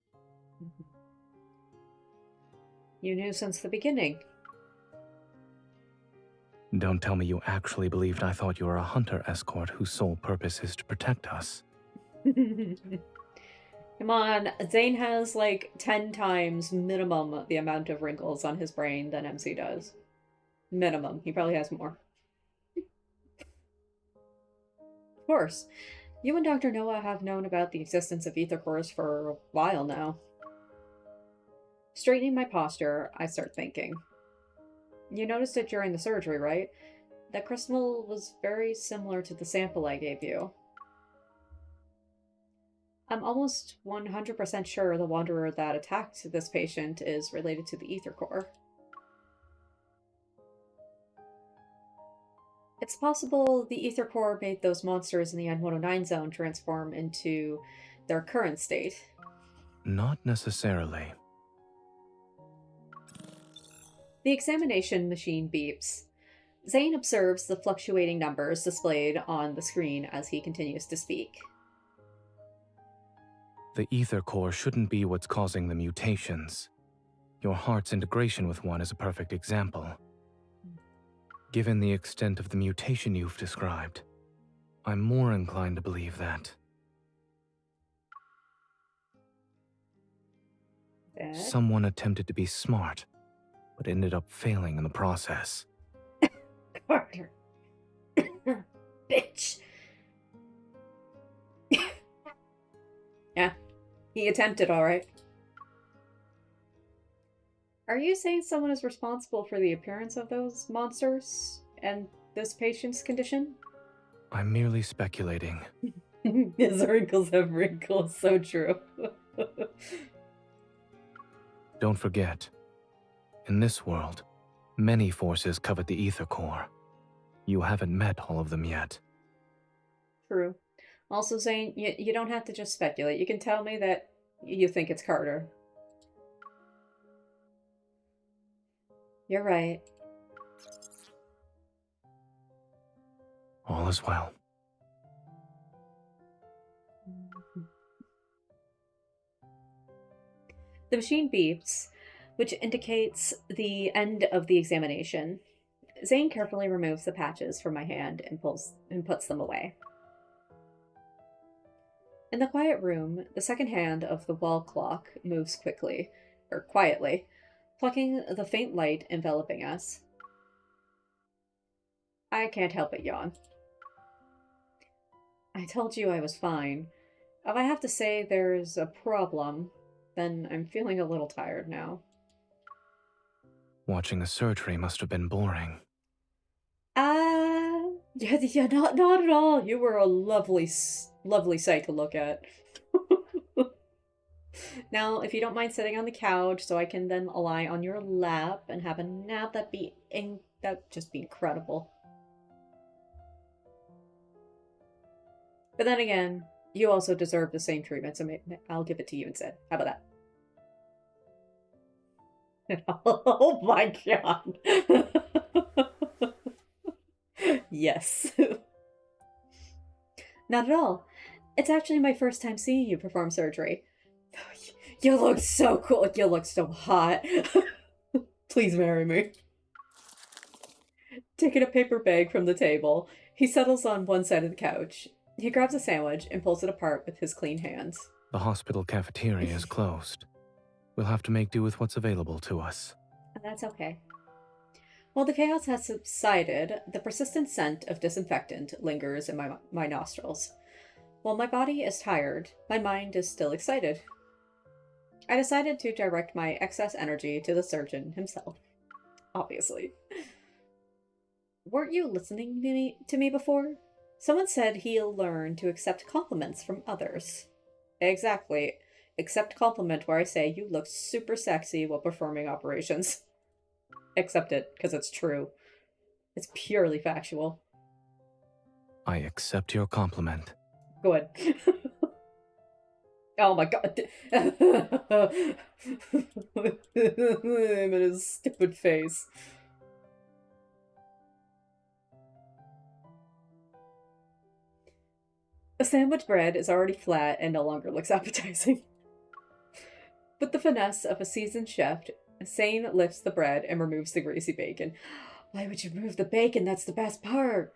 You knew since the beginning. Don't tell me you actually believed I thought you were a hunter escort whose sole purpose is to protect us. Come on, Zayne has like 10 times minimum the amount of wrinkles on his brain than MC does. Minimum. He probably has more. Of course. You and Dr. Noah have known about the existence of ether cores for a while now. Straightening my posture, I start thinking. You noticed it during the surgery, right? That crystal was very similar to the sample I gave you. I'm almost 100% sure the wanderer that attacked this patient is related to the ether core. It's possible the ether core made those monsters in the N109 zone transform into their current state. Not necessarily. The examination machine beeps. Zayne observes the fluctuating numbers displayed on the screen as he continues to speak. The ether core shouldn't be what's causing the mutations. Your heart's integration with one is a perfect example. Given the extent of the mutation you've described, I'm more inclined to believe that. Someone attempted to be smart, but ended up failing in the process. Carter. Bitch. Yeah, he attempted, alright. Are you saying someone is responsible for the appearance of those monsters and this patient's condition? I'm merely speculating. His wrinkles have wrinkles, so true. Don't forget, in this world, many forces covet the ether core. You haven't met all of them yet. True. Also, Zayne, you don't have to just speculate. You can tell me that you think it's Carter. You're right. All is well. The machine beeps, which indicates the end of the examination. Zayne carefully removes the patches from my hand and puts them away. In the quiet room, the second hand of the wall clock moves quietly, plucking the faint light enveloping us. I can't help but yawn. I told you I was fine. If I have to say there's a problem, then I'm feeling a little tired now. Watching the surgery must have been boring. Yeah, not at all. You were a lovely sight to look at. Now, if you don't mind sitting on the couch so I can then lie on your lap and have a nap, that'd just be incredible. But then again, you also deserve the same treatment, so I'll give it to you instead. How about that? Oh my god. Yes. Not at all. It's actually my first time seeing you perform surgery. You look so cool. You look so hot. Please marry me. Taking a paper bag from the table, he settles on one side of the couch. He grabs a sandwich and pulls it apart with his clean hands. The hospital cafeteria is closed. We'll have to make do with what's available to us. That's okay. While the chaos has subsided, the persistent scent of disinfectant lingers in my nostrils. While my body is tired, my mind is still excited. I decided to direct my excess energy to the surgeon himself. Obviously. Weren't you listening to me before? Someone said he'll learn to accept compliments from others. Exactly. Accept compliment where I say you look super sexy while performing operations. Accept it, because it's true. It's purely factual. I accept your compliment. Good. Oh my god. Him and his stupid face. The sandwich bread is already flat and no longer looks appetizing. With the finesse of a seasoned chef, Zayne lifts the bread and removes the greasy bacon. Why would you remove the bacon? That's the best part.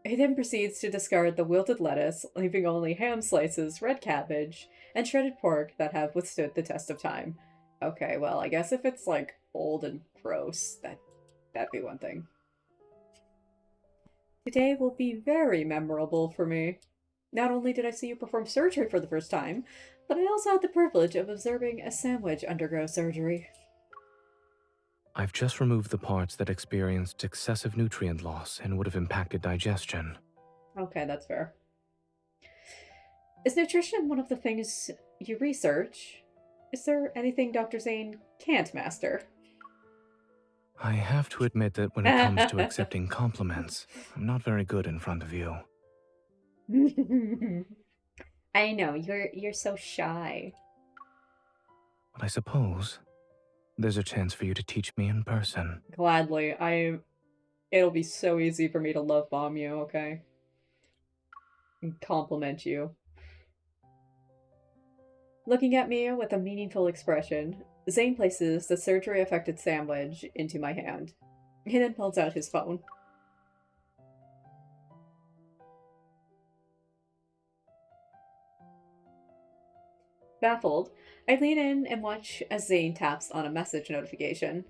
He then proceeds to discard the wilted lettuce, leaving only ham slices, red cabbage, and shredded pork that have withstood the test of time. Okay, well, I guess if it's, like, old and gross, that'd be one thing. Today will be very memorable for me. Not only did I see you perform surgery for the first time, but I also had the privilege of observing a sandwich undergo surgery. I've just removed the parts that experienced excessive nutrient loss and would have impacted digestion. Okay, that's fair. Is nutrition one of the things you research? Is there anything Dr. Zayne can't master? I have to admit that when it comes to accepting compliments, I'm not very good in front of you. I know, you're so shy. But I suppose there's a chance for you to teach me in person. Gladly. It'll be so easy for me to love bomb you, okay? And compliment you. Looking at me with a meaningful expression, Zayne places the surgery-affected sandwich into my hand. He then pulls out his phone. Baffled, I lean in and watch as Zayne taps on a message notification.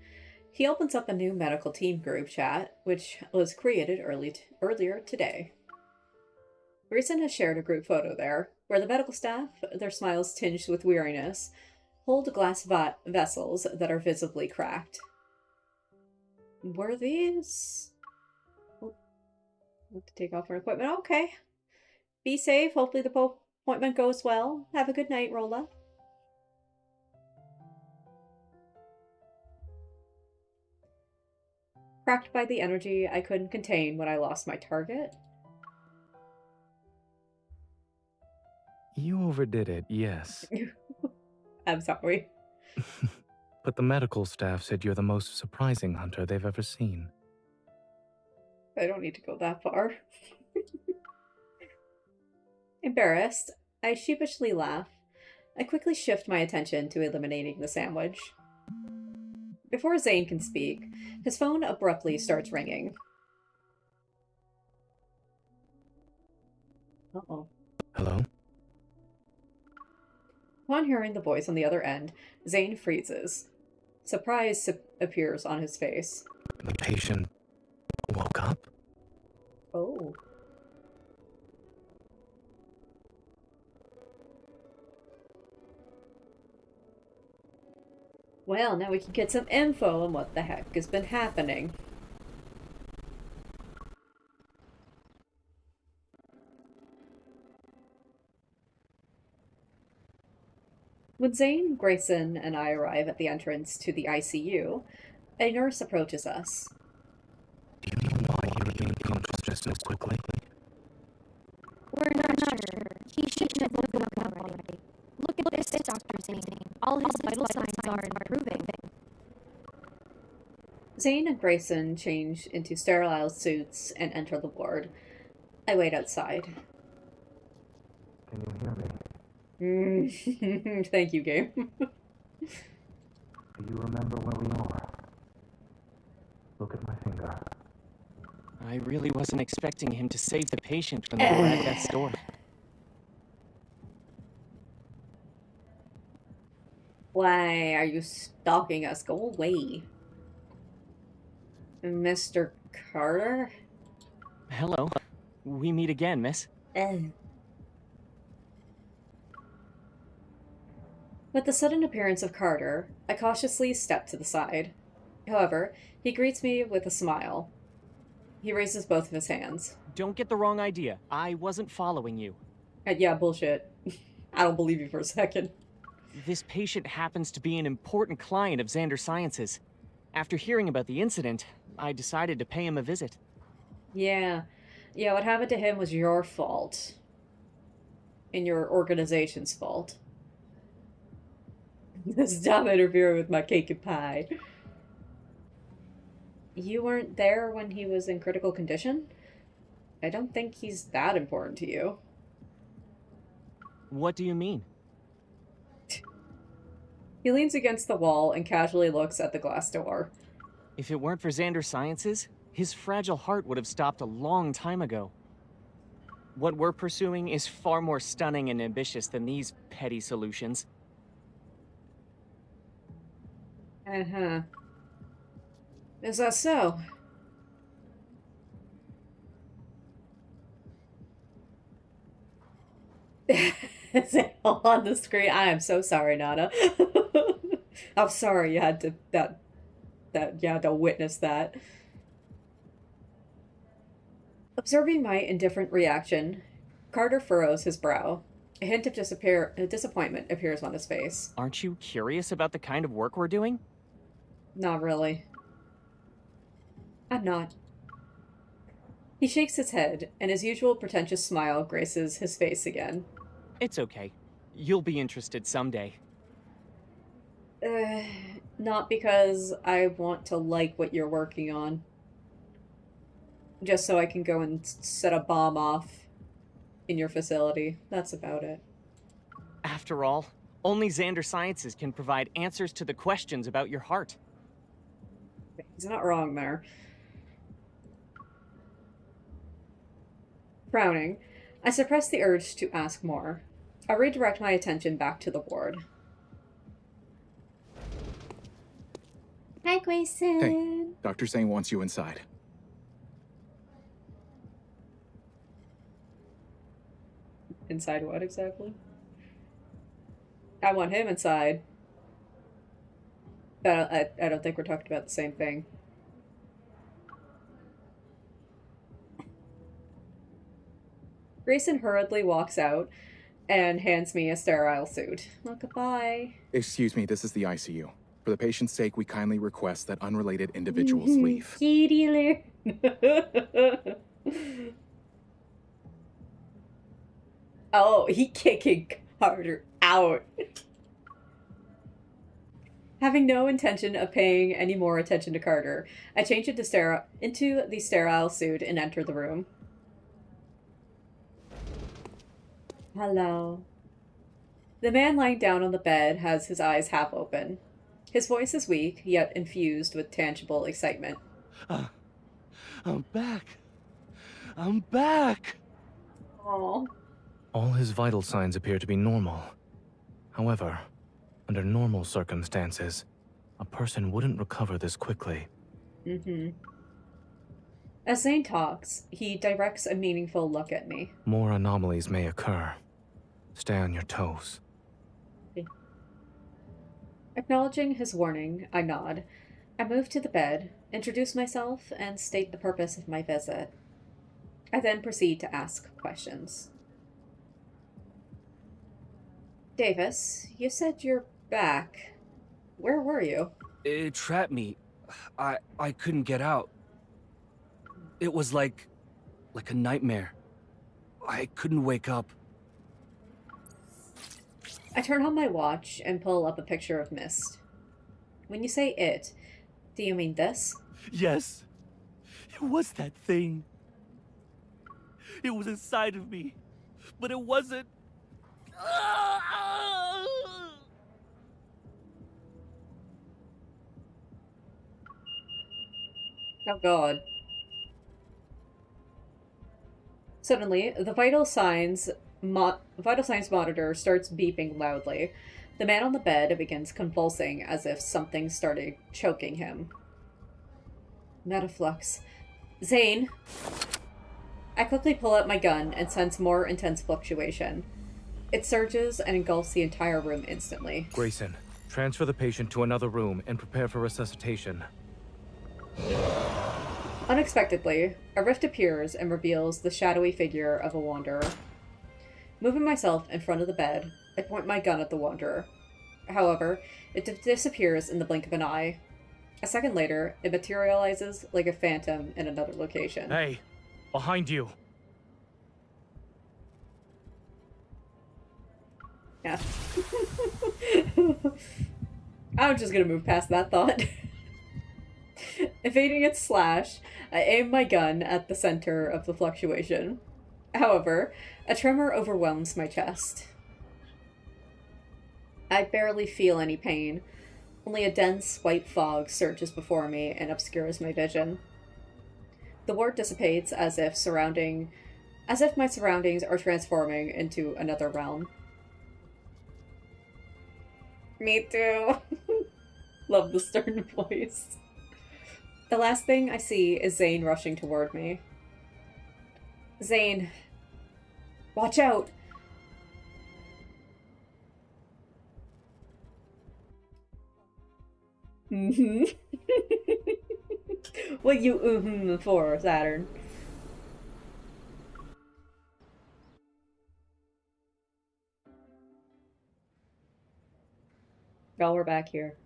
He opens up a new medical team group chat, which was created earlier today. Reason has shared a group photo there, where the medical staff, their smiles tinged with weariness, hold glass vessels that are visibly cracked. Were these... Oh, I have to take off our equipment. Okay. Be safe. Hopefully the appointment goes well. Have a good night, Rolla. Cracked by the energy I couldn't contain when I lost my target? You overdid it, yes. I'm sorry. But the medical staff said you're the most surprising hunter they've ever seen. I don't need to go that far. Embarrassed, I sheepishly laugh. I quickly shift my attention to eliminating the sandwich. Before Zayne can speak, his phone abruptly starts ringing. Uh-oh. Hello? Upon hearing the voice on the other end, Zayne freezes. Surprise appears on his face. The patient woke up? Oh. Well, now we can get some info on what the heck has been happening. When Zayne, Grayson, and I arrive at the entrance to the ICU, a nurse approaches us. Do you know why you regained consciousness so quickly? We're not sure. He shouldn't have woken up already. Look at this, Dr. Zayne. All his vital signs are improving. Zayne and Grayson change into sterile suits and enter the ward. I wait outside. Can you hear me? Thank you, game. Do you remember where we are? Look at my finger. I really wasn't expecting him to save the patient when they were at death's door. Why are you stalking us? Go away. Mr. Carter? Hello. We meet again, miss. With the sudden appearance of Carter, I cautiously step to the side. However, he greets me with a smile. He raises both of his hands. Don't get the wrong idea. I wasn't following you. Yeah, bullshit. I don't believe you for a second. This patient happens to be an important client of Xander Sciences. After hearing about the incident, I decided to pay him a visit. Yeah, what happened to him was your fault. And your organization's fault. Stop interfering with my cake and pie. You weren't there when he was in critical condition? I don't think he's that important to you. What do you mean? He leans against the wall and casually looks at the glass door. If it weren't for Xander Sciences, his fragile heart would have stopped a long time ago. What we're pursuing is far more stunning and ambitious than these petty solutions. Uh-huh. Is that so? On the screen. I am so sorry, Nana. I'm sorry you had to you had to witness that. Observing my indifferent reaction, Carter furrows his brow. A hint of disappointment appears on his face. Aren't you curious about the kind of work we're doing? Not really. I'm not. He shakes his head, and his usual pretentious smile graces his face again. It's okay. You'll be interested someday. Not because I want to like what you're working on. Just so I can go and set a bomb off in your facility. That's about it. After all, only Xander Sciences can provide answers to the questions about your heart. He's not wrong there. Frowning, I suppress the urge to ask more. I redirect my attention back to the ward. Hi, Grayson. Hey, Dr. Zayne wants you inside. Inside what exactly? I want him inside. But I don't think we're talking about the same thing. Grayson hurriedly walks out and hands me a sterile suit. Well, goodbye. Excuse me, this is the ICU. For the patient's sake, we kindly request that unrelated individuals leave. Key dealer. Oh, he kicking Carter out. Having no intention of paying any more attention to Carter, I change into the sterile suit and enter the room. Hello. The man lying down on the bed has his eyes half open. His voice is weak, yet infused with tangible excitement. I'm back. I'm back. Aww. All his vital signs appear to be normal. However, under normal circumstances, a person wouldn't recover this quickly. As Zayne talks, he directs a meaningful look at me. More anomalies may occur. Stay on your toes. Acknowledging his warning, I nod. I move to the bed, introduce myself, and state the purpose of my visit. I then proceed to ask questions. Davis, you said you're back. Where were you? It trapped me. I couldn't get out. It was like a nightmare. I couldn't wake up. I turn on my watch and pull up a picture of Mist. When you say it, do you mean this? Yes. It was that thing. It was inside of me, but it wasn't. Oh god. Suddenly, the vital signs monitor starts beeping loudly. The man on the bed begins convulsing as if something started choking him. Metaflux. Zayne! I quickly pull out my gun and sense more intense fluctuation. It surges and engulfs the entire room instantly. Grayson, transfer the patient to another room and prepare for resuscitation. Unexpectedly, a rift appears and reveals the shadowy figure of a wanderer. Moving myself in front of the bed, I point my gun at the wanderer. However, it disappears in the blink of an eye. A second later, it materializes like a phantom in another location. Hey, behind you. Yeah. I'm just gonna move past that thought. Evading its slash, I aim my gun at the center of the fluctuation. However, a tremor overwhelms my chest. I barely feel any pain. Only a dense white fog surges before me and obscures my vision. The ward dissipates as if my surroundings are transforming into another realm. Me too. Love the stern voice. The last thing I see is Zayne rushing toward me. Zayne, watch out! What you for, Saturn? Well, we're back here.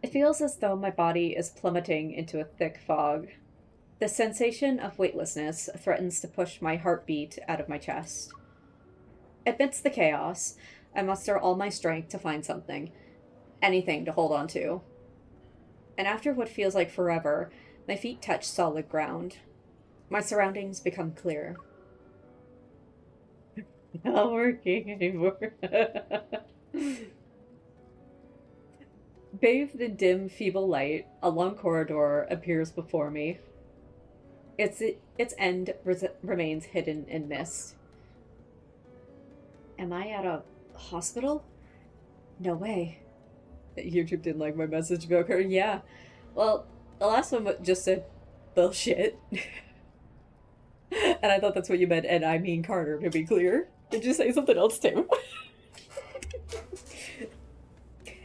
It feels as though my body is plummeting into a thick fog. The sensation of weightlessness threatens to push my heartbeat out of my chest. Amidst the chaos, I muster all my strength to find something. Anything to hold on to. And after what feels like forever, my feet touch solid ground. My surroundings become clear. Not working anymore. Bathed in dim, feeble light, a long corridor appears before me. Its end remains hidden in mist. Am I at a hospital? No way. YouTube didn't like my message about her. Yeah. Well, the last one just said bullshit. And I thought that's what you meant, and I mean Carter, to be clear. Did you say something else too?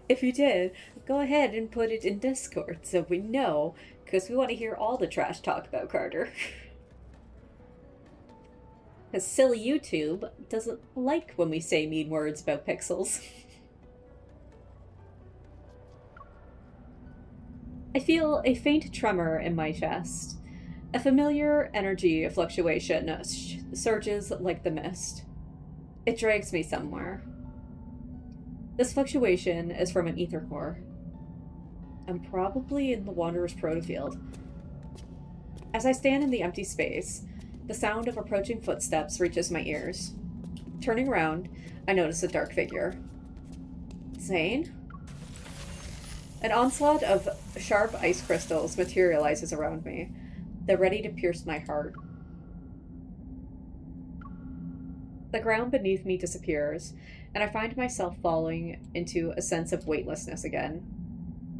If you did, go ahead and put it in Discord so we know, because we want to hear all the trash talk about Carter. Because silly YouTube doesn't like when we say mean words about pixels. I feel a faint tremor in my chest. A familiar energy fluctuation surges like the mist. It drags me somewhere. This fluctuation is from an ether core. I'm probably in the Wanderer's protofield. As I stand in the empty space, the sound of approaching footsteps reaches my ears. Turning around, I notice a dark figure. Zayne? An onslaught of sharp ice crystals materializes around me. They're ready to pierce my heart. The ground beneath me disappears, and I find myself falling into a sense of weightlessness again.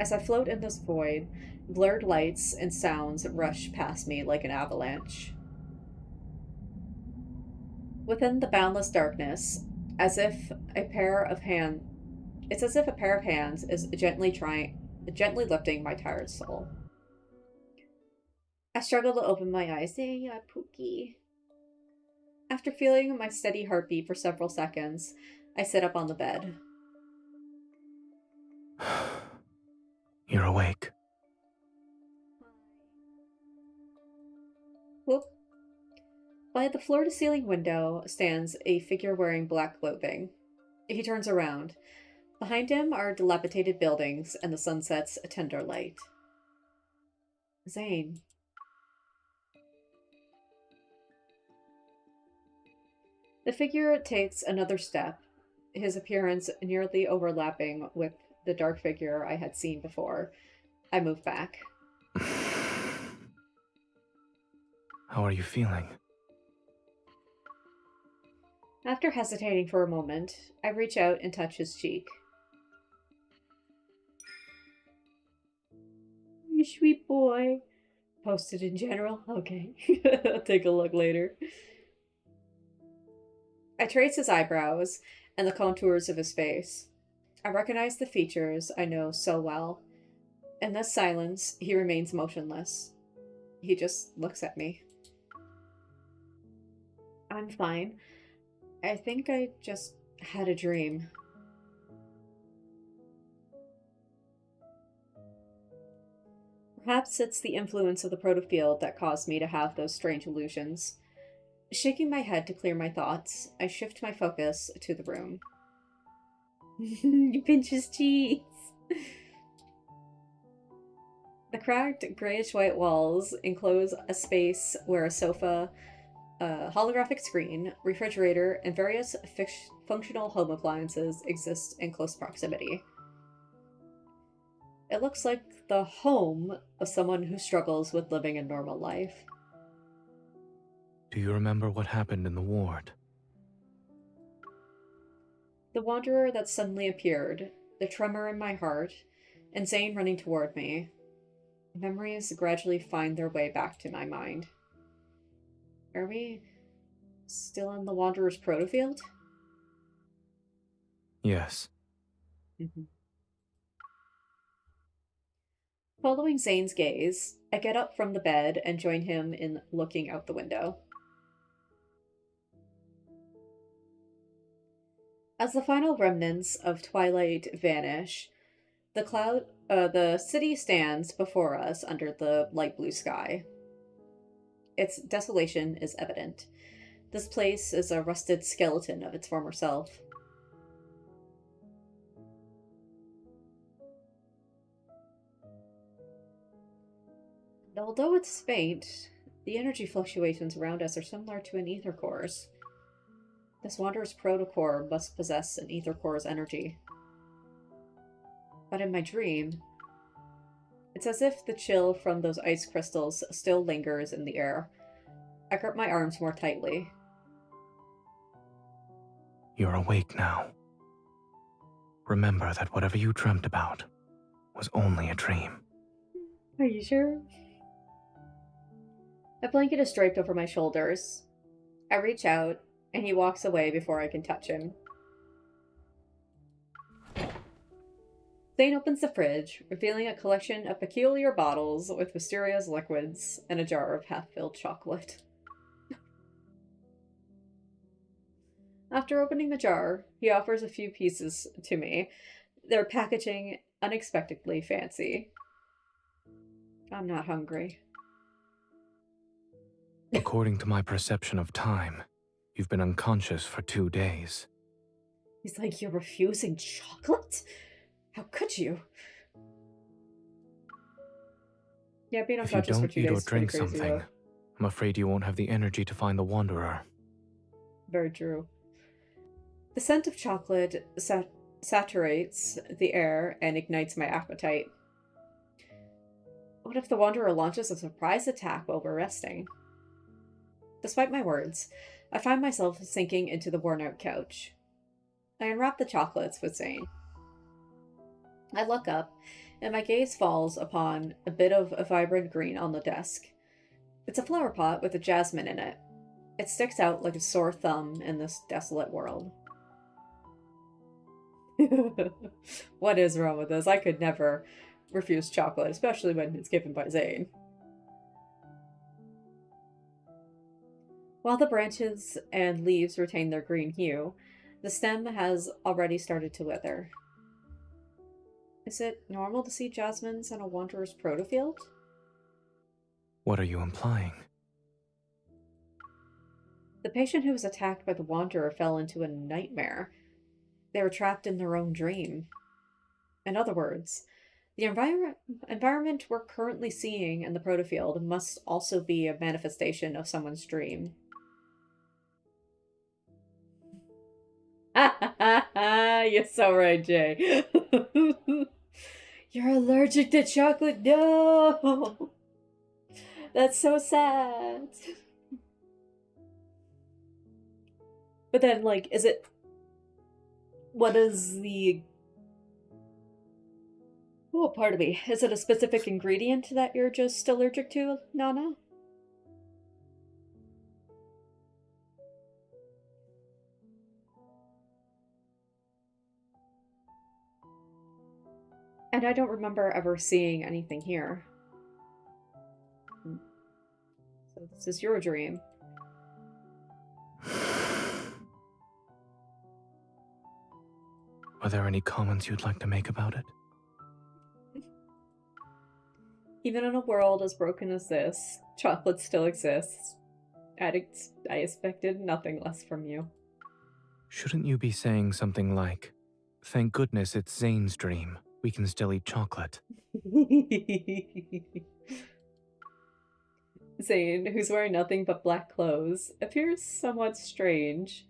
As I float in this void, blurred lights and sounds rush past me like an avalanche. Within the boundless darkness, it's as if a pair of hands is gently lifting my tired soul. I struggle to open my eyes. Pookie. After feeling my steady heartbeat for several seconds, I sit up on the bed. You're awake. Whoop. By the floor-to-ceiling window stands a figure wearing black clothing. He turns around. Behind him are dilapidated buildings and the sunset's tender light. Zayne. The figure takes another step, his appearance nearly overlapping with the dark figure I had seen before. I move back. How are you feeling? After hesitating for a moment, I reach out and touch his cheek. You sweet boy. Posted in general? Okay. I'll take a look later. I trace his eyebrows and the contours of his face. I recognize the features I know so well. In this silence, he remains motionless. He just looks at me. I'm fine. I think I just had a dream. Perhaps it's the influence of the protofield that caused me to have those strange illusions. Shaking my head to clear my thoughts, I shift my focus to the room. You pinch his cheeks. The cracked grayish-white walls enclose a space where a sofa, a holographic screen, refrigerator, and various functional home appliances exist in close proximity. It looks like the home of someone who struggles with living a normal life. Do you remember what happened in the ward? The wanderer that suddenly appeared, the tremor in my heart, and Zayne running toward me. Memories gradually find their way back to my mind. Are we still in the Wanderer's protofield? Yes. Following Zayne's gaze, I get up from the bed and join him in looking out the window. As the final remnants of twilight vanish, the city stands before us under the light blue sky. Its desolation is evident. This place is a rusted skeleton of its former self. Although it's faint, the energy fluctuations around us are similar to an ether core's. This Wanderer's protocore must possess an ether core's energy. But in my dream, it's as if the chill from those ice crystals still lingers in the air. I grip my arms more tightly. You're awake now. Remember that whatever you dreamt about was only a dream. Are you sure? A blanket is draped over my shoulders. I reach out, and he walks away before I can touch him. Zayne opens the fridge, revealing a collection of peculiar bottles with mysterious liquids and a jar of half-filled chocolate. After opening the jar, he offers a few pieces to me, their packaging unexpectedly fancy. I'm not hungry. According to my perception of time, you've been unconscious for 2 days. He's like, you're refusing chocolate? How could you? Yeah, being If you unconscious for don't 2 eat days or is pretty drink crazy, something, though. I'm afraid you won't have the energy to find the Wanderer. Very true. The scent of chocolate saturates the air and ignites my appetite. What if the Wanderer launches a surprise attack while we're resting? Despite my words, I find myself sinking into the worn-out couch. I unwrap the chocolates with Zayne. I look up, and my gaze falls upon a bit of a vibrant green on the desk. It's a flower pot with a jasmine in it. It sticks out like a sore thumb in this desolate world. What is wrong with this? I could never refuse chocolate, especially when it's given by Zayne. While the branches and leaves retain their green hue, the stem has already started to wither. Is it normal to see jasmines in a Wanderer's protofield? What are you implying? The patient who was attacked by the Wanderer fell into a nightmare. They were trapped in their own dream. In other words, the environment we're currently seeing in the protofield must also be a manifestation of someone's dream. You're so right, Jay. You're allergic to chocolate? No! That's so sad. But then, like, is it... What is the... Oh, pardon me. Is it a specific ingredient that you're just allergic to, Nana? And I don't remember ever seeing anything here. So this is your dream. Are there any comments you'd like to make about it? Even in a world as broken as this, chocolate still exists. I expected nothing less from you. Shouldn't you be saying something like, "Thank goodness it's Zayne's dream. We can still eat chocolate." Zayne, who's wearing nothing but black clothes, appears somewhat strange.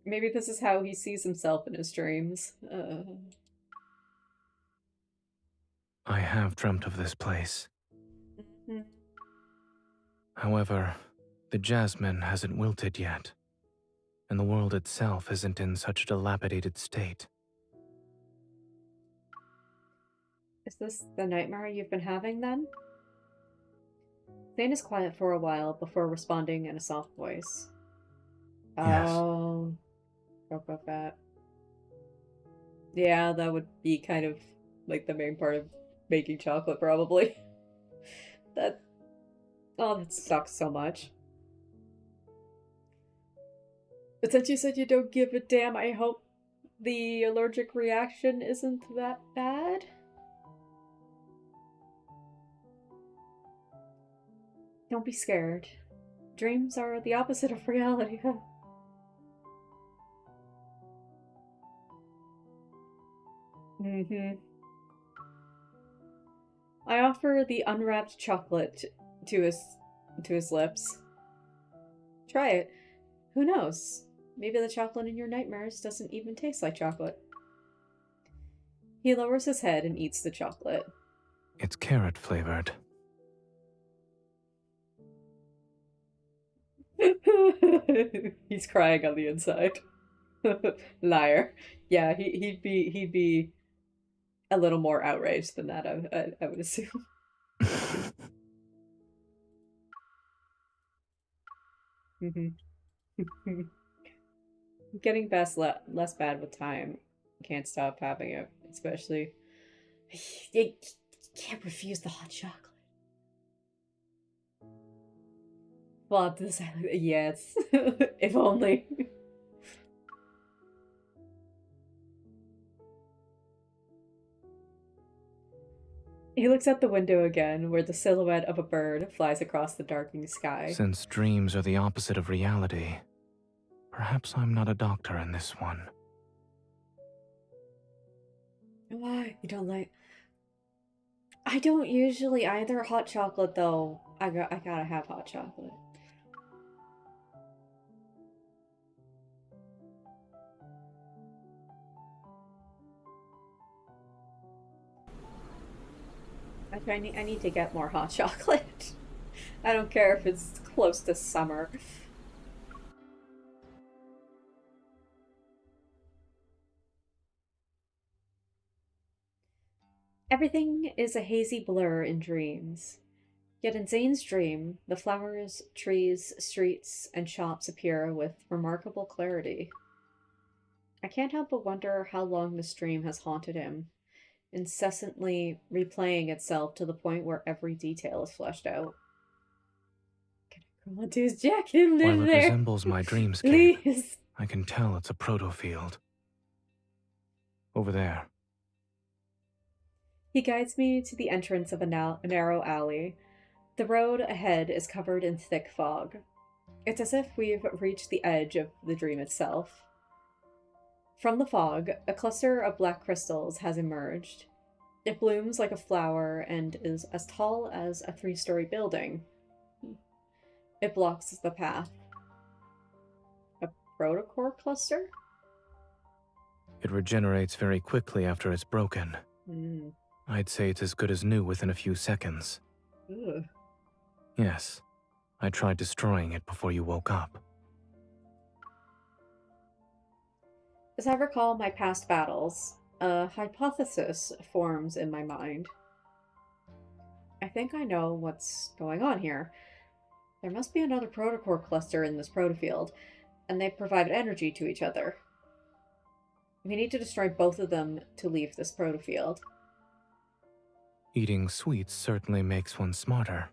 Maybe this is how he sees himself in his dreams. I have dreamt of this place. Mhm. However, the jasmine hasn't wilted yet, and the world itself isn't in such a dilapidated state. Is this the nightmare you've been having, then? Zayne is quiet for a while before responding in a soft voice. Yes. Oh, Cocoa Fat. Yeah, that would be kind of like the main part of making chocolate, probably. That... Oh, that sucks so much. But since you said you don't give a damn, I hope the allergic reaction isn't that bad. Don't be scared. Dreams are the opposite of reality. I offer the unwrapped chocolate to his lips. Try it. Who knows? Maybe the chocolate in your nightmares doesn't even taste like chocolate. He lowers his head and eats the chocolate. It's carrot flavored. He's crying on the inside. Liar. Yeah, he'd be a little more outraged than that, I would assume. Getting less bad with time. Can't stop having it, especially. You can't refuse the hot chocolate. Well, this, yes. If only. He looks out the window again, where the silhouette of a bird flies across the darkening sky. Since dreams are the opposite of reality, perhaps I'm not a doctor in this one. Why? You don't like... I don't usually either. Hot chocolate, though. I gotta have hot chocolate. Actually, I need to get more hot chocolate. I don't care if it's close to summer. Everything is a hazy blur in dreams. Yet in Zayne's dream, the flowers, trees, streets, and shops appear with remarkable clarity. I can't help but wonder how long this dream has haunted him, incessantly replaying itself to the point where every detail is fleshed out. Can I go onto his jacket and live While it there? resembles my dreamscape, Please. I can tell it's a proto-field. Over there. He guides me to the entrance of a narrow alley. The road ahead is covered in thick fog. It's as if we've reached the edge of the dream itself. From the fog, a cluster of black crystals has emerged. It blooms like a flower and is as tall as a 3-story building. It blocks the path. A protocore cluster? It regenerates very quickly after it's broken. I'd say it's as good as new within a few seconds. Ugh. Yes, I tried destroying it before you woke up. As I recall my past battles, a hypothesis forms in my mind. I think I know what's going on here. There must be another protocore cluster in this protofield, and they provide energy to each other. We need to destroy both of them to leave this protofield. Eating sweets certainly makes one smarter.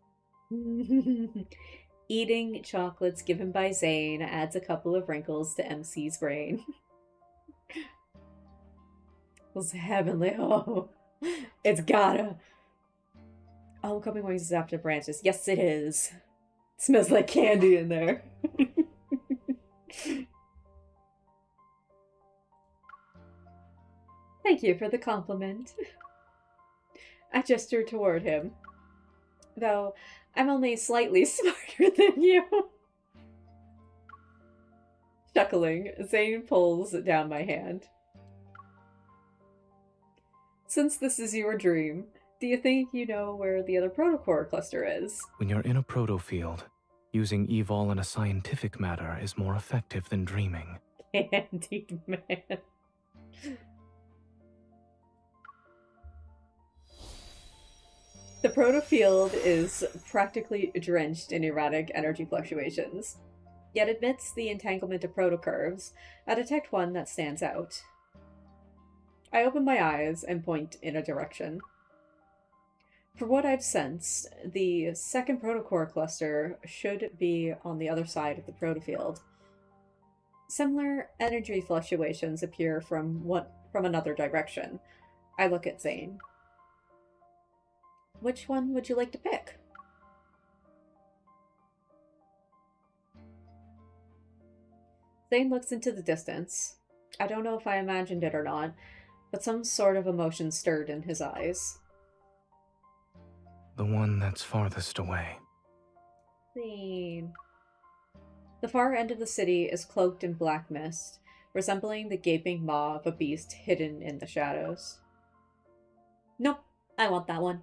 Eating chocolates given by Zayne adds a couple of wrinkles to MC's brain. It's heavenly. Oh, it's gotta. Homecoming wings is after branches. Yes, it is. It smells like candy in there. Thank you for the compliment. I gesture toward him. Though, I'm only slightly smarter than you. Chuckling, Zayne pulls down my hand. Since this is your dream, do you think you know where the other protocore cluster is? When you're in a proto-field, using evol in a scientific matter is more effective than dreaming. Candied man. The protofield is practically drenched in erratic energy fluctuations, yet amidst the entanglement of protocurves, I detect one that stands out. I open my eyes and point in a direction. For what I've sensed, the second protocore cluster should be on the other side of the protofield. Similar energy fluctuations appear from another direction. I look at Zayne. Which one would you like to pick? Zayne looks into the distance. I don't know if I imagined it or not, but some sort of emotion stirred in his eyes. The one that's farthest away. Zayne. The far end of the city is cloaked in black mist, resembling the gaping maw of a beast hidden in the shadows. Nope, I want that one.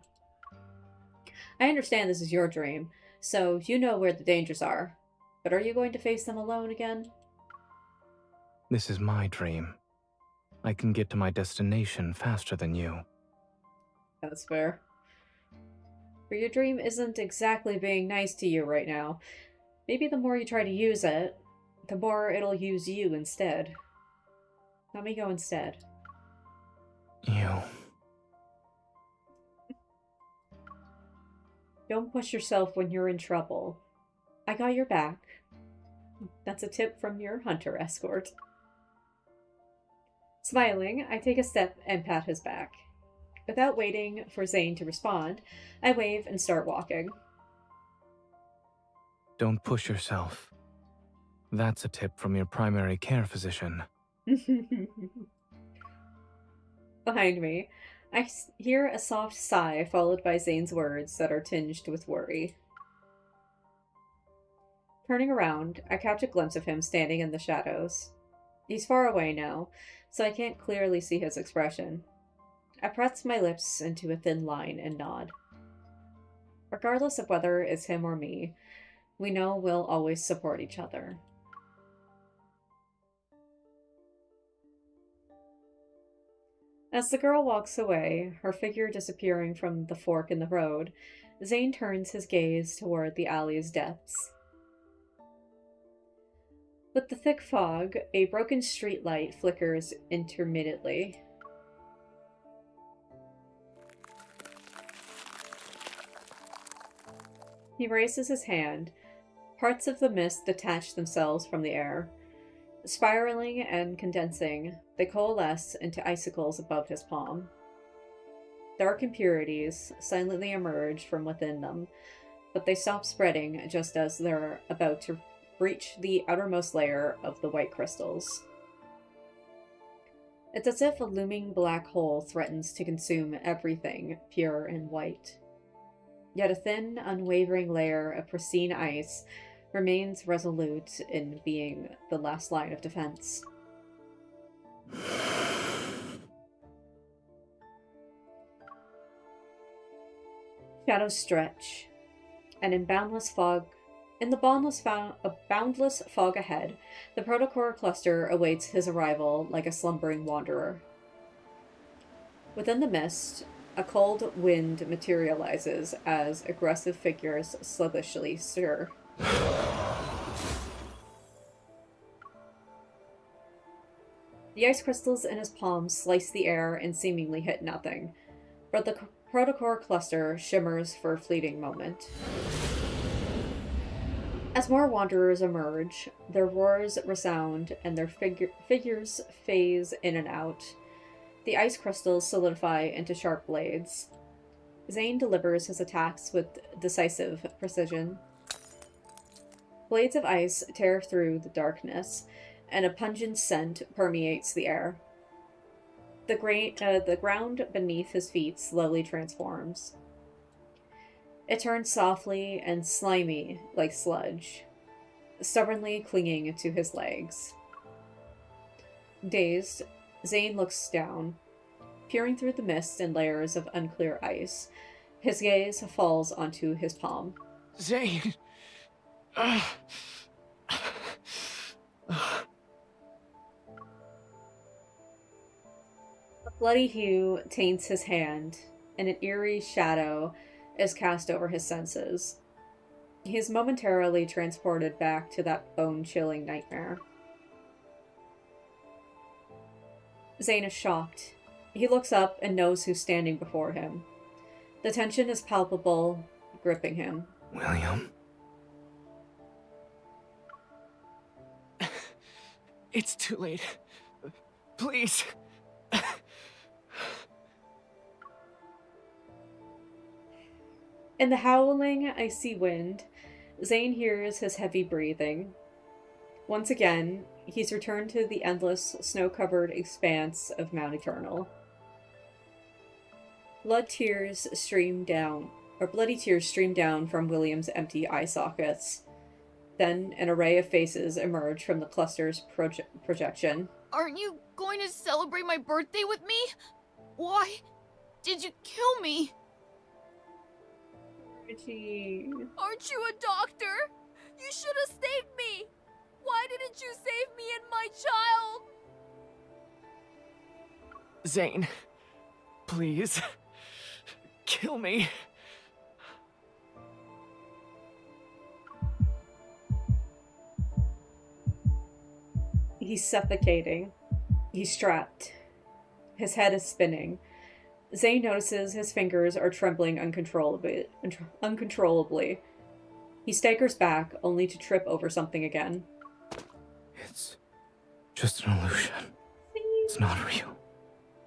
I understand this is your dream, so you know where the dangers are. But are you going to face them alone again? This is my dream. I can get to my destination faster than you. That's fair. For your dream isn't exactly being nice to you right now. Maybe the more you try to use it, the more it'll use you instead. Let me go instead. You. Don't push yourself when you're in trouble. I got your back. That's a tip from your hunter escort. Smiling, I take a step and pat his back. Without waiting for Zayne to respond, I wave and start walking. Don't push yourself. That's a tip from your primary care physician. Behind me, I hear a soft sigh followed by Zayne's words that are tinged with worry. Turning around, I catch a glimpse of him standing in the shadows. He's far away now, so I can't clearly see his expression. I press my lips into a thin line and nod. Regardless of whether it's him or me, we know we'll always support each other. As the girl walks away, her figure disappearing from the fork in the road, Zayne turns his gaze toward the alley's depths. With the thick fog, a broken streetlight flickers intermittently. He raises his hand. Parts of the mist detach themselves from the air. Spiraling and condensing, they coalesce into icicles above his palm. Dark impurities silently emerge from within them, but they stop spreading just as they're about to breach the outermost layer of the white crystals. It's as if a looming black hole threatens to consume everything pure and white. Yet a thin, unwavering layer of pristine ice remains resolute in being the last line of defense. Shadows stretch, and in boundless fog ahead, the protocore cluster awaits his arrival like a slumbering wanderer. Within the mist, a cold wind materializes as aggressive figures sluggishly stir. The ice crystals in his palm slice the air and seemingly hit nothing, but the protocore cluster shimmers for a fleeting moment. As more wanderers emerge, their roars resound and their figures phase in and out. The ice crystals solidify into sharp blades. Zayne delivers his attacks with decisive precision. Blades of ice tear through the darkness, and a pungent scent permeates the air. The ground beneath his feet slowly transforms. It turns softly and slimy like sludge, stubbornly clinging to his legs. Dazed, Zayne looks down, peering through the mist and layers of unclear ice. His gaze falls onto his palm. Zayne! A bloody hue taints his hand, and an eerie shadow is cast over his senses. He is momentarily transported back to that bone-chilling nightmare. Zayne is shocked. He looks up and knows who's standing before him. The tension is palpable, gripping him. William? It's too late. Please. In the howling, icy wind, Zayne hears his heavy breathing. Once again, he's returned to the endless, snow-covered expanse of Mount Eternal. Bloody tears stream down from William's empty eye sockets. Then an array of faces emerge from the cluster's projection. Aren't you going to celebrate my birthday with me? Why did you kill me? Richie. Aren't you a doctor? You should have saved me! Why didn't you save me and my child? Zayne, please. Kill me. He's suffocating. He's trapped. His head is spinning. Zayne notices his fingers are trembling uncontrollably. He staggers back, only to trip over something again. It's just an illusion. It's not real.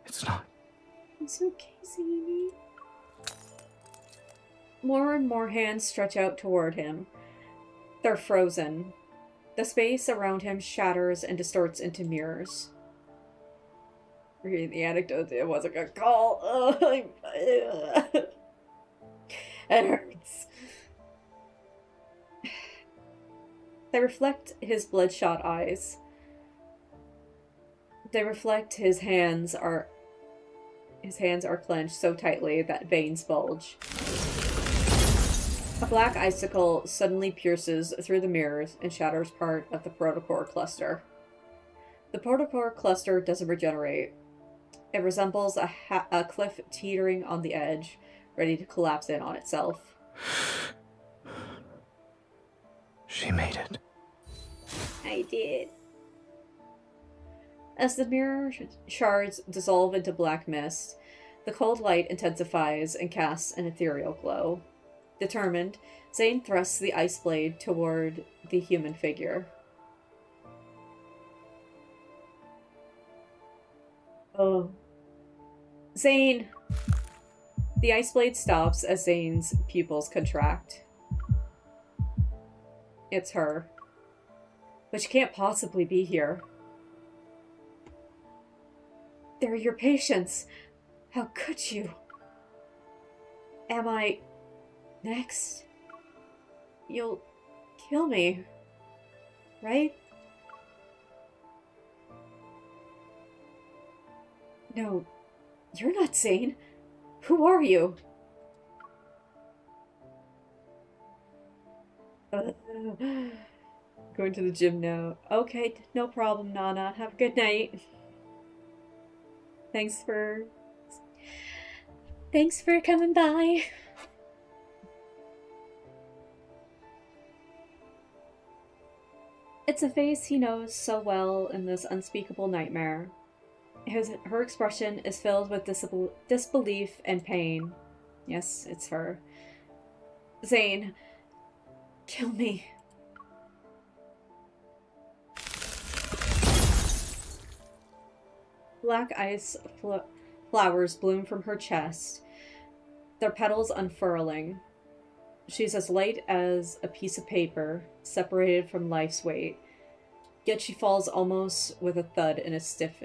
It's not. It's okay, Zayne. More and more hands stretch out toward him. They're frozen. The space around him shatters and distorts into mirrors. Reading the anecdotes, it was a good call. It hurts. They reflect his bloodshot eyes. They reflect his hands are clenched so tightly that veins bulge. A black icicle suddenly pierces through the mirrors and shatters part of the protocore cluster. The protocore cluster doesn't regenerate. It resembles a cliff teetering on the edge, ready to collapse in on itself. She made it. I did. As the mirror shards dissolve into black mist, the cold light intensifies and casts an ethereal glow. Determined, Zayne thrusts the ice blade toward the human figure. Oh. Zayne! The ice blade stops as Zayne's pupils contract. It's her. But she can't possibly be here. They're your patients. How could you? Am I... next? You'll kill me, right? No, you're not Zayne. Who are you? Going to the gym now. Okay, no problem, Nana. Have a good night. Thanks for coming by. It's a face he knows so well in this unspeakable nightmare. Her expression is filled with disbelief and pain. Yes, it's her. Zayne, kill me. Black ice flowers bloom from her chest, their petals unfurling. She's as light as a piece of paper, separated from life's weight. Yet she falls almost with a thud in his stiff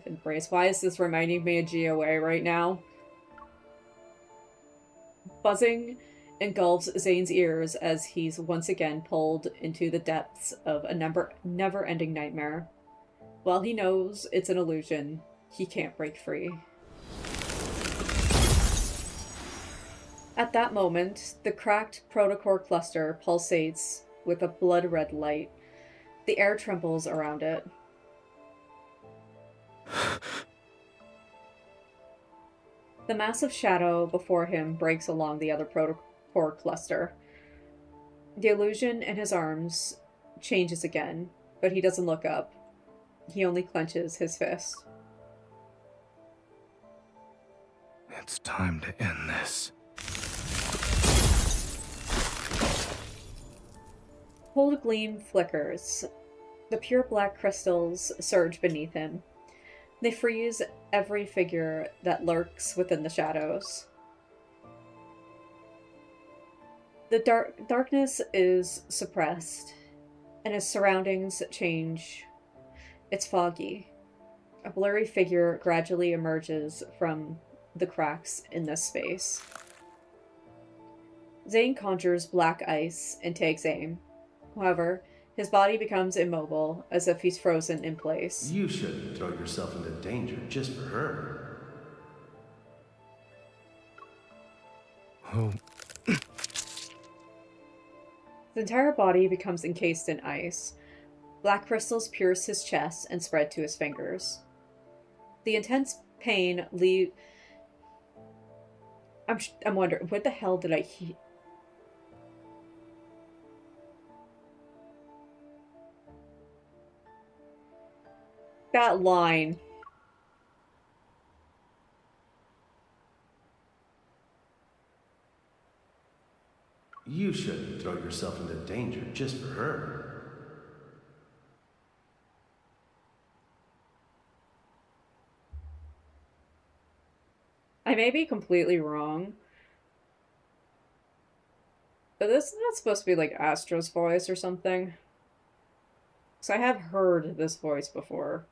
embrace. Why is this reminding me of GOA right now? Buzzing engulfs Zayne's ears as he's once again pulled into the depths of a never-ending nightmare. While he knows it's an illusion, he can't break free. At that moment, the cracked protocore cluster pulsates with a blood-red light. The air trembles around it. The massive shadow before him breaks along the other protocore cluster. The illusion in his arms changes again, but he doesn't look up. He only clenches his fist. It's time to end this. Cold gleam flickers. The pure black crystals surge beneath him. They freeze every figure that lurks within the shadows. The darkness is suppressed, and his surroundings change. It's foggy. A blurry figure gradually emerges from the cracks in this space. Zayne conjures black ice and takes aim. However, his body becomes immobile, as if he's frozen in place. You shouldn't throw yourself into danger just for her. Oh. His entire body becomes encased in ice. Black crystals pierce his chest and spread to his fingers. The intense pain I'm wondering, what the hell did I hear? That line. You shouldn't throw yourself into danger just for her. I may be completely wrong. But this is not supposed to be like Astra's voice or something. Because I have heard this voice before.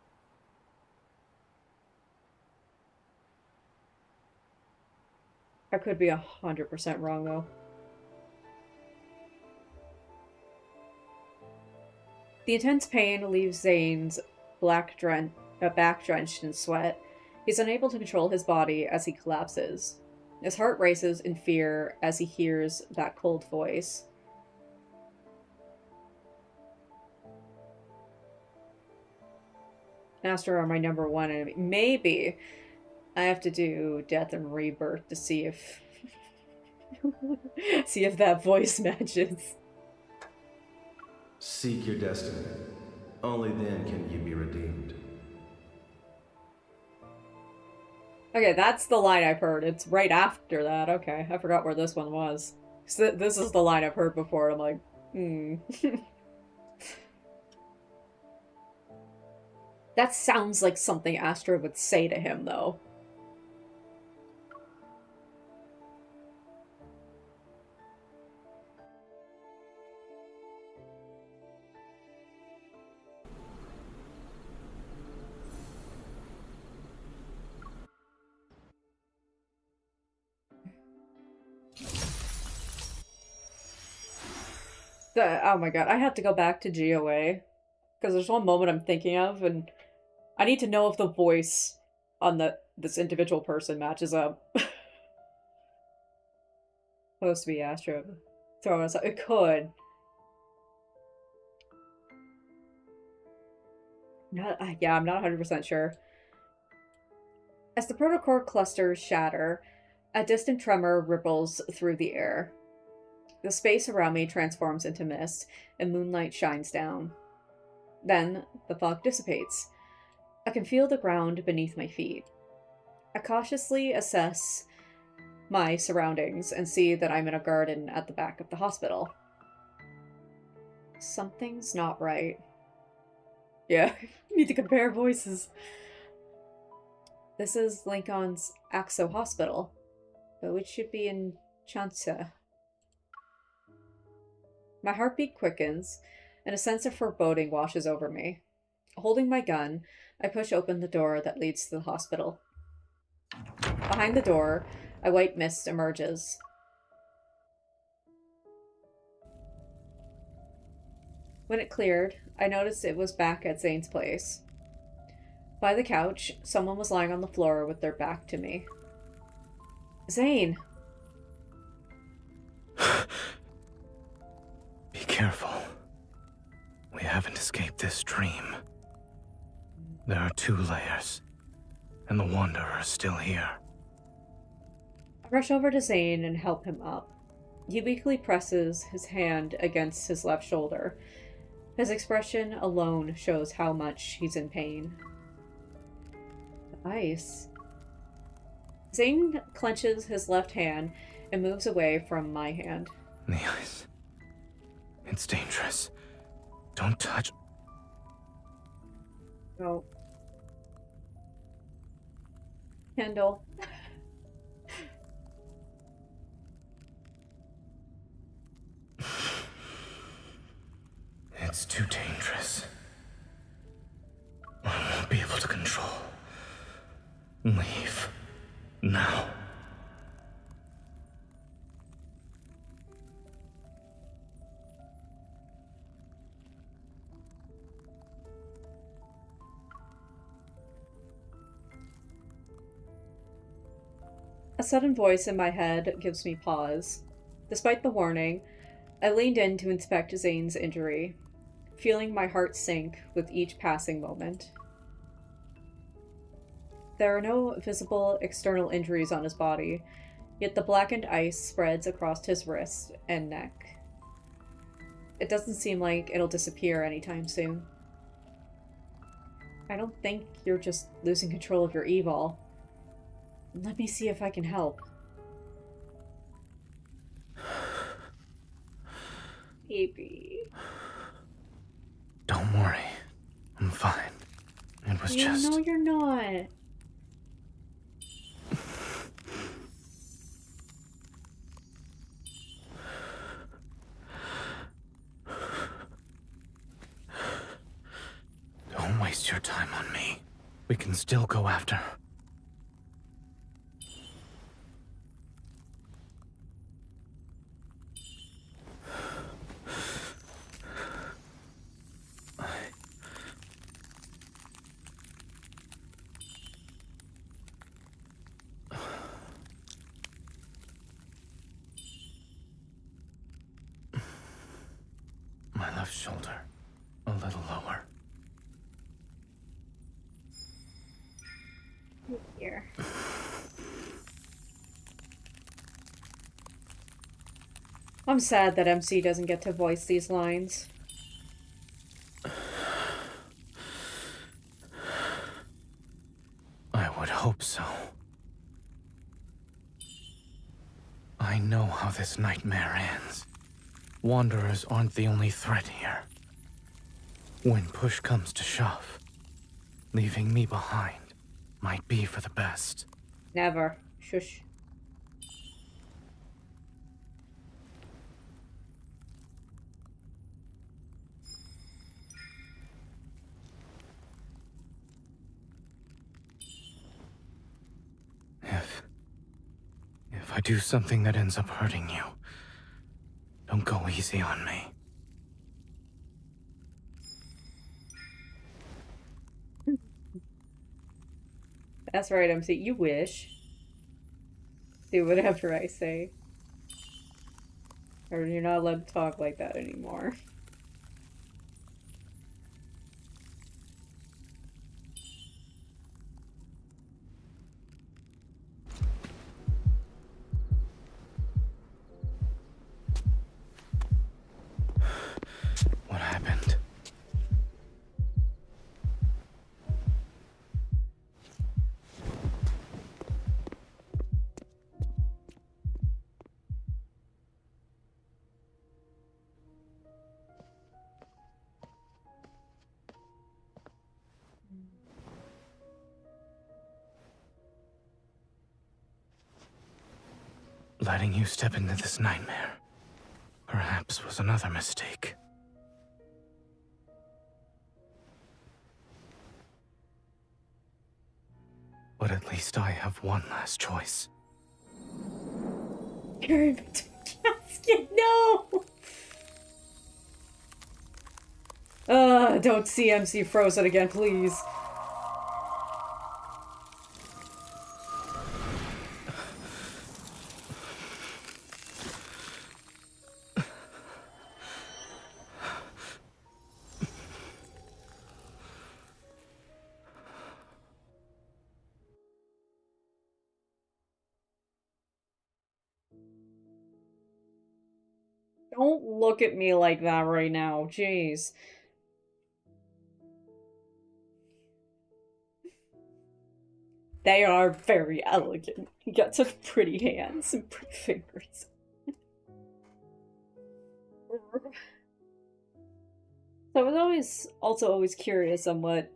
I could be 100% wrong though. The intense pain leaves Zayne's back drenched in sweat. He's unable to control his body as he collapses. His heart races in fear as he hears that cold voice. Astra are my #1 enemy. Maybe I have to do Death and Rebirth to see if see if that voice matches. Seek your destiny. Only then can you be redeemed. Okay, that's the line I've heard. It's right after that. Okay, I forgot where this one was. So this is the line I've heard before. I'm like, That sounds like something Astra would say to him, though. Oh my god, I have to go back to GOA. Because there's one moment I'm thinking of, and I need to know if the voice on this individual person matches up. Supposed to be Astra. Throw us up. It could. Yeah, I'm not 100% sure. As the protocore clusters shatter, a distant tremor ripples through the air. The space around me transforms into mist, and moonlight shines down. Then, the fog dissipates. I can feel the ground beneath my feet. I cautiously assess my surroundings and see that I'm in a garden at the back of the hospital. Something's not right. Yeah, need to compare voices. This is Lincoln's Axo Hospital, but which should be in Chansa. My heartbeat quickens, and a sense of foreboding washes over me. Holding my gun, I push open the door that leads to the hospital. Behind the door, a white mist emerges. When it cleared, I noticed it was back at Zayne's place. By the couch, someone was lying on the floor with their back to me. Zayne! Be careful. We haven't escaped this dream. There are 2 layers, and the Wanderer is still here. I rush over to Zayne and help him up. He weakly presses his hand against his left shoulder. His expression alone shows how much he's in pain. The ice. Zayne clenches his left hand and moves away from my hand. The ice. It's dangerous. Don't touch. No. Kendall. It's too dangerous. I won't be able to control. Leave. Now. A sudden voice in my head gives me pause. Despite the warning, I leaned in to inspect Zayne's injury, feeling my heart sink with each passing moment. There are no visible external injuries on his body, yet the blackened ice spreads across his wrist and neck. It doesn't seem like it'll disappear anytime soon. I don't think you're just losing control of your evil. Let me see if I can help. Baby. Don't worry. I'm fine. It was just... No, you're not. waste your time on me. We can still go after her. My left shoulder, a little lower. Here. I'm sad that MC doesn't get to voice these lines. I would hope so. I know how this nightmare ends. Wanderers aren't the only threat here. When push comes to shove, leaving me behind might be for the best. Never. Shush. If I do something that ends up hurting you, don't go easy on me. That's right, MC. You wish. Do whatever I say. Or you're not allowed to talk like that anymore. What happened? Letting you step into this nightmare, perhaps was another mistake. But at least I have one last choice. Carry me to the casket, no! Don't see MC frozen again, please. Don't look at me like that right now, jeez. They are very elegant. You got such pretty hands and pretty fingers. So I was always curious on what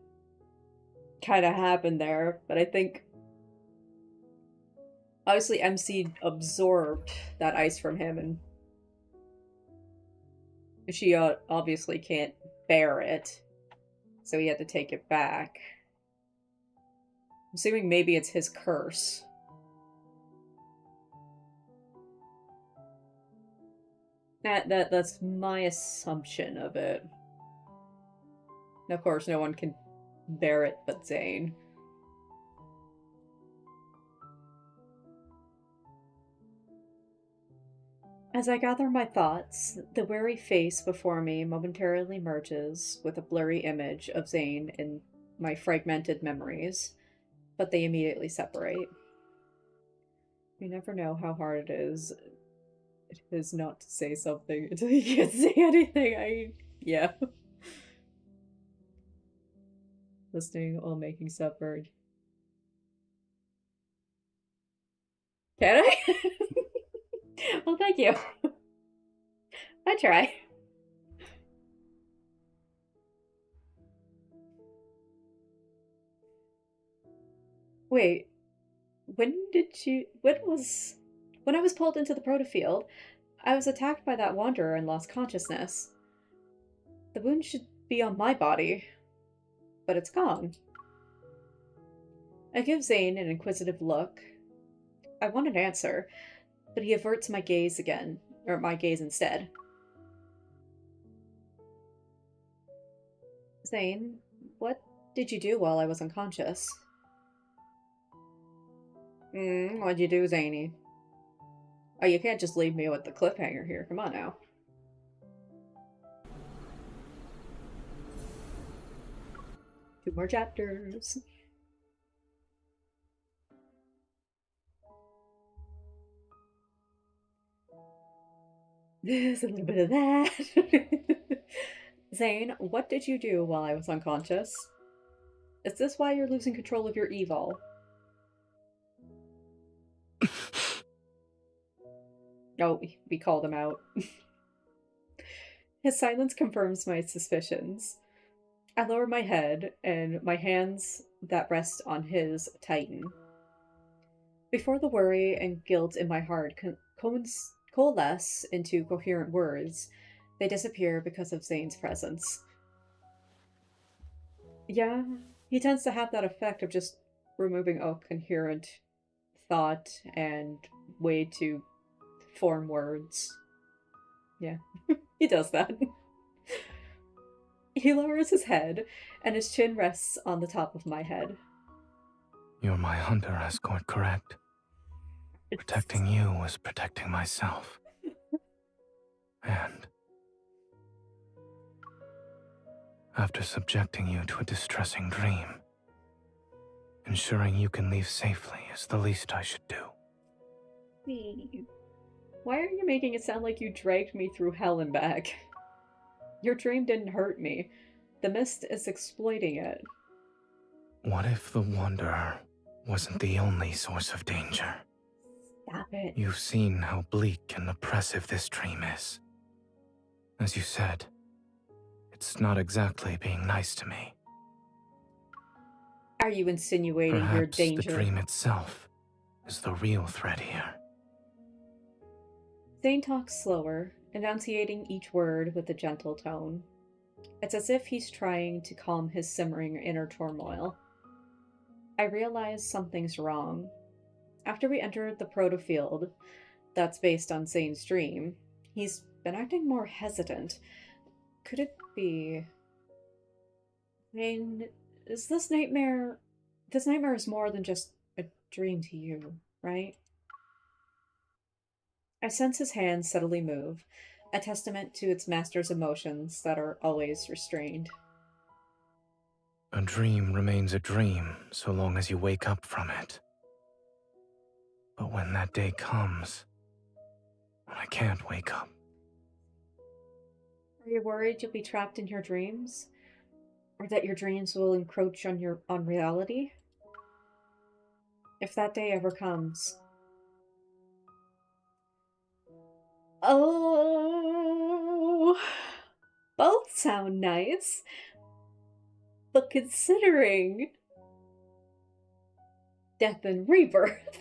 kind of happened there, but I think obviously MC absorbed that ice from him, and she obviously can't bear it, so he had to take it back. I'm assuming maybe it's his curse. That's my assumption of it. And of course, no one can bear it but Zayne. As I gather my thoughts, the weary face before me momentarily merges with a blurry image of Zayne in my fragmented memories, but they immediately separate. You never know how hard it is not to say something until you can't say anything. Yeah. Listening while making supper. Can I? Well, thank you. I try. Wait, when I was pulled into the protofield, I was attacked by that wanderer and lost consciousness. The wound should be on my body. but it's gone. I give Zayne an inquisitive look. I want an answer, but he averts my gaze again, or my gaze instead. Zayne, what did you do while I was unconscious? What'd you do, Zany? Oh, you can't just leave me with the cliffhanger here. Come on now. Two more chapters. There's a little bit of that. Zayne, what did you do while I was unconscious? Is this why you're losing control of your evil? Oh, we called him out. His silence confirms my suspicions. I lower my head, and my hands that rest on his tighten. Before the worry and guilt in my heart coalesce into coherent words, they disappear because of Zayne's presence. Yeah, he tends to have that effect of just removing a coherent thought and way to form words. Yeah, he does that. He lowers his head, and his chin rests on the top of my head. You're my hunter escort, correct? Protecting you was protecting myself. And after subjecting you to a distressing dream, ensuring you can leave safely is the least I should do. Why are you making it sound like you dragged me through hell and back? Your dream didn't hurt me. The mist is exploiting it. What if the Wanderer wasn't the only source of danger? Stop it. You've seen how bleak and oppressive this dream is. As you said, it's not exactly being nice to me. Are you insinuating Perhaps your danger? the dream itself is the real threat here. Zayne talks slower, enunciating each word with a gentle tone. It's as if he's trying to calm his simmering inner turmoil. I realize something's wrong. After we entered the proto-field that's based on Zayne's dream, he's been acting more hesitant. Could it be... Zayne, is this nightmare... This nightmare is more than just a dream to you, right? I sense his hand subtly move, a testament to its master's emotions that are always restrained. A dream remains a dream so long as you wake up from it. But when that day comes, when I can't wake up... Are you worried you'll be trapped in your dreams? Or that your dreams will encroach on reality? If that day ever comes... Oh, both sound nice, but considering death and rebirth,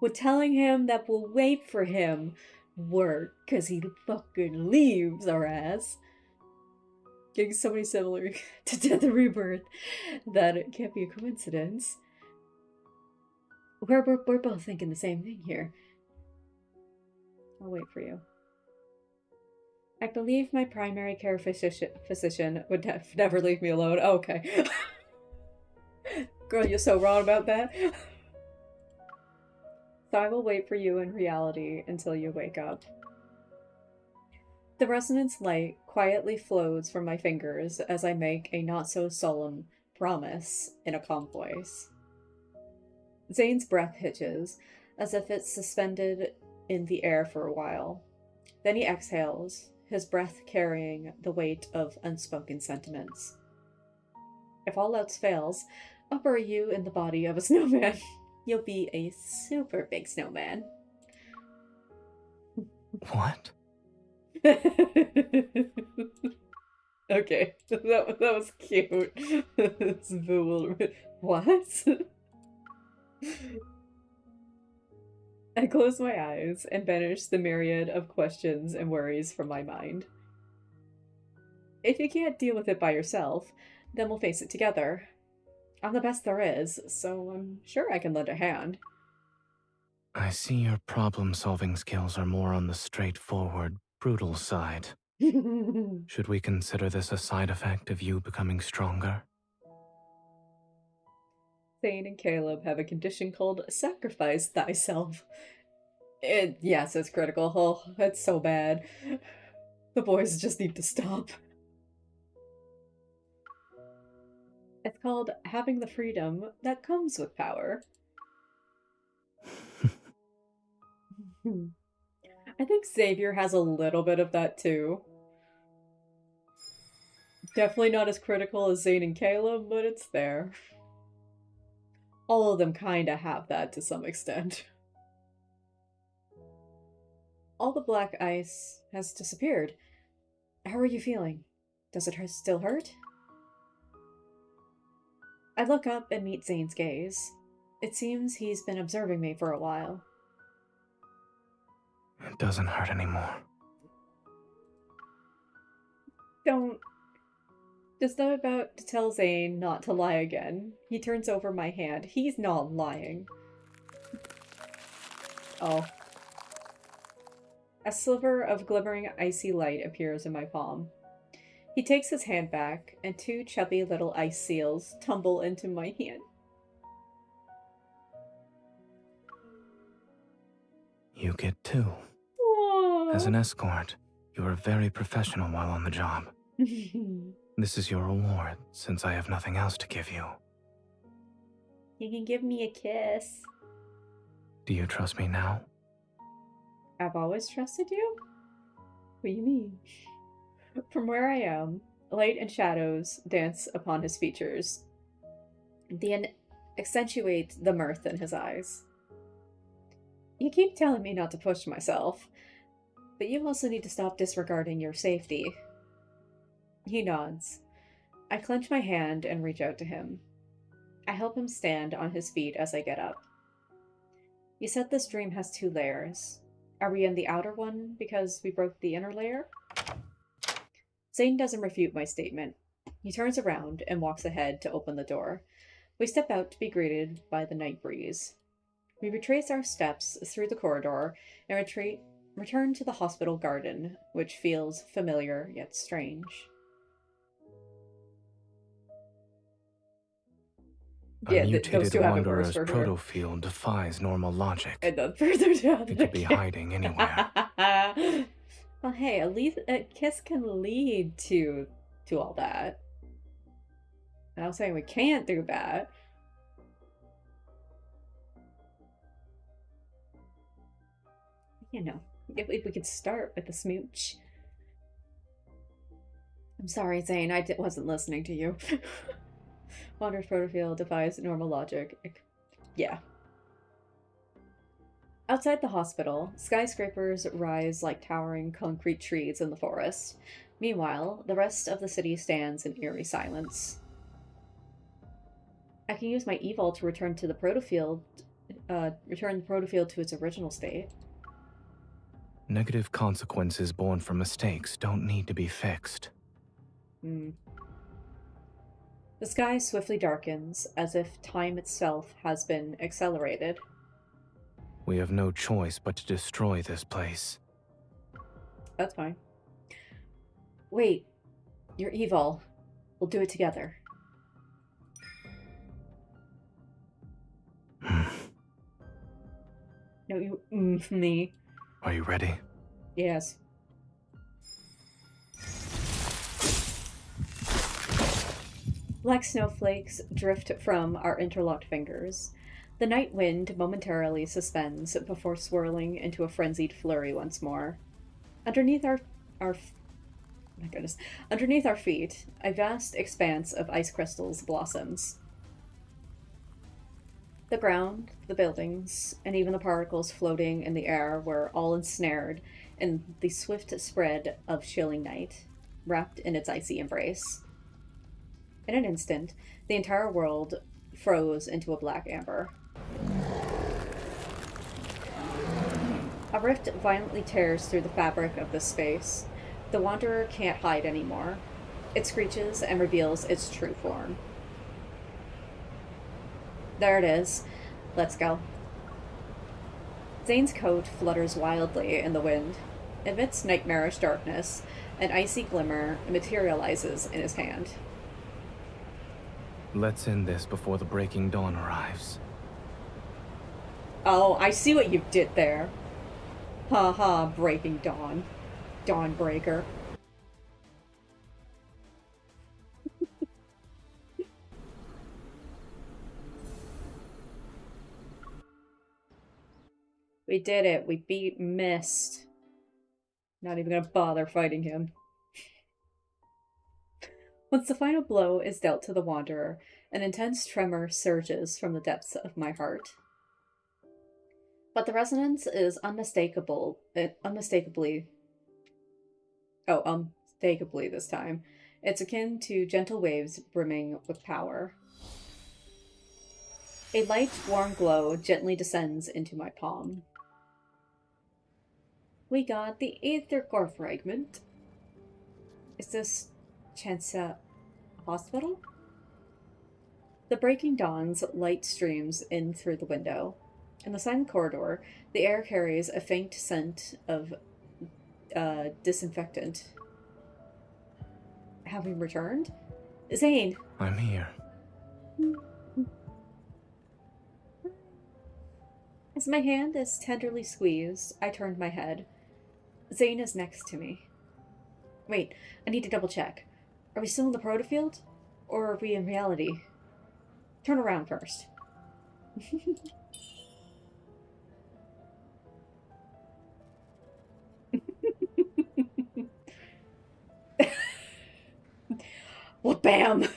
would telling him that we'll wait for him work, cause he fucking leaves our ass. Getting so many similar to death and rebirth that it can't be a coincidence. We're both thinking the same thing here. I'll wait for you. I believe my primary care physician would never leave me alone. Oh, okay. Girl, you're so wrong about that. So I will wait for you in reality until you wake up. The resonance light quietly flows from my fingers as I make a not-so-solemn promise in a calm voice. Zayne's breath hitches, as if it's suspended in the air for a while. Then he exhales, his breath carrying the weight of unspoken sentiments. If all else fails, I'll bury you in the body of a snowman. You'll be a super big snowman. What? Okay, that was cute. It's bewilderment. What? I close my eyes and banish the myriad of questions and worries from my mind. If you can't deal with it by yourself, then we'll face it together. I'm the best there is, so I'm sure I can lend a hand. I see your problem-solving skills are more on the straightforward, brutal side. Should we consider this a side effect of you becoming stronger? Zayne and Caleb have a condition called sacrifice thyself. Yes, it's critical. Oh, it's so bad. The boys just need to stop. It's called having the freedom that comes with power. I think Xavier has a little bit of that too. Definitely not as critical as Zayne and Caleb, but it's there. All of them kinda have that to some extent. All the black ice has disappeared. How are you feeling? Does it still hurt? I look up and meet Zayne's gaze. It seems he's been observing me for a while. It doesn't hurt anymore. Don't. Just not about to tell Zayne not to lie again. He turns over my hand. He's not lying. Oh. A sliver of glimmering icy light appears in my palm. He takes his hand back, and two chubby little ice seals tumble into my hand. You get two. Aww. As an escort, you are very professional while on the job. This is your reward, since I have nothing else to give you. You can give me a kiss. Do you trust me now? I've always trusted you? What do you mean? From where I am, light and shadows dance upon his features. They accentuate the mirth in his eyes. You keep telling me not to push myself, but you also need to stop disregarding your safety. He nods. I clench my hand and reach out to him. I help him stand on his feet as I get up. You said this dream has 2 layers. Are we in the outer one because we broke the inner layer? Zayne doesn't refute my statement. He turns around and walks ahead to open the door. We step out to be greeted by the night breeze. We retrace our steps through the corridor and return to the hospital garden, which feels familiar yet strange. A mutated wanderer's protofield defies normal logic. And then further down It could be hiding anywhere. Well, hey, at least a kiss can lead to all that. And I'm saying we can't do that. You know, if we could start with a smooch. I'm sorry, Zayne, I wasn't listening to you. Wanderer's protofield defies normal logic. Yeah. Outside the hospital, skyscrapers rise like towering concrete trees in the forest. Meanwhile, the rest of the city stands in eerie silence. I can use my evol to return the protofield to its original state. Negative consequences born from mistakes don't need to be fixed. The sky swiftly darkens, as if time itself has been accelerated. We have no choice but to destroy this place. That's fine. Wait, you're evil. We'll do it together. No, you me. Are you ready? Yes. Black snowflakes drift from our interlocked fingers. The night wind momentarily suspends before swirling into a frenzied flurry once more. Underneath underneath our feet, a vast expanse of ice crystals blossoms. The ground, the buildings, and even the particles floating in the air were all ensnared in the swift spread of chilling night, wrapped in its icy embrace. In an instant, the entire world froze into a black amber. A rift violently tears through the fabric of this space. The Wanderer can't hide anymore. It screeches and reveals its true form. There it is. Let's go. Zayne's coat flutters wildly in the wind. Amidst nightmarish darkness, an icy glimmer materializes in his hand. Let's end this before the breaking dawn arrives. Oh, I see what you did there. Ha ha, breaking dawn. Dawnbreaker. We did it. We beat Mist. Not even gonna bother fighting him. Once the final blow is dealt to the Wanderer, an intense tremor surges from the depths of my heart. But the resonance is unmistakably this time. It's akin to gentle waves brimming with power. A light, warm glow gently descends into my palm. We got the Aether Core fragment. Is this Chansa Hospital? The breaking dawn's light streams in through the window. In the silent corridor, the air carries a faint scent of disinfectant. Have we returned? Zayne! I'm here. As my hand is tenderly squeezed, I turned my head. Zayne is next to me. Wait, I need to double check. Are we still in the protofield? Or are we in reality? Turn around first. Well, bam!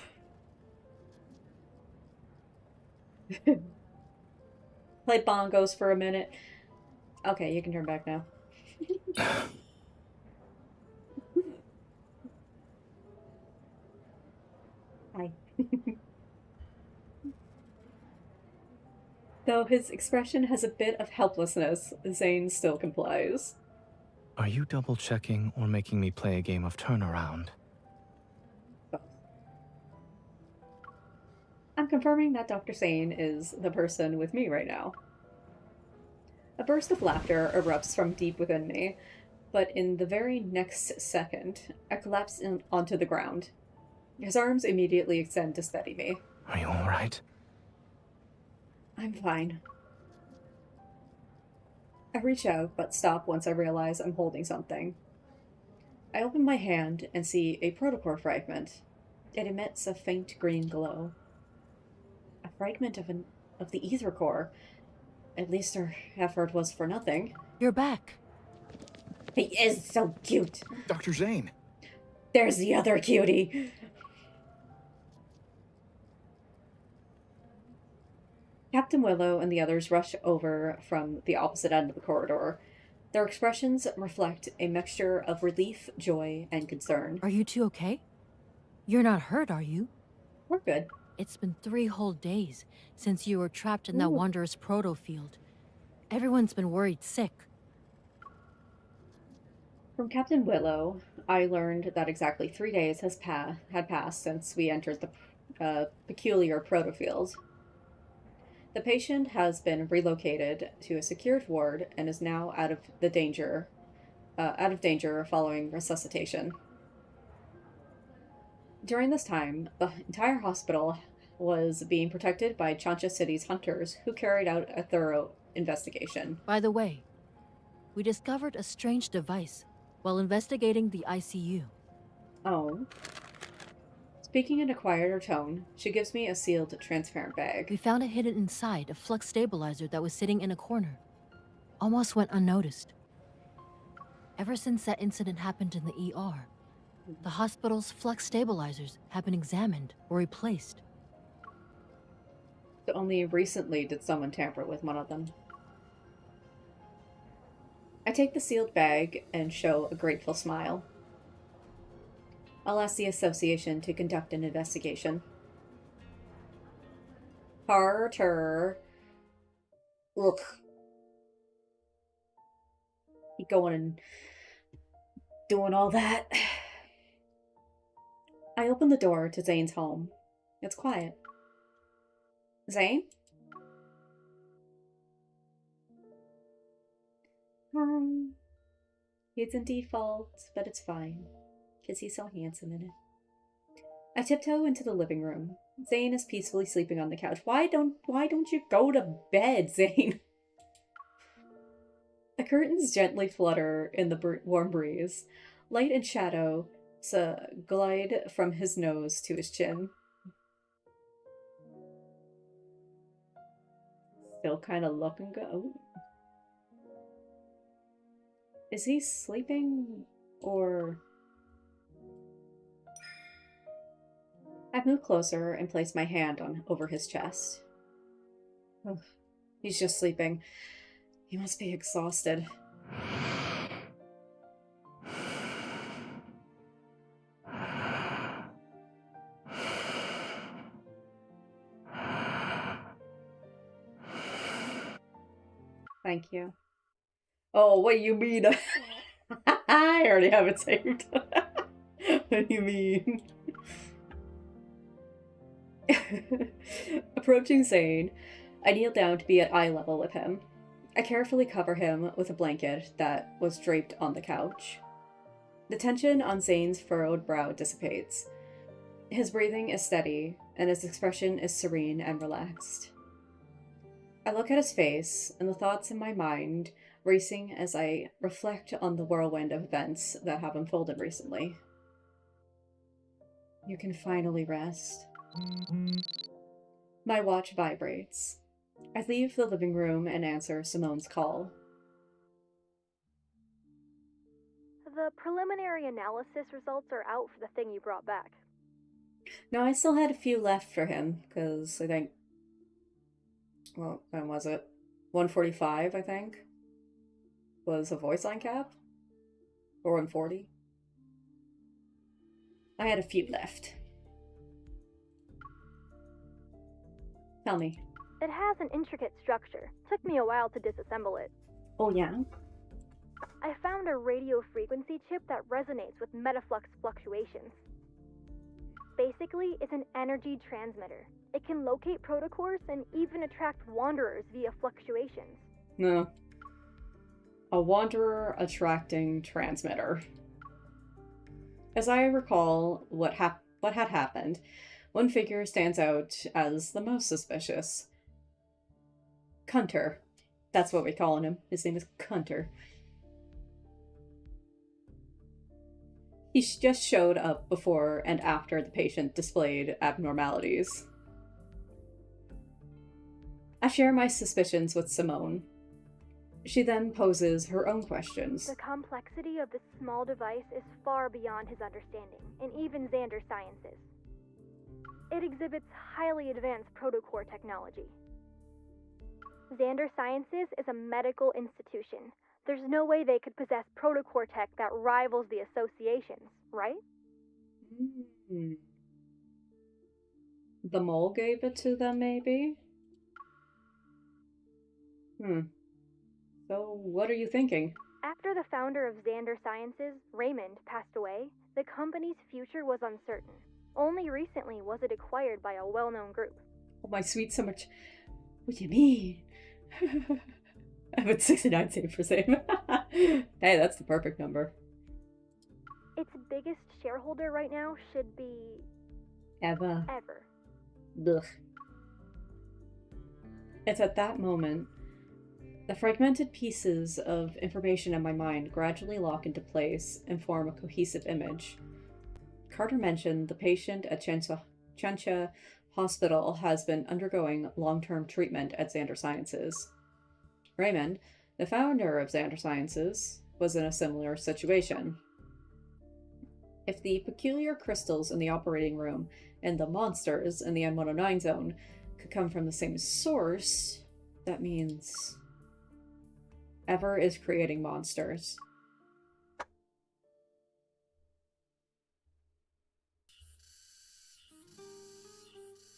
Play bongos for a minute. Okay, you can turn back now. Hi. Though his expression has a bit of helplessness, Zayne still complies. Are you double-checking or making me play a game of turnaround? I'm confirming that Dr. Zayne is the person with me right now. A burst of laughter erupts from deep within me, but in the very next second, I collapse onto the ground. His arms immediately extend to steady me. Are you alright? I'm fine. I reach out, but stop once I realize I'm holding something. I open my hand and see a protocore fragment. It emits a faint green glow. A fragment of the ether core. At least our effort was for nothing. You're back. He is so cute. Dr. Zayne. There's the other cutie. Captain Willow and the others rush over from the opposite end of the corridor. Their expressions reflect a mixture of relief, joy, and concern. Are you two okay? You're not hurt, are you? We're good. It's been 3 whole days since you were trapped in that Wanderer's proto field. Everyone's been worried sick. From Captain Willow, I learned that exactly 3 days had passed since we entered the peculiar proto field. The patient has been relocated to a secured ward and is now out of danger following resuscitation. During this time, the entire hospital was being protected by Chancha City's hunters, who carried out a thorough investigation. By the way, we discovered a strange device while investigating the ICU. Oh. Speaking in a quieter tone, she gives me a sealed, transparent bag. We found it hidden inside a flux stabilizer that was sitting in a corner. Almost went unnoticed. Ever since that incident happened in the ER, the hospital's flux stabilizers have been examined or replaced. So only recently did someone tamper with one of them. I take the sealed bag and show a grateful smile. I'll ask the association to conduct an investigation. Carter. Look. You going and doing all that? I open the door to Zayne's home. It's quiet. Zayne? He's in default, but it's fine, because he's so handsome in it. I tiptoe into the living room. Zayne is peacefully sleeping on the couch. Why don't you go to bed, Zayne? The curtains gently flutter in the warm breeze. Light and shadow glide from his nose to his chin. Still kind of looking good. Oh. Is he sleeping or... I move closer and place my hand over his chest. Oh, he's just sleeping. He must be exhausted. Thank you. Oh, what do you mean? I already have it saved. What do you mean? Approaching Zayne, I kneel down to be at eye level with him. I carefully cover him with a blanket that was draped on the couch. The tension on Zayne's furrowed brow dissipates. His breathing is steady, and his expression is serene and relaxed. I look at his face, and the thoughts in my mind racing as I reflect on the whirlwind of events that have unfolded recently. You can finally rest. My watch vibrates. I leave the living room and answer Simone's call. The preliminary analysis results are out for the thing you brought back. No, I still had a few left for him, because I think... Well, when was it? 145, I think, was a voice line cap? Or 140? I had a few left. Tell me. It has an intricate structure. Took me a while to disassemble it. Oh, yeah? I found a radio frequency chip that resonates with metaflux fluctuations. Basically, it's an energy transmitter. It can locate protocores and even attract wanderers via fluctuations. No. A wanderer attracting transmitter. As I recall what had happened, one figure stands out as the most suspicious. Cunter. That's what we call him. His name is Cunter. He just showed up before and after the patient displayed abnormalities. I share my suspicions with Simone. She then poses her own questions. The complexity of this small device is far beyond his understanding, and even Xander Sciences. It exhibits highly advanced protocore technology. Xander Sciences is a medical institution. There's no way they could possess protocore tech that rivals the associations, right? The mole gave it to them, maybe? So, what are you thinking? After the founder of Xander Sciences, Raymond, passed away, the company's future was uncertain. Only recently was it acquired by a well-known group. Oh, my sweet summer... What do you mean? I have a 69 save for save. Hey, that's the perfect number. Its biggest shareholder right now should be... Eva. Ever. Ugh. It's at that moment the fragmented pieces of information in my mind gradually lock into place and form a cohesive image. Carter mentioned the patient at Chancha Hospital has been undergoing long-term treatment at Xander Sciences. Raymond, the founder of Xander Sciences, was in a similar situation. If the peculiar crystals in the operating room and the monsters in the N109 zone could come from the same source, that means Ever is creating monsters.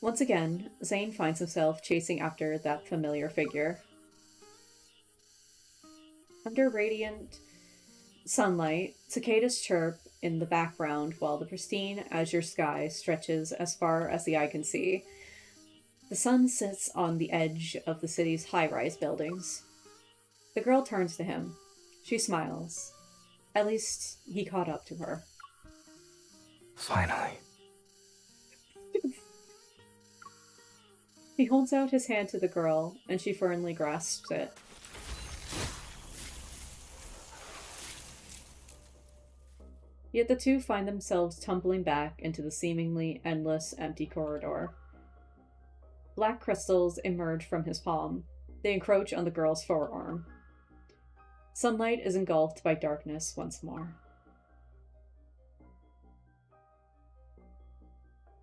Once again, Zayne finds himself chasing after that familiar figure. Under radiant sunlight, cicadas chirp in the background while the pristine azure sky stretches as far as the eye can see. The sun sits on the edge of the city's high-rise buildings. The girl turns to him. She smiles. At least he caught up to her. Finally. He holds out his hand to the girl, and she firmly grasps it. Yet the two find themselves tumbling back into the seemingly endless, empty corridor. Black crystals emerge from his palm. They encroach on the girl's forearm. Sunlight is engulfed by darkness once more.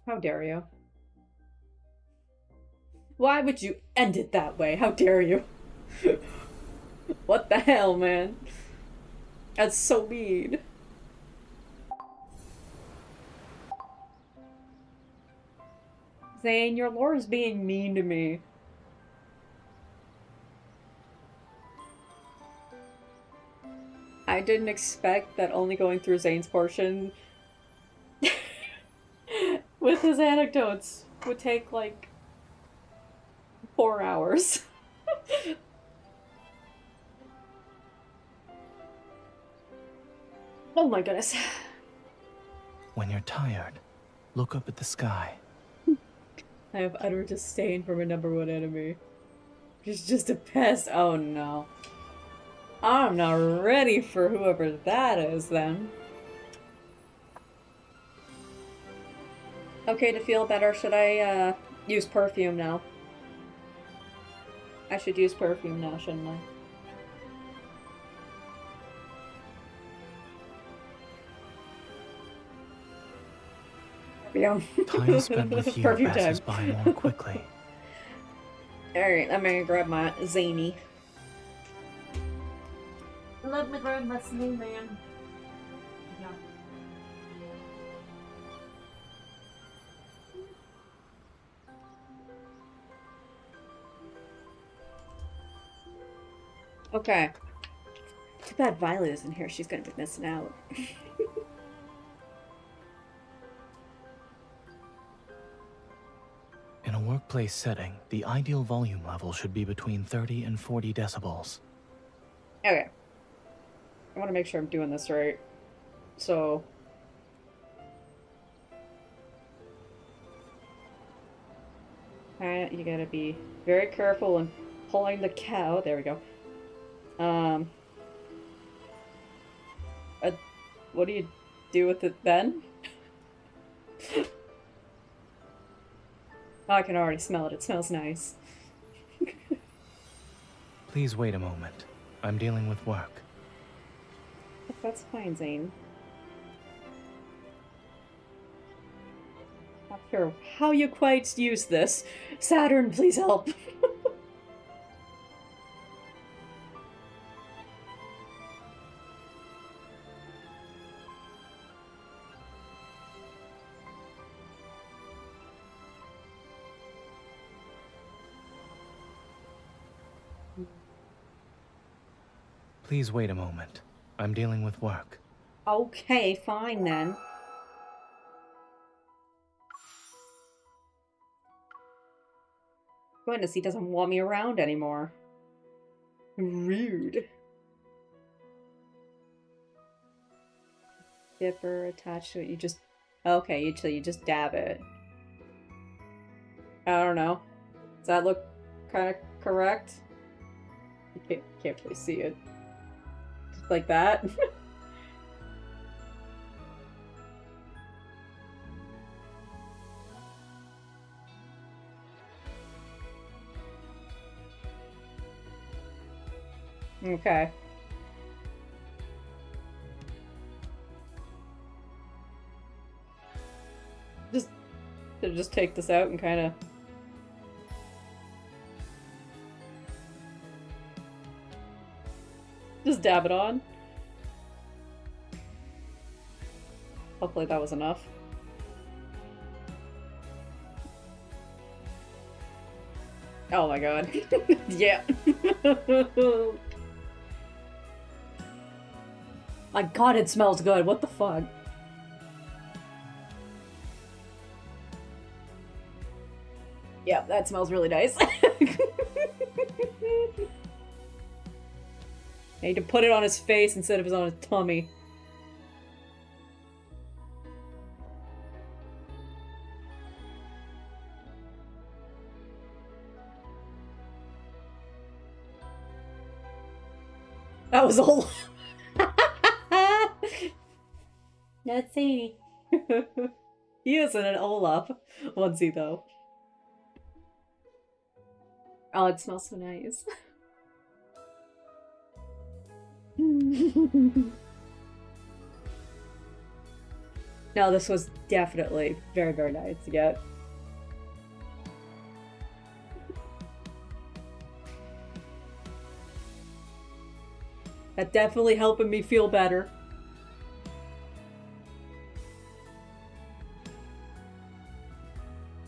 How dare you? Why would you end it that way? How dare you? What the hell, man? That's so mean. Zayne, your lore is being mean to me. I didn't expect that only going through Zayne's portion with his anecdotes would take like 4 hours. Oh my goodness. When you're tired, look up at the sky. I have utter disdain for my #1 enemy. He's just a pest. Oh no. I'm not ready for whoever that is then. Okay, to feel better, should I use perfume now? I should use perfume now, shouldn't I? Time spent with you Perfume passes time. by more quickly. Alright, I'm gonna grab my Zany. Let me grab my Zany, man. Yeah. Okay. Too bad Violet isn't here. She's gonna be missing out. In a workplace setting, the ideal volume level should be between 30 and 40 decibels. Okay. I want to make sure I'm doing this right. So... you gotta be very careful when pulling the cow. There we go. What do you do with it then? Oh, I can already smell it. It smells nice. Please wait a moment. I'm dealing with work. That's fine, Zayne. Not sure how you quite use this. Saturn, please help. Please wait a moment. I'm dealing with work. Okay, fine then. Goodness, he doesn't want me around anymore. Rude. Dipper attached to it. You just... Okay, you just dab it. I don't know. Does that look kind of correct? You can't really see it. Just like that. Okay. Just take this out and kind of... Just dab it on. Hopefully that was enough. Oh my god. Yeah. My god, it smells good. What the fuck? that smells really nice. I need to put it on his face instead of on his tummy. That was all. That's Zayne. He is in an Olaf onesie though. Oh, it smells so nice. No, this was definitely very, very nice to get. That definitely helping me feel better.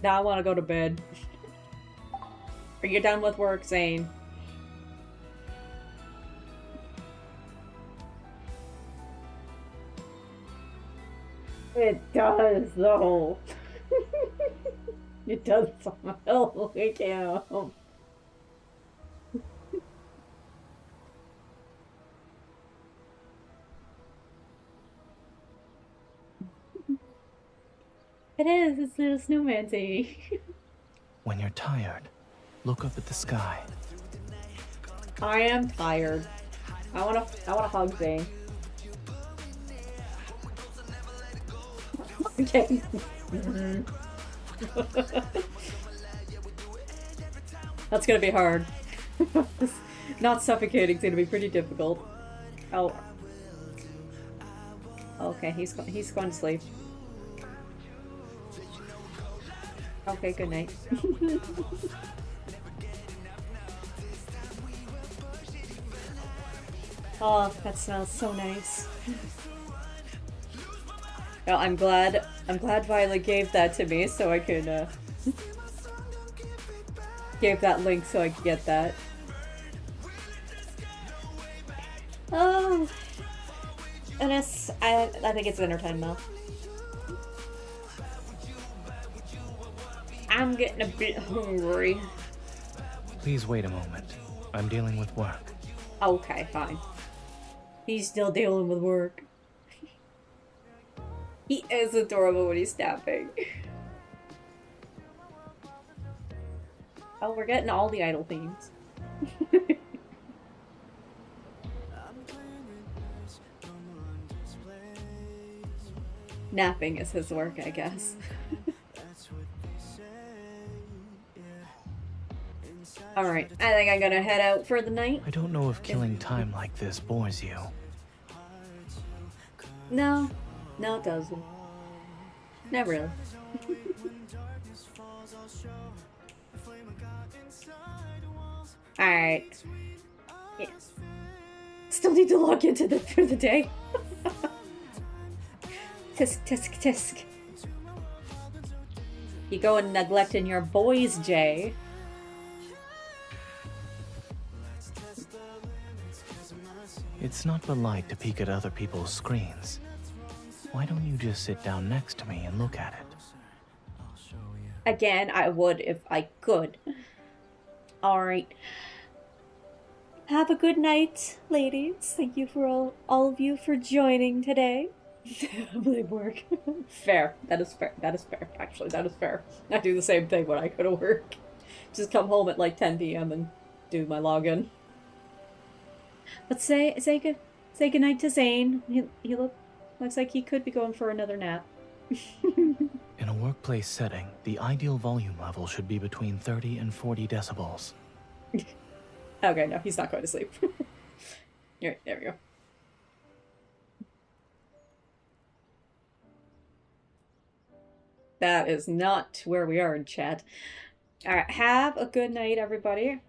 Now I want to go to bed. Are you done with work, Zayne? It does, though. It does smell like him. It is. It's little snowman Zayne. When you're tired, look up at the sky. I am tired. I wanna hug Zayne. Okay. That's gonna be hard. Not suffocating's gonna be pretty difficult. Oh. Okay, he's going to sleep. Okay, good night. Oh, that smells so nice. Well, I'm glad Violet gave that to me so I could gave that link so I could get that. Oh, and I think it's dinner time now. I'm getting a bit hungry. Please wait a moment. I'm dealing with work. Okay, fine. He's still dealing with work. He is adorable when he's snapping. Oh, we're getting all the idol themes. Napping is his work, I guess. Alright, I think I'm gonna head out for the night. I don't know if killing time like this bores you. No. No, it doesn't. Not really. Alright. Yeah. Still need to log into for the day. Tisk, tisk, tisk. You going neglecting your boys, Jay. It's not polite to peek at other people's screens. Why don't you just sit down next to me and look at it? Again, I would if I could. Alright. Have a good night, ladies. Thank you for all of you for joining today. Blame work. Fair. That is fair. That is fair. Actually, that is fair. I do the same thing when I go to work. Just come home at like 10 p.m. and do my login. But say goodnight to Zayne. He looks like he could be going for another nap. In a workplace setting, the ideal volume level should be between 30 and 40 decibels. Okay, no, he's not going to sleep. There we go. That is not where we are in chat. Alright, have a good night, everybody.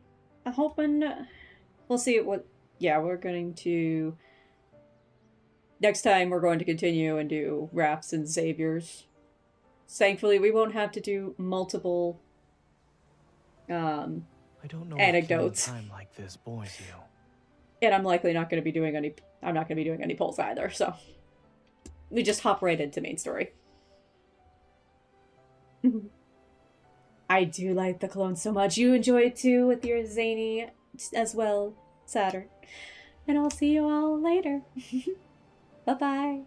I'm hoping... we'll see what... Yeah, we're going to... Next time, we're going to continue and do Raps and Saviors. Thankfully, we won't have to do multiple... I don't know anecdotes. If time like this bores you. And I'm likely not going to be doing any... I'm not going to be doing any polls either, so... We just hop right into main story. I do like the clone so much. You enjoy it too with your zany as well, Saturn. And I'll see you all later. Bye-bye.